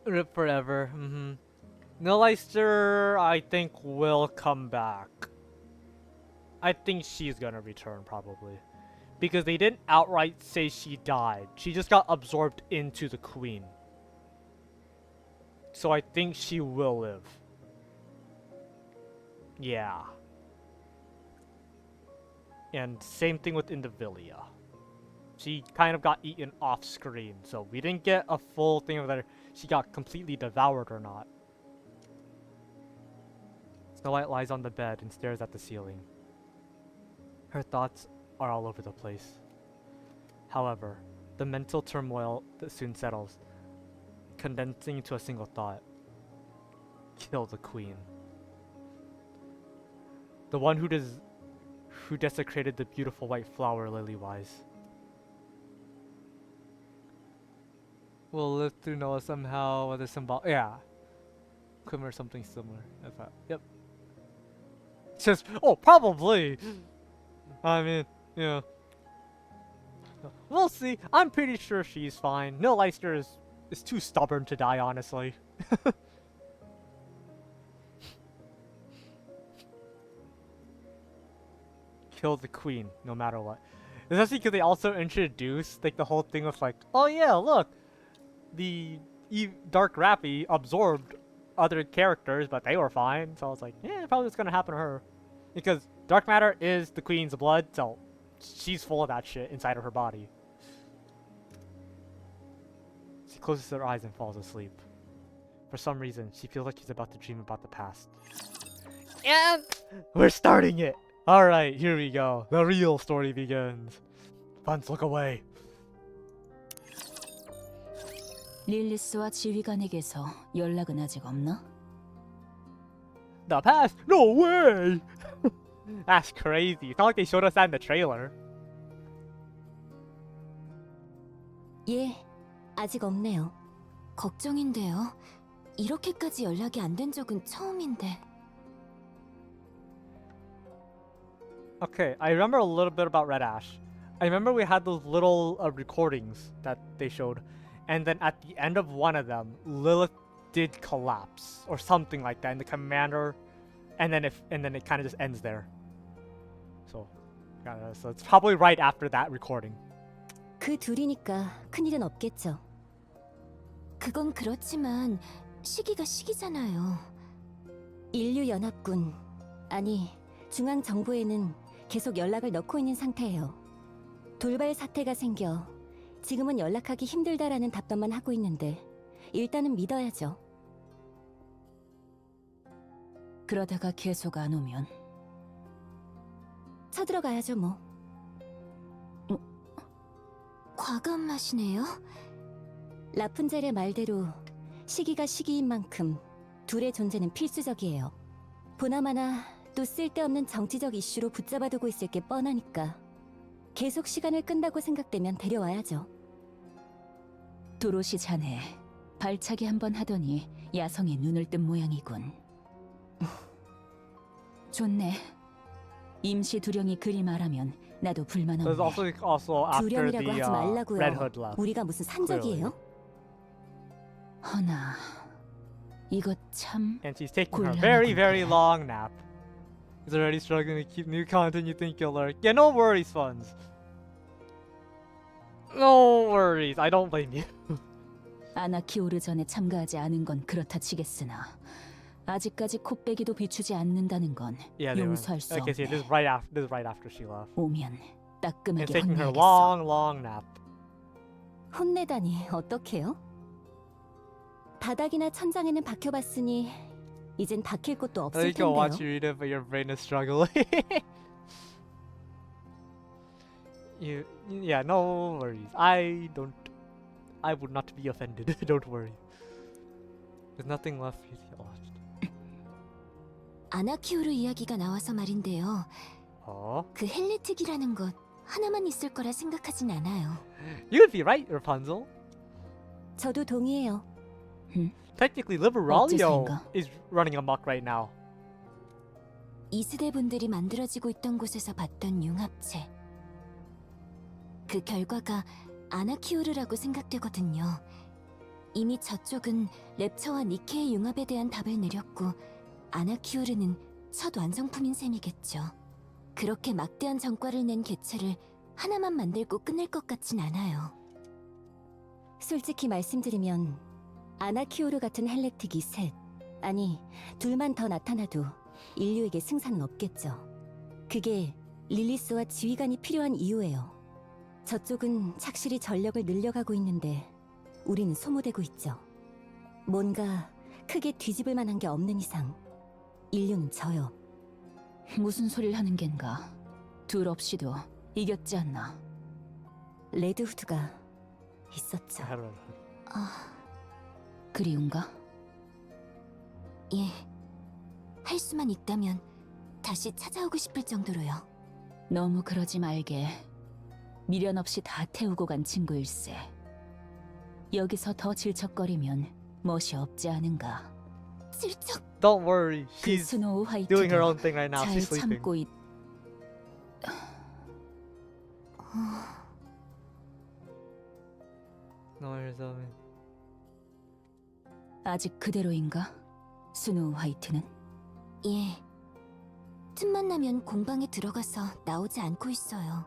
Rip Forever. Nilleister, I think, will come back. I think she's gonna return probably, because they didn't outright say she died. She just got absorbed into the queen. So I think she will live. Yeah. And same thing with Indivilia. She kind of got eaten off screen, so we didn't get a full thing of whether she got completely devoured or not. Snow White lies on the bed and stares at the ceiling. Her thoughts are all over the place. However, the mental turmoil that soon settles, condensing into a single thought. Kill the queen. The one who desecrated the beautiful white flower Lily-wise. Will live through Noah somehow with a symbol. Yeah. Quim or something similar. Yep. Just probably. I mean, yeah. We'll see. I'm pretty sure she's fine. Nilleister is too stubborn to die, honestly. Kill the queen, no matter what. Especially because they also introduced like the whole thing of like, oh yeah, look, the Dark RAPI absorbed other characters, but they were fine. So I was like, yeah, probably what's gonna happen to her, because dark matter is the queen's blood, so she's full of that shit inside of her body. She closes her eyes and falls asleep. For some reason, she feels like she's about to dream about the past. And we're starting it! Alright, here we go. The real story begins. Buns, look away. 릴리스와 지휘관에게서 연락은 아직 없나? The past? No way! That's crazy. It's not like they showed us that in the trailer. 예, 아직 없네요. 걱정인데요. 이렇게까지 연락이 안 된 적은 처음인데. Okay, I remember a little bit about Red Ash. I remember we had those little recordings that they showed, and then at the end of one of them, Lilith did collapse or something like that, and the commander, and then it kind of just ends there. So it's probably right after that recording. 그 둘이니까 큰일은 없겠죠. 그건 그렇지만 시기가 시기잖아요. 인류연합군, 아니 중앙정부에는 계속 연락을 넣고 있는 상태예요. 돌발 사태가 생겨 지금은 연락하기 힘들다라는 답변만 하고 있는데 일단은 믿어야죠. 그러다가 계속 안 오면 쳐들어가야죠 뭐. 과감하시네요. 라푼젤의 말대로 시기가 시기인 만큼 둘의 존재는 필수적이에요. 보나마나 또 쓸데없는 정치적 이슈로 붙잡아두고 있을 게 뻔하니까 계속 시간을 끈다고 생각되면 데려와야죠. 도로시 자네 발차기 한번 하더니 야성에 눈을 뜬 모양이군. 좋네. 임시 두령이 그리 말하면 나도 불만 There's 없네. also after 두령이라고 the 하지 말라고요. Red Hood left. 우리가 무슨 산적이에요? 허나 이것 참 And she's taking her very long nap. He's already struggling to keep new content. You think you'll lurk? Yeah, no worries, Funds. No worries. I don't blame you. 아나키오르전에 참가하지 않은 건 그렇다 치겠으나 아직까지 코빼기도 비추지 않는다는 건 Yeah, they were. 용서할 수 Okay, see, 없네. this is right after she left. 오면 And 따끔하게 taking her 혼내야겠어. long nap. 혼내다니 어떡해요? 바닥이나 천장에는 박혀봤으니 이젠 박힐 곳도 I 없을 think I'll watch 텐데요. you read it, but your brain is struggling. Yeah, no worries. I would not be offended. Don't worry. There's nothing left for you to watch. 아나키오르 이야기가 나와서 말인데요. 그 헬레틱이라는 것 하나만 있을 거라 생각하진 않아요. You'd be right, Rapunzel. 저도 동의해요. Technically, Liberaglio 어째서인가? is running amok right now. 이스대 분들이 만들어지고 있던 곳에서 봤던 융합체. 그 결과가 아나키오르라고 생각되거든요. 이미 저쪽은 랩처와 니케의 융합에 대한 답을 내렸고 아나키오르는 첫 완성품인 셈이겠죠. 그렇게 막대한 전과를 낸 개체를 하나만 만들고 끝낼 것 같진 않아요. 솔직히 말씀드리면 아나키오르 같은 헬렉틱이 셋, 아니 둘만 더 나타나도 인류에게 승산은 없겠죠. 그게 릴리스와 지휘관이 필요한 이유예요. 저쪽은 착실히 전력을 늘려가고 있는데 우리는 소모되고 있죠. 뭔가 크게 뒤집을 만한 게 없는 이상 인류는 져요. 무슨 소리를 하는 겐가? 둘 없이도 이겼지 않나? 레드후드가 있었죠. 그리운가? 예. 할 수만 있다면 다시 찾아오고 싶을 정도로요. 너무 그러지 말게. 미련 없이 다 태우고 간 친구일세. 여기서 더 질척거리면 멋이 없지 않은가? 질척. Don't worry, 그 she's 스노우 doing her 화이트도 own thing right now. 잘 She's sleeping. 참고 있... No worries, Owen. 아직 그대로인가? 스노우 화이트는? 예. 틈만 나면 공방에 들어가서 나오지 않고 있어요.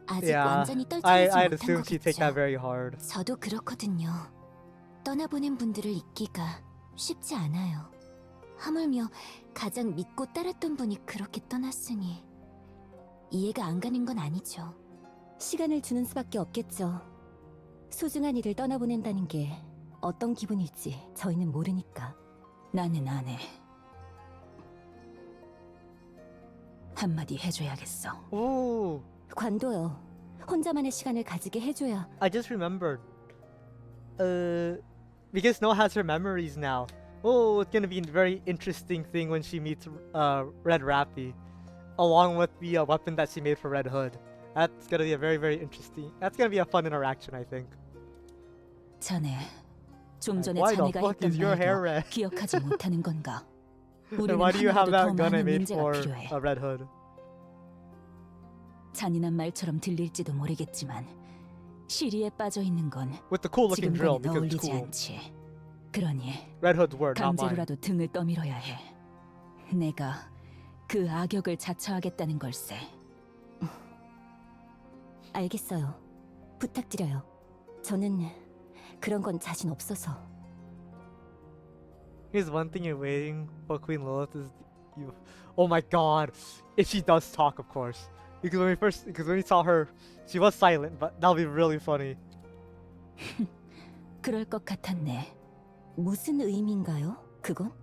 아직 Yeah, 완전히 떨쳐내지 I'd 못한 assume she'd take that 거겠죠. very hard. 저도 그렇거든요. 떠나보낸 분들을 잊기가 쉽지 않아요. 하물며 가장 믿고 따랐던 분이 그렇게 떠났으니 이해가 안 가는 건 아니죠. 시간을 주는 수밖에 없겠죠. 소중한 이를 떠나보낸다는 게 어떤 기분일지 저희는 모르니까. 나는 안 해. 한마디 해줘야겠어. Ooh, 관도요. 혼자만의 시간을 가지게 해줘야. I just remembered. Because Snow has her memories now. Oh, it's gonna be a very interesting thing when she meets Red Rappy, along with the weapon that she made for Red Hood. That's gonna be a very interesting. That's gonna be a fun interaction, I think. 자네, 좀 전에 Why the 자네가 fuck 했던 is your hair 말도 red? 기억하지 못하는 건가? And 우리는 why do you have 하나라도 더 that gun I 많은 made 문제가 for 필요해. Red Hood? 잔인한 말처럼 들릴지도 모르겠지만 시리에 빠져 있는 건 With the cool-looking drill, 지금과는 because it's 어울리지 cool. 않지. 그러니 Red Hood's word, not mine. 강제로라도 등을 떠밀어야 해. 내가 그 악역을 자처하겠다는 걸세. 알겠어요. 부탁드려요. 저는 그런 건 자신 없어서. Here's one thing you're waiting for Queen Lilith is you. Oh my god. If she does talk, of course. Because when we saw her, she was silent, but that'll be really funny. 그럴 것 같았네. 무슨 의미인가요? 그건?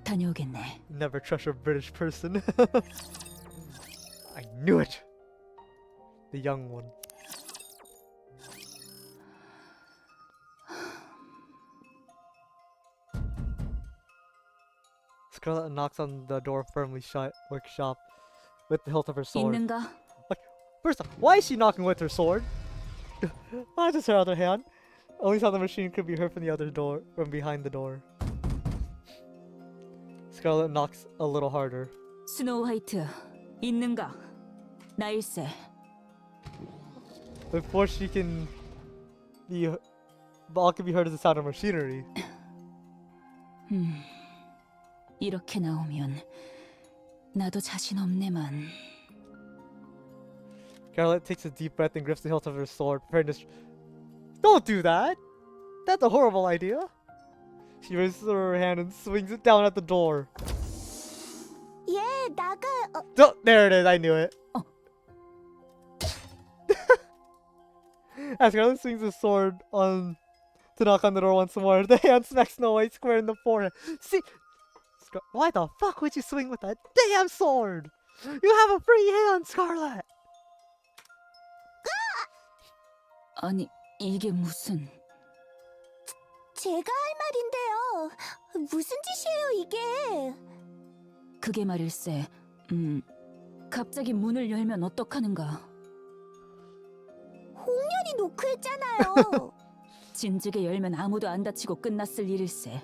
다녀오겠네. Never trust a British person. I knew it. The young one. Scarlet knocks on the door firmly shut workshop with the hilt of her sword. 있는가? First off, why is she knocking with her sword? Why just her other hand? Only how the machine could be heard from the other door, from behind the door. Scarlet knocks a little harder. 스노우 화이트, 있는가? 나일세. Before she can be, all can be heard as the sound of machinery. 이렇게 나오면 나도 자신 없네만. Scarlet takes a deep breath and grips the hilt of her sword, preparing to. Don't do that! That's a horrible idea! She raises her hand and swings it down at the door. 얘 나가. Oh, there it is, I knew it. As Scarlet swings the sword on to knock on the door once more, the hand smacks Snow White square in the forehead. See, why the fuck would you swing with that damn sword? You have a free hand, Scarlet. 아니, 이게 무슨... 제가 할 말인데요. 무슨 짓이에요 이게? 그게 말일세. 갑자기 문을 열면 어떡하는가? 홍련이 노크했잖아요. 진즉에 열면 아무도 안 다치고 끝났을 일일세.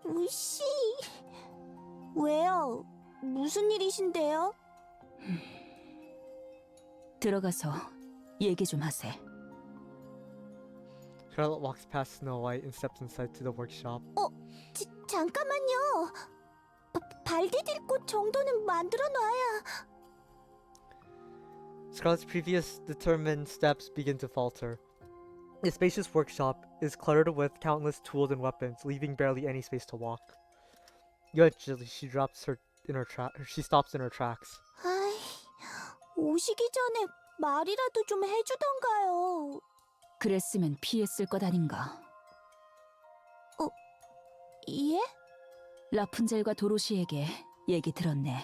으씨. 왜요? 무슨 일이신데요? 들어가서 얘기 좀 하세. Charlotte walks past Snow White and steps inside to the workshop. 잠깐만요. 발 디딜 곳 정도는 만들어 놔야. Scarlet's previous determined steps begin to falter. The spacious workshop is cluttered with countless tools and weapons, leaving barely any space to walk. Eventually, she stops in her tracks. 아이, 오시기 전에 말이라도 좀 해주던가요. 그랬으면 피했을 것 아닌가. 예? 라푼젤과 도로시에게 얘기 들었네.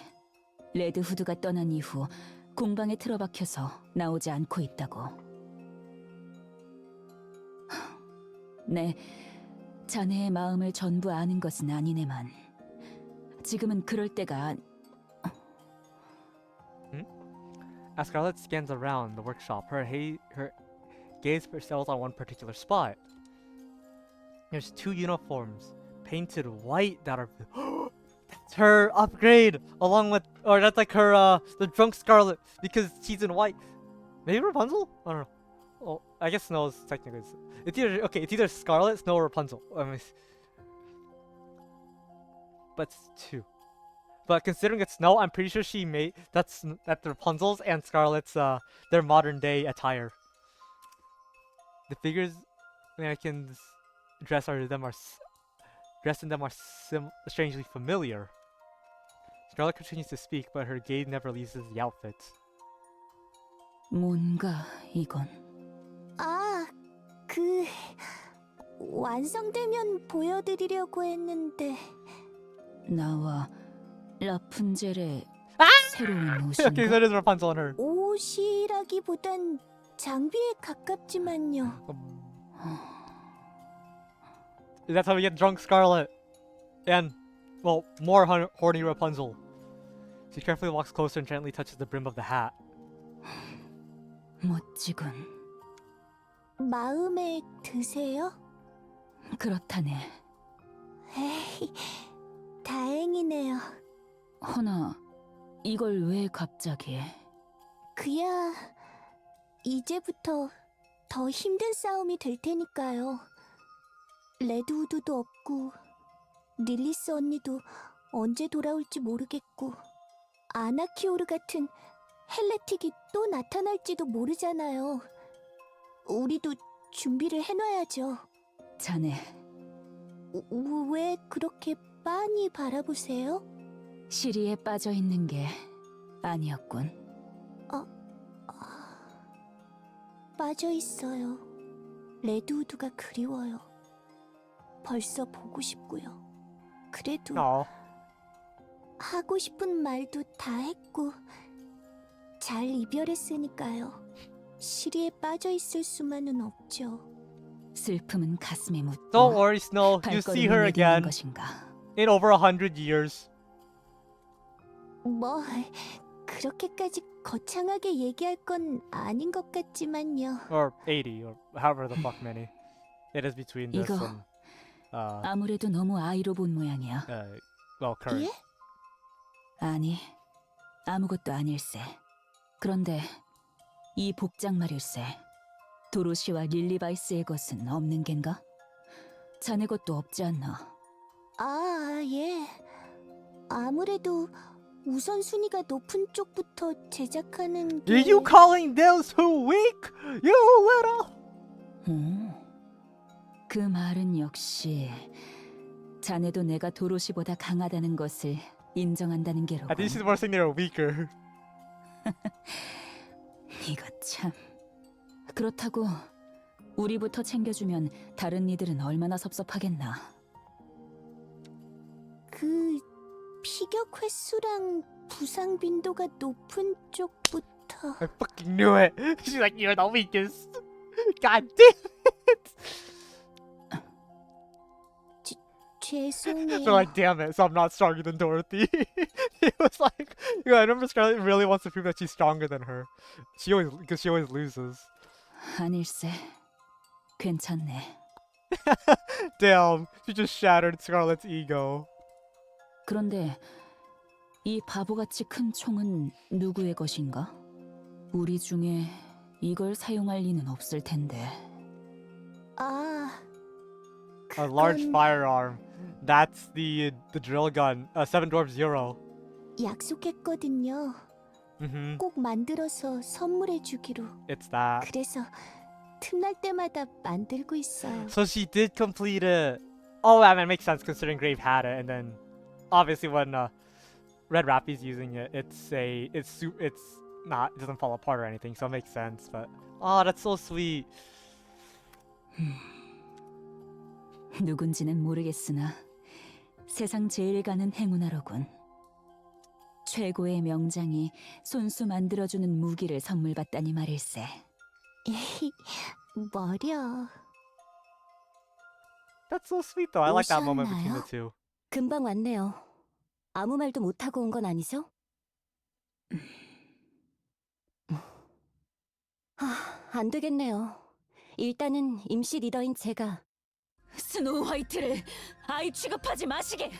레드 후드가 떠난 이후 공방에 틀어박혀서 나오지 않고 있다고. 네, 자네의 마음을 전부 아는 것은 아니네만 지금은 그럴 때가... As Scarlet scans around the workshop, her gaze settles on one particular spot. There's two uniforms painted white that are... That's her upgrade! Along with... Or that's like her, the drunk Scarlet, because she's in white. Maybe Rapunzel? I don't know. Oh, I guess Snow is technically... It's either Scarlet, Snow, or Rapunzel. I mean, but it's two. But considering it's Snow, I'm pretty sure she made... That's Rapunzel's and Scarlet's, their modern day attire. The figures mannequins dressed in them are strangely familiar. Scarlet continues to speak, but her gaze never leaves the outfits. 뭔가 이건... 완성되면 보여드리려고 했는데. 나와 라푼젤의 새로운 옷인가? Okay, that is Rapunzel on her. 옷이라기보단 장비에 가깝지만요. That's how we get drunk Scarlet. And, well, more horny Rapunzel. She carefully walks closer and gently touches the brim of the hat. 멋지군. 마음에 드세요? 그렇다네. 에이, 다행이네요. 허나 이걸 왜 갑자기? 그야 이제부터 더 힘든 싸움이 될 테니까요. 레드우드도 없고 릴리스 언니도 언제 돌아올지 모르겠고 아나키오르 같은 헬레틱이 또 나타날지도 모르잖아요. 우리도 준비를 해놔야죠. 자네 왜 그렇게 빤히 바라보세요? 시리에 빠져 있는 게 아니었군. 빠져 있어요. 레드우드가 그리워요. 벌써 보고 싶고요. 그래도 No. 하고 싶은 말도 다 했고 잘 이별했으니까요. 시리에 빠져 있을 수만은 없죠. 슬픔은 가슴에 묻고 Don't worry, Snow. You see her 발걸음을 내딛는 again 것인가. in over 100 years. 뭐 그렇게까지 거창하게 얘기할 건 아닌 것 같지만요. Or 80, or however the fuck many. It is between this 이거 and 아무래도 너무 아이로 본 모양이야. well, current. 예? 아니, 아무것도 아닐세. 그런데 이 복장 말일세. 도로시와 릴리바이스의 것은 없는 겐가? 자네 것도 없지 않나? 아, 예. 아무래도 우선순위가 높은 쪽부터 제작하는 게... Are you calling those who weak? You little. 그 말은 역시 자네도 내가 도로시보다 강하다는 것을 인정한다는 게로군. I think she's more saying they're weaker. 이거 참. 그렇다고 우리부터 챙겨주면 다른 이들은 얼마나 섭섭하겠나. 그 피격 횟수랑 부상 빈도가 높은 쪽부터... I fucking knew it. She's like, you're the weakest. God damn it. 죄송해요. So like, damn it. So I'm not stronger than Dorothy. It was like, yeah, I remember Scarlet really wants to prove that she's stronger than her. Because she always loses. 아닐세. 괜찮네. Damn, she just shattered Scarlet's ego. 그런데 이 바보같이 큰 총은 누구의 것인가? 우리 중에 이걸 사용할 리는 없을 텐데. 아... A large 그건 firearm. That's the drill gun. Seven Dwarfs Zero. 약속했거든요. Mm-hmm. 꼭 만들어서 선물해주기로. It's that. 그래서 틈날 때마다 만들고 있어요. So she did complete it. Oh, I mean, it makes sense considering Grave had it, and then obviously when Red Rappy's using it, it doesn't fall apart or anything, so it makes sense. But oh, that's so sweet. 누군지는 모르겠으나 세상 제일 가는 행운아로군. 최고의 명장이 손수 만들어주는 무기를 선물 받다니 말일세. 머려. That's so sweet though. I like that moment between the two. 금방 왔네요. 아무 말도 못하고 온 건 아니죠? 안 되겠네요. 일단은 임시 리더인 제가. 스노우 화이트를 아이 취급하지 마시게.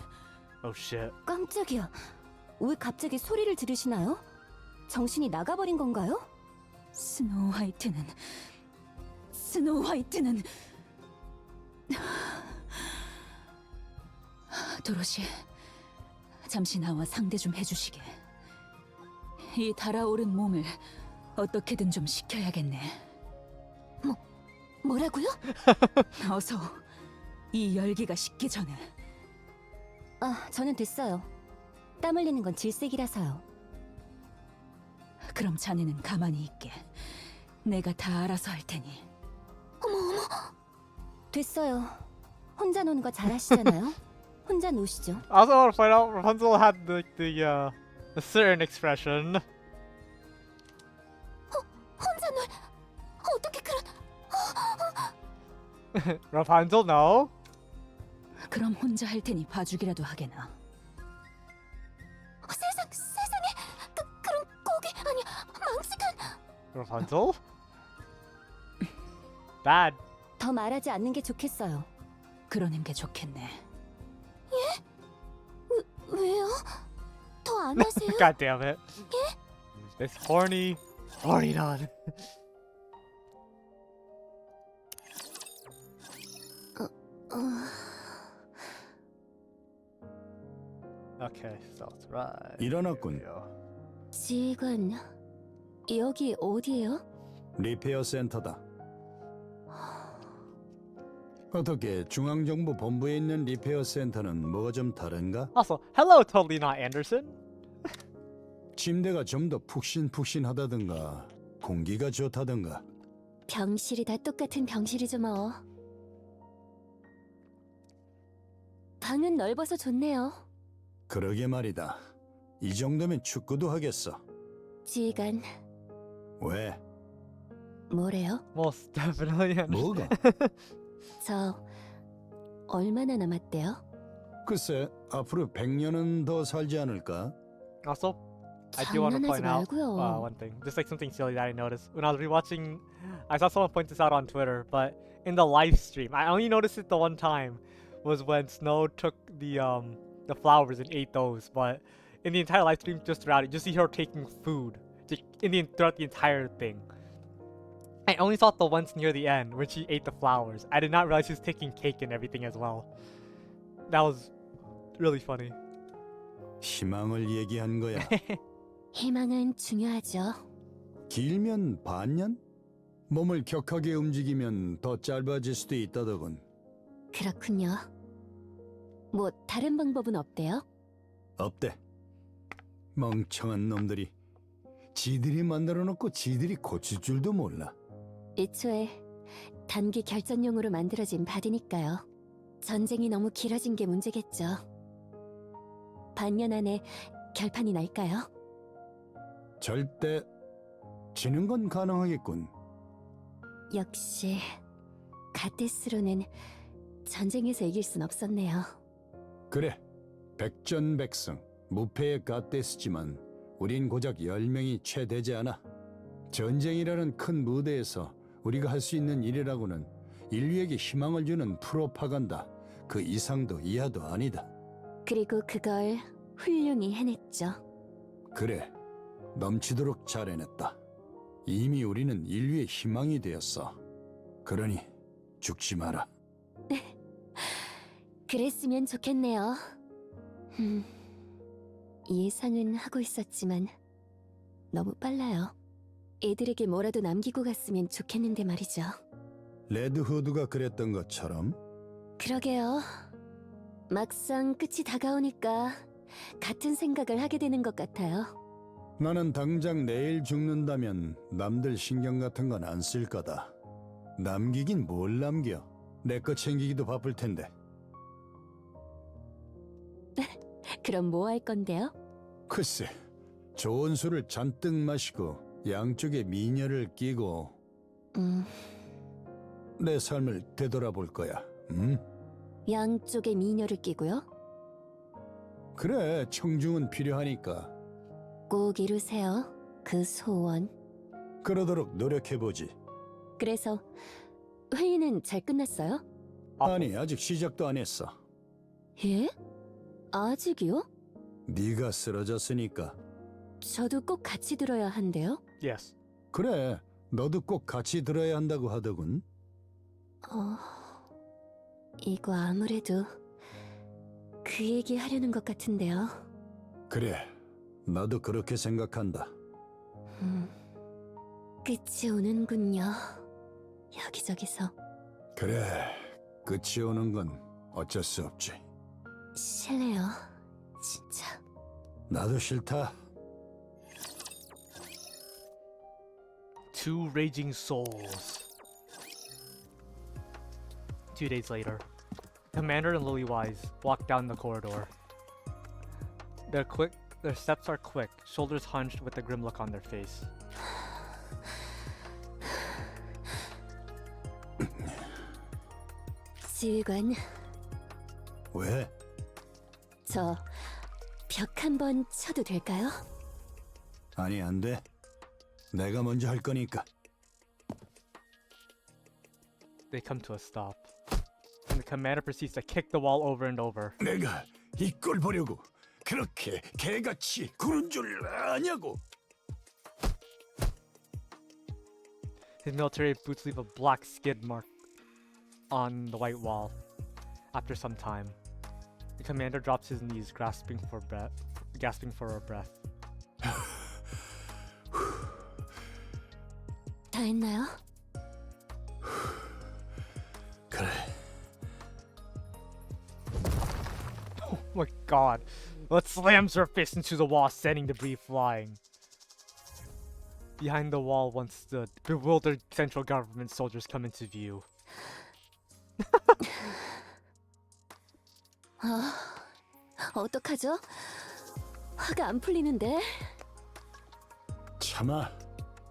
Oh shit. 깜짝이야. 왜 갑자기 소리를 들으시나요? 정신이 나가버린 건가요? 스노우 화이트는 도로시, 잠시 나와 상대 좀 해주시게. 이 달아오른 몸을 어떻게든 좀 식혀야겠네. 뭐라고요? 어서 이 열기가 식기 전에. 아, 저는 됐어요. 땀 흘리는 건 질색이라서요. 그럼 자네는 가만히 있게. 내가 다 알아서 할 테니. 어머. 됐어요. 혼자 노는 거 잘하시잖아요. 혼자 노시죠. I also want to find out Rapunzel had a certain expression. 혼자 놀... 어떻게 그런... Rapunzel, no. 그럼 혼자 할 테니 봐주기라도 하게나. 세상에 그런 고개 아니 망측한... Rapunzel? Bad. 더 말하지 않는 게 좋겠어요. 그러는 게 좋겠네. 왜요? 더 안 하세요? God damn it. This horny nun. Okay, so it's right. 일어났군. 지휘관, 여기 어디예요? 리페어 센터다. 어떻게 중앙정보본부에 있는 리페어 센터는 뭐가 좀 다른가? Also, hello, totally not Anderson. 침대가 좀 더 푹신푹신하다든가 공기가 좋다든가. 병실이 다 똑같은 병실이죠 뭐. 방은 넓어서 좋네요. 그러게 말이다. 이 정도면 축구도 하겠어. 지휘관, 왜? 뭐래요? Most definitely Anderson. 뭐가? 저 얼마나 남았대요? 글쎄, 앞으로 100년은 더 살지 않을까? Also, I do want to 장난하지 point out 말고요. one thing. Just like something silly that I noticed when I was rewatching. I saw someone point this out on Twitter, but in the live stream, I only noticed it the one time, was when Snow took the flowers and ate those. But in the entire live stream, just throughout it, just see her taking food, throughout the entire thing. I only saw it the once near the end when she ate the flowers. I did not realize she was taking cake and everything as well. That was really funny. 희망을 얘기한 거야. 희망은 중요하죠. 길면 반년? 몸을 격하게 움직이면 더 짧아질 수도 있다더군. 그렇군요. 뭐 다른 방법은 없대요? 없대. 멍청한 놈들이. 지들이 만들어 놓고 지들이 고칠 줄도 몰라. 애초에 단기 결전용으로 만들어진 바디니까요. 전쟁이 너무 길어진 게 문제겠죠. 반년 안에 결판이 날까요? 절대 지는 건 가능하겠군. 역시 가데스로는 전쟁에서 이길 순 없었네요. 그래, 백전백승, 무패의 가데스지만 우린 고작 10명이 채 되지 않아. 전쟁이라는 큰 무대에서 우리가 할 수 있는 일이라고는 인류에게 희망을 주는 프로파간다. 그 이상도 이하도 아니다. 그리고 그걸 훌륭히 해냈죠. 그래, 넘치도록 잘 해냈다. 이미 우리는 인류의 희망이 되었어. 그러니 죽지 마라. 그랬으면 좋겠네요. 예상은 하고 있었지만 너무 빨라요. 애들에게 뭐라도 남기고 갔으면 좋겠는데 말이죠. 레드후드가 그랬던 것처럼. 그러게요. 막상 끝이 다가오니까 같은 생각을 하게 되는 것 같아요. 나는 당장 내일 죽는다면 남들 신경 같은 건 안 쓸 거다. 남기긴 뭘 남겨. 내 거 챙기기도 바쁠 텐데. 그럼 뭐 할 건데요? 글쎄, 좋은 술을 잔뜩 마시고 양쪽에 미녀를 끼고 내 삶을 되돌아볼 거야. 양쪽에 미녀를 끼고요? 그래, 청중은 필요하니까. 꼭 이루세요. 그 소원. 그러도록 노력해보지. 그래서 회의는 잘 끝났어요? 아니, 아직 시작도 안 했어. 예? 아직이요? 네가 쓰러졌으니까. 저도 꼭 같이 들어야 한대요? Yes. 그래, 너도 꼭 같이 들어야 한다고 하더군. 이거 아무래도 그 얘기 하려는 것 같은데요. 그래, 나도 그렇게 생각한다. 끝이 오는군요. 여기저기서. 그래, 끝이 오는 건 어쩔 수 없지. 싫네요. 진짜. 나도 싫다. Two raging souls. 2 days later, Commander and Lilywise walk down the corridor. Their steps are quick, shoulders hunched with a grim look on their face. 지휘관, 왜? 저 벽 한번 쳐도 될까요? 아니, 안 돼. 내가 먼저 할 거니까. They come to a stop, and the commander proceeds to kick the wall over and over. 내가 이 꼴 보려고 그렇게 개같이 구른 줄 아냐고. His military boots leave a black skid mark on the white wall. After some time, the commander drops his knees, gasping for a breath. 다 했나요? 그래, Oh my god. Let's slams her fist into the wall, sending debris flying. Behind the wall once stood bewildered central government soldiers come into view. 어떡하죠? 화가 안 풀리는데. 참아.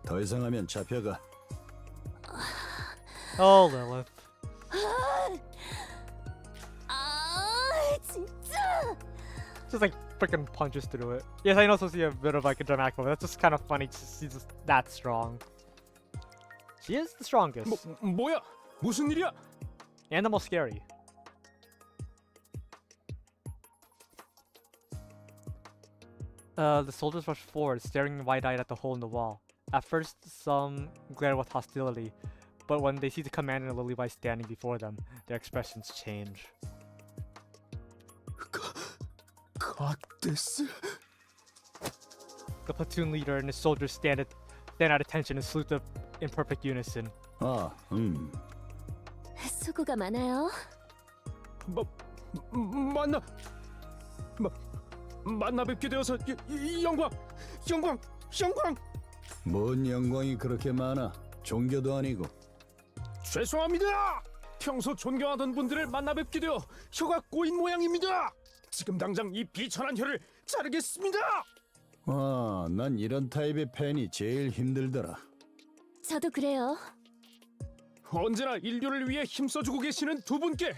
더 이상 하면 잡혀가. Oh, Lilith. 진짜. Just like freaking punches through it. Yes, I know it's supposed to be a bit of like a dramatic moment. That's just kind of funny to see just that strong. She is the strongest. 뭐야? 무슨 일이야? And the most scary. The soldiers rushed forward, staring wide-eyed at the hole in the wall. At first, some glare with hostility, but when they see the commander and Lily White standing before them, their expressions change. 갓데스? The platoon leader and his soldiers stand at attention and salute them in perfect unison. 아, 수고가 많아요. 만나 뵙게 되어서 영광! 뭔 영광이 그렇게 많아? 종교도 아니고. 죄송합니다. 평소 존경하던 분들을 만나 뵙게 되어 혀가 꼬인 모양입니다. 지금 당장 이 비천한 혀를 자르겠습니다. 아, 난 이런 타입의 팬이 제일 힘들더라. 저도 그래요. 언제나 인류를 위해 힘써주고 계시는 두 분께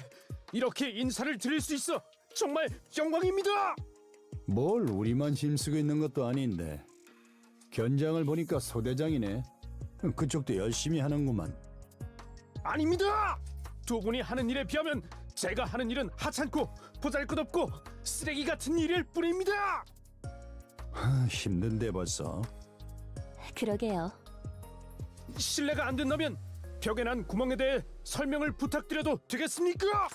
이렇게 인사를 드릴 수 있어 정말 영광입니다. 뭘 우리만 힘쓰고 있는 것도 아닌데. 견장을 보니까 소대장이네. 그쪽도 열심히 하는구만. 아닙니다. 두 분이 하는 일에 비하면 제가 하는 일은 하찮고 보잘것없고 쓰레기 같은 일일 뿐입니다. 힘든데 벌써. 그러게요. 실례가 안 된다면 벽에 난 구멍에 대해 설명을 부탁드려도 되겠습니까?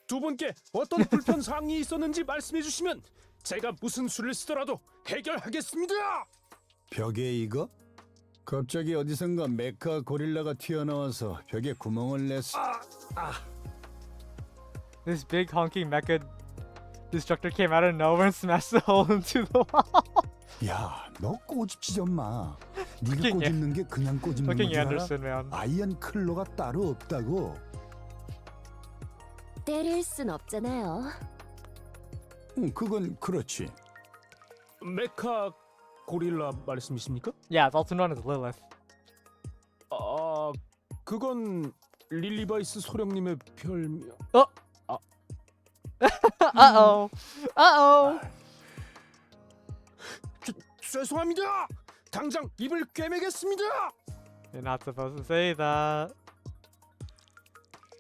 두 분께 어떤 불편 사항이 있었는지 말씀해 주시면 제가 무슨 수를 쓰더라도 해결하겠습니다. 벽에 이거? 갑자기 어디선가 메카 고릴라가 튀어나와서 벽에 구멍을 냈어. This big honking mecha destructor came out of nowhere and smashed the hole into the wall. 야, 너 꼬집지 좀 마. 네가 Fucking 꼬집는 게 그냥 꼬집는 Fucking 줄 알아? Anderson, man. 아이언 클로가 따로 없다고. 때릴 순 없잖아요. 그건 그렇지. 메카 고릴라 말씀이십니까? Yeah, it's also known as Lilith. 아, 그건 릴리바이스 소령님의 별명. Uh-oh. Uh-oh. 죄송합니다. 당장 입을 꿰매겠습니다. You're not supposed to say that.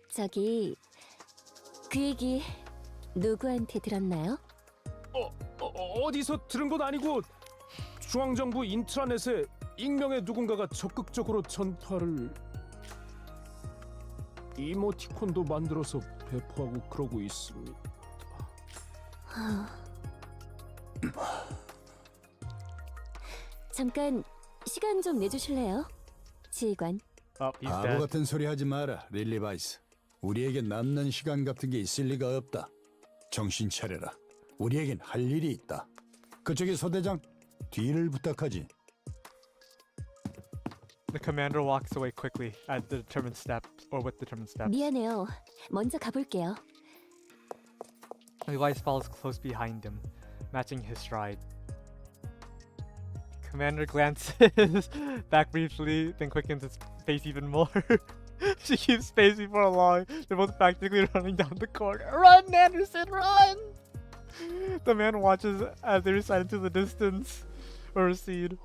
저기 그 얘기 누구한테 들었나요? 어디서 들은 건 아니고 중앙정부 인트라넷에 익명의 누군가가 적극적으로 전파를 이모티콘도 만들어서 배포하고 그러고 있습니다. 잠깐 시간 좀 내주실래요? 지휘관. Oh, he's 바보 dead. 같은 소리 하지 마라, 릴리바이스. 우리에게 남는 시간 같은 게 있을 리가 없다. 정신 차려라. 우리에겐 할 일이 있다. 그쪽의 소대장, 뒤를 부탁하지. The commander walks away quickly at the determined step, or with determined steps. 미안해요. 먼저 가볼게요. Levi's follows close behind him, matching his stride. Commander glances back briefly, then quickens his pace even more. She keeps pacing for a long. They're both practically running down the corridor. Run, Anderson, run! The man watches as they recede into the distance or recede.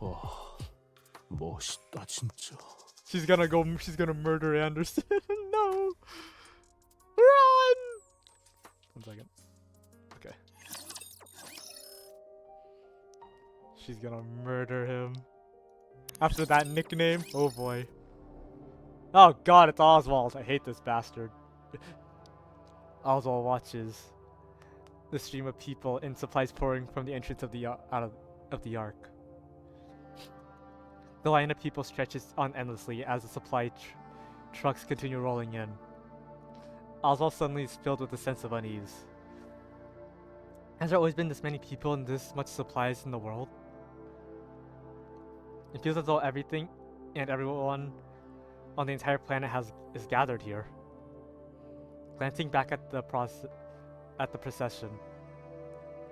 멋있다 진짜. She's gonna murder Anderson. No! Run! 1 second. Okay. She's gonna murder him. After that nickname, oh boy. Oh god, it's Oswald. I hate this bastard. Oswald watches the stream of people and supplies pouring from the entrance of the out of the ark. The line of people stretches on endlessly as the supply trucks continue rolling in. Oswald suddenly is filled with a sense of unease. Has there always been this many people and this much supplies in the world? It feels as though everything and everyone on the entire planet is gathered here. Glancing back at the procession,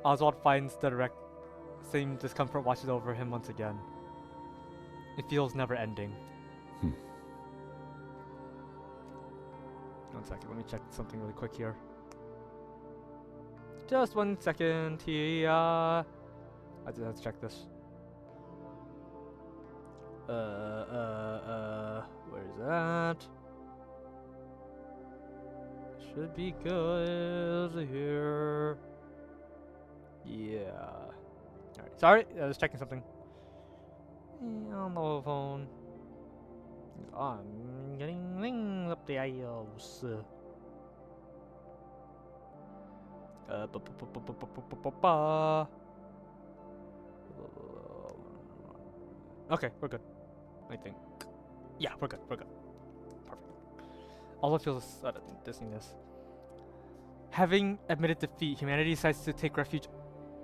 Oswald finds the same discomfort washes over him once again. It feels never ending. One second, let me check something really quick here. Just 1 second here. I just have to check this. Where's that? Should be good here. Yeah. Alright, sorry, I was checking something. On the phone. I'm getting things up the aisles. Okay, we're good. I think. Yeah, we're good. Perfect. All it feels is dizziness. Having admitted defeat, humanity decides to take refuge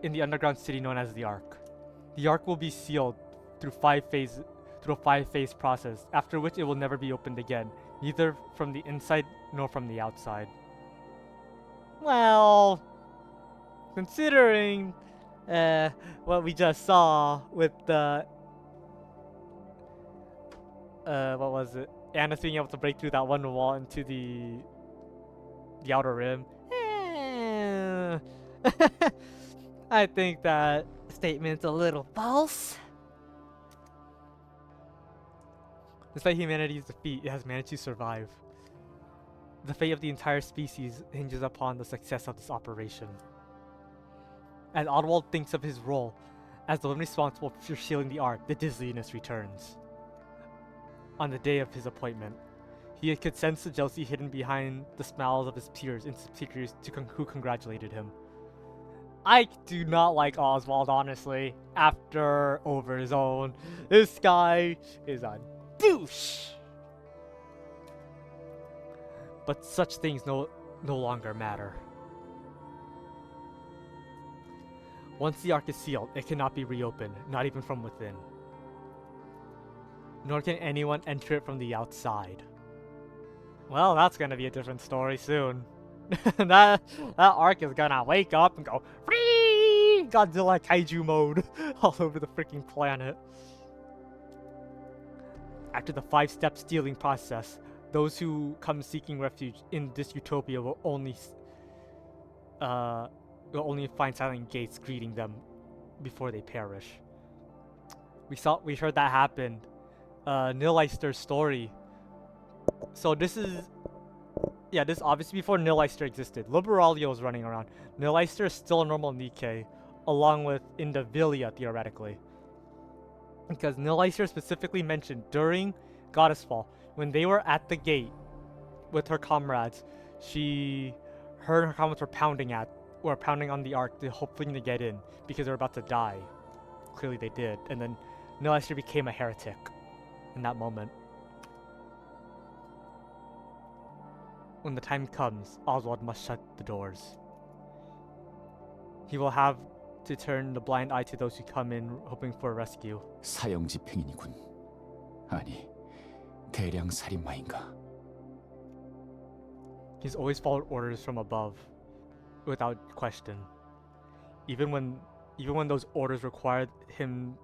in the underground city known as the Ark. The Ark will be sealed through a 5-phase process, after which it will never be opened again, neither from the inside nor from the outside. Well, considering what we just saw with the what was it? Anna's being able to break through that one wall into the outer rim. I think that statement's a little false. Despite humanity's defeat, it has managed to survive. The fate of the entire species hinges upon the success of this operation. As Oswald thinks of his role as the one responsible for shielding the Ark, the dizziness returns. On the day of his appointment, he could sense the jealousy hidden behind the smiles of his peers and superiors who congratulated him. I do not like Oswald, honestly. After Overzone, this guy is a douche. But such things no longer matter. Once the Ark is sealed, it cannot be reopened, not even from within. Nor can anyone enter it from the outside. Well, that's gonna be a different story soon. that Ark is gonna wake up and go free Godzilla kaiju mode all over the freaking planet. After the 5-step stealing process, those who come seeking refuge in this utopia will only find silent gates greeting them before they perish. We heard that happened. Nil Eister's story. So this obviously before Nil Eister existed. Liberalia was running around. Nil Eister is still a normal Nikkei, along with Indavilia theoretically. Because Nil Eister specifically mentioned during Goddessfall, when they were at the gate with her comrades, she heard her comrades were pounding on the Ark, hoping to get in because they were about to die. Clearly they did, and then Nil Eister became a heretic in that moment. When the time comes, Oswald must shut the doors. He will have to turn the blind eye to those who come in hoping for a rescue. 사형 집행인이군. 아니, 대량 살인마인가? He's always followed orders from above, without question. Even when those orders required him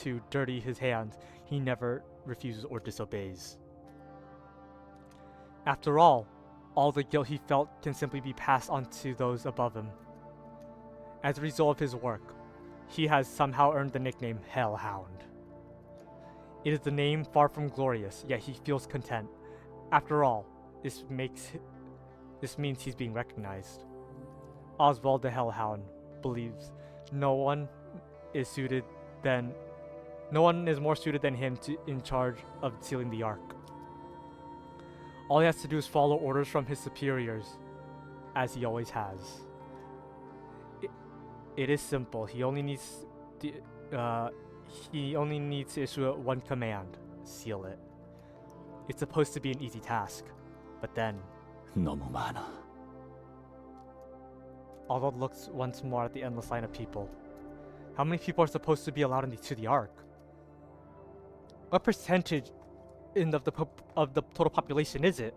to dirty his hands, he never refuses or disobeys. After all the guilt he felt can simply be passed on to those above him. As a result of his work, he has somehow earned the nickname Hellhound. It is the name far from glorious, yet he feels content. After all, this means he's being recognized. Oswald the Hellhound believes no one is more suited than him in charge of sealing the Ark. All he has to do is follow orders from his superiors, as he always has. It is simple. He only needs to issue one command: seal it. It's supposed to be an easy task, but then 너무 많아. Oswald looks once more at the endless line of people. How many people are supposed to be allowed into the Ark? What percentage of the total population is it?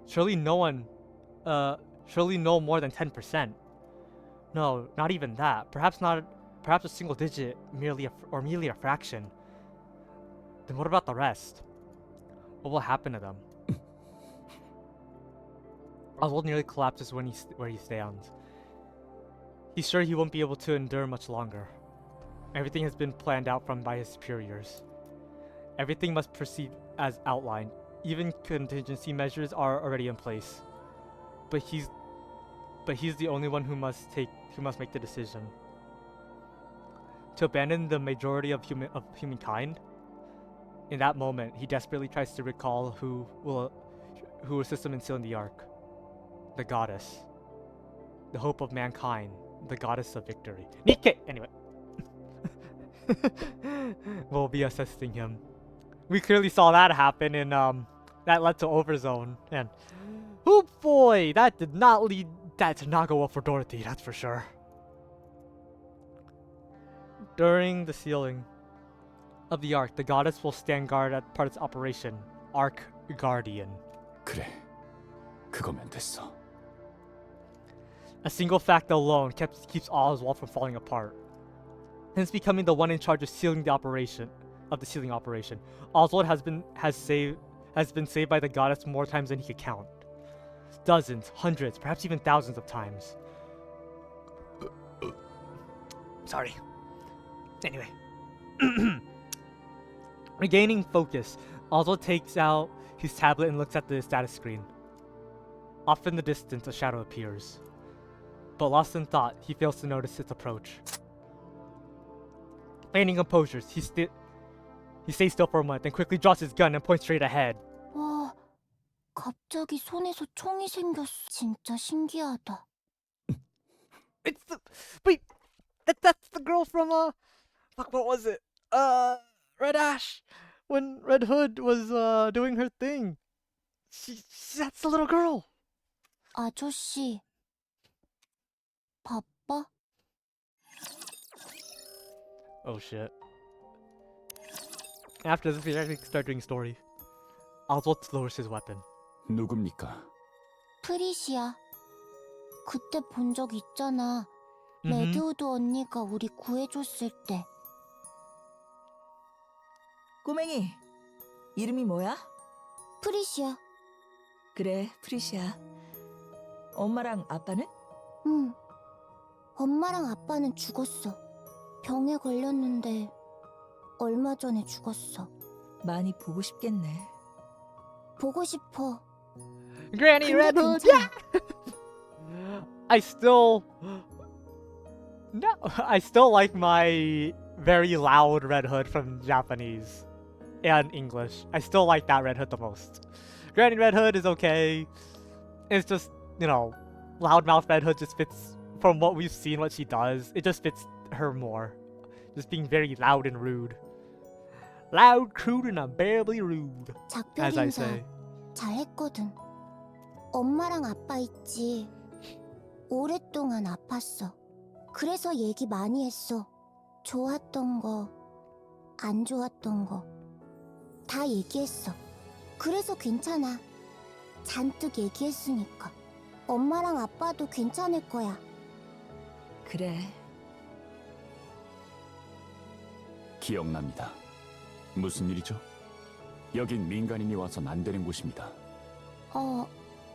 Surely no one, surely no more than 10%. No, not even that. Perhaps a single digit, merely a fraction. Then what about the rest? What will happen to them? Oswald nearly collapses where he stands. He's sure he won't be able to endure much longer. Everything has been planned out by his superiors. Everything must proceed as outlined. Even contingency measures are already in place. But he's the only one who must make the decision. To abandon the majority of humankind? In that moment, he desperately tries to recall who will assist him in sealing the Ark. The goddess. The hope of mankind. The goddess of victory. Nikke! Anyway. We'll be assisting him. We clearly saw that happen in, that led to Overzone. And, oh boy! That did not go well for Dorothy, that's for sure. During the sealing of the Ark, the goddess will stand guard at part of its operation. Ark Guardian. 그래, 그거면 됐어. A single fact alone keeps Oswald from falling apart. Hence becoming the one in charge of sealing the sealing operation. Oswald has been saved by the goddess more times than he could count. Dozens, hundreds, perhaps even thousands of times. Sorry. Anyway. Regaining focus, Oswald takes out his tablet and looks at the status screen. Off in the distance, a shadow appears. But lost in thought, he fails to notice its approach. Feigning composure, he stays still for a moment, then quickly draws his gun and points straight ahead. 와, 갑자기 손에서 총이 생겼어. 진짜 신기하다. Wait, that's the girl from fuck, what was it? Red Ash, when Red Hood was doing her thing. That's the little girl. 아저씨, 바빠? Oh shit. After this, we actually start doing story. Oswald lowers his weapon. 누굽니까? 프리시야. 그때 본 적 있잖아. 레드우드 언니가 우리 구해줬을 때. 꼬맹이, 이름이 뭐야? 프리시야. 그래, 프리시야. 엄마랑 아빠는? 응. 엄마랑 아빠는 죽었어. 병에 걸렸는데 얼마 전에 죽었어. 많이 보고 싶겠네. 보고 싶어. Granny Red Hood, yeah! I still like my very loud Red Hood from Japanese and English. I still like that Red Hood the most. Granny Red Hood is okay. It's just, you know, loudmouth Red Hood just fits, from what we've seen, what she does, it just fits her more. Just being very loud and rude. Loud, crude, and unbearably rude, as I say. 잘했거든. 엄마랑 아빠 있지. 오랫동안 아팠어. 그래서 얘기 많이 했어. 좋았던 거, 안 좋았던 거. 다 얘기했어. 그래서 괜찮아. 잔뜩 얘기했으니까. 엄마랑 아빠도 괜찮을 거야. 그래. 기억납니다. 무슨 일이죠? 여긴 민간인이 와선 안 되는 곳입니다.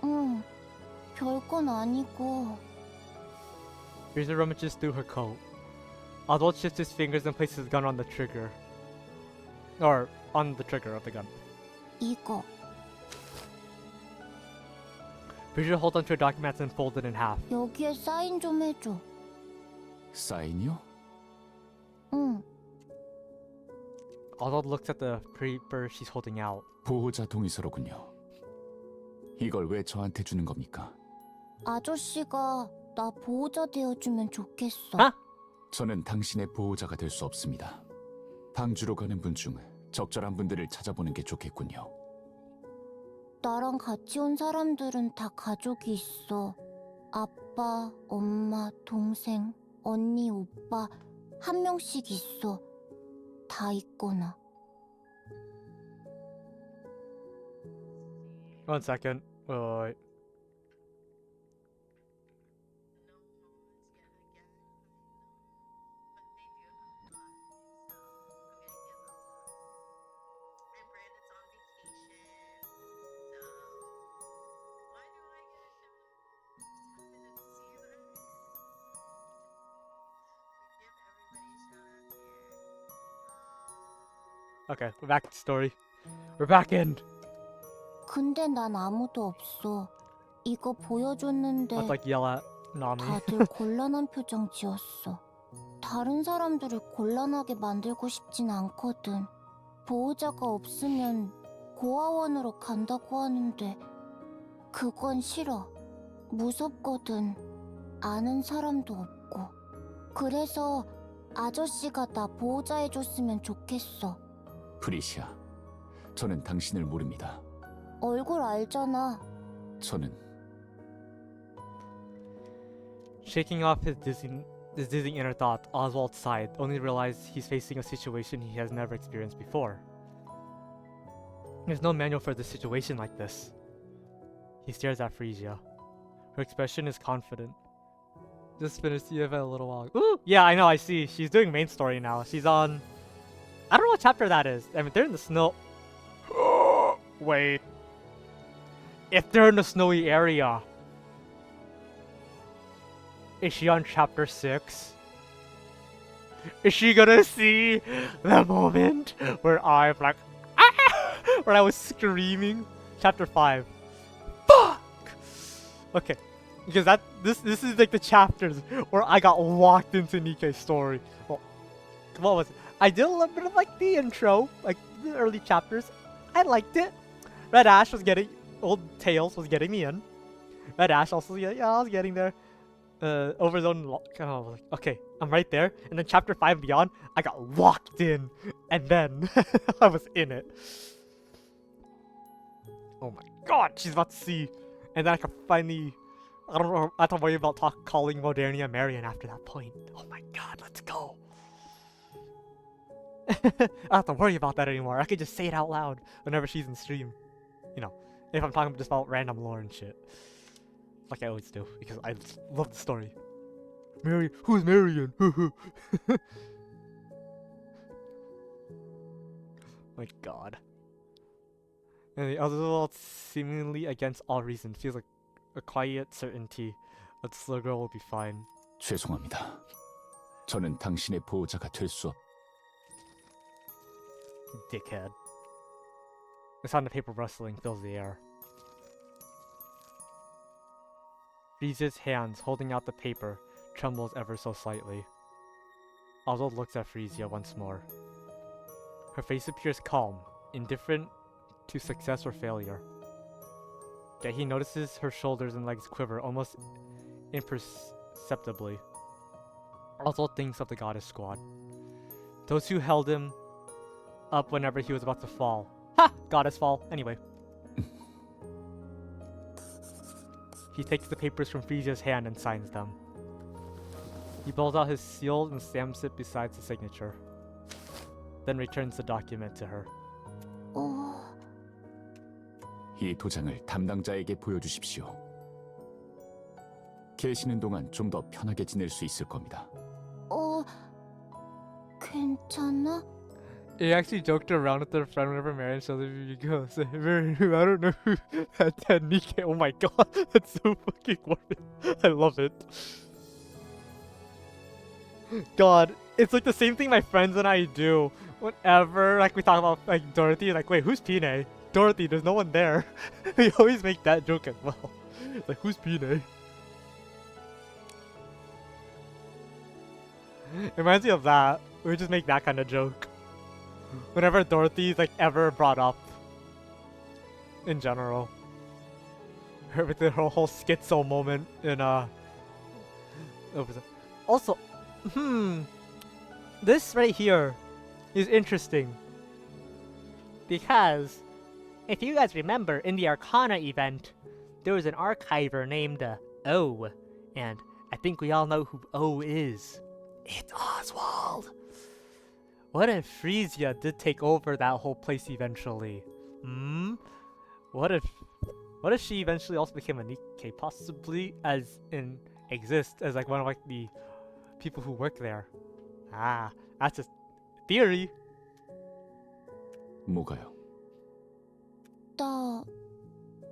응. 별건 아니고. Here's rummages through her coat. Oswald shifts his fingers and places his gun on the trigger. Or, on the trigger of the gun. 이거. Bridget holds onto a document and folds it in half. 여기에 사인 좀 해줘. 사인이요? 응. Oswald looks at the paper she's holding out. 보호자 동의서로군요. 이걸 왜 저한테 주는 겁니까? 아저씨가 나 보호자 되어주면 좋겠어. 저는 당신의 보호자가 될 수 없습니다. 방주로 가는 분 중 적절한 분들을 찾아보는 게 좋겠군요. 나랑 같이 온 사람들은 다 가족이 있어. 아빠, 엄마, 동생, 언니, 오빠 한 명씩 있어. 다 있거나. One second. Wait. Okay, we're back to the story. We're back in. 근데 난 아무도 없어. 이거 보여줬는데 Let's like yell at Nami. 다들 곤란한 표정 지었어. 다른 사람들을 곤란하게 만들고 싶진 않거든. 보호자가 없으면 고아원으로 간다고 하는데 그건 싫어. 무섭거든. 아는 사람도 없고. 그래서 아저씨가 나 보호자해줬으면 좋겠어. 프리시아, 저는 당신을 모릅니다. 얼굴 알잖아. 저는 Shaking off his dizzying inner thoughts, Oswald sighed, only to realize he's facing a situation he has never experienced before. There's no manual for this situation like this. He stares at Frisia. Her expression is confident. Just finished the event a little while ago. Ooh! Yeah, I know, I see. She's doing main story now. She's on... I don't know what chapter that is. I mean, they're in the snow... Wait. If they're in the snowy area... Is she on chapter 6? Is she gonna see the moment where I'm like, ah! Where I was screaming? Chapter 5. Fuck! Okay, because this is like the chapters where I got walked into Nikke's story. Well, what was it? I did a little bit of like the intro, like the early chapters. I liked it. Red Ash was getting, Old Tails was getting me in. Red Ash also, yeah, I was getting there. Overzone, kind of like, okay, I'm right there. And then chapter 5 and beyond, I got walked in, and then I was in it. Oh my god, she's about to see. And then I can finally, I don't know, I have to worry about calling Modernia Marion after that point. Oh my god, let's go. I don't have to worry about that anymore. I could just say it out loud whenever she's in stream. You know, if I'm talking just about random lore and shit. Like I always do, because I love the story. Marion, who's Marion? My god. And the other world, seemingly against all reason, feels like a quiet certainty that this little girl will be fine. 죄송합니다. 저는 당신의 보호자가 될 수 없... Dickhead. The sound of paper rustling fills the air. Frieza's hands holding out the paper trembles ever so slightly. Oswald looks at Frisia once more. Her face appears calm, indifferent to success or failure. Yet he notices her shoulders and legs quiver almost imperceptibly. Oswald thinks of the goddess squad. Those who held him up whenever he was about to fall. Ha! Goddess fall. Anyway. He takes the papers from Frisia's hand and signs them. He pulls out his seal and stamps it beside the signature. Then returns the document to her. 이 도장을 담당자에게 보여주십시오. 계시는 동안 좀 더 편하게 지낼 수 있을 겁니다. 괜찮아? He actually joked around with their friend whenever Marion showed him goes, I don't know who had Nikke. Oh my god, that's so fucking funny. I love it. God, it's like the same thing my friends and I do. Whenever like we talk about like Dorothy, like wait, who's Pine? Dorothy, there's no one there. We always make that joke as well. It's like, who's Pine? It reminds me of that. We just make that kind of joke. Whenever Dorothy's like ever brought up. In general. Her with her whole schizo moment in also, this right here is interesting. Because if you guys remember in the Arcana event, there was an archiver named O. And I think we all know who O is. It's Oswald. What if Frisia did take over that whole place eventually? Hmm? What if she eventually also became a Nikkei? Possibly as in exist as like one of like the people who work there. Ah, that's a theory. 뭐가요? 나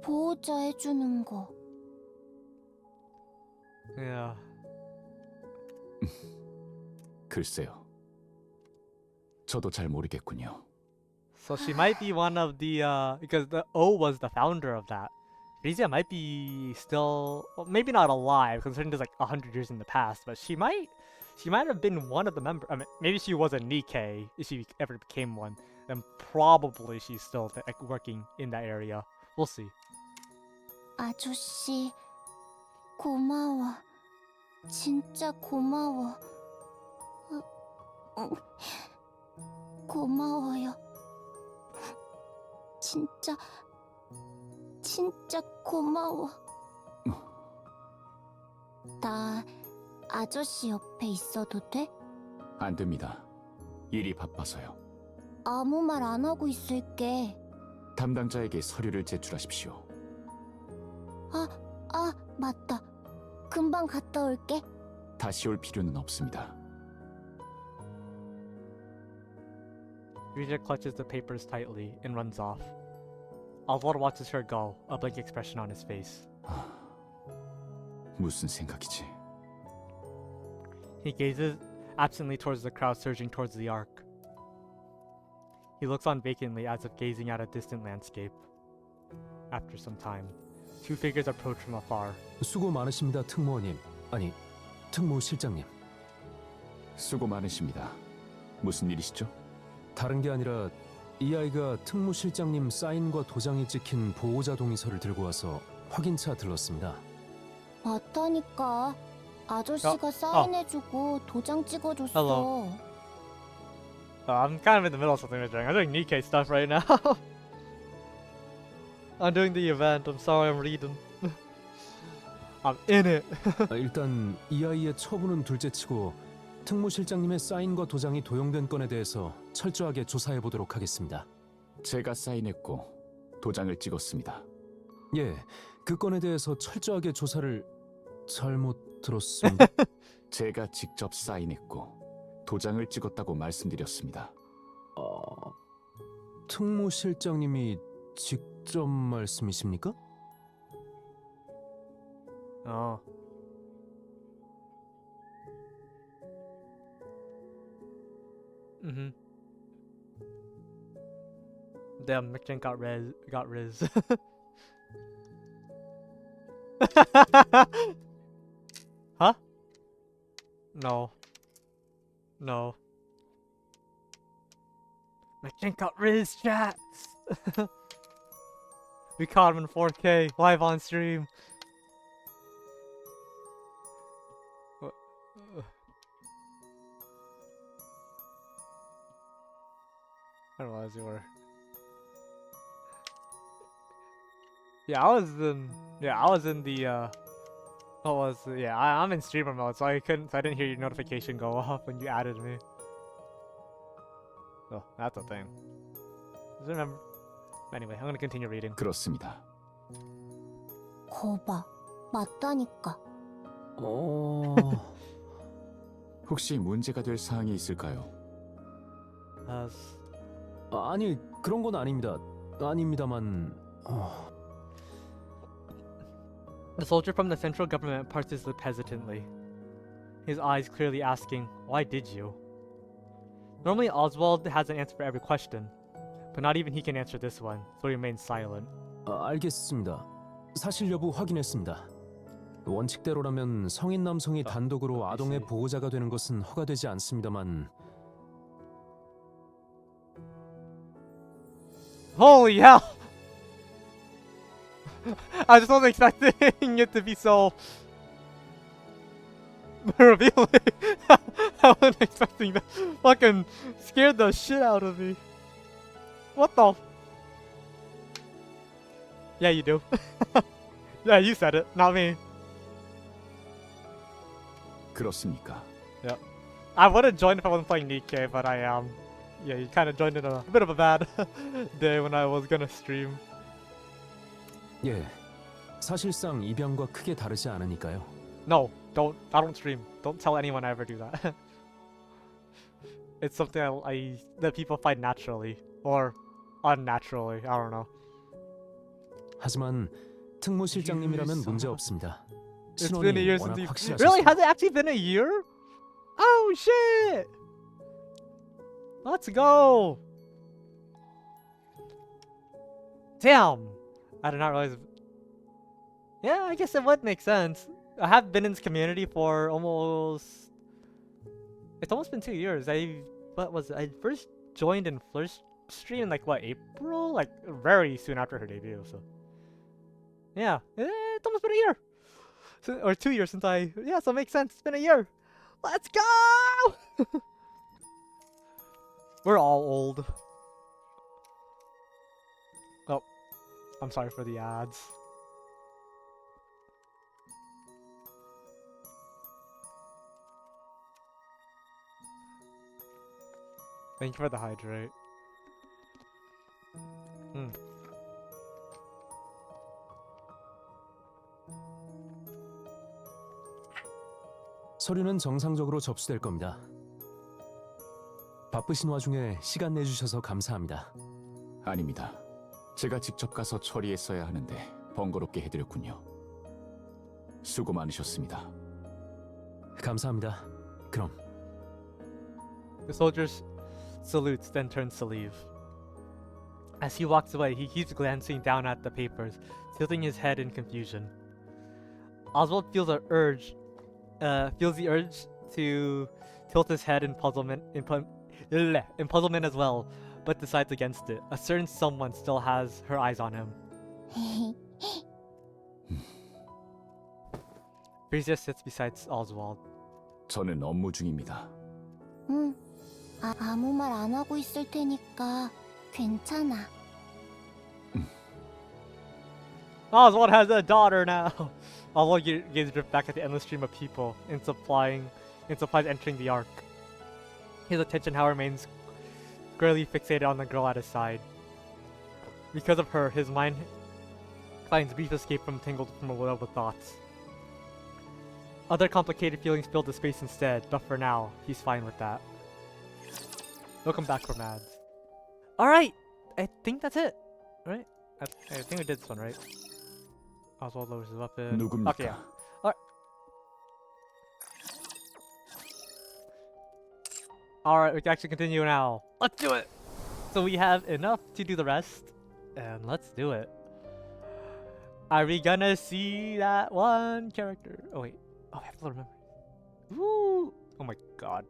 보호자 해주는 거. Yeah. 글쎄요. 저도 잘 모르겠군요. So she might be one of the because the O was the founder of that. Frisia might be still, well, maybe not alive, considering there's like 100 years in the past, but she might have been one of the members. I mean, maybe she was a Nikkei if she ever became one. Then probably she's still like working in that area. We'll see. 아저씨, 고마워. 진짜 고마워. 고마워요. 진짜 고마워. 나 아저씨 옆에 있어도 돼? 안 됩니다. 일이 바빠서요. 아무 말 안 하고 있을게. 담당자에게 서류를 제출하십시오. 맞다. 금방 갔다 올게. 다시 올 필요는 없습니다. Frisia clutches the papers tightly and runs off. Oswald watches her go, a blank expression on his face. 무슨 생각이지? He gazes absently towards the crowd surging towards the ark. He looks on vacantly as if gazing at a distant landscape. After some time, two figures approach from afar. 수고 많으십니다, 특무원님. 아니, 특무실장님. 수고 많으십니다. 무슨 일이시죠? 다른 게 아니라 이 아이가 특무실장님 사인과 도장이 찍힌 보호자 동의서를 들고 와서 확인차 들렀습니다. 맞다니까. 아저씨가 사인해주고 도장 찍어줬어. Hello. I'm kind of in the middle of something I'm doing. I'm doing Nikkei stuff right now. I'm doing the event. I'm sorry, I'm reading. I'm in it. 일단 이 아이의 처분은 둘째치고 특무실장님의 사인과 도장이 도용된 건에 대해서 철저하게 조사해 보도록 하겠습니다. 제가 사인했고 도장을 찍었습니다. 예, 그 건에 대해서 철저하게 조사를 잘못 들었습니다. 제가 직접 사인했고 도장을 찍었다고 말씀드렸습니다. 특무실장님이 직접 말씀이십니까? Damn, McJank got riz. Huh? No. McJank got riz, chat. We caught him in 4K live on stream. I don't know as you were. I was in the I'm in streamer mode, so I didn't hear your notification go off when you added me. Oh, that's a thing. Just remember. Anyway, I'm gonna continue reading. 그렇습니다. 거봐, 맞다니까. 혹시 문제가 될 사항이 있을까요? 아니, 그런 건 아닙니다. 아닙니다만. The soldier from the central government parts his lip hesitantly, his eyes clearly asking, "Why did you?" Normally Oswald has an answer for every question, but not even he can answer this one, so he remains silent. 알겠습니다. 사실 여부 확인했습니다. 원칙대로라면 성인 남성이 단독으로 아동의 보호자가 되는 것은 허가되지 않습니다만. Holy hell! I just wasn't expecting it to be so revealing. I wasn't expecting that. Fucking scared the shit out of me. What the? Yeah, you do. Yeah, you said it, not me. 그렇습니까? Yep. I would have joined if I wasn't playing Nikkei, but I am. Yeah, you kind of joined in a bit of a bad day when I was gonna stream. 예, 사실상 입양과 크게 다르지 않으니까요. No, don't. I don't stream. Don't tell anyone I ever do that. It's something that people find naturally or unnaturally. I don't know. 하지만 특무실장님이라면 문제 없습니다. It's been a 신원이 year 워낙 since you. 확실하셔서. Really? Has it actually been a year? Oh shit! Let's go. Damn! I did not realize. Yeah, I guess it would make sense. I have been in this community for almost. It's almost been 2 years. I first joined in first stream in like what, April? Like very soon after her debut. So yeah, it's almost been a year. Or 2 years since so it makes sense. It's been a year. Let's go! We're all old. Oh, I'm sorry for the ads. Thank you for the hydrate. 서류는 정상적으로 접수될 겁니다. 바쁘신 와중에 시간 내주셔서 감사합니다. 아닙니다. 제가 직접 가서 처리했어야 하는데 번거롭게 해드렸군요. 수고 많으셨습니다. 감사합니다. 그럼. The soldier salutes, then turns to leave. As he walks away, he keeps glancing down at the papers, tilting his head in confusion. Oswald feels the urge to tilt his head in puzzlement as well, but decides against it. A certain someone still has her eyes on him. Frisia sits beside Oswald. 저는 업무 중입니다. 응, 아무 말 안 하고 있을 테니까 괜찮아. Oswald has a daughter now. Oswald gazes back at the endless stream of people and supplies entering the Ark. His attention, however, remains squarely fixated on the girl at his side. Because of her, his mind finds brief escape from a world of thoughts. Other complicated feelings fill the space instead, but for now, he's fine with that. Welcome back from ads. Alright! I think that's it. Right? I think we did this one, right? Oswald lowers his weapon. 누굽니까? Okay, yeah. Alright. Alright, we can actually continue now. Let's do it! So we have enough to do the rest, and let's do it. Are we gonna see that one character? Oh wait. Oh, I have to remember. Woo! Oh my god.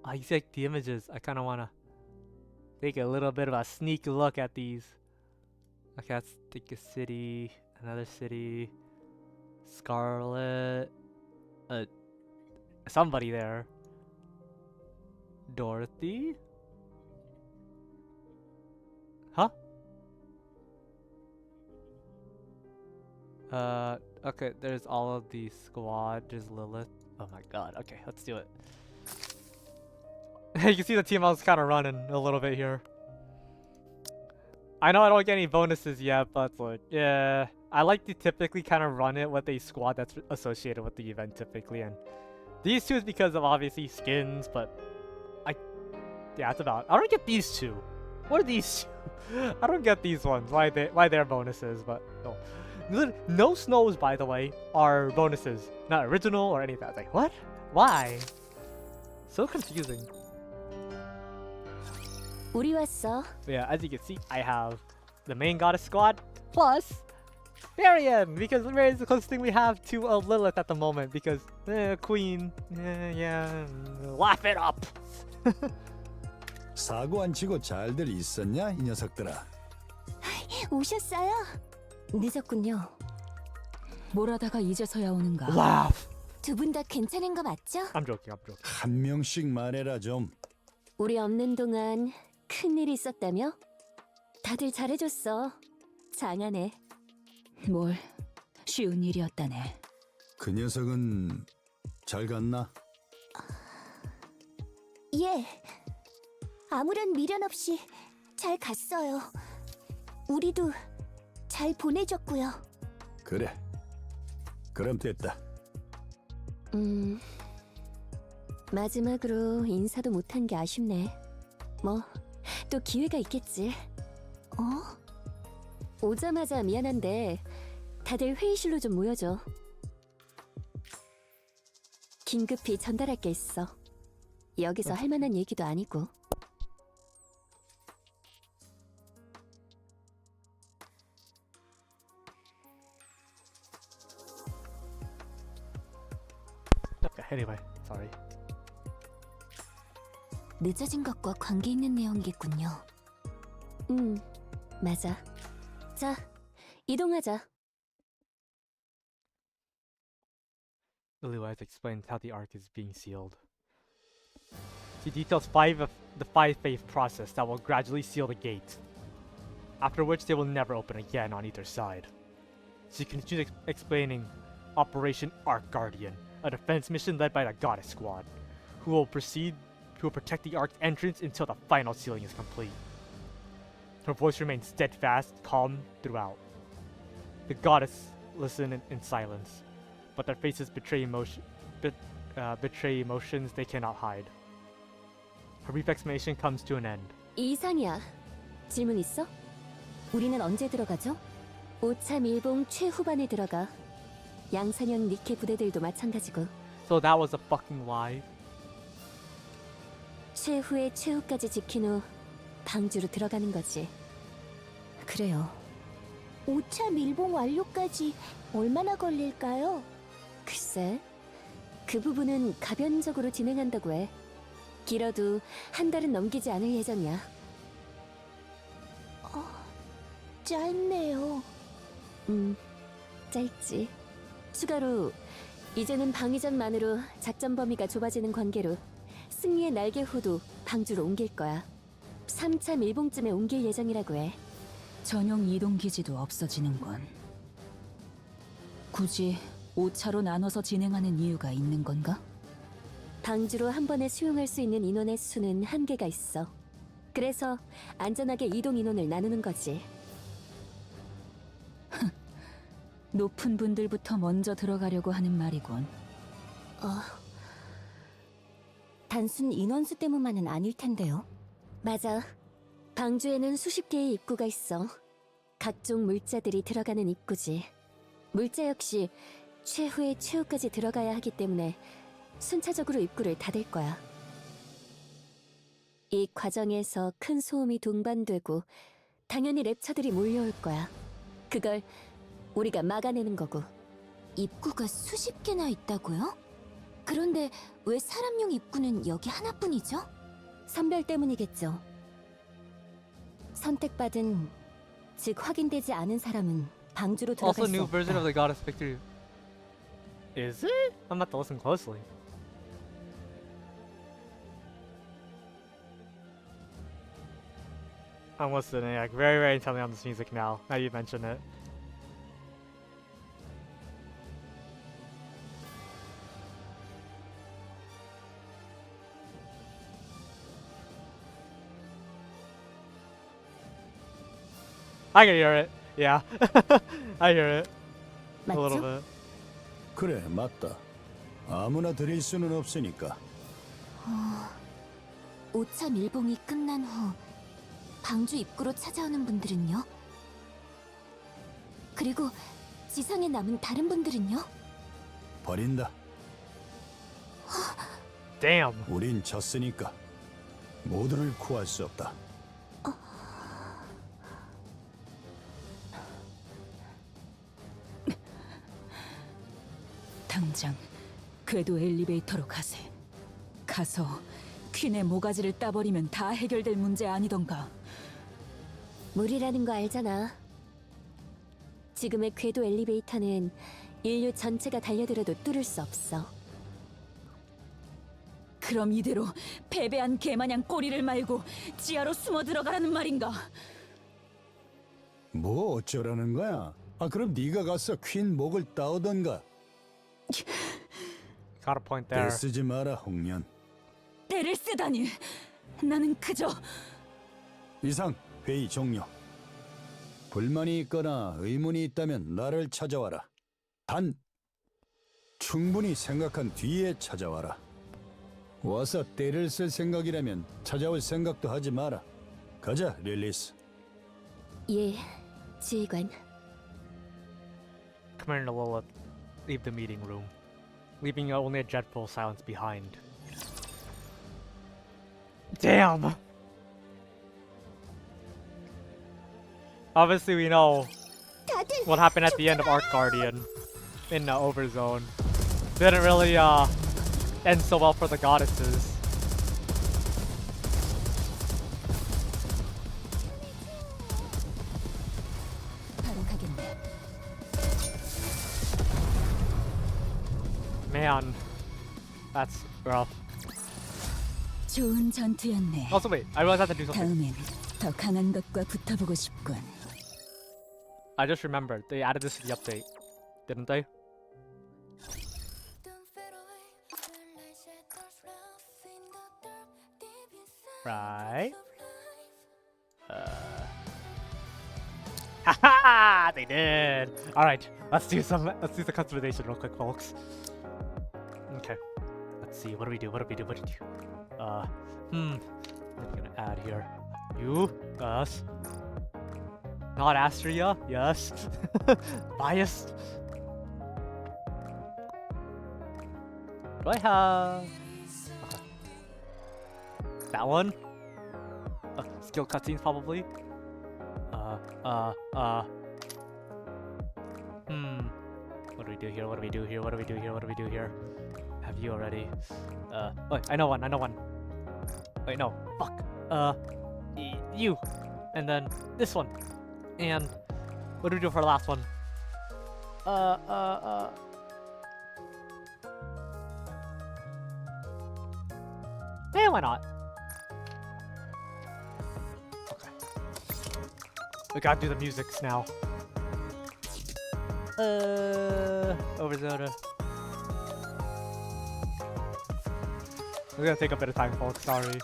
I see like the images. I kind of want to take a little bit of a sneak look at these. Okay, let's take a city, another city, Scarlet, somebody there, Dorothy, huh? Okay, there's all of the squad, there's Lilith. Oh my god, okay, let's do it. You can see the team I was kind of running a little bit here. I know I don't get any bonuses yet, but like, yeah. I like to typically kind of run it with a squad that's associated with the event typically, and these two is because of obviously skins, but yeah, that's about. I don't get these two. What are these two? I don't get these ones. Why they're bonuses, but no. No snows, by the way, are bonuses. Not original or any of that. It's like, what? Why? So confusing. 우리 왔어. Yeah, as you can see, I have the main goddess squad plus Marion, because Marion is the closest thing we have to a Lilith at the moment, because Queen, yeah, laugh it up. 사고 안 치고 잘들 있었냐 이 녀석들아? 오셨어요? 늦었군요. 뭘 하다가 이제서야 오는가? Laugh. 두 분 다 괜찮은 거 맞죠? I'm joking. 한 명씩 말해라 좀. 우리 없는 동안 큰일이 있었다며? 다들 잘해줬어. 장하네. 뭘 쉬운 일이었다네. 그 녀석은 잘 갔나? 예. 아무런 미련 없이 잘 갔어요. 우리도 잘 보내줬고요. 그래. 그럼 됐다. 마지막으로 인사도 못한 게 아쉽네. 뭐, 또 기회가 있겠지. 오자마자 미안한데 다들 회의실로 좀 모여줘. 긴급히 전달할 게 있어. 여기서 할 만한 얘기도 아니고. Anyway, sorry. 늦어진 것과 관계 있는 내용이겠군요. 맞아. 자, 이동하자. Lily Wise explains how the Ark is being sealed. She details the five-phase process that will gradually seal the gate, after which they will never open again on either side. She continues explaining Operation Ark Guardian, a defense mission led by the Goddess Squad, who will protect the Ark's entrance until the final sealing is complete. Her voice remains steadfast, calm throughout. The Goddess listen in silence, but their faces betray emotions they cannot hide. Her brief explanation comes to an end. 이상이야. 질문 있어? 우리는 언제 들어가죠? 5차 밀봉 최후반에 들어가. 양산형 니케 부대들도 마찬가지고. So that was a fucking lie. 최후의 최후까지 지킨 후 방주로 들어가는 거지. 그래요. 5차 밀봉 완료까지 얼마나 걸릴까요? 글쎄, 그 부분은 가변적으로 진행한다고 해. 길어도 한 달은 넘기지 않을 예정이야. 짧네요. 짧지. 추가로 이제는 방위전만으로 작전 범위가 좁아지는 관계로 승리의 날개 후도 방주로 옮길 거야. 3차 밀봉쯤에 옮길 예정이라고 해. 전용 이동 기지도 없어지는군. 굳이 5차로 나눠서 진행하는 이유가 있는 건가? 방주로 한 번에 수용할 수 있는 인원의 수는 한계가 있어. 그래서 안전하게 이동 인원을 나누는 거지. 높은 분들부터 먼저 들어가려고 하는 말이군. 단순 인원수 때문만은 아닐 텐데요. 맞아. 방주에는 수십 개의 입구가 있어. 각종 물자들이 들어가는 입구지. 물자 역시 최후의 최후까지 들어가야 하기 때문에 순차적으로 입구를 닫을 거야. 이 과정에서 큰 소음이 동반되고 당연히 랩처들이 몰려올 거야. 그걸 우리가 막아내는 거고. 입구가 수십 개나 있다고요? 그런데 왜 사람용 입구는 여기 하나뿐이죠? 선별 때문이겠죠. 선택받은, 즉 확인되지 않은 사람은 방주로 들어갈 Also, 수 new 없다. version of the Goddess Victory. Is it? I'm about to listen closely. I'm listening like very, very intently on this music now. Now you mention it. I can hear it. Yeah, I hear it. A little bit. 그래, 맞다. 아무나 드릴 수는 없으니까. 5차 밀봉이 끝난 후 방주 입구로 찾아오는 분들은요? 그리고 지상에 남은 다른 분들은요? 버린다. Damn. 우린 졌으니까 모두를 구할 수 없다. 당장 궤도 엘리베이터로 가세. 가서 퀸의 모가지를 따버리면 다 해결될 문제 아니던가. 무리라는 거 알잖아. 지금의 궤도 엘리베이터는 인류 전체가 달려들어도 뚫을 수 없어. 그럼 이대로 패배한 개마냥 꼬리를 말고 지하로 숨어 들어가라는 말인가? 뭐 어쩌라는 거야? 아 그럼 네가 가서 퀸 목을 따오던가. Got a point there. 쓰지 마라 홍련. 때를 쓰다니. 나는 그저 이상 회의 종료. 불만이 있거나 의문이 있다면 나를 찾아와라. 단 충분히 생각한 뒤에 찾아와라. 와서 때를 쓸 생각이라면 찾아올 생각도 하지 마라. 가자, 릴리스. 예, 지휘관. Commander Lilith, leave the meeting room, leaving only a dreadful silence behind. Damn! Obviously we know what happened at the end of Arc Guardian in Overzone. Didn't really end so well for the goddesses. 바로 가겠네. Man, that's rough. 좋은 전투였네. Also wait, I realized I have to do something. 다음엔 더 강한 것과 붙어보고 싶군. I just remembered, they added this to the update, didn't they? Right. Haha! They did! Alright, let's do some customization real quick, folks. Okay. Let's see, what do we do? What do we do? What do we do? I'm gonna add here. You, us. Not Astria, yes. Biased. Do I have... Okay. That one? Skill cutscenes, probably? What do we do here? What do we do here? What do we do here? What do we do here? Have you already? Wait, I know one, I know one. Wait, no. Fuck. You. And then this one. And what do we do for the last one? Yeah, why not? Okay. We gotta do the musics now. Overzone. It's gonna take a bit of time, folks. Sorry.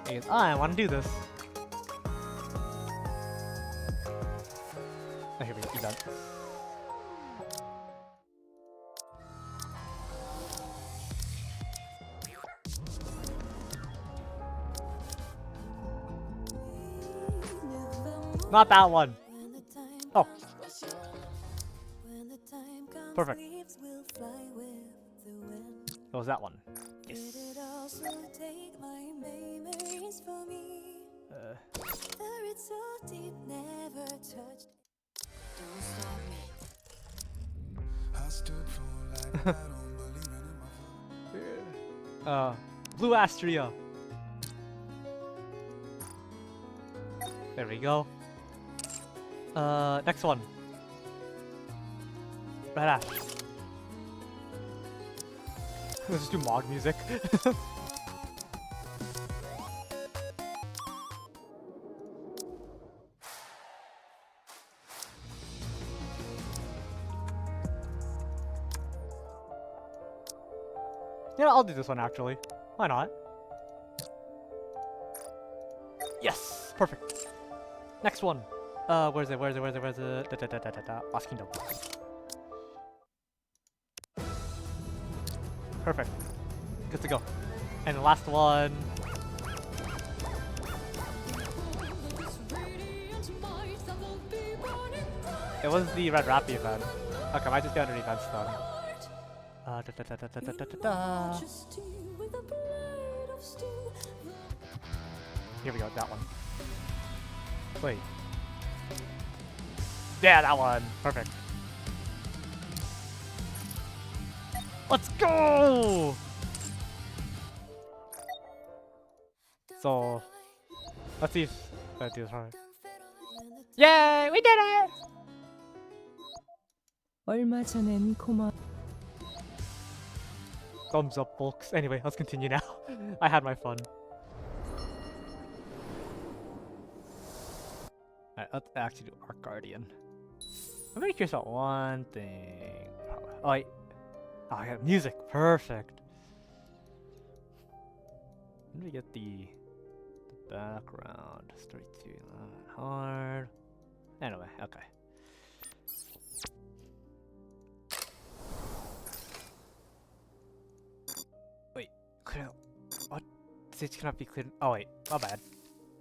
Because I want to do this. Oh, here we go. Event. Not that one. Oh. Perfect. What was that one? Yes. Blue Astria. There we go. Next one. Red Ash. Let's just do Mog music. Yeah, I'll do this one actually. Why not? Yes! Perfect. Next one. Where's it? Lost Kingdom. Perfect. Good to go. And the last one. It was the Red RAPI event. Okay, I might just get under events then. Here we go, that one. Wait. Yeah, that one. Perfect. Let's go! So, let's see if I do this right. Yay! We did it! 얼마 전엔 고마. Thumbs up, folks. Anyway, let's continue now. I had my fun. Alright, let's actually do Arc Guardian. I'm very curious about one thing. Oh, wait. Oh, I got music. Perfect. Let me get the background. Story 2, hard. Anyway, okay. Wait, clear. What? This cannot be cleared. Oh wait, my bad.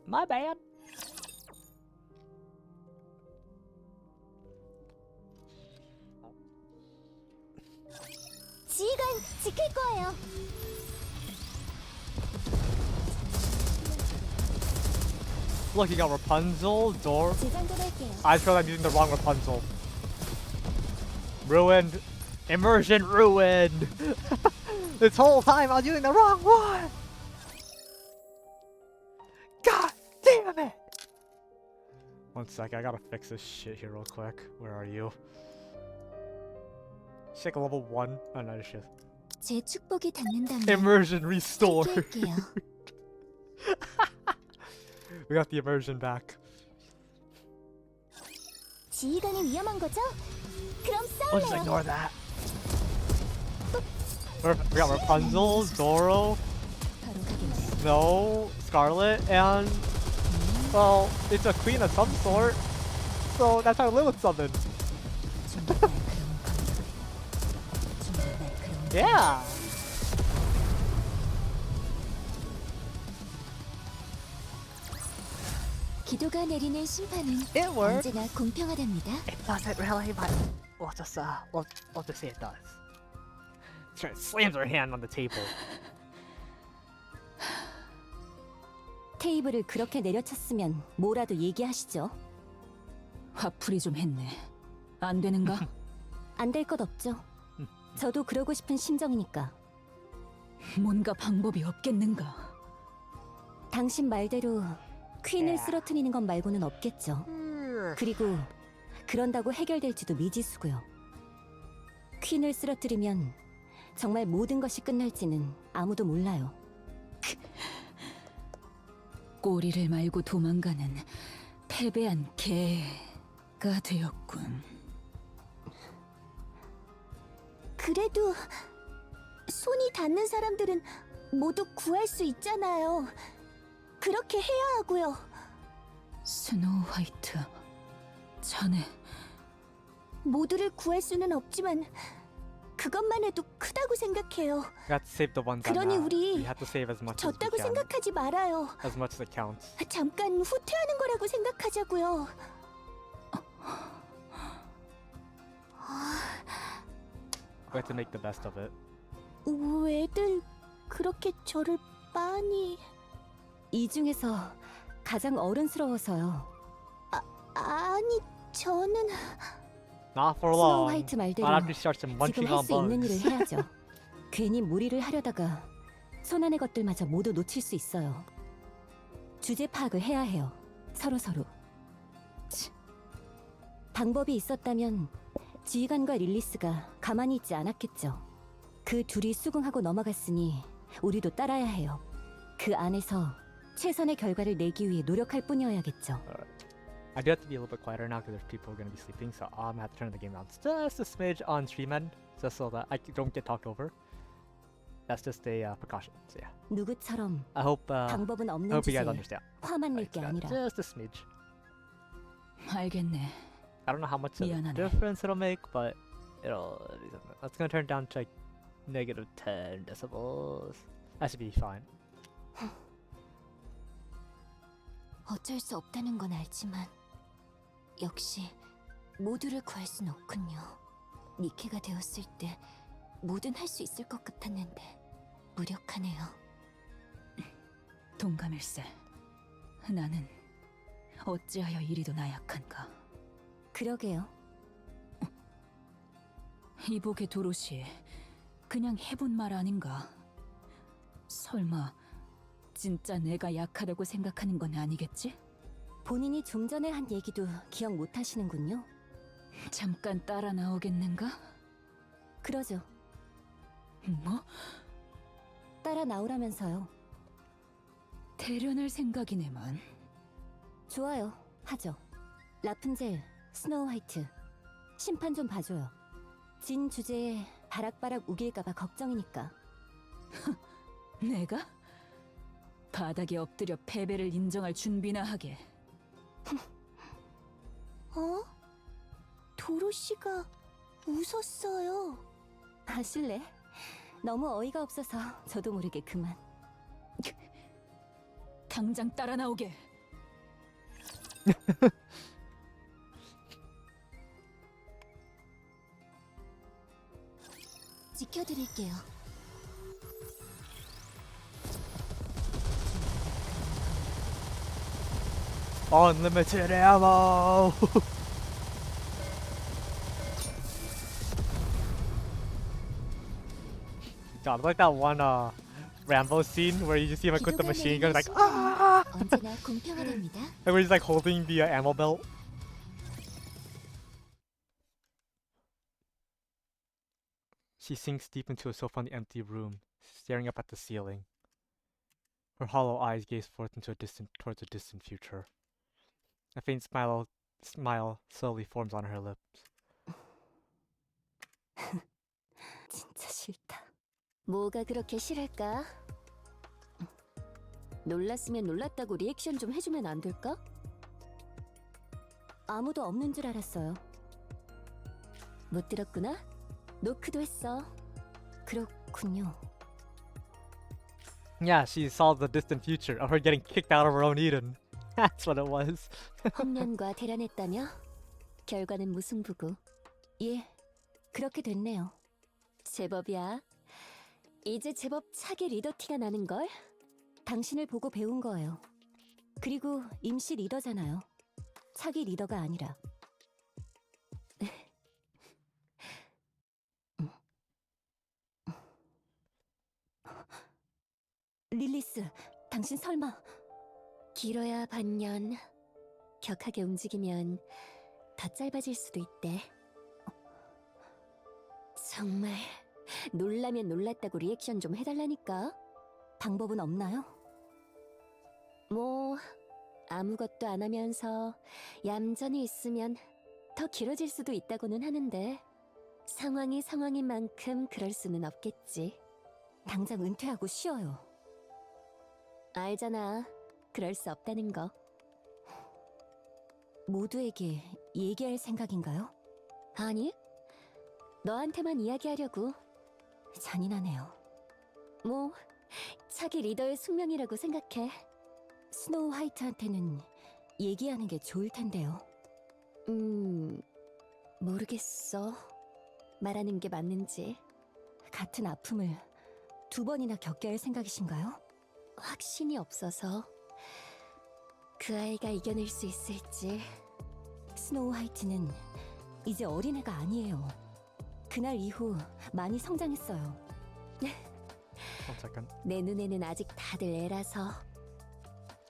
My bad. 지휘관 지킬 거예요. Look, you got Rapunzel, Door. 재장전할게요. I feel I'm using the wrong Rapunzel. Ruined. Immersion ruined. This whole time I was using the wrong one. God damn it. One sec, I gotta fix this shit here real quick. Where are you? Check level 1. Oh no, this shit. 제 축복이 닿는다면 Immersion restored. 함께할게요. We got the immersion back. 지휘관이 위험한 거죠? 그럼 We'll just 싸울래요. ignore that. We got Rapunzel, Doro, Snow, Scarlet, and well, it's a queen of some sort. So that's how Lilith summoned. Yeah. 기도가 내리는 심판은 It worked. 언제나 공평하답니다. It doesn't really, but we'll just say it does. She slams her hand on the table. 테이블을 그렇게 내려쳤으면 뭐라도 얘기하시죠. 화풀이 좀 했네. 안 되는가? 안 될 것 없죠. 저도 그러고 싶은 심정이니까. 뭔가 방법이 없겠는가? 당신 말대로 퀸을 쓰러트리는 것 말고는 없겠죠. 그리고 그런다고 해결될지도 미지수고요. 퀸을 쓰러뜨리면 정말 모든 것이 끝날지는 아무도 몰라요. 꼬리를 말고 도망가는 패배한 개가 되었군. 그래도 손이 닿는 사람들은 모두 구할 수 있잖아요. 그렇게 해야 하고요. 스노우 화이트, 자네 모두를 구할 수는 없지만 그것만 해도 크다고 생각해요. We have to save the ones that 그러니 matter. 우리 We have to save as much as we 졌다고 can, 생각하지 말아요. as much as it counts. 잠깐 후퇴하는 거라고 생각하자고요. We have to make the best of it. 왜들 그렇게 저를 많이... 이 중에서 가장 어른스러워서요. 아니, 저는... Not for 스노우 long. 화이트 말대로 I'll have to start some munching 지금 할 on 수 있는 일을 bugs. 해야죠. 괜히 무리를 하려다가 손안의 것들마저 모두 놓칠 수 있어요. 주제 파악을 해야 해요. 서로. 방법이 있었다면 지휘관과 릴리스가 가만히 있지 않았겠죠. 그 둘이 수긍하고 넘어갔으니 우리도 따라야 해요. 그 안에서 최선의 결과를 내기 위해 노력할 뿐이어야겠죠. I do have to be a little bit quieter now because there's people going to be sleeping, so I'm gonna have to turn the game down just a smidge on stream end, just so that I don't get talked over. That's just a precaution. So yeah. 누구처럼 I hope 방법은 I 없는 hope you 주제에 guys understand. 화만 낼 게 아니라. Just a smidge. 알겠네. I don't know how much of a 미안하네. difference it'll make, but it'll. That's gonna turn down to like -10 decibels. That should be fine. 어쩔 수 없다는 건 알지만 역시 모두를 구할 순 없군요. 니케가 되었을 때 뭐든 할 수 있을 것 같았는데 무력하네요. 동감일세. 나는 어찌하여 이리도 나약한가. 그러게요. 이복의 도롯이 그냥 해본 말 아닌가. 설마 진짜 내가 약하다고 생각하는 건 아니겠지? 본인이 좀 전에 한 얘기도 기억 못 하시는군요. 잠깐 따라 나오겠는가? 그러죠. 뭐? 따라 나오라면서요. 대련할 생각이네만. 좋아요. 하죠. 라푼젤, 스노우 화이트, 심판 좀 봐줘요. 진 주제에 바락바락 우길까봐 걱정이니까. 내가? 바닥에 엎드려 패배를 인정할 준비나 하게. 어? 도로시가 웃었어요. 아실래? 너무 어이가 없어서 저도 모르게 그만. 당장 따라 나오게. 지켜드릴게요. Unlimited ammo. God, like that one Rambo scene where you just see him like with the machine gun, like ah, 언제나 공평하답니다. and where he's like holding the ammo belt. She sinks deep into a sofa in the empty room, staring up at the ceiling. Her hollow eyes gaze forth towards a distant future. A faint smile slowly forms on her lips. 진짜 싫다. 뭐가 그렇게 싫을까? 놀랐으면 놀랐다고 리액션 좀 해주면 안 될까? 아무도 없는 줄 알았어요. 못 들었구나? 노크도 했어. 그렇군요. Yeah, she saw the distant future of her getting kicked out of her own Eden. That's what it was. 험난과 대란했다며? 결과는 무승부고. 예, 그렇게 됐네요. 제법이야. 이제 제법 차기 리더 티가 나는걸? 당신을 보고 배운 거예요. 그리고 임시 리더잖아요. 차기 리더가 아니라. 릴리스, 당신 설마... 길어야 반년. 격하게 움직이면 더 짧아질 수도 있대. 정말 놀라면 놀랐다고 리액션 좀 해달라니까. 방법은 없나요? 뭐 아무것도 안 하면서 얌전히 있으면 더 길어질 수도 있다고는 하는데 상황이 상황인 만큼 그럴 수는 없겠지. 당장 은퇴하고 쉬어요. 알잖아. 그럴 수 없다는 거. 모두에게 얘기할 생각인가요? 아니, 너한테만 이야기하려고. 잔인하네요. 뭐 차기 리더의 숙명이라고 생각해. 스노우 화이트한테는 얘기하는 게 좋을 텐데요. 모르겠어. 말하는 게 맞는지. 같은 아픔을 2번이나 겪게 할 생각이신가요? 확신이 없어서. 그 아이가 이겨낼 수 있을지. 스노우 화이트는 이제 어린애가 아니에요. 그날 이후 많이 성장했어요. 내 눈에는 아직 다들 애라서.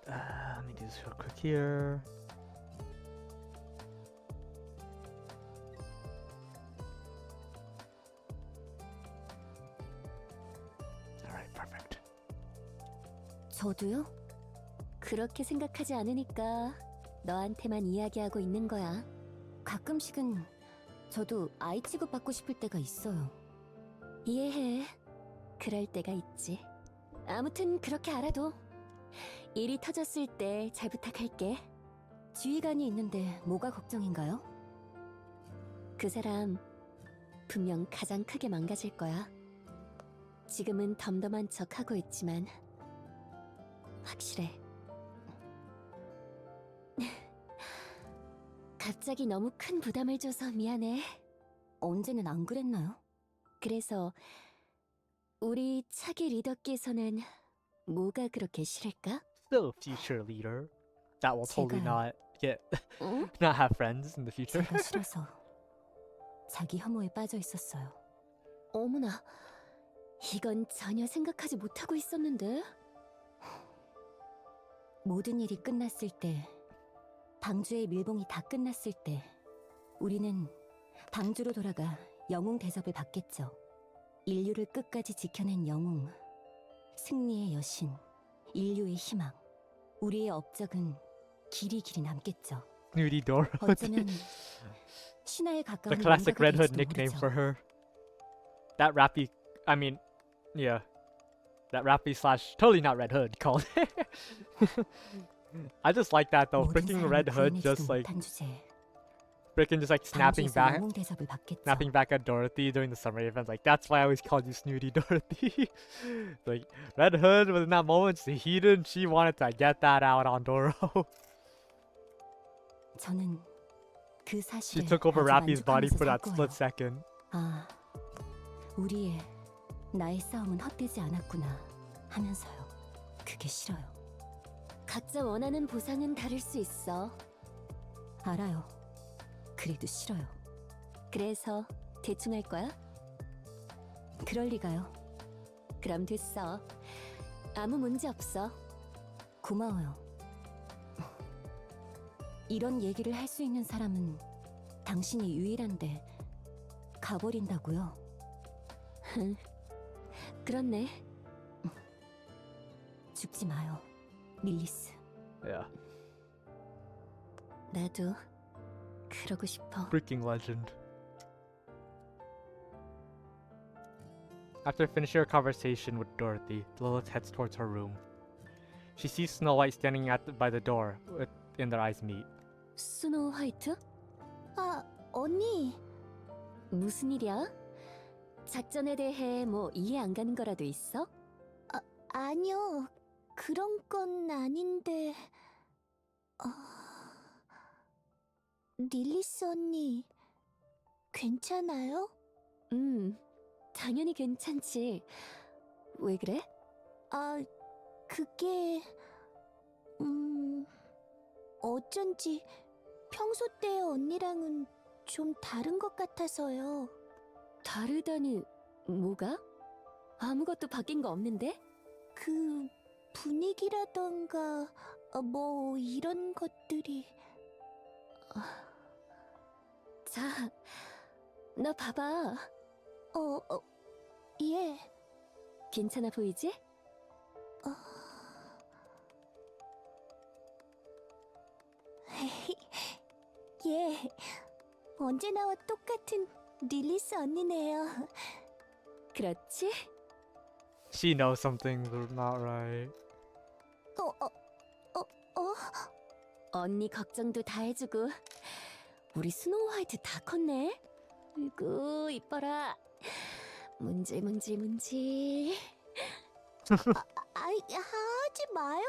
Let me do this real quick here. Alright, perfect. 저도요? 그렇게 생각하지 않으니까 너한테만 이야기하고 있는 거야. 가끔씩은 저도 아이 취급받고 싶을 때가 있어요. 이해해. 그럴 때가 있지. 아무튼 그렇게 알아도 일이 터졌을 때 잘 부탁할게. 지휘관이 있는데 뭐가 걱정인가요? 그 사람 분명 가장 크게 망가질 거야. 지금은 덤덤한 척 하고 있지만 확실해. 갑자기 너무 큰 부담을 줘서 미안해. 언제는 안 그랬나요? 그래서 우리 차기 리더께서는 뭐가 그렇게 싫을까? Still a future leader. That will totally 제가요. not get 응? not have friends in the future. 제가 싫어서 자기 혐오에 빠져 있었어요. 어머나, 이건 전혀 생각하지 못하고 있었는데. 모든 일이 끝났을 때, 방주의 밀봉이 다 끝났을 때 우리는 방주로 돌아가 영웅 대접을 받겠죠. 인류를 끝까지 지켜낸 영웅, 승리의 여신, 인류의 희망. 우리의 업적은 길이 남겠죠. Snooty Dorothy. 어쩌면 신화에 The 가까운 classic 뭔가가 Red Hood 될지도 nickname 모르죠. for her. That rappy, I mean, yeah. That rappy slash, totally not Red Hood called. I just like that though. 모든 Freaking 사람을 Red Hood 구해내지도 just like, 못한 주제에 freaking just like snapping 방주에서 back. 영웅 대접을 받겠죠. Snapping back at Dorothy during the summer event. Like, that's why I always called you Snooty Dorothy. Like, Red Hood was in that moment, she wanted to get that out on Doro. 저는 그 She 사실에 took over 아주 Rappy's body 만족하면서 for that 살 split 거예요. second. 아, 우리의 나의 싸움은 헛되지 않았구나 하면서요. 그게 싫어요. 각자 원하는 보상은 다를 수 있어. 알아요. 그래도 싫어요. 그래서 대충 할 거야? 그럴 리가요. 그럼 됐어. 아무 문제 없어. 고마워요. 이런 얘기를 할 수 있는 사람은 당신이 유일한데 가버린다고요? 그렇네. 죽지 마요, 릴리스. Yeah. 나도 그러고 싶어. Freaking legend. After finishing her conversation with Dorothy, Lilith heads towards her room. She sees Snow White standing by the door, and their eyes meet. 스노우 화이트? 아, 언니. 무슨 일이야? 작전에 대해 뭐 이해 안 가는 거라도 있어? 아니요. 그런 건 아닌데. 릴리스 언니, 괜찮아요? 당연히 괜찮지. 왜 그래? 그게 어쩐지 평소 때의 언니랑은 좀 다른 것 같아서요. 다르다니 뭐가? 아무것도 바뀐 거 없는데? 그 분위기라던가 뭐 이런 것들이. 자, 나 봐봐. 예. 괜찮아 보이지? 예. 언제나와 똑같은 릴리스 언니네요. 그렇지? She knows something's not right. 언니 걱정도 다 해주고 우리 스노우 화이트 다 컸네. 아이고 이뻐라. 문지. 하지 마요.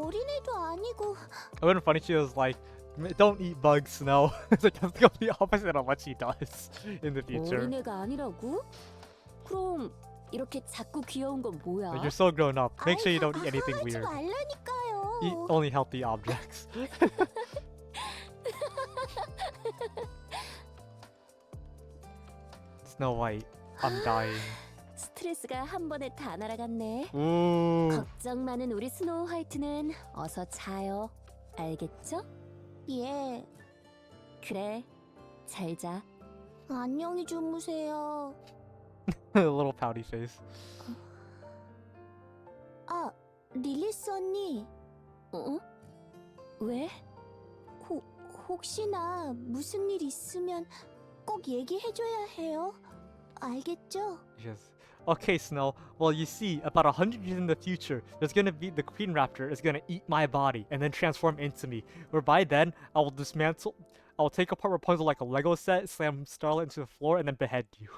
어린애도 아니고. It would have been funny if she was like, don't eat bugs, Snow. It's like that's the complete opposite of what she does in the future. 어린애가 아니라고? 그럼 이렇게 작고 귀여운 건 뭐야? Like, you're so grown up. Make sure you don't eat anything 하지 weird. 말라니까요. Eat only healthy objects. Snow White, I'm dying. 스트레스가 한 번에 다 날아갔네. Ooh. 걱정 많은 우리 스노우 화이트는 어서 자요. 알겠죠? 예. 그래. 잘 자. 안녕히 주무세요. A little pouty face. 릴리스 언니. 왜? 혹시나 무슨 일 있으면 꼭 얘기해줘야 해요. 알겠죠? Yes. Okay, Snow. Well, you see, about 100 years in the future, there's gonna be the Queen Raptor is gonna eat my body and then transform into me. Whereby then, I will take apart Rapunzel like a Lego set, slam Starlight into the floor, and then behead you.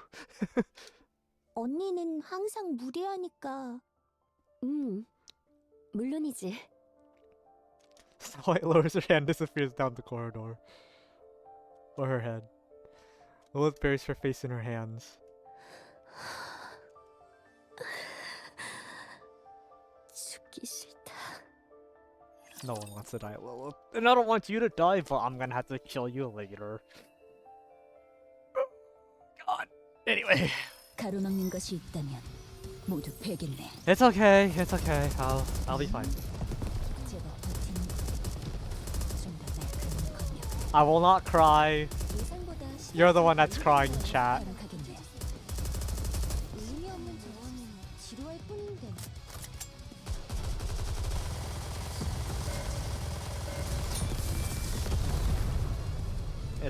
언니는 항상 무례하니까. 물론이지. Snow White lowers her hand, disappears down the corridor. Or her head. Lilith buries her face in her hands. 죽기 싫다. No one wants to die, Lilith. And I don't want you to die, but I'm gonna have to kill you later. God. Anyway. 가로막는 것이 있다면 모두 베겠네. It's okay. It's okay. I'll be fine. 제가 버티는 좀더 날카로운 검역. I will not cry. You're the one that's crying, chat. 의미 없는 저항은 지루할 뿐인데.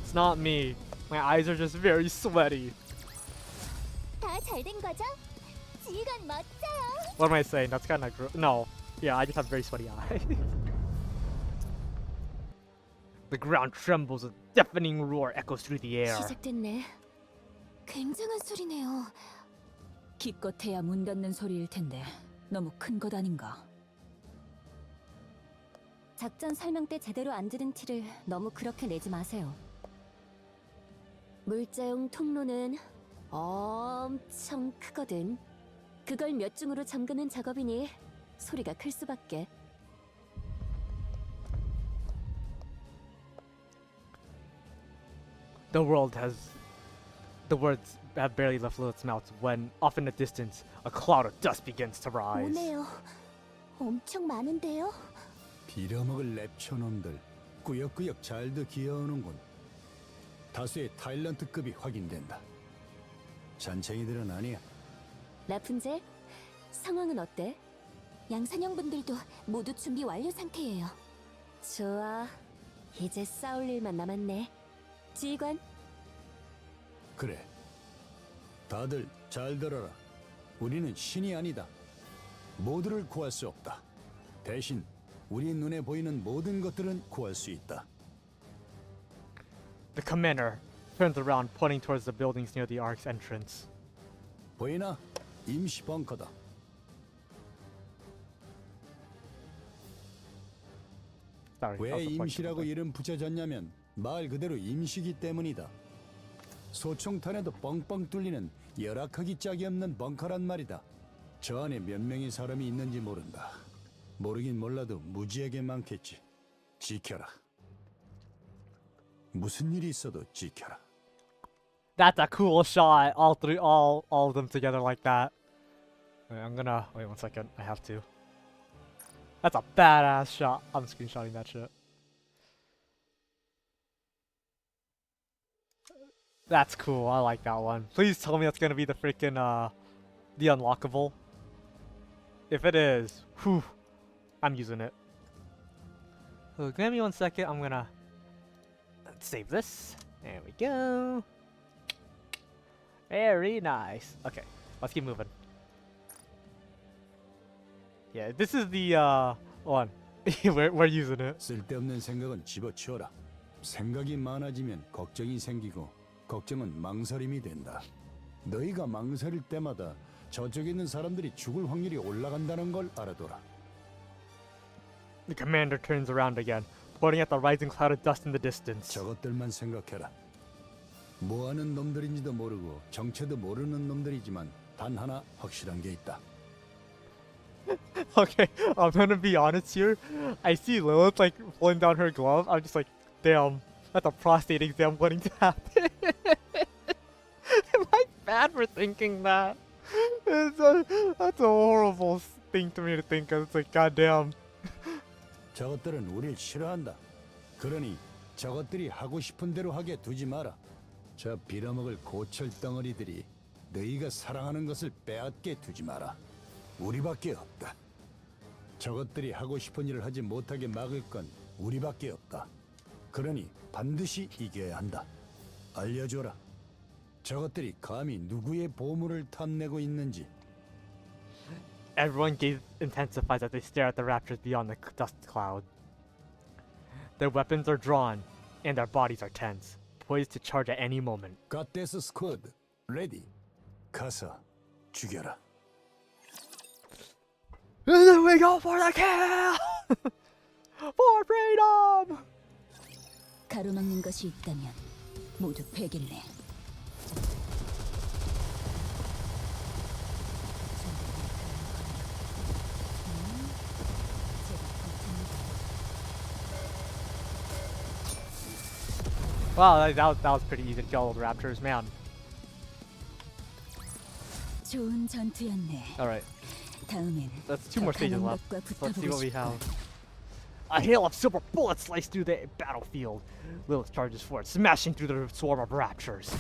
It's not me. My eyes are just very sweaty. 다 잘 된 거죠? 지휘관 멋져요. What am I saying? That's kind of no. Yeah, I just have very sweaty eyes. The ground trembles, a deafening roar echoes through the air. 시작됐네. 굉장한 소리네요. 기껏해야 문 닫는 소리일 텐데 너무 큰 것 아닌가? 작전 설명 때 제대로 안 들은 티를 너무 그렇게 내지 마세요. 물자용 통로는 엄청 크거든. 그걸 몇 중으로 잠그는 작업이니 소리가 클 수밖에. The words have barely left Lilith's mouth when, off in the distance, a cloud of dust begins to rise. 오네요. 엄청 많은데요? 빌어먹을 랩처놈들 꾸역꾸역 잘도 기어오는군. 다수의 타일런트급이 확인된다. 잔챙이들은 아니야. 라푼젤, 상황은 어때? 양산형분들도 모두 준비 완료 상태예요. 좋아, 이제 싸울 일만 남았네. 지휘관, 그래. 다들 잘 들어라. 우리는 신이 아니다. 모두를 구할 수 없다. 대신 우리 눈에 보이는 모든 것들은 구할 수 있다. The commander turns around, pointing towards the buildings near the Ark's entrance. 보이나? 임시 벙커다. Sorry, 왜 I was reflecting 임시라고 something. 이름 붙여졌냐면 말 그대로 임시기 때문이다. 소총탄에도 뻥뻥 뚫리는 열악하기 짝이 없는 벙커란 말이다. 저 안에 몇 명의 사람이 있는지 모른다. 모르긴 몰라도 무지하게 많겠지. 지켜라. 무슨 일이 있어도 지켜라. That's a cool shot. All of them together like that. Wait, I'm gonna wait 1 second. I have to. That's a badass shot. I'm screenshotting that shit. That's cool. I like that one. Please tell me that's gonna be the freaking the unlockable. If it is, whew, I'm using it. So give me 1 second. I'm gonna save this. There we go. Very nice. Okay, let's keep moving. Yeah, this is the one. we're using it. 쓸데없는 생각은 집어치워라. 생각이 많아지면 걱정이 생기고 걱정은 망설임이 된다. 너희가 망설일 때마다 저쪽에 있는 사람들이 죽을 확률이 올라간다는 걸 알아둬라. The commander turns around again, pointing at the rising cloud of dust in the distance. 저것들만 생각해라. 뭐하는 놈들인지도 모르고 정체도 모르는 놈들이지만 단 하나 확실한 게 있다. Okay, I'm gonna be honest here. I see Lilith like pulling down her glove. I'm just like, damn, that's a prostate exam waiting to happen. Am I bad for thinking that? That's a horrible thing to me to think of. It's like, goddamn. 저것들은 우릴 싫어한다. 그러니 저것들이 하고 싶은 대로 하게 두지 마라. 저 빌어먹을 고철 덩어리들이 너희가 사랑하는 것을 빼앗게 두지 마라. 우리밖에 없다. 저것들이 하고 싶은 일을 하지 못하게 막을 건 우리밖에 없다. 그러니 반드시 이겨야 한다. 알려줘라. 저것들이 감히 누구의 보물을 탐내고 있는지. Everyone's gaze intensifies as they stare at the raptors beyond the dust cloud. Their weapons are drawn, and their bodies are tense, poised to charge at any moment. Got this squad ready. 가서 죽여라. We go for the kill! For freedom! 가로막는 것이 있다면 모두 베길래. Wow, that was pretty easy to kill all the raptors, man. 좋은 전투였네. Alright. 다음엔 That's 2 more 더 stages 강한 left. 것과 Let's see what we 붙어보고 have. 싶군. A hail of silver bullets slice through the battlefield. Lilith charges forward, smashing through the swarm of raptors.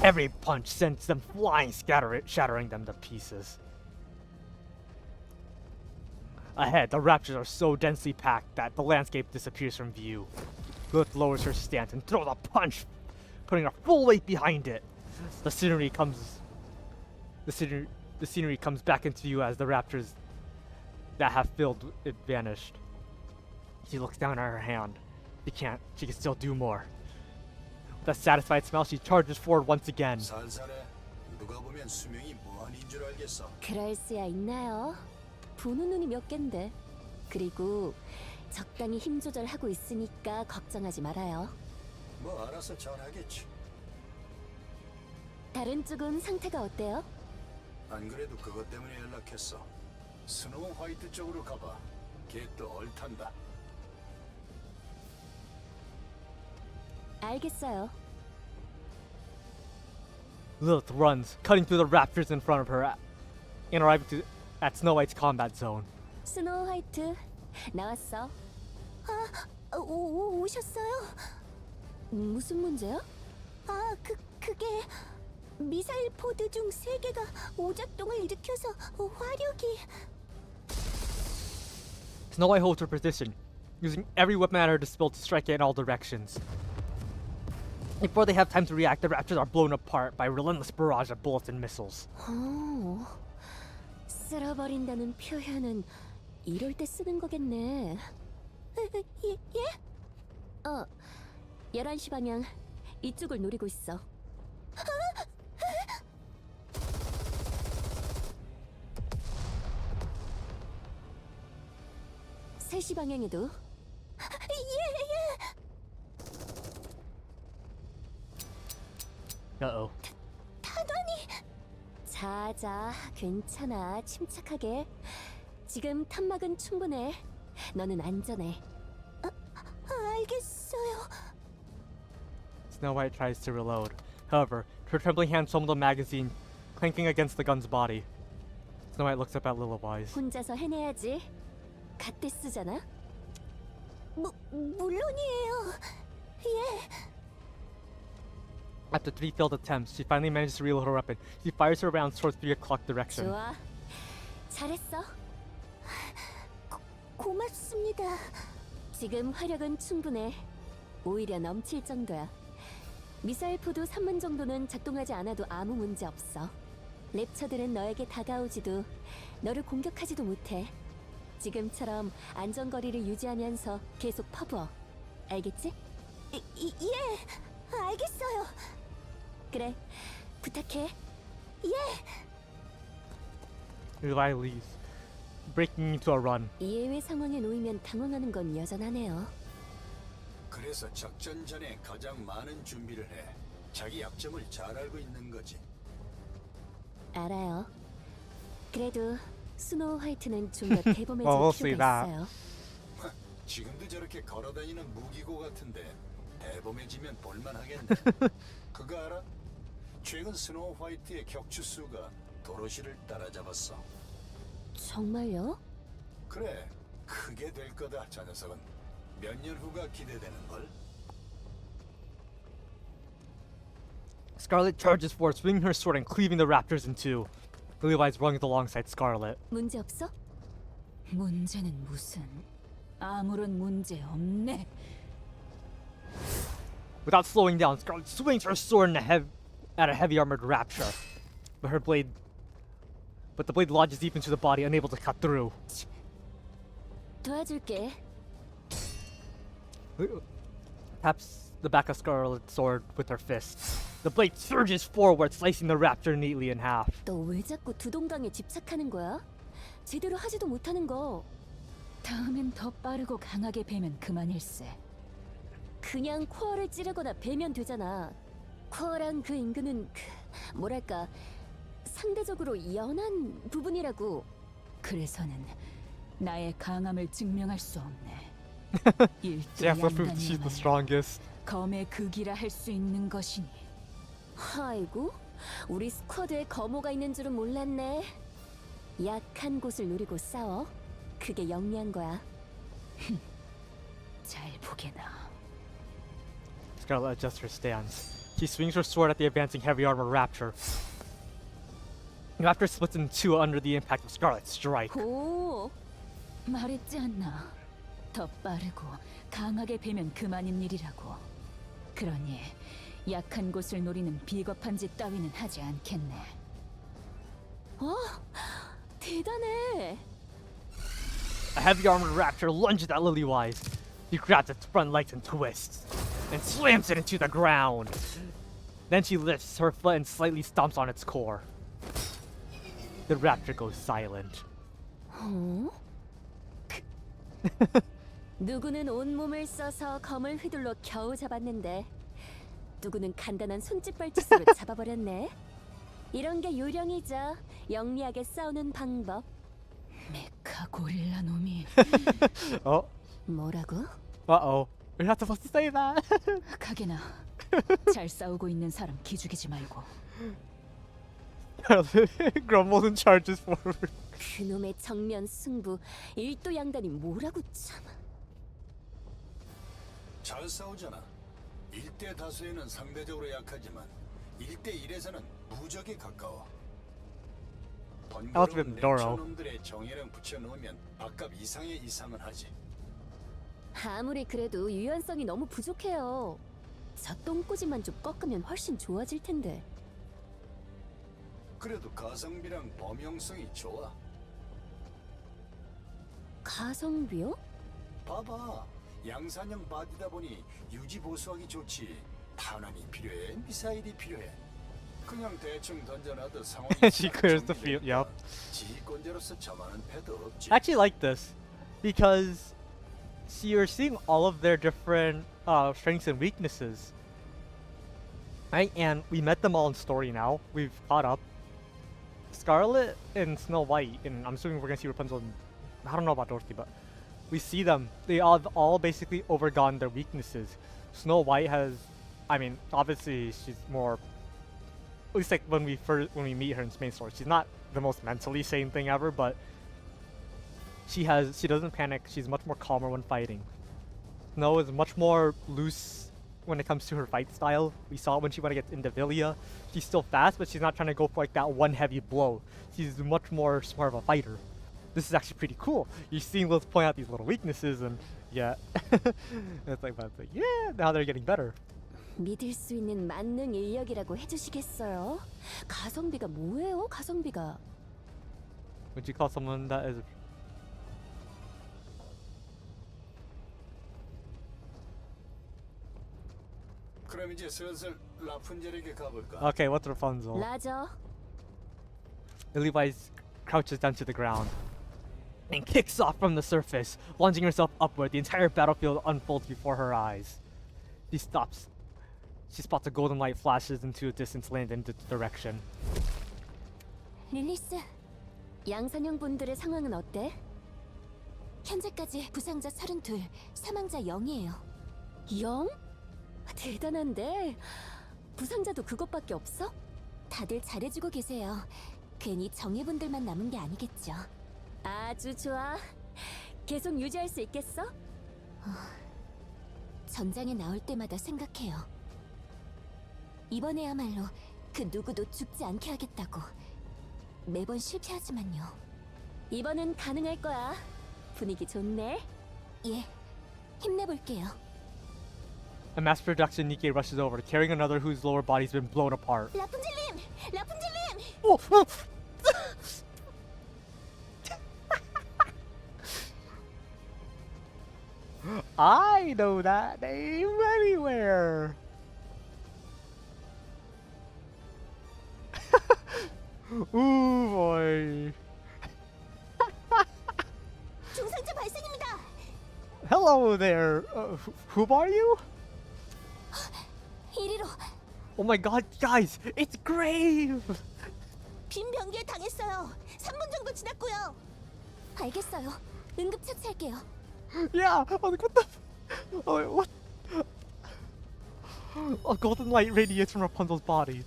Every punch sends them flying, shattering them to pieces. Ahead, the raptors are so densely packed that the landscape disappears from view. Lilith lowers her stance and throws a punch, putting her full weight behind it. The scenery comes back into view as the raptors that have filled it vanished. She looks down at her hand. She can still do more. With a satisfied smile, she charges forward once again. 누가 보면 수명이 무한인 줄 알겠어. 그럴 수야 있나요? 보는 눈이 몇 갠데. 그리고 적당히 힘 조절하고 있으니까 걱정하지 말아요. 뭐 알아서 잘하겠지. 다른 쪽은 상태가 어때요? 안 그래도 그것 때문에 연락했어. 스노우 화이트 쪽으로 가봐. 걔 또 얼탄다. 알겠어요. Lilith runs, cutting through the raptors in front of her, and arriving at Snow White's combat zone. 스노우 화이트 나왔어. 오셨어요? 무슨 문제야? 그게 미사일 포드 중 3개가 오작동을 일으켜서 화력이... Snow White holds her position, using every weapon at her disposal to strike in all directions. Before they have time to react, the raptors are blown apart by a relentless barrage of bullets and missiles. 쓸어버린다는 표현은 이럴 때 쓰는 거겠네. 예? 11시 방향 이쪽을 노리고 있어. 3시 방향에도. Uh-oh. 타다니. 자자, 괜찮아. 침착하게. 지금 탄막은 충분해. 너는 안전해. 알겠어요. Snow White tries to reload. However, her trembling hands fumble the magazine, clanking against the gun's body. Snow White looks up at Lilywise. 혼자서 해내야지. 갓대 쓰잖아. 물론이에요. 예. After 3 failed attempts, she finally manages to reload her weapon. She fires her rounds towards 3 o'clock direction. 좋아. 잘했어. 고맙습니다. 지금 화력은 충분해. 오히려 넘칠 정도야. 미사일 포도 3문 정도는 작동하지 않아도 아무 문제 없어. 랩처들은 너에게 다가오지도 너를 공격하지도 못해. 지금처럼 안전거리를 유지하면서 계속 퍼부어. 알겠지? 예, 알겠어요. 그래, 부탁해. 예. Levi leaves, breaking into a run. 예외 상황에 놓이면 당황하는 건 여전하네요. 그래서 작전 전에 가장 많은 준비를 해. 자기 약점을 잘 알고 있는 거지. 알아요. 그래도 스노우 화이트는 좀 더 대범해질 Well, we'll see 필요가 that. 있어요. 지금도 저렇게 걸어다니는 무기고 같은데 대범해지면 볼만하겠네. 그거 알아? 최근 스노우 화이트의 격추수가 도로시를 따라잡았어. 정말요? 그래, 크게 될 거다. 저 녀석은 몇 년 후가 기대되는 걸. Scarlet charges forward, swinging her sword and cleaving the raptors in two. Levi's runs alongside Scarlet. 문제 없어? 문제는 무슨? 아무런 문제 없네. Without slowing down, Scarlet swings her sword at a heavy armored rapture, but the blade lodges deep into the body, unable to cut through. 도와줄게. Taps the back of Scarlet's sword with her fist. The blade surges forward, slicing the raptor neatly in half. 너 왜 자꾸 두동강에 집착하는 거야? 제대로 하지도 못하는 거. 다음엔 더 빠르고 강하게 베면 그만일세. 그냥 코어를 찌르거나 베면 되잖아. 코어랑 그 인근은 뭐랄까 상대적으로 연한 부분이라고. 그래서는 나의 강함을 증명할 수 없네. She has to prove she's the strongest. 검의 극이라 할 수 있는 것이니. 아이고, 우리 스쿼드에 거모가 있는 줄은 몰랐네. 약한 곳을 노리고 싸워. 그게 영리한 거야. 잘 보게나. Scarlet adjusts her stance. She swings her sword at the advancing heavy armor raptor. The raptor splits in two under the impact of Scarlet's strike. 오, 말했지 않나. 더 빠르고 강하게 베면 그만인 일이라고. 그러니 약한 곳을 노리는 비겁한 짓 따위는 하지 않겠네. 대단해. A heavy armored raptor lunges at Lillywise. He grabs its front legs and twists, and slams it into the ground. Then she lifts her foot and slightly stomps on its core. The raptor goes silent. 누구는 온몸을 써서 검을 휘둘러 겨우 잡았는데 누구는 간단한 손짓발짓으로 잡아버렸네. 이런 게 요령이죠. 영리하게 싸우는 방법. 메카 고릴라 놈이. 뭐라고? Uh-oh. We're not supposed to say that. 가게나 잘 싸우고 있는 사람 기죽이지 말고. Grumbles and charges forward. 그놈의 정면 승부, 일도양단이 뭐라고 참. 잘 싸우잖아. 1대 다수에는 상대적으로 약하지만 1대 1에서는 무적에 가까워. 번거로운 놈들의 정예랑 붙여놓으면 밥값 이상의 이상은 하지. 아무리 그래도 유연성이 너무 부족해요. 저 똥꼬집만 좀 꺾으면 훨씬 좋아질 텐데. 그래도 가성비랑 범용성이 좋아. 가성비요? 봐봐. 양산형 바디다 보니 유지 보수하기 좋지. 탄환이 필요해, 미사일이 필요해. 그냥 대충 던져놔도 상황이 She clears the field. Yep. 지휘권자로서 저만한 패도 없지. I actually like this because you're seeing all of their different strengths and weaknesses, right? And we met them all in story now. We've caught up. Scarlet and Snow White, and I'm assuming we're gonna see Rapunzel. And, I don't know about Dorothy, but we see them. They all basically overgone their weaknesses. Snow White has, I mean, obviously she's more. At least like when we meet her in main story, she's not the most mentally sane thing ever, but she doesn't panic. She's much more calmer when fighting. Snow is much more loose when it comes to her fight style. We saw it when she went against Indivilia. She's still fast, but she's not trying to go for like that one heavy blow. She's much more smart of a fighter. This is actually pretty cool. You're seeing Liz point out these little weaknesses, and yeah, it's like, yeah, now they're getting better. 믿을 수 있는 만능 인력이라고 해주시겠어요? 가성비가 뭐예요? 가성비가. Would you call someone that is? 그럼 이제 슬슬 라푼젤에게 가볼까? Okay, what's Rapunzel? 라저. Lillywise crouches down to the ground and kicks off from the surface, launching herself upward. The entire battlefield unfolds before her eyes. She stops. She spots a golden light flashes into a distance land in the direction. 릴리스, 양산형 분들의 상황은 어때? 현재까지 부상자 32, 사망자 0이에요. 0? 대단한데? 부상자도 그것밖에 없어? 다들 잘해주고 계세요. 괜히 정예분들만 남은 게 아니겠죠. 아주 좋아. 계속 유지할 수 있겠어? 전장에 나올 때마다 생각해요. 이번에야말로 그 누구도 죽지 않게 하겠다고. 매번 실패하지만요. 이번엔 가능할 거야. 분위기 좋네. 예, 힘내볼게요. A mass production Nikkei rushes over, carrying another whose lower body's been blown apart. 라푼젤님! 라푼젤님! Oh! I know that name anywhere. Ooh boy. 중상자 발생입니다. Hello there. Who are you? 이리로. Oh my god, guys, it's Grave. 빈 변기에 당했어요. 3분 정도 지났고요. 알겠어요. 응급 처치할게요. Yeah, I was like, what the? Oh, wait, what? A golden light radiates from Rapunzel's body.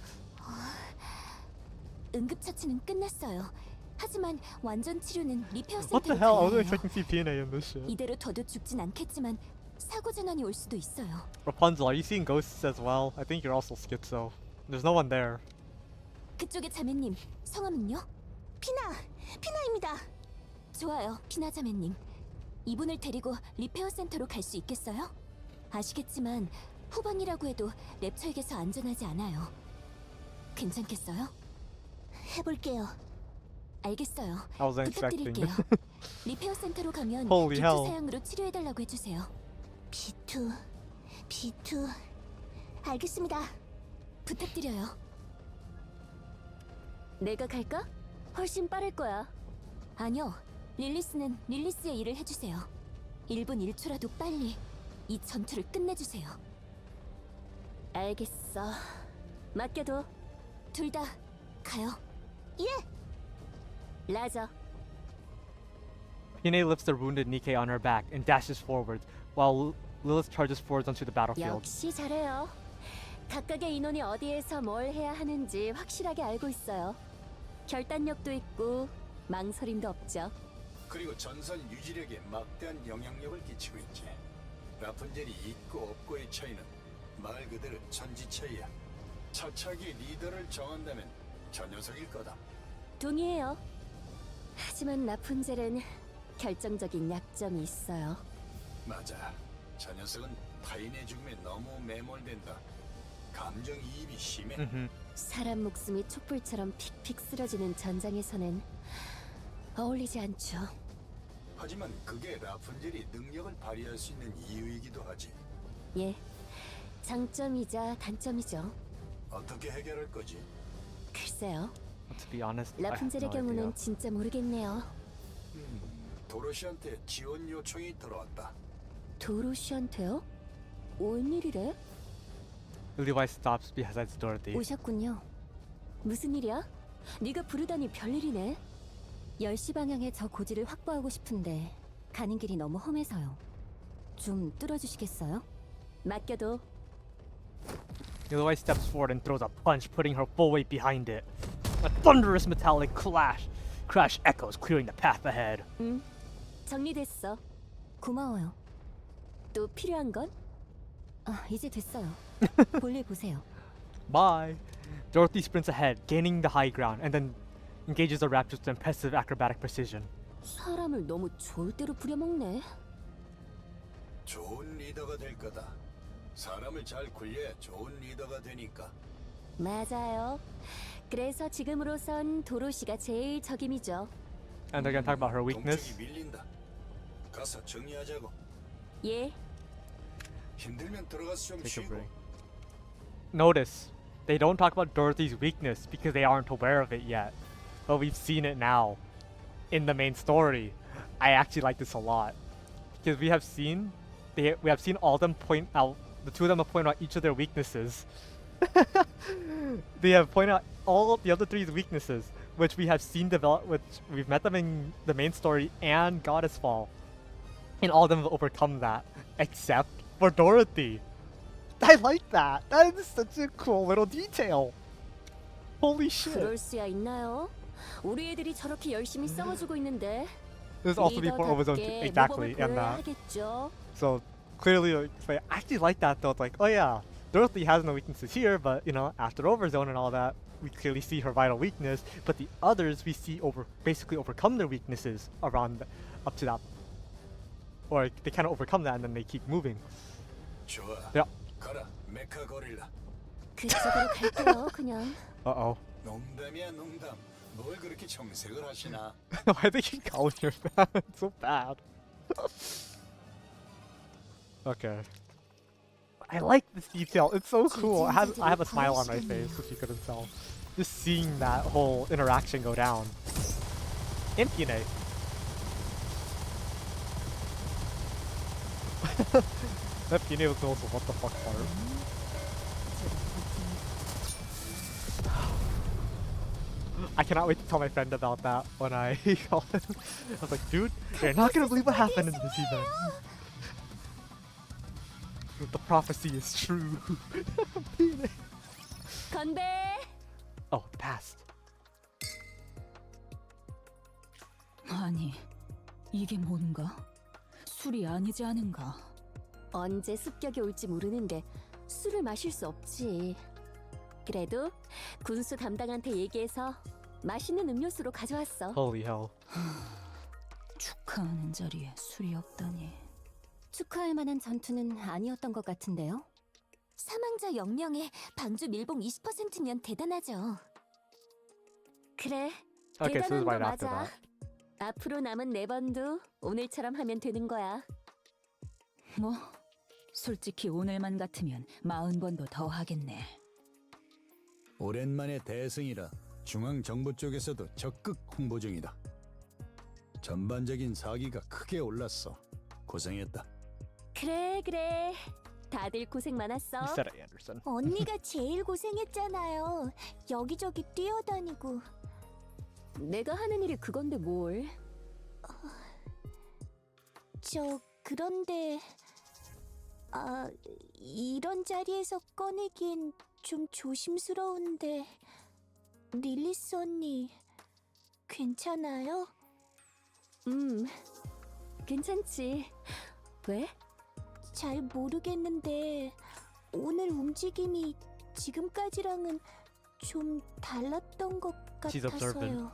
응급 처치는 끝났어요. 하지만 완전 치료는 리페어 What the 센터로 hell? I 가야 wasn't 해요. expecting CPNA in this shit. 이대로 둬도 죽진 않겠지만 사고 전환이 올 수도 있어요. Rapunzel, are you seeing ghosts as well? I think you're also schizo. There's no one there. 그쪽의 자매님, 성함은요? 피나입니다. 좋아요, 피나 자매님. 이분을 데리고 리페어 센터로 갈 수 있겠어요? 아시겠지만 후방이라고 해도 랩처에게서 안전하지 않아요. 괜찮겠어요? 해볼게요. 알겠어요. I wasn't expecting. 부탁드릴게요. 리페어 센터로 가면 Holy B2 hell. 사양으로 치료해달라고 해주세요. B2. 알겠습니다. 부탁드려요. 내가 갈까? 훨씬 빠를 거야. 아니요. 릴리스는 릴리스의 일을 해주세요. 1분 1초라도 빨리 이 전투를 끝내주세요. 알겠어. 맡겨둬. 둘 다 가요. 예. 라저. Hine lifts the wounded Nikke on her back and dashes forwards, while Lilith charges forwards onto the battlefield. 역시 잘해요. 각각의 인원이 어디에서 뭘 해야 하는지 확실하게 알고 있어요. 결단력도 있고 망설임도 없죠. 그리고 전선 유지력에 막대한 영향력을 끼치고 있지. 라푼젤이 있고 없고의 차이는 말 그대로 천지차이야. 차차기 리더를 정한다면 저 녀석일 거다. 동의해요. 하지만 라푼젤은 결정적인 약점이 있어요. 맞아. 저 녀석은 타인의 죽음에 너무 매몰된다. 감정이입이 심해. 사람 목숨이 촛불처럼 픽픽 쓰러지는 전장에서는 어울리지 않죠. 하지만 그게 라푼젤이 능력을 발휘할 수 있는 이유이기도 하지. 예, 장점이자 단점이죠. 어떻게 해결할 거지? 글쎄요. To be honest, I have 라푼젤의 no 경우는 idea. 진짜 모르겠네요. 도로시한테 지원 요청이 들어왔다. 도로시한테요? 웬일이래? Levi stops beside Dorothy. 오셨군요. 무슨 일이야? 네가 부르다니 별일이네. 10시 방향에 저 고지를 확보하고 싶은데 가는 길이 너무 험해서요. 좀 뚫어주시겠어요? 맡겨둬. Levi steps forward and throws a punch, putting her full weight behind it. A thunderous metallic crash echoes, clearing the path ahead. 정리됐어. 고마워요. 또 필요한 건? 아, 이제 됐어요. 볼일 보세요. Bye. Dorothy sprints ahead, gaining the high ground, and then engages the raptors with impressive acrobatic precision. 사람을 너무 좋을 대로 부려먹네. 좋은 리더가 될 거다. 사람을 잘 굴려야 좋은 리더가 되니까. 맞아요. 그래서 지금으로선 도로시가 제일 적임이죠. And they're gonna talk about her weakness. 동쪽이 밀린다. 가서 정리하자고. 예. 힘들면 들어가서 좀 Take a 쉬고. break. Notice, they don't talk about Dorothy's weakness because they aren't aware of it yet. But we've seen it now in the main story. I actually like this a lot because we have seen all of them point out, the two of them have pointed out each of their weaknesses. They have pointed out all of the other three's weaknesses, which we have seen develop, which we've met them in the main story and Goddess Fall. And all of them have overcome that, except for Dorothy. I like that. That is such a cool little detail. Holy shit. 그럴 수야 있나요? 우리 애들이 저렇게 열심히 싸워주고 있는데. This is also before Overzone 2. Exactly, and that. 하겠죠. So clearly, like, I actually like that though. It's like, oh yeah, Dorothy has no weaknesses here, but you know, after Overzone and all that, we clearly see her vital weakness. But the others we see basically overcome their weaknesses around up to that, or they kind of overcome that and then they keep moving. 좋아. Yeah. 가라, 메카 고릴라. 그쪽으로 갈게요, 그냥. Uh-oh. 농담이야 농담. 뭘 그렇게 정색을 하시나? Why are they keep calling her that? It's so bad. Okay. I like this detail. It's so cool. I have a smile on my face, if you couldn't tell. Just seeing that whole interaction go down. Impune. That Pine was also what the fuck part. I cannot wait to tell my friend about that when I call him. I was like, dude, you're not gonna believe what happened in this event. The prophecy is true. 건배. Oh, passed. 아니, 이게 뭔가? 술이 아니지 않은가? 언제 습격이 올지 모르는데 술을 마실 수 없지. 그래도 군수 담당한테 얘기해서 맛있는 음료수로 가져왔어. Holy hell. 축하하는 자리에 술이 없다니. 축하할 만한 전투는 아니었던 것 같은데요. 사망자 0명에 방주 밀봉 20%면 대단하죠. 그래, Okay, so this is 대단한 거 right after 맞아. that. 앞으로 남은 4번도 오늘처럼 하면 되는 거야. 뭐 솔직히 오늘만 같으면 40번도 더 하겠네. 오랜만에 대승이라 중앙정부 쪽에서도 적극 홍보 중이다. 전반적인 사기가 크게 올랐어. 고생했다. 그래. 다들 고생 많았어. You said it, Anderson. 언니가 제일 고생했잖아요. 여기저기 뛰어다니고. 내가 하는 일이 그건데 뭘. 그런데 이런 자리에서 꺼내긴 좀 조심스러운데 릴리스 언니 괜찮아요? 괜찮지. 왜? 잘 모르겠는데 오늘 움직임이 지금까지랑은 좀 달랐던 것 She's observant.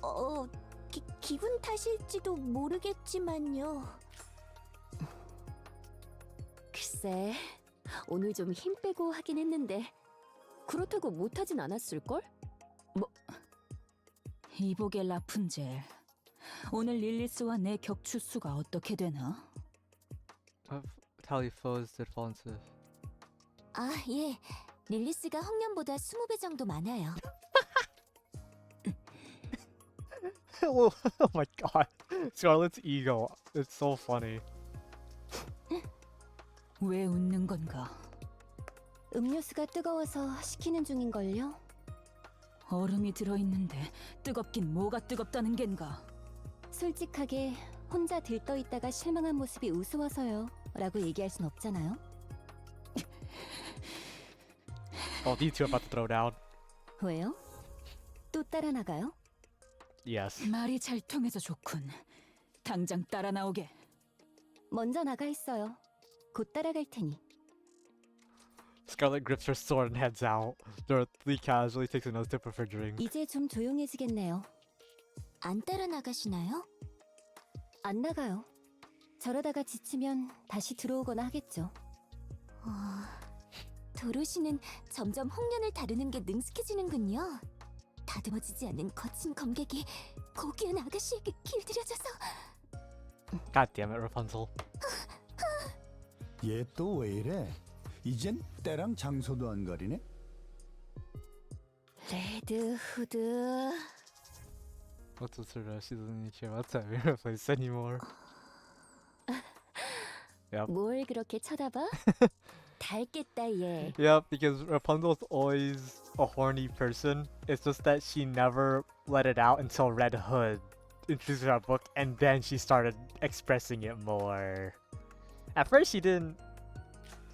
같아서요. 기분 탓일지도 모르겠지만요. 글쎄, 오늘 좀 힘 빼고 하긴 했는데 그렇다고 못하진 않았을걸? 이보게 라푼젤. 오늘 릴리스와 내 격추수가 어떻게 되나? Tallyfoes did fall into. 예. 릴리스가 헝년보다 20배 정도 많아요. Oh my god. Scarlett's ego. It's so funny. 왜 웃는 건가? 음료수가 뜨거워서 식히는 중인걸요? 얼음이 들어있는데 뜨겁긴 뭐가 뜨겁다는 겐가? 솔직하게 혼자 들떠있다가 실망한 모습이 우스워서요 라고 얘기할 순 없잖아요. Oh, these two are about to throw down. 왜요? 또 따라 나가요? Yes. 말이 잘 통해서 좋군. 당장 따라 나오게. 먼저 나가 있어요. 곧 따라갈 테니. Scarlett grips her sword and heads out. Dorothy casually takes another sip of her drink. 이제 좀 조용해지겠네요. 안 따라 나가시나요? 안 나가요. 저러다가 지치면 다시 들어오거나 하겠죠. 도로시는 점점 홍련을 다루는 게 능숙해지는군요. 다듬어지지 않는 거친 검객이 고귀한 아가씨에게 길들여져서. God damn it, Rapunzel. 얘 또 왜 이래? 이젠 때랑 장소도 안 가리네? 레드 후드. What's with her? She doesn't even care about that mirror place anymore. Yep. 뭘 그렇게 쳐다봐? 닮겠다 얘. Yep, because Rapunzel's always a horny person. It's just that she never let it out until Red Hood introduced her book, and then she started expressing it more. At first, she didn't.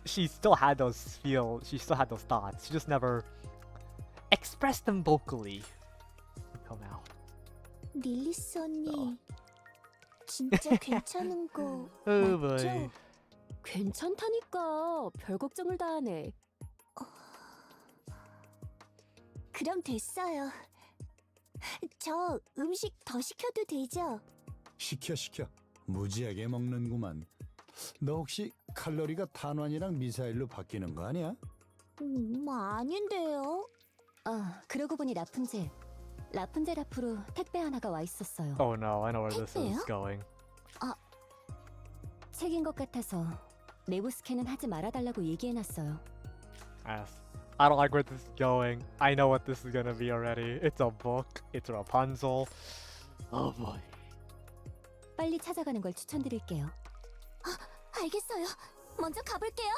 She still had those She still had those thoughts. She just never expressed them vocally. Come out. 릴리스 언니 진짜 괜찮은 거 Oh 맞죠? boy. 괜찮다니까. 별 걱정을 다 하네. 그럼 됐어요. 저 음식 더 시켜도 되죠? 시켜. 무지하게 먹는구만. 너 혹시 칼로리가 탄환이랑 미사일로 바뀌는 거 아니야? 아닌데요. 그러고 보니 라푼젤 앞으로 택배 하나가 와 있었어요. Oh no, I know where this is 택배요? going. 책인 것 같아서 내부 스캔은 하지 말아달라고 얘기해놨어요. Yes. I don't like where this is going. I know what this is gonna be already. It's a book. It's Rapunzel. Oh boy. 빨리 찾아가는 걸 추천드릴게요. 알겠어요. 먼저 가볼게요.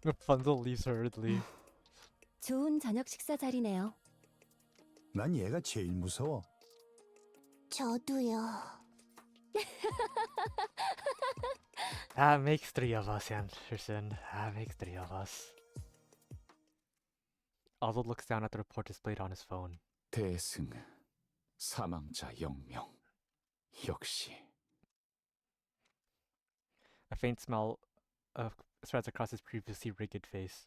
Rapunzel leaves hurriedly. 좋은 저녁 식사 자리네요. 난 얘가 제일 무서워. 저도요. That makes three of us, Anderson. That makes three of us. Aldo looks down at the report displayed on his phone. 대승, 사망자 0명. 역시. A faint smile spreads across his previously rigid face.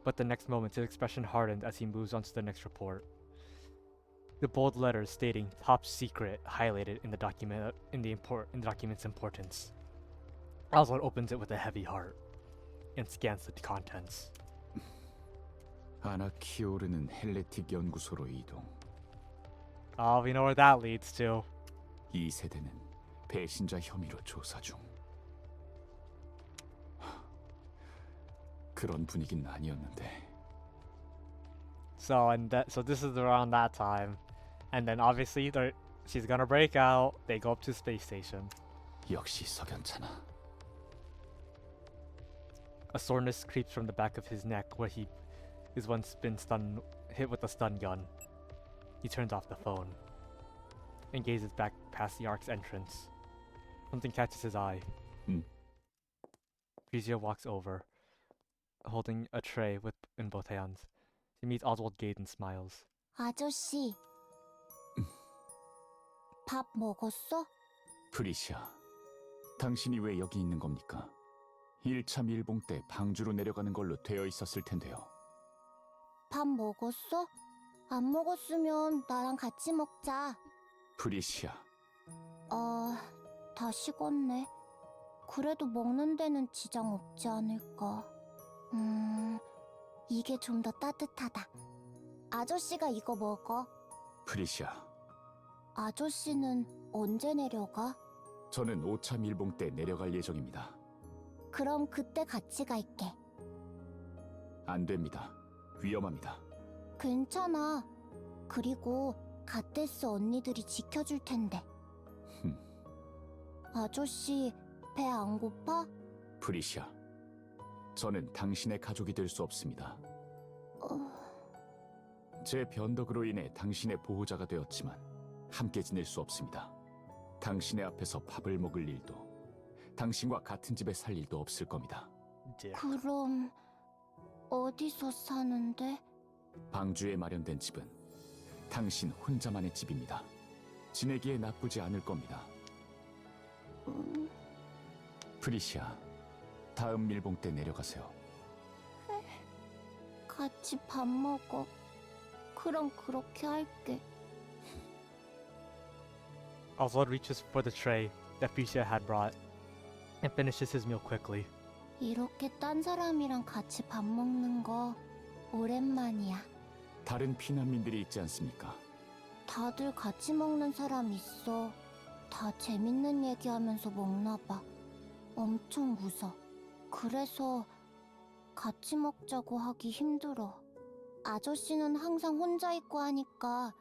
But the next moment, his expression hardened as he moves on to the next report. The bold letters stating "top secret" highlighted in the document's importance. Oswald opens it with a heavy heart and scans the contents. 아나키오르는 헬레틱 연구소로 이동. Oh, we know where that leads to. 이 세대는 배신자 혐의로 조사 중. 그런 분위기는 아니었는데. So this is around that time, and then obviously she's gonna break out. They go up to space station. 역시 석연찮아. A soreness creeps from the back of his neck where he is once been hit with a stun gun. He turns off the phone and gazes back past the Ark's entrance. Something catches his eye. Frisia walks over, holding a tray in both hands. She meets Oswald Gade and smiles. 아저씨, 밥 먹었어? 프리시아, 당신이 왜 여기 있는 겁니까? 1차 밀봉 때 방주로 내려가는 걸로 되어 있었을 텐데요. 밥 먹었어? 안 먹었으면 나랑 같이 먹자. 프리시아. 다 식었네. 그래도 먹는 데는 지장 없지 않을까. 이게 좀 더 따뜻하다. 아저씨가 이거 먹어. 프리시아. 아저씨는 언제 내려가? 저는 5차 밀봉 때 내려갈 예정입니다. 그럼 그때 같이 갈게. 안 됩니다. 위험합니다. 괜찮아. 그리고 갓데스 언니들이 지켜줄 텐데. 아저씨, 배 안 고파? 프리시아, 저는 당신의 가족이 될 수 없습니다. 제 변덕으로 인해 당신의 보호자가 되었지만 함께 지낼 수 없습니다. 당신의 앞에서 밥을 먹을 일도, 당신과 같은 집에 살 일도 없을 겁니다. 그럼 어디서 사는데? 방주에 마련된 집은 당신 혼자만의 집입니다. 지내기에 나쁘지 않을 겁니다. 프리시아, 다음 밀봉 때 내려가세요. 같이 밥 먹어. 그럼 그렇게 할게. Oswald reaches for the tray that Frisia had brought and finishes his meal quickly. 이렇게 딴 사람이랑 같이 밥 먹는 거 오랜만이야. 다른 피난민들이 있지 않습니까? 다들 같이 먹는 사람 있어. 다 재밌는 얘기하면서 먹나 봐. 엄청 웃어. 그래서 같이 먹자고 하기 힘들어. 아저씨는 항상 혼자 있고 하니까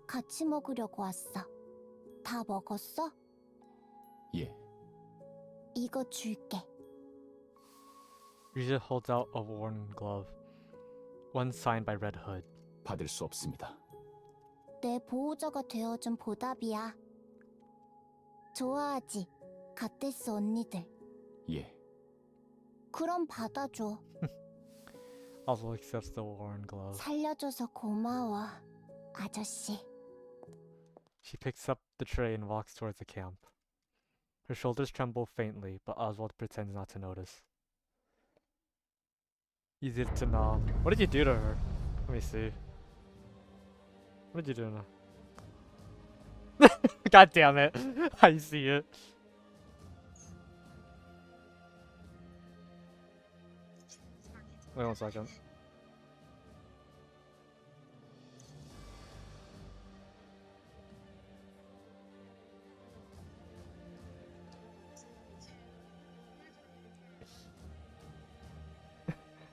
같이 먹으려고 왔어. 다 먹었어? 예. 이거 줄게. Frisia holds out a worn glove, one signed by Red Hood. 받을 수 없습니다. 내 보호자가 되어준 보답이야. 좋아하지? 갓데스 언니들. 예. 그럼 받아줘. Oswald accepts the worn glove. 살려줘서 고마워, 아저씨. She picks up the tray and walks towards the camp. Her shoulders tremble faintly, but Oswald pretends not to notice. Easy to know. What did you do to her? Let me see. What did you do to her? God damn it. I see it. Wait 1 second.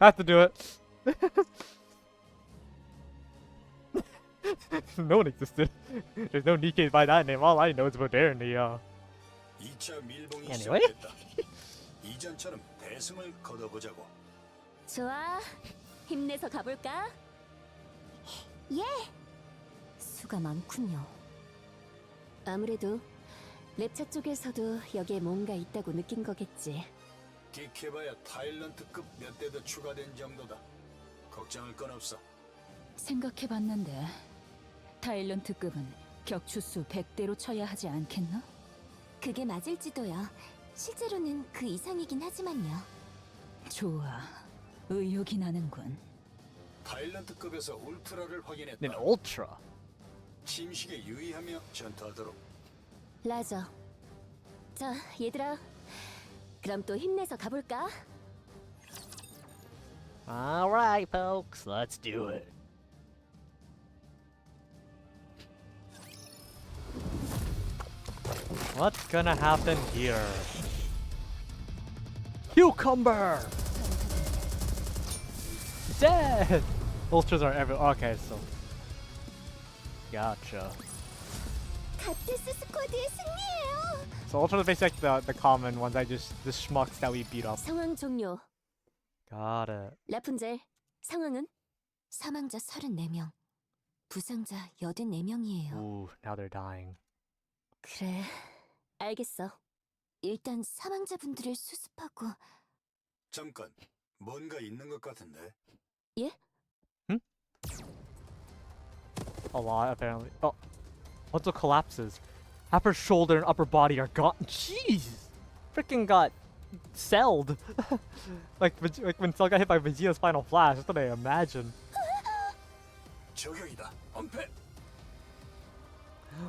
I have to do it. No one existed. There's no Nikkei by that name. All I know is about Darren. 2차 밀봉이 Anyway. 시작됐다. 이전처럼 대승을 거둬보자고. 좋아. 힘내서 가볼까? 예. 수가 많군요. 아무래도 랩차 쪽에서도 여기에 뭔가 있다고 느낀 거겠지. 끽해봐야 타일런트급 몇 대 더 추가된 정도다. 걱정할 건 없어. 생각해봤는데 타일런트급은 격추수 100대로 쳐야 하지 않겠나? 그게 맞을지도요. 실제로는 그 이상이긴 하지만요. 좋아. 의욕이 나는군. 타일런트급에서 울트라를 확인했다. An ultra. 침식에 유의하며 전투하도록. 라저. 자, 얘들아. 그럼 또 힘내서 가볼까? Alright, folks, let's do it. What's gonna happen here? Cucumber! Dead! Vultures are everywhere. Okay, so. Gotcha. 가테스 스쿼드의 승리예요. So ultras are basically like the common ones, the schmucks that we beat up. 상황 종료. Got it. 라푼젤, 상황은? 사망자 34명, 부상자 84명이에요. Ooh, now they're dying. 그래, 알겠어. 일단 사망자분들을 수습하고. 잠깐, 뭔가 있는 것 같은데. 예? A lot, apparently. Oh. Also collapses. Half her shoulder and upper body are gone. Jeez! Freaking got celled. like when Cell got hit by Vegeta's final flash. That's what I imagine. 저격이다. 엄폐.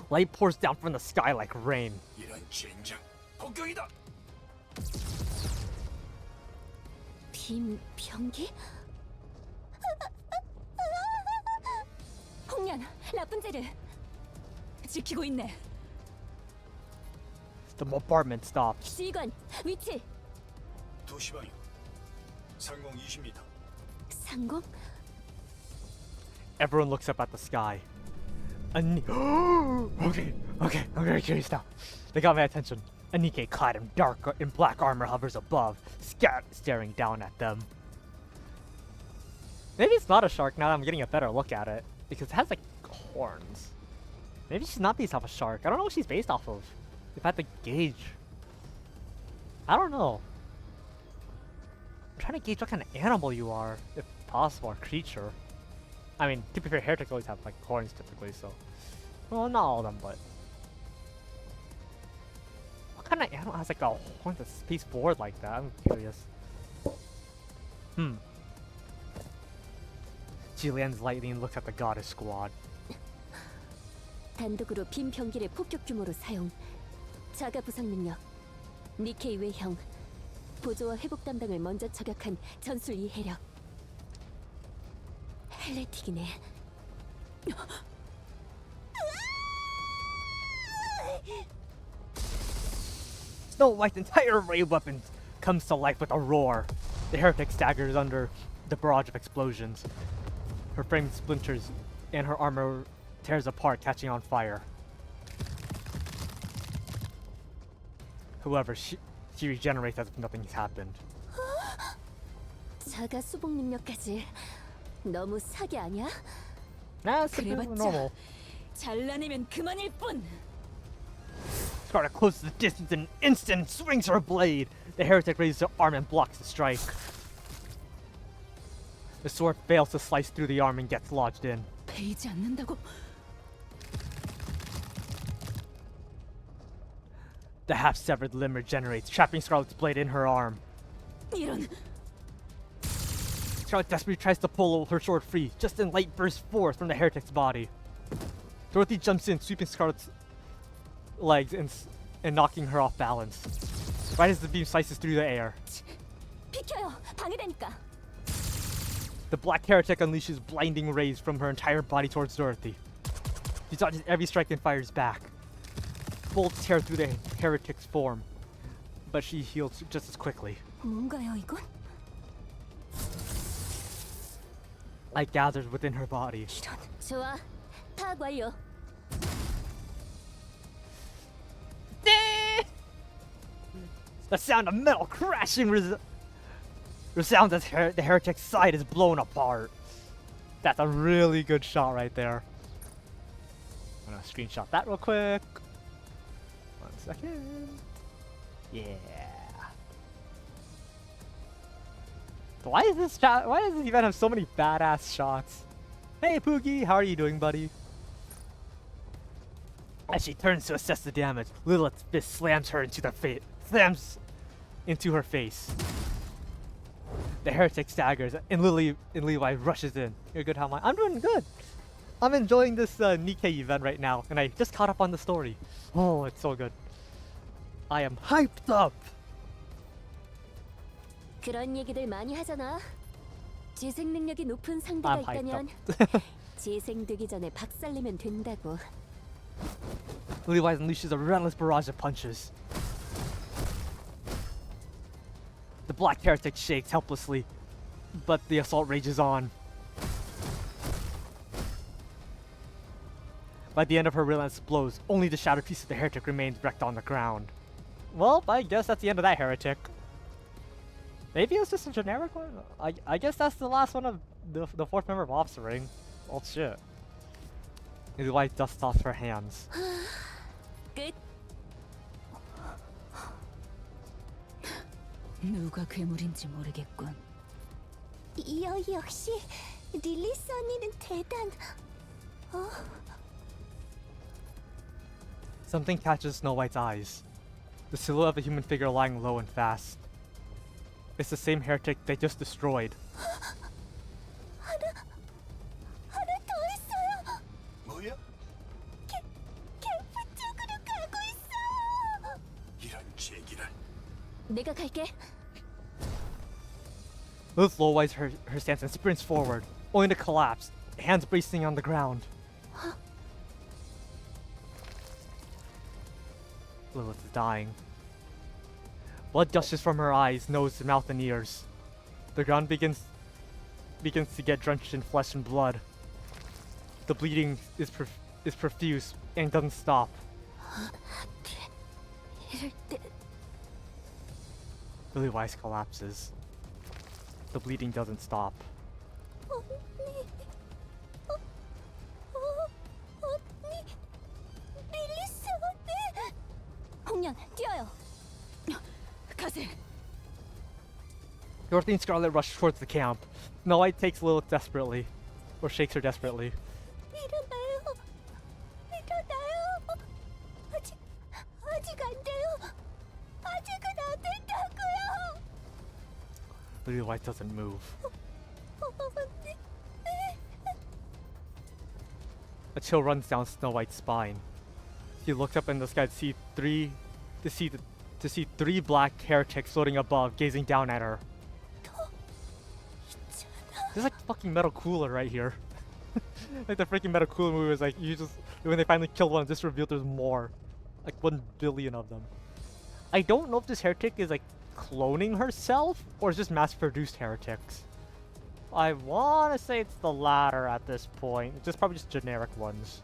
Light pours down from the sky like rain. 이런 젠장. 폭격이다. 빔 병기? 홍련, 라푼젤을 지키고 있네. The bombardment stops. 지휘관, 위치. 2시 방향. 상공 20m. 상공? Everyone looks up at the sky. Okay, I'm very curious now. They got my attention. Anike, clad in black armor, hovers above, staring down at them. Maybe it's not a shark now that I'm getting a better look at it, because it has like horns. Maybe she's not based off a shark. I don't know what she's based off of. If I had to gauge, I don't know. I'm trying to gauge what kind of animal you are, if possible, or creature. I mean, to be fair, heretics always have like horns typically, so. Well, not all of them, but. What kind of animal has like a horn that's piece forward like that? I'm curious. She lands lightly and looks at the goddess squad. 단독으로 빔 병기를 폭격 규모로 사용. 자가 부상 능력. 니케이 외형. 보조와 회복 담당을 먼저 저격한 전술 이해력. 헬레틱이네. Snow White's entire array of weapons comes to life with a roar. The heretic staggers under the barrage of explosions. Her frame splinters and her armor tears apart, catching on fire. However, she regenerates as if nothing's happened. 자가 수복 능력까지 너무 사기 아니야? That's normal. 잘라내면 그만일 뿐. Scarlet closes the distance in an instant and swings her blade. The heretic raises her arm and blocks the strike. The sword fails to slice through the arm and gets lodged in. 베이지 않는다고? The half-severed limb regenerates, trapping Scarlet's blade in her arm. 이런. Scarlet desperately tries to pull her sword free, just then light bursts forth from the heretic's body. Dorothy jumps in, sweeping Scarlet's legs and knocking her off balance. Right as the beam slices through the air. 비켜요. 방해되니까. The black heretic unleashes blinding rays from her entire body towards Dorothy. She dodges every strike and fires back. Bolts tear through the heretic's form, but she heals just as quickly. 뭔가요, 이건? Light gathers within her body. 좋아. 타악 완료. The sound of metal crashing resounds as the heretic's side is blown apart. That's a really good shot right there. I'm gonna screenshot that real quick. 1 second. Yeah. Why does this event have so many badass shots? Hey Poogie, how are you doing, buddy? As she turns to assess the damage, Lilith's fist slams her into her face. The heretic staggers, and Levi rushes in. You're good, how am I? I'm doing good. I'm enjoying this Nikkei event right now, and I just caught up on the story. Oh, it's so good. I am hyped up! 그런 얘기들 많이 하잖아. 재생 능력이 높은 상대가 I'm hyped 있다면 up. 재생되기 전에 박살내면 된다고. Levi's unleashes a relentless barrage of punches. The black heretic shakes helplessly, but the assault rages on. By the end of her relentless blows, only the shattered piece of the heretic remains wrecked on the ground. Well, I guess that's the end of that heretic. Maybe it was just a generic one? I guess that's the last one of the fourth member of Offspring. Oh shit. Levi dusts off her hands. 끝. 누가 괴물인지 모르겠군. 역시 릴리스 언니는 대단. Something catches Snow White's eyes. The silhouette of a human figure lying low and fast. It's the same heretic they just destroyed. 하나 더 있어요. 뭐야? 캠프 쪽으로 가고 있어요. 이런 제기를. 내가 갈게. Lilith lowlights her stance and sprints forward, only to collapse, hands bracing on the ground. Lilith is dying. Blood gushes from her eyes, nose, mouth, and ears. The ground begins to get drenched in flesh and blood. The bleeding is profuse and doesn't stop. 이럴 때 Lily Weiss collapses. The bleeding doesn't stop. 릴리스 언니. 홍련 뛰어요. 가세. Dorothy and Scarlet rush towards the camp. Snow White takes Lilith desperately, or shakes her desperately. 일어나요. 아직 안 돼요. 아직은 안 된다고요. Lily White doesn't move. 언니. A chill runs down Snow White's spine. She looks up in the sky to see three black heretics floating above, gazing down at her. There's like fucking Metal Cooler right here. Like the freaking Metal Cooler movie was like, when they finally killed one, just revealed there's more. Like 1 billion of them. I don't know if this heretic is like cloning herself or is just mass-produced heretics. I want to say it's the latter at this point. It's just probably just generic ones.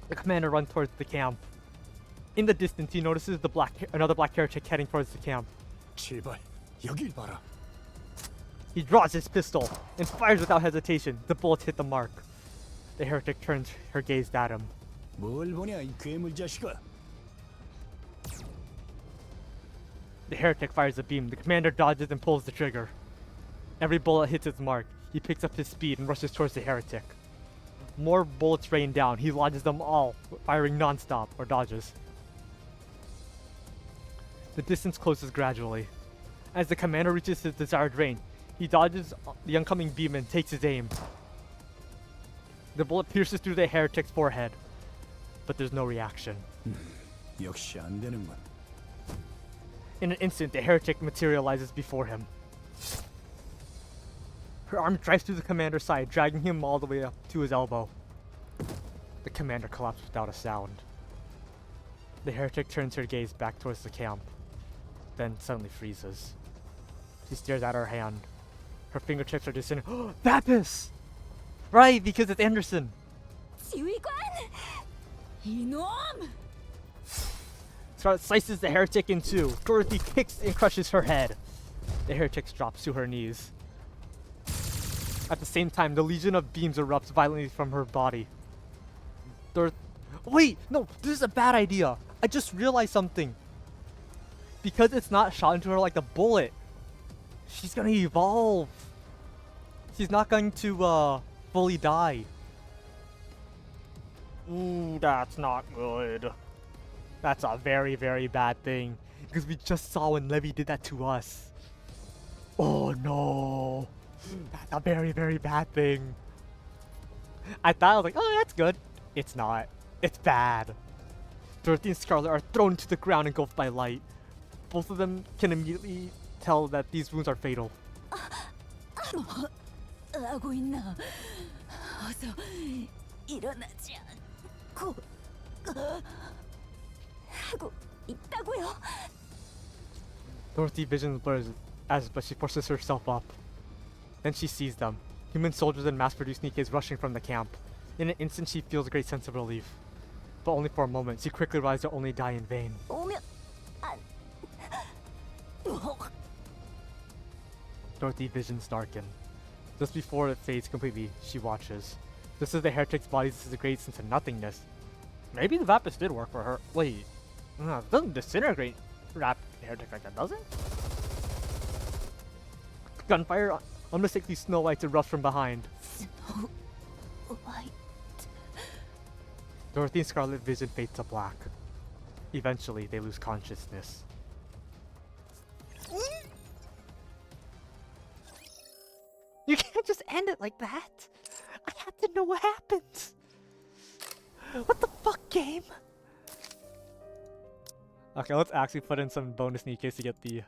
The commander runs towards the camp. In the distance, he notices another black heretic heading towards the camp. 제발 여길 봐라. He draws his pistol and fires without hesitation. The bullets hit the mark. The heretic turns her gaze at him. 뭘 보냐 이 괴물 자식아. The heretic fires a beam. The commander dodges and pulls the trigger. Every bullet hits its mark. He picks up his speed and rushes towards the heretic. More bullets rain down. He lodges them all, firing non-stop, or dodges. The distance closes gradually. As the commander reaches his desired range, he dodges the oncoming beam and takes his aim. The bullet pierces through the heretic's forehead, but there's no reaction. 역시 안 되는군. In an instant, the heretic materializes before him. Her arm drives through the commander's side, dragging him all the way up to his elbow. The commander collapses without a sound. The heretic turns her gaze back towards the camp, then suddenly freezes. She stares at her hand. Her fingertips are disintegrating. Vapis! Right, because it's Anderson. 지휘관! 이놈! Scarlet slices the heretic in two. Dorothy kicks and crushes her head. The heretic drops to her knees. At the same time, the legion of beams erupts violently from her body. Wait, no, this is a bad idea. I just realized something. Because it's not shot into her like a bullet, she's gonna evolve. She's not going to fully die. Ooh, that's not good. That's a very, very bad thing. Because we just saw when Levi did that to us. Oh no. That's a very, very bad thing. I thought I was like, oh, that's good. It's not. It's bad. Dorothy and Scarlet are thrown to the ground engulfed by light. Both of them can immediately tell that these wounds are fatal. 뭐 하고 있나? 어서 일어나지 않고 하고 있다고요. Dorothy vision blurs but she forces herself up. Then she sees them. Human soldiers and mass-produced sneakers rushing from the camp. In an instant, she feels a great sense of relief. But only for a moment. She quickly realizes to only die in vain. 오면 안. Dorothy's visions darken. Just before it fades completely, she watches. This is the heretic's body disintegrates into nothingness. Maybe the Vapus did work for her. Wait. It doesn't disintegrate heretic like that, does it? Gunfire unmistakably Snow White erupts from behind. Snow White. Dorothy and Scarlet vision fades to black. Eventually, they lose consciousness. You can't just end it like that. I have to know what happens. What the fuck, game? Okay, let's actually put in some bonus sneakers to get the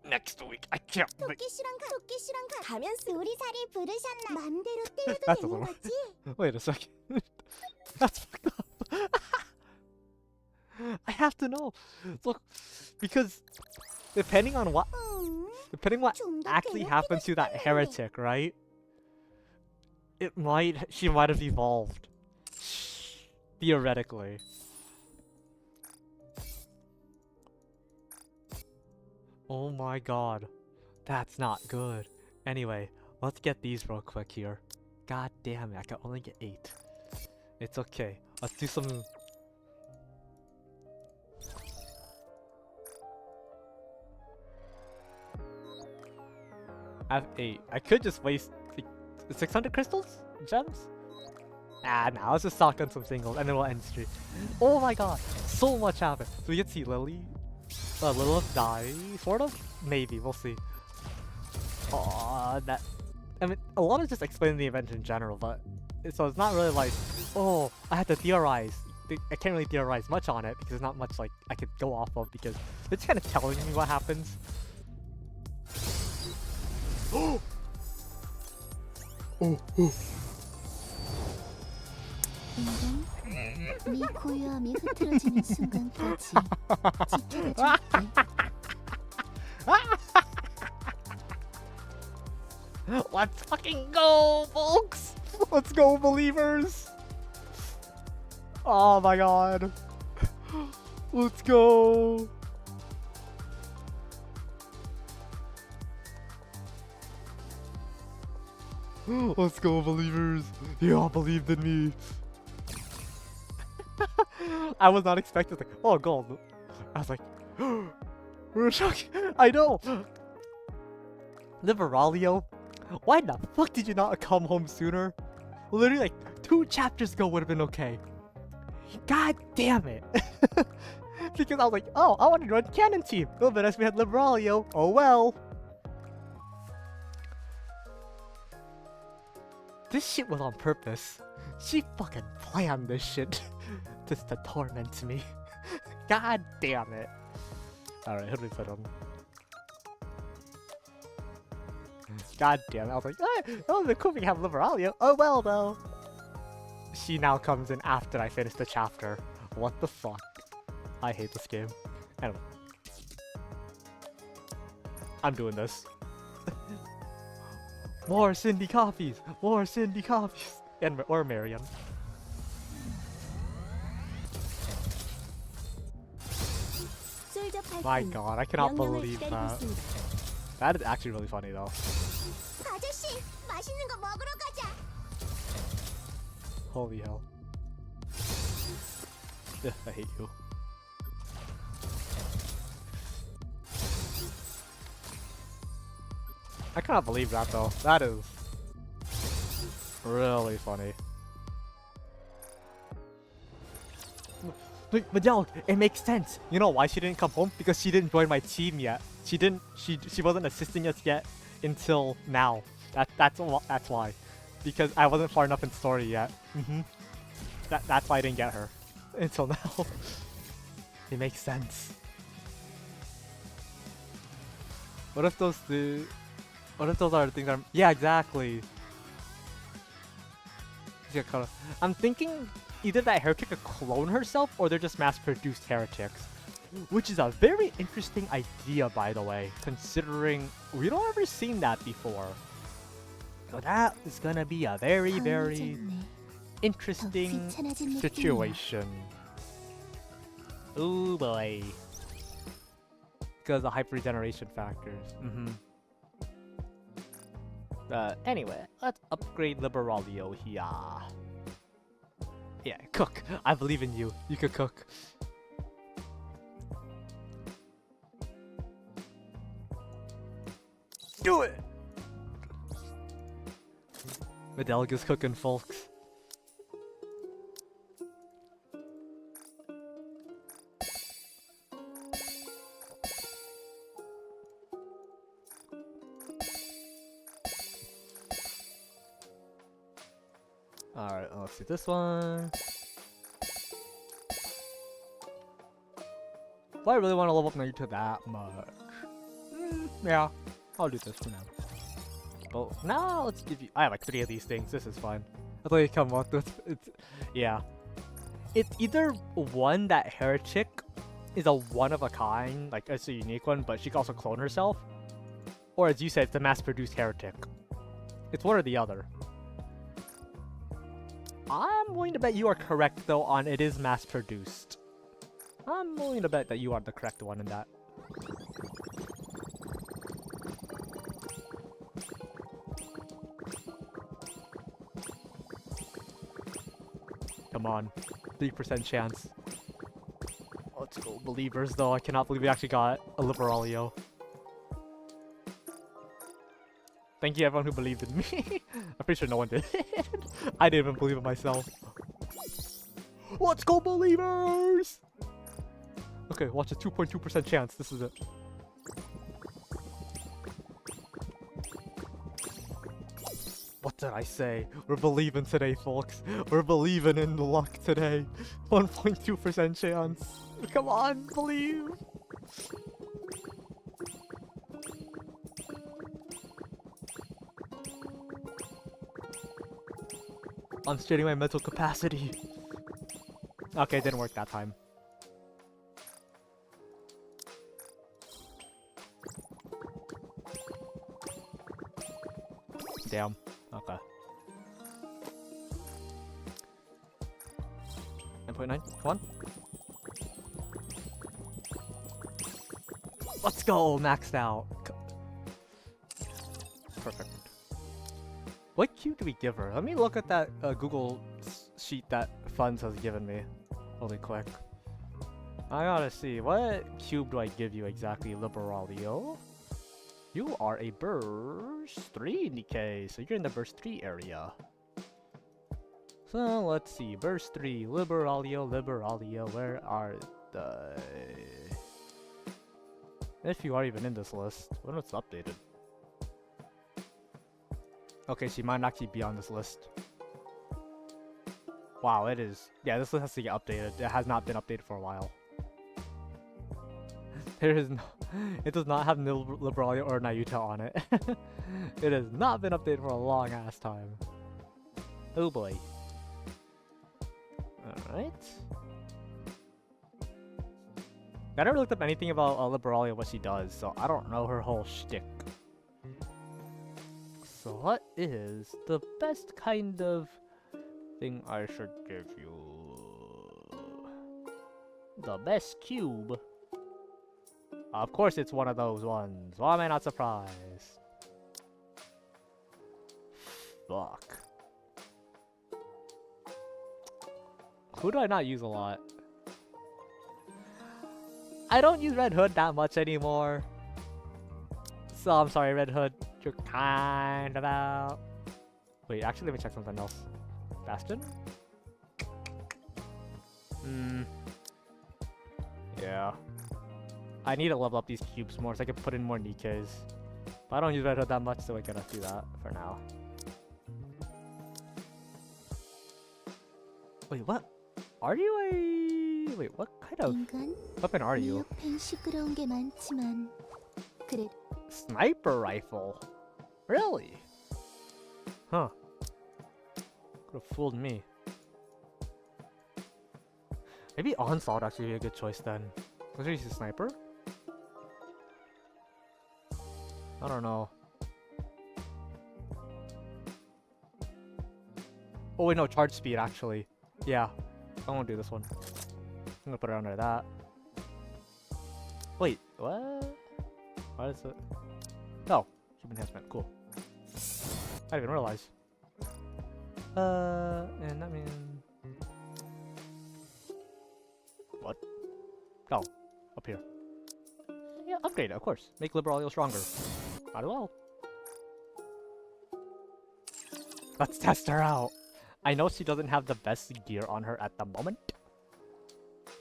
next week. I can't wait. 토끼씨랑 가면서 요리사를 부르셨나? 맘대로 때려도 That's a 되는 little. 거지? Wait a second. That's fucked up. I have to know. Look, because depending on what actually happens to that heretic, right? She might have evolved. Theoretically. Oh my god. That's not good. Anyway, let's get these real quick here. God damn it, I can only get 8. It's okay. Let's do some... I have 8. I could just waste 600 crystals? Gems? Ah, nah, let's just stock on some singles and then we'll end stream. Oh my god, so much happened. So we get to see Lily. Lilith die, sort of? Maybe, we'll see. That... I mean, a lot of just explaining the event in general, but... So it's not really like, oh, I have to theorize. I can't really theorize much on it because there's not much like I could go off of because it's kind of telling me what happens. Oh! 네 고요함이 흐트러지는 순간까지 지켜봐 줄게. Let's fucking go, folks! Let's go, believers! Oh my god. Let's go! Let's go, believers! Y'all believed in me! I was not expecting, like, oh, gold. I was like, we're shocking. I know! Liberalio? Why the fuck did you not come home sooner? Literally, like, 2 chapters ago would have been okay. God damn it! Because I was like, oh, I want to run Cannon Team! Oh, but as we had Liberalio, oh well! This shit was on purpose. She fucking planned this shit just to torment me. God damn it. Alright, who do we put on? God damn it. I was like, oh, the cool we have Liberalio. Oh well, though. She now comes in after I finish the chapter. What the fuck? I hate this game. Anyway. I'm doing this. More Cindy copies! More Cindy copies! And, or Marion. My god, I cannot believe that. That is actually really funny though. 아저씨, 맛있는 거 먹으러 가자. Holy hell. I hate you. I cannot believe that though. That is really funny. But no, it makes sense. You know why she didn't come home? Because she didn't join my team yet. She wasn't assisting us yet until now. That's why. Because I wasn't far enough in story yet. That's why I didn't get her until now. It makes sense. What if those are the things I'm... Yeah, exactly. I'm thinking either that heretic could clone herself or they're just mass-produced heretics. Which is a very interesting idea, by the way, considering we don't ever seen that before. So that is gonna be a very, very interesting situation. Oh boy. Because of hyper regeneration factors. Anyway, let's upgrade Liberalio here. Yeah, cook. I believe in you. You could cook. Do it! Medelga's cooking, folks. Alright, let's see this one. Do I really want to level up Naruto that much? Yeah, I'll do this for now. But now let's give you... I have like 3 of these things, this is fun. I thought you come up with... Yeah. It's either one that heretic is a one of a kind, like it's a unique one, but she can also clone herself. Or as you said, it's a mass-produced heretic. It's one or the other. I'm willing to bet you are correct though on it is mass-produced. I'm willing to bet that you are the correct one in that. Come on, 3% chance. Let's go, believers though. I cannot believe we actually got a Liberalio. Thank you everyone who believed in me. I'm pretty sure no one did. I didn't even believe in myself. Let's go, believers! Okay, watch a 2.2% chance. This is it. What did I say? We're believing today, folks. We're believing in the luck today. 1.2% chance. Come on, believe. I'm straining my mental capacity. Okay, it didn't work that time. Damn. Okay. 9.9. Come on. Let's go. Maxed out. Perfect. What cube do we give her? Let me look at that Google sheet that Funds has given me. Really quick. I gotta see. What cube do I give you exactly, Liberalio? You are a burst 3 Nikkei, so you're in the burst 3 area. So let's see. Burst 3, Liberalio, where are they? If you are even in this list. When it's updated. Okay, she might actually be on this list. Wow, it is. Yeah, this list has to get updated. It has not been updated for a while. There is no... It does not have Liberalia or Nayuta on it. It has not been updated for a long ass time. Oh boy. Alright. I never looked up anything about Liberalia, what she does, so I don't know her whole shtick. So what is the best kind of thing I should give you? The best cube? Of course it's one of those ones. Why am I not surprised? Fuck. Who do I not use a lot? I don't use Red Hood that much anymore. So I'm sorry, Red Hood. You're kind of out. Wait, actually, let me check something else. Bastion? Yeah. I need to level up these cubes more so I can put in more Nikkeis. But I don't use Red Hood that much, so we're gonna do that for now. Wait, what? Are you a... Wait, what kind of weapon are you? 옆엔 시끄러운 게 많지만 그래. Sniper rifle? Really? Huh. Could have fooled me. Maybe Onslaught would actually be a good choice then. Was he a sniper? I don't know. Oh wait, no, charge speed actually. Yeah, I won't do this one. I'm gonna put it under that. Wait, what? What is it? Oh, cube enhancement, cool. I didn't even realize. And that means... What? Oh, up here. Yeah, upgrade it, of course. Make Liberalio stronger. Might as well. Let's test her out. I know she doesn't have the best gear on her at the moment,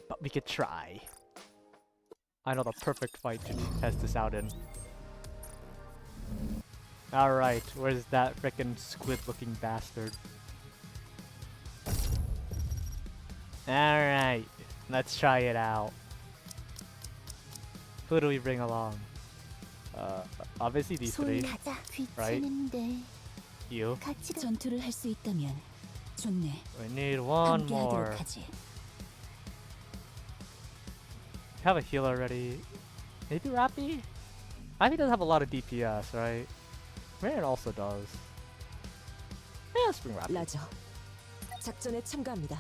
but we could try. I know the perfect fight to test this out in. Alright, where's that frickin' squid-looking bastard? Alright, let's try it out. Who do we bring along? Obviously these three, right? You. 전투를 할 수 있다면 좋네. We need one more. 함께하도록 하지. Have a heal already. Maybe Rappy? Rappy doesn't have a lot of DPS, right? Marin also does. Yeah, let's bring Rappy. 라저, 작전에 참가합니다.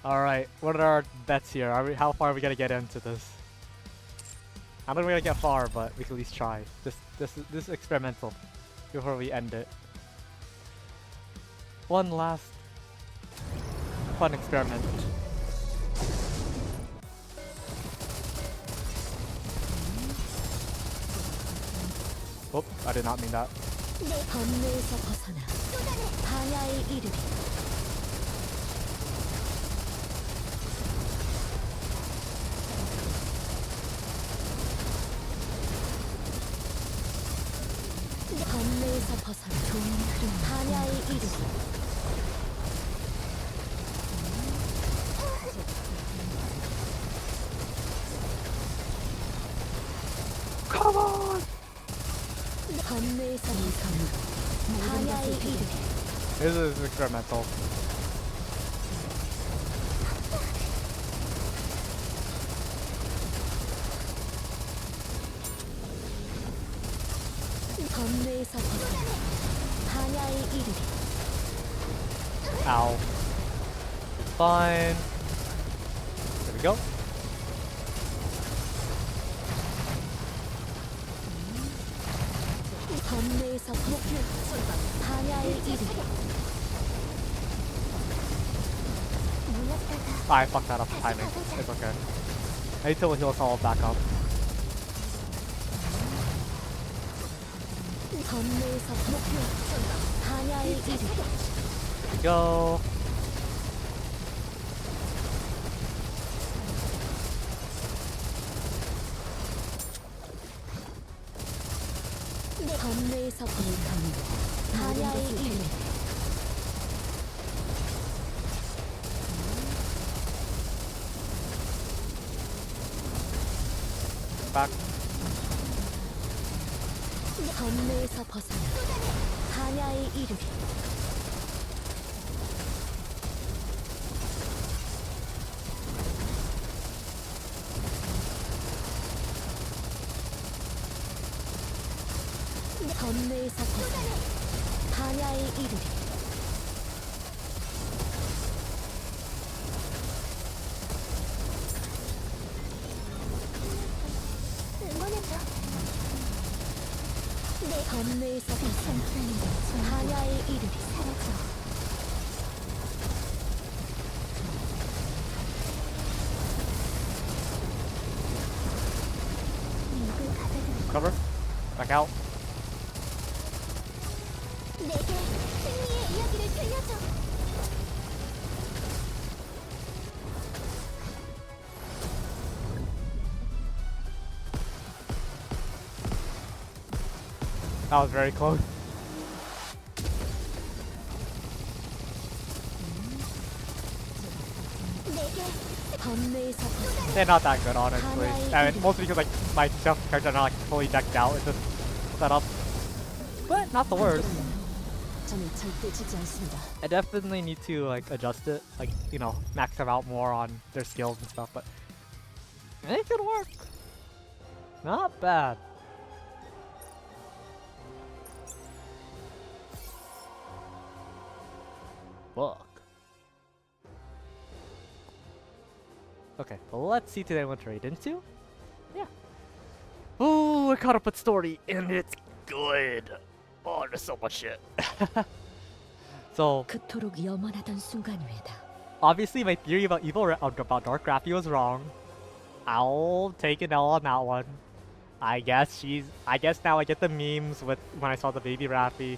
Alright, what are our bets here? How far are we gonna get into this? I don't think we're gonna get far, but we can at least try. This is experimental before we end it. One last fun experiment. Oh, I did not mean that. 범례에서 벗어나 반야에 이르리. 범례에서 벗어나 좋은 흐름 반야에 이르리. Come on! 범례에서 벗어나 반야에 이르리. This is experimental. 범례에서 벗어나 반야에 이르리. Ow. Fine. There we go. 범례에서 벗어나 반야에 이르리. I fucked that up timing. It's okay. I need to heal us all back up. 범례에서 벗어나 반야에 이르리. There we go. 범례에서 벗어나 반야에 이르리. Back. 범례에서 벗어나 반야에 이르리. 범례에서 벗어나 반야에 이르리. 범례에서 벗어나 반야에 이르리. Cover. Back out. 내게 승리의 이야기를 들려줘. That was very close. They're not that good, honestly. I mean, mostly because like my characters are not like fully decked out. It's just set up, but not the worst. I definitely need to like adjust it, like, you know, max them out more on their skills and stuff. But it could work. Not bad. Fuck. Okay, well, let's see today what to raid into. Yeah. Oh, I caught up with story, and it's good. Oh, there's so much shit. So, 그토록 염원하던 순간이다. obviously my theory about about Dark Rappy was wrong. I'll take an L on that one. I guess now I get the memes with when I saw the baby Rappy.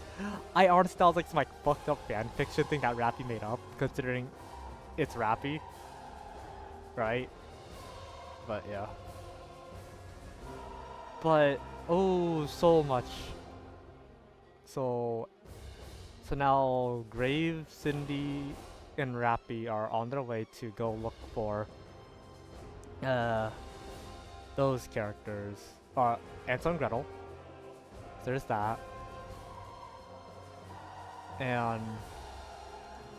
I honestly thought it was like some like fucked up fan fiction thing that Rappy made up, considering it's Rappy. Right? But yeah. But oh, so much. So now Grave, Cindy, and Rappy are on their way to go look for those characters. Ansel and Gretel. There's that. And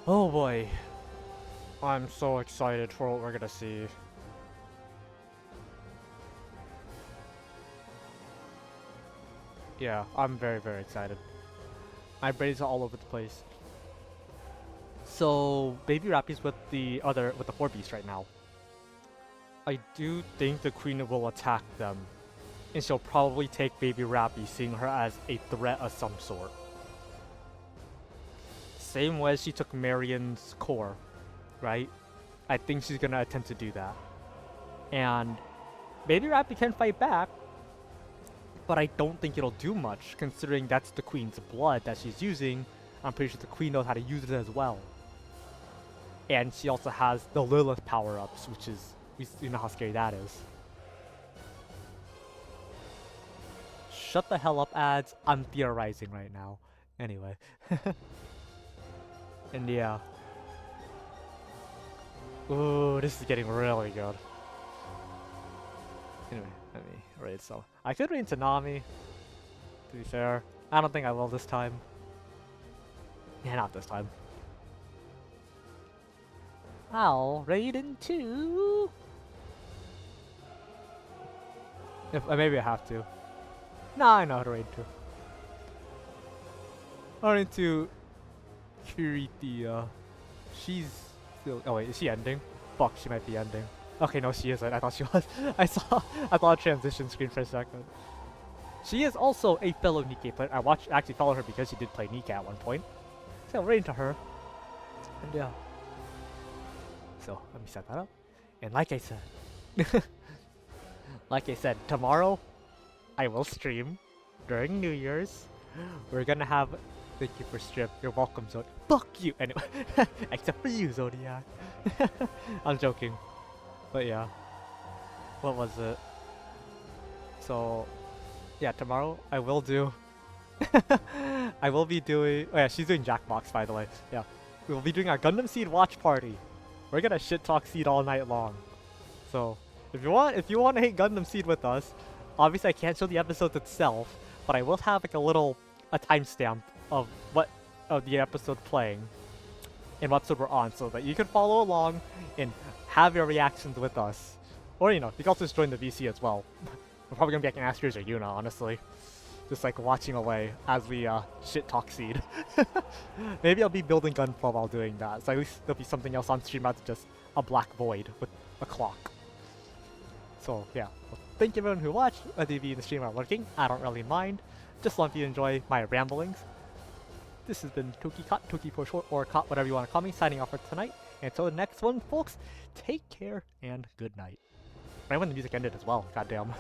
oh boy. I'm so excited for what we're gonna see. Yeah, I'm very, very excited. My brains are all over the place. So, Baby Rappy's with the 4 beasts right now. I do think the Queen will attack them. And she'll probably take Baby Rappy, seeing her as a threat of some sort. Same way she took Marion's core, right? I think she's gonna attempt to do that. And Baby Rappy can fight back, but I don't think it'll do much, considering that's the Queen's blood that she's using. I'm pretty sure the Queen knows how to use it as well. And she also has the Lilith power-ups, which is, you know how scary that is. Shut the hell up, ads. I'm theorizing right now. Anyway. And yeah. Ooh, this is getting really good. Anyway, let me raid so. I could raid Tsunami, to be fair. I don't think I will this time. Yeah, not this time. I'll raid into... maybe I have to. Nah, I know how to raid to. I'll raid to Kirithia. She's still... Oh wait, is she ending? Fuck, she might be ending. Okay, no, she isn't. I thought she was. I thought a transition screen for a second. She is also a fellow Nikkei player. I actually followed her because she did play Nikkei at one point. So I'll raid into her. And yeah. So let me set that up. And like I said, tomorrow I will stream during New Year's. We're gonna have... Thank you for strip. You're welcome, Zodiac. Fuck you! Anyway, except for you, Zodiac. I'm joking. But yeah. What was it? So, yeah, tomorrow I will do... I will be doing... Oh yeah, she's doing Jackbox, by the way. Yeah. We will be doing our Gundam Seed watch party. We're gonna shit talk Seed all night long. So, if you want to hate Gundam Seed with us, obviously I can't show the episodes itself, but I will have like a timestamp of the episode playing and what episode we're on, so that you can follow along and have your reactions with us. Or, you know, you can also just join the VC as well. We're probably gonna be like an Askers or Yuna, honestly. Just like watching away as we shit talk Seed. Maybe I'll be building Gunpla while doing that, so at least there'll be something else on stream rather than just a black void with a clock. So yeah, well, thank you everyone who watched, whether you be in the stream or lurking. I don't really mind. Just want you to enjoy my ramblings. This has been Toki for short, or Cot, whatever you want to call me, signing off for tonight. And until the next one, folks, take care and good night. Right when the music ended as well, goddamn.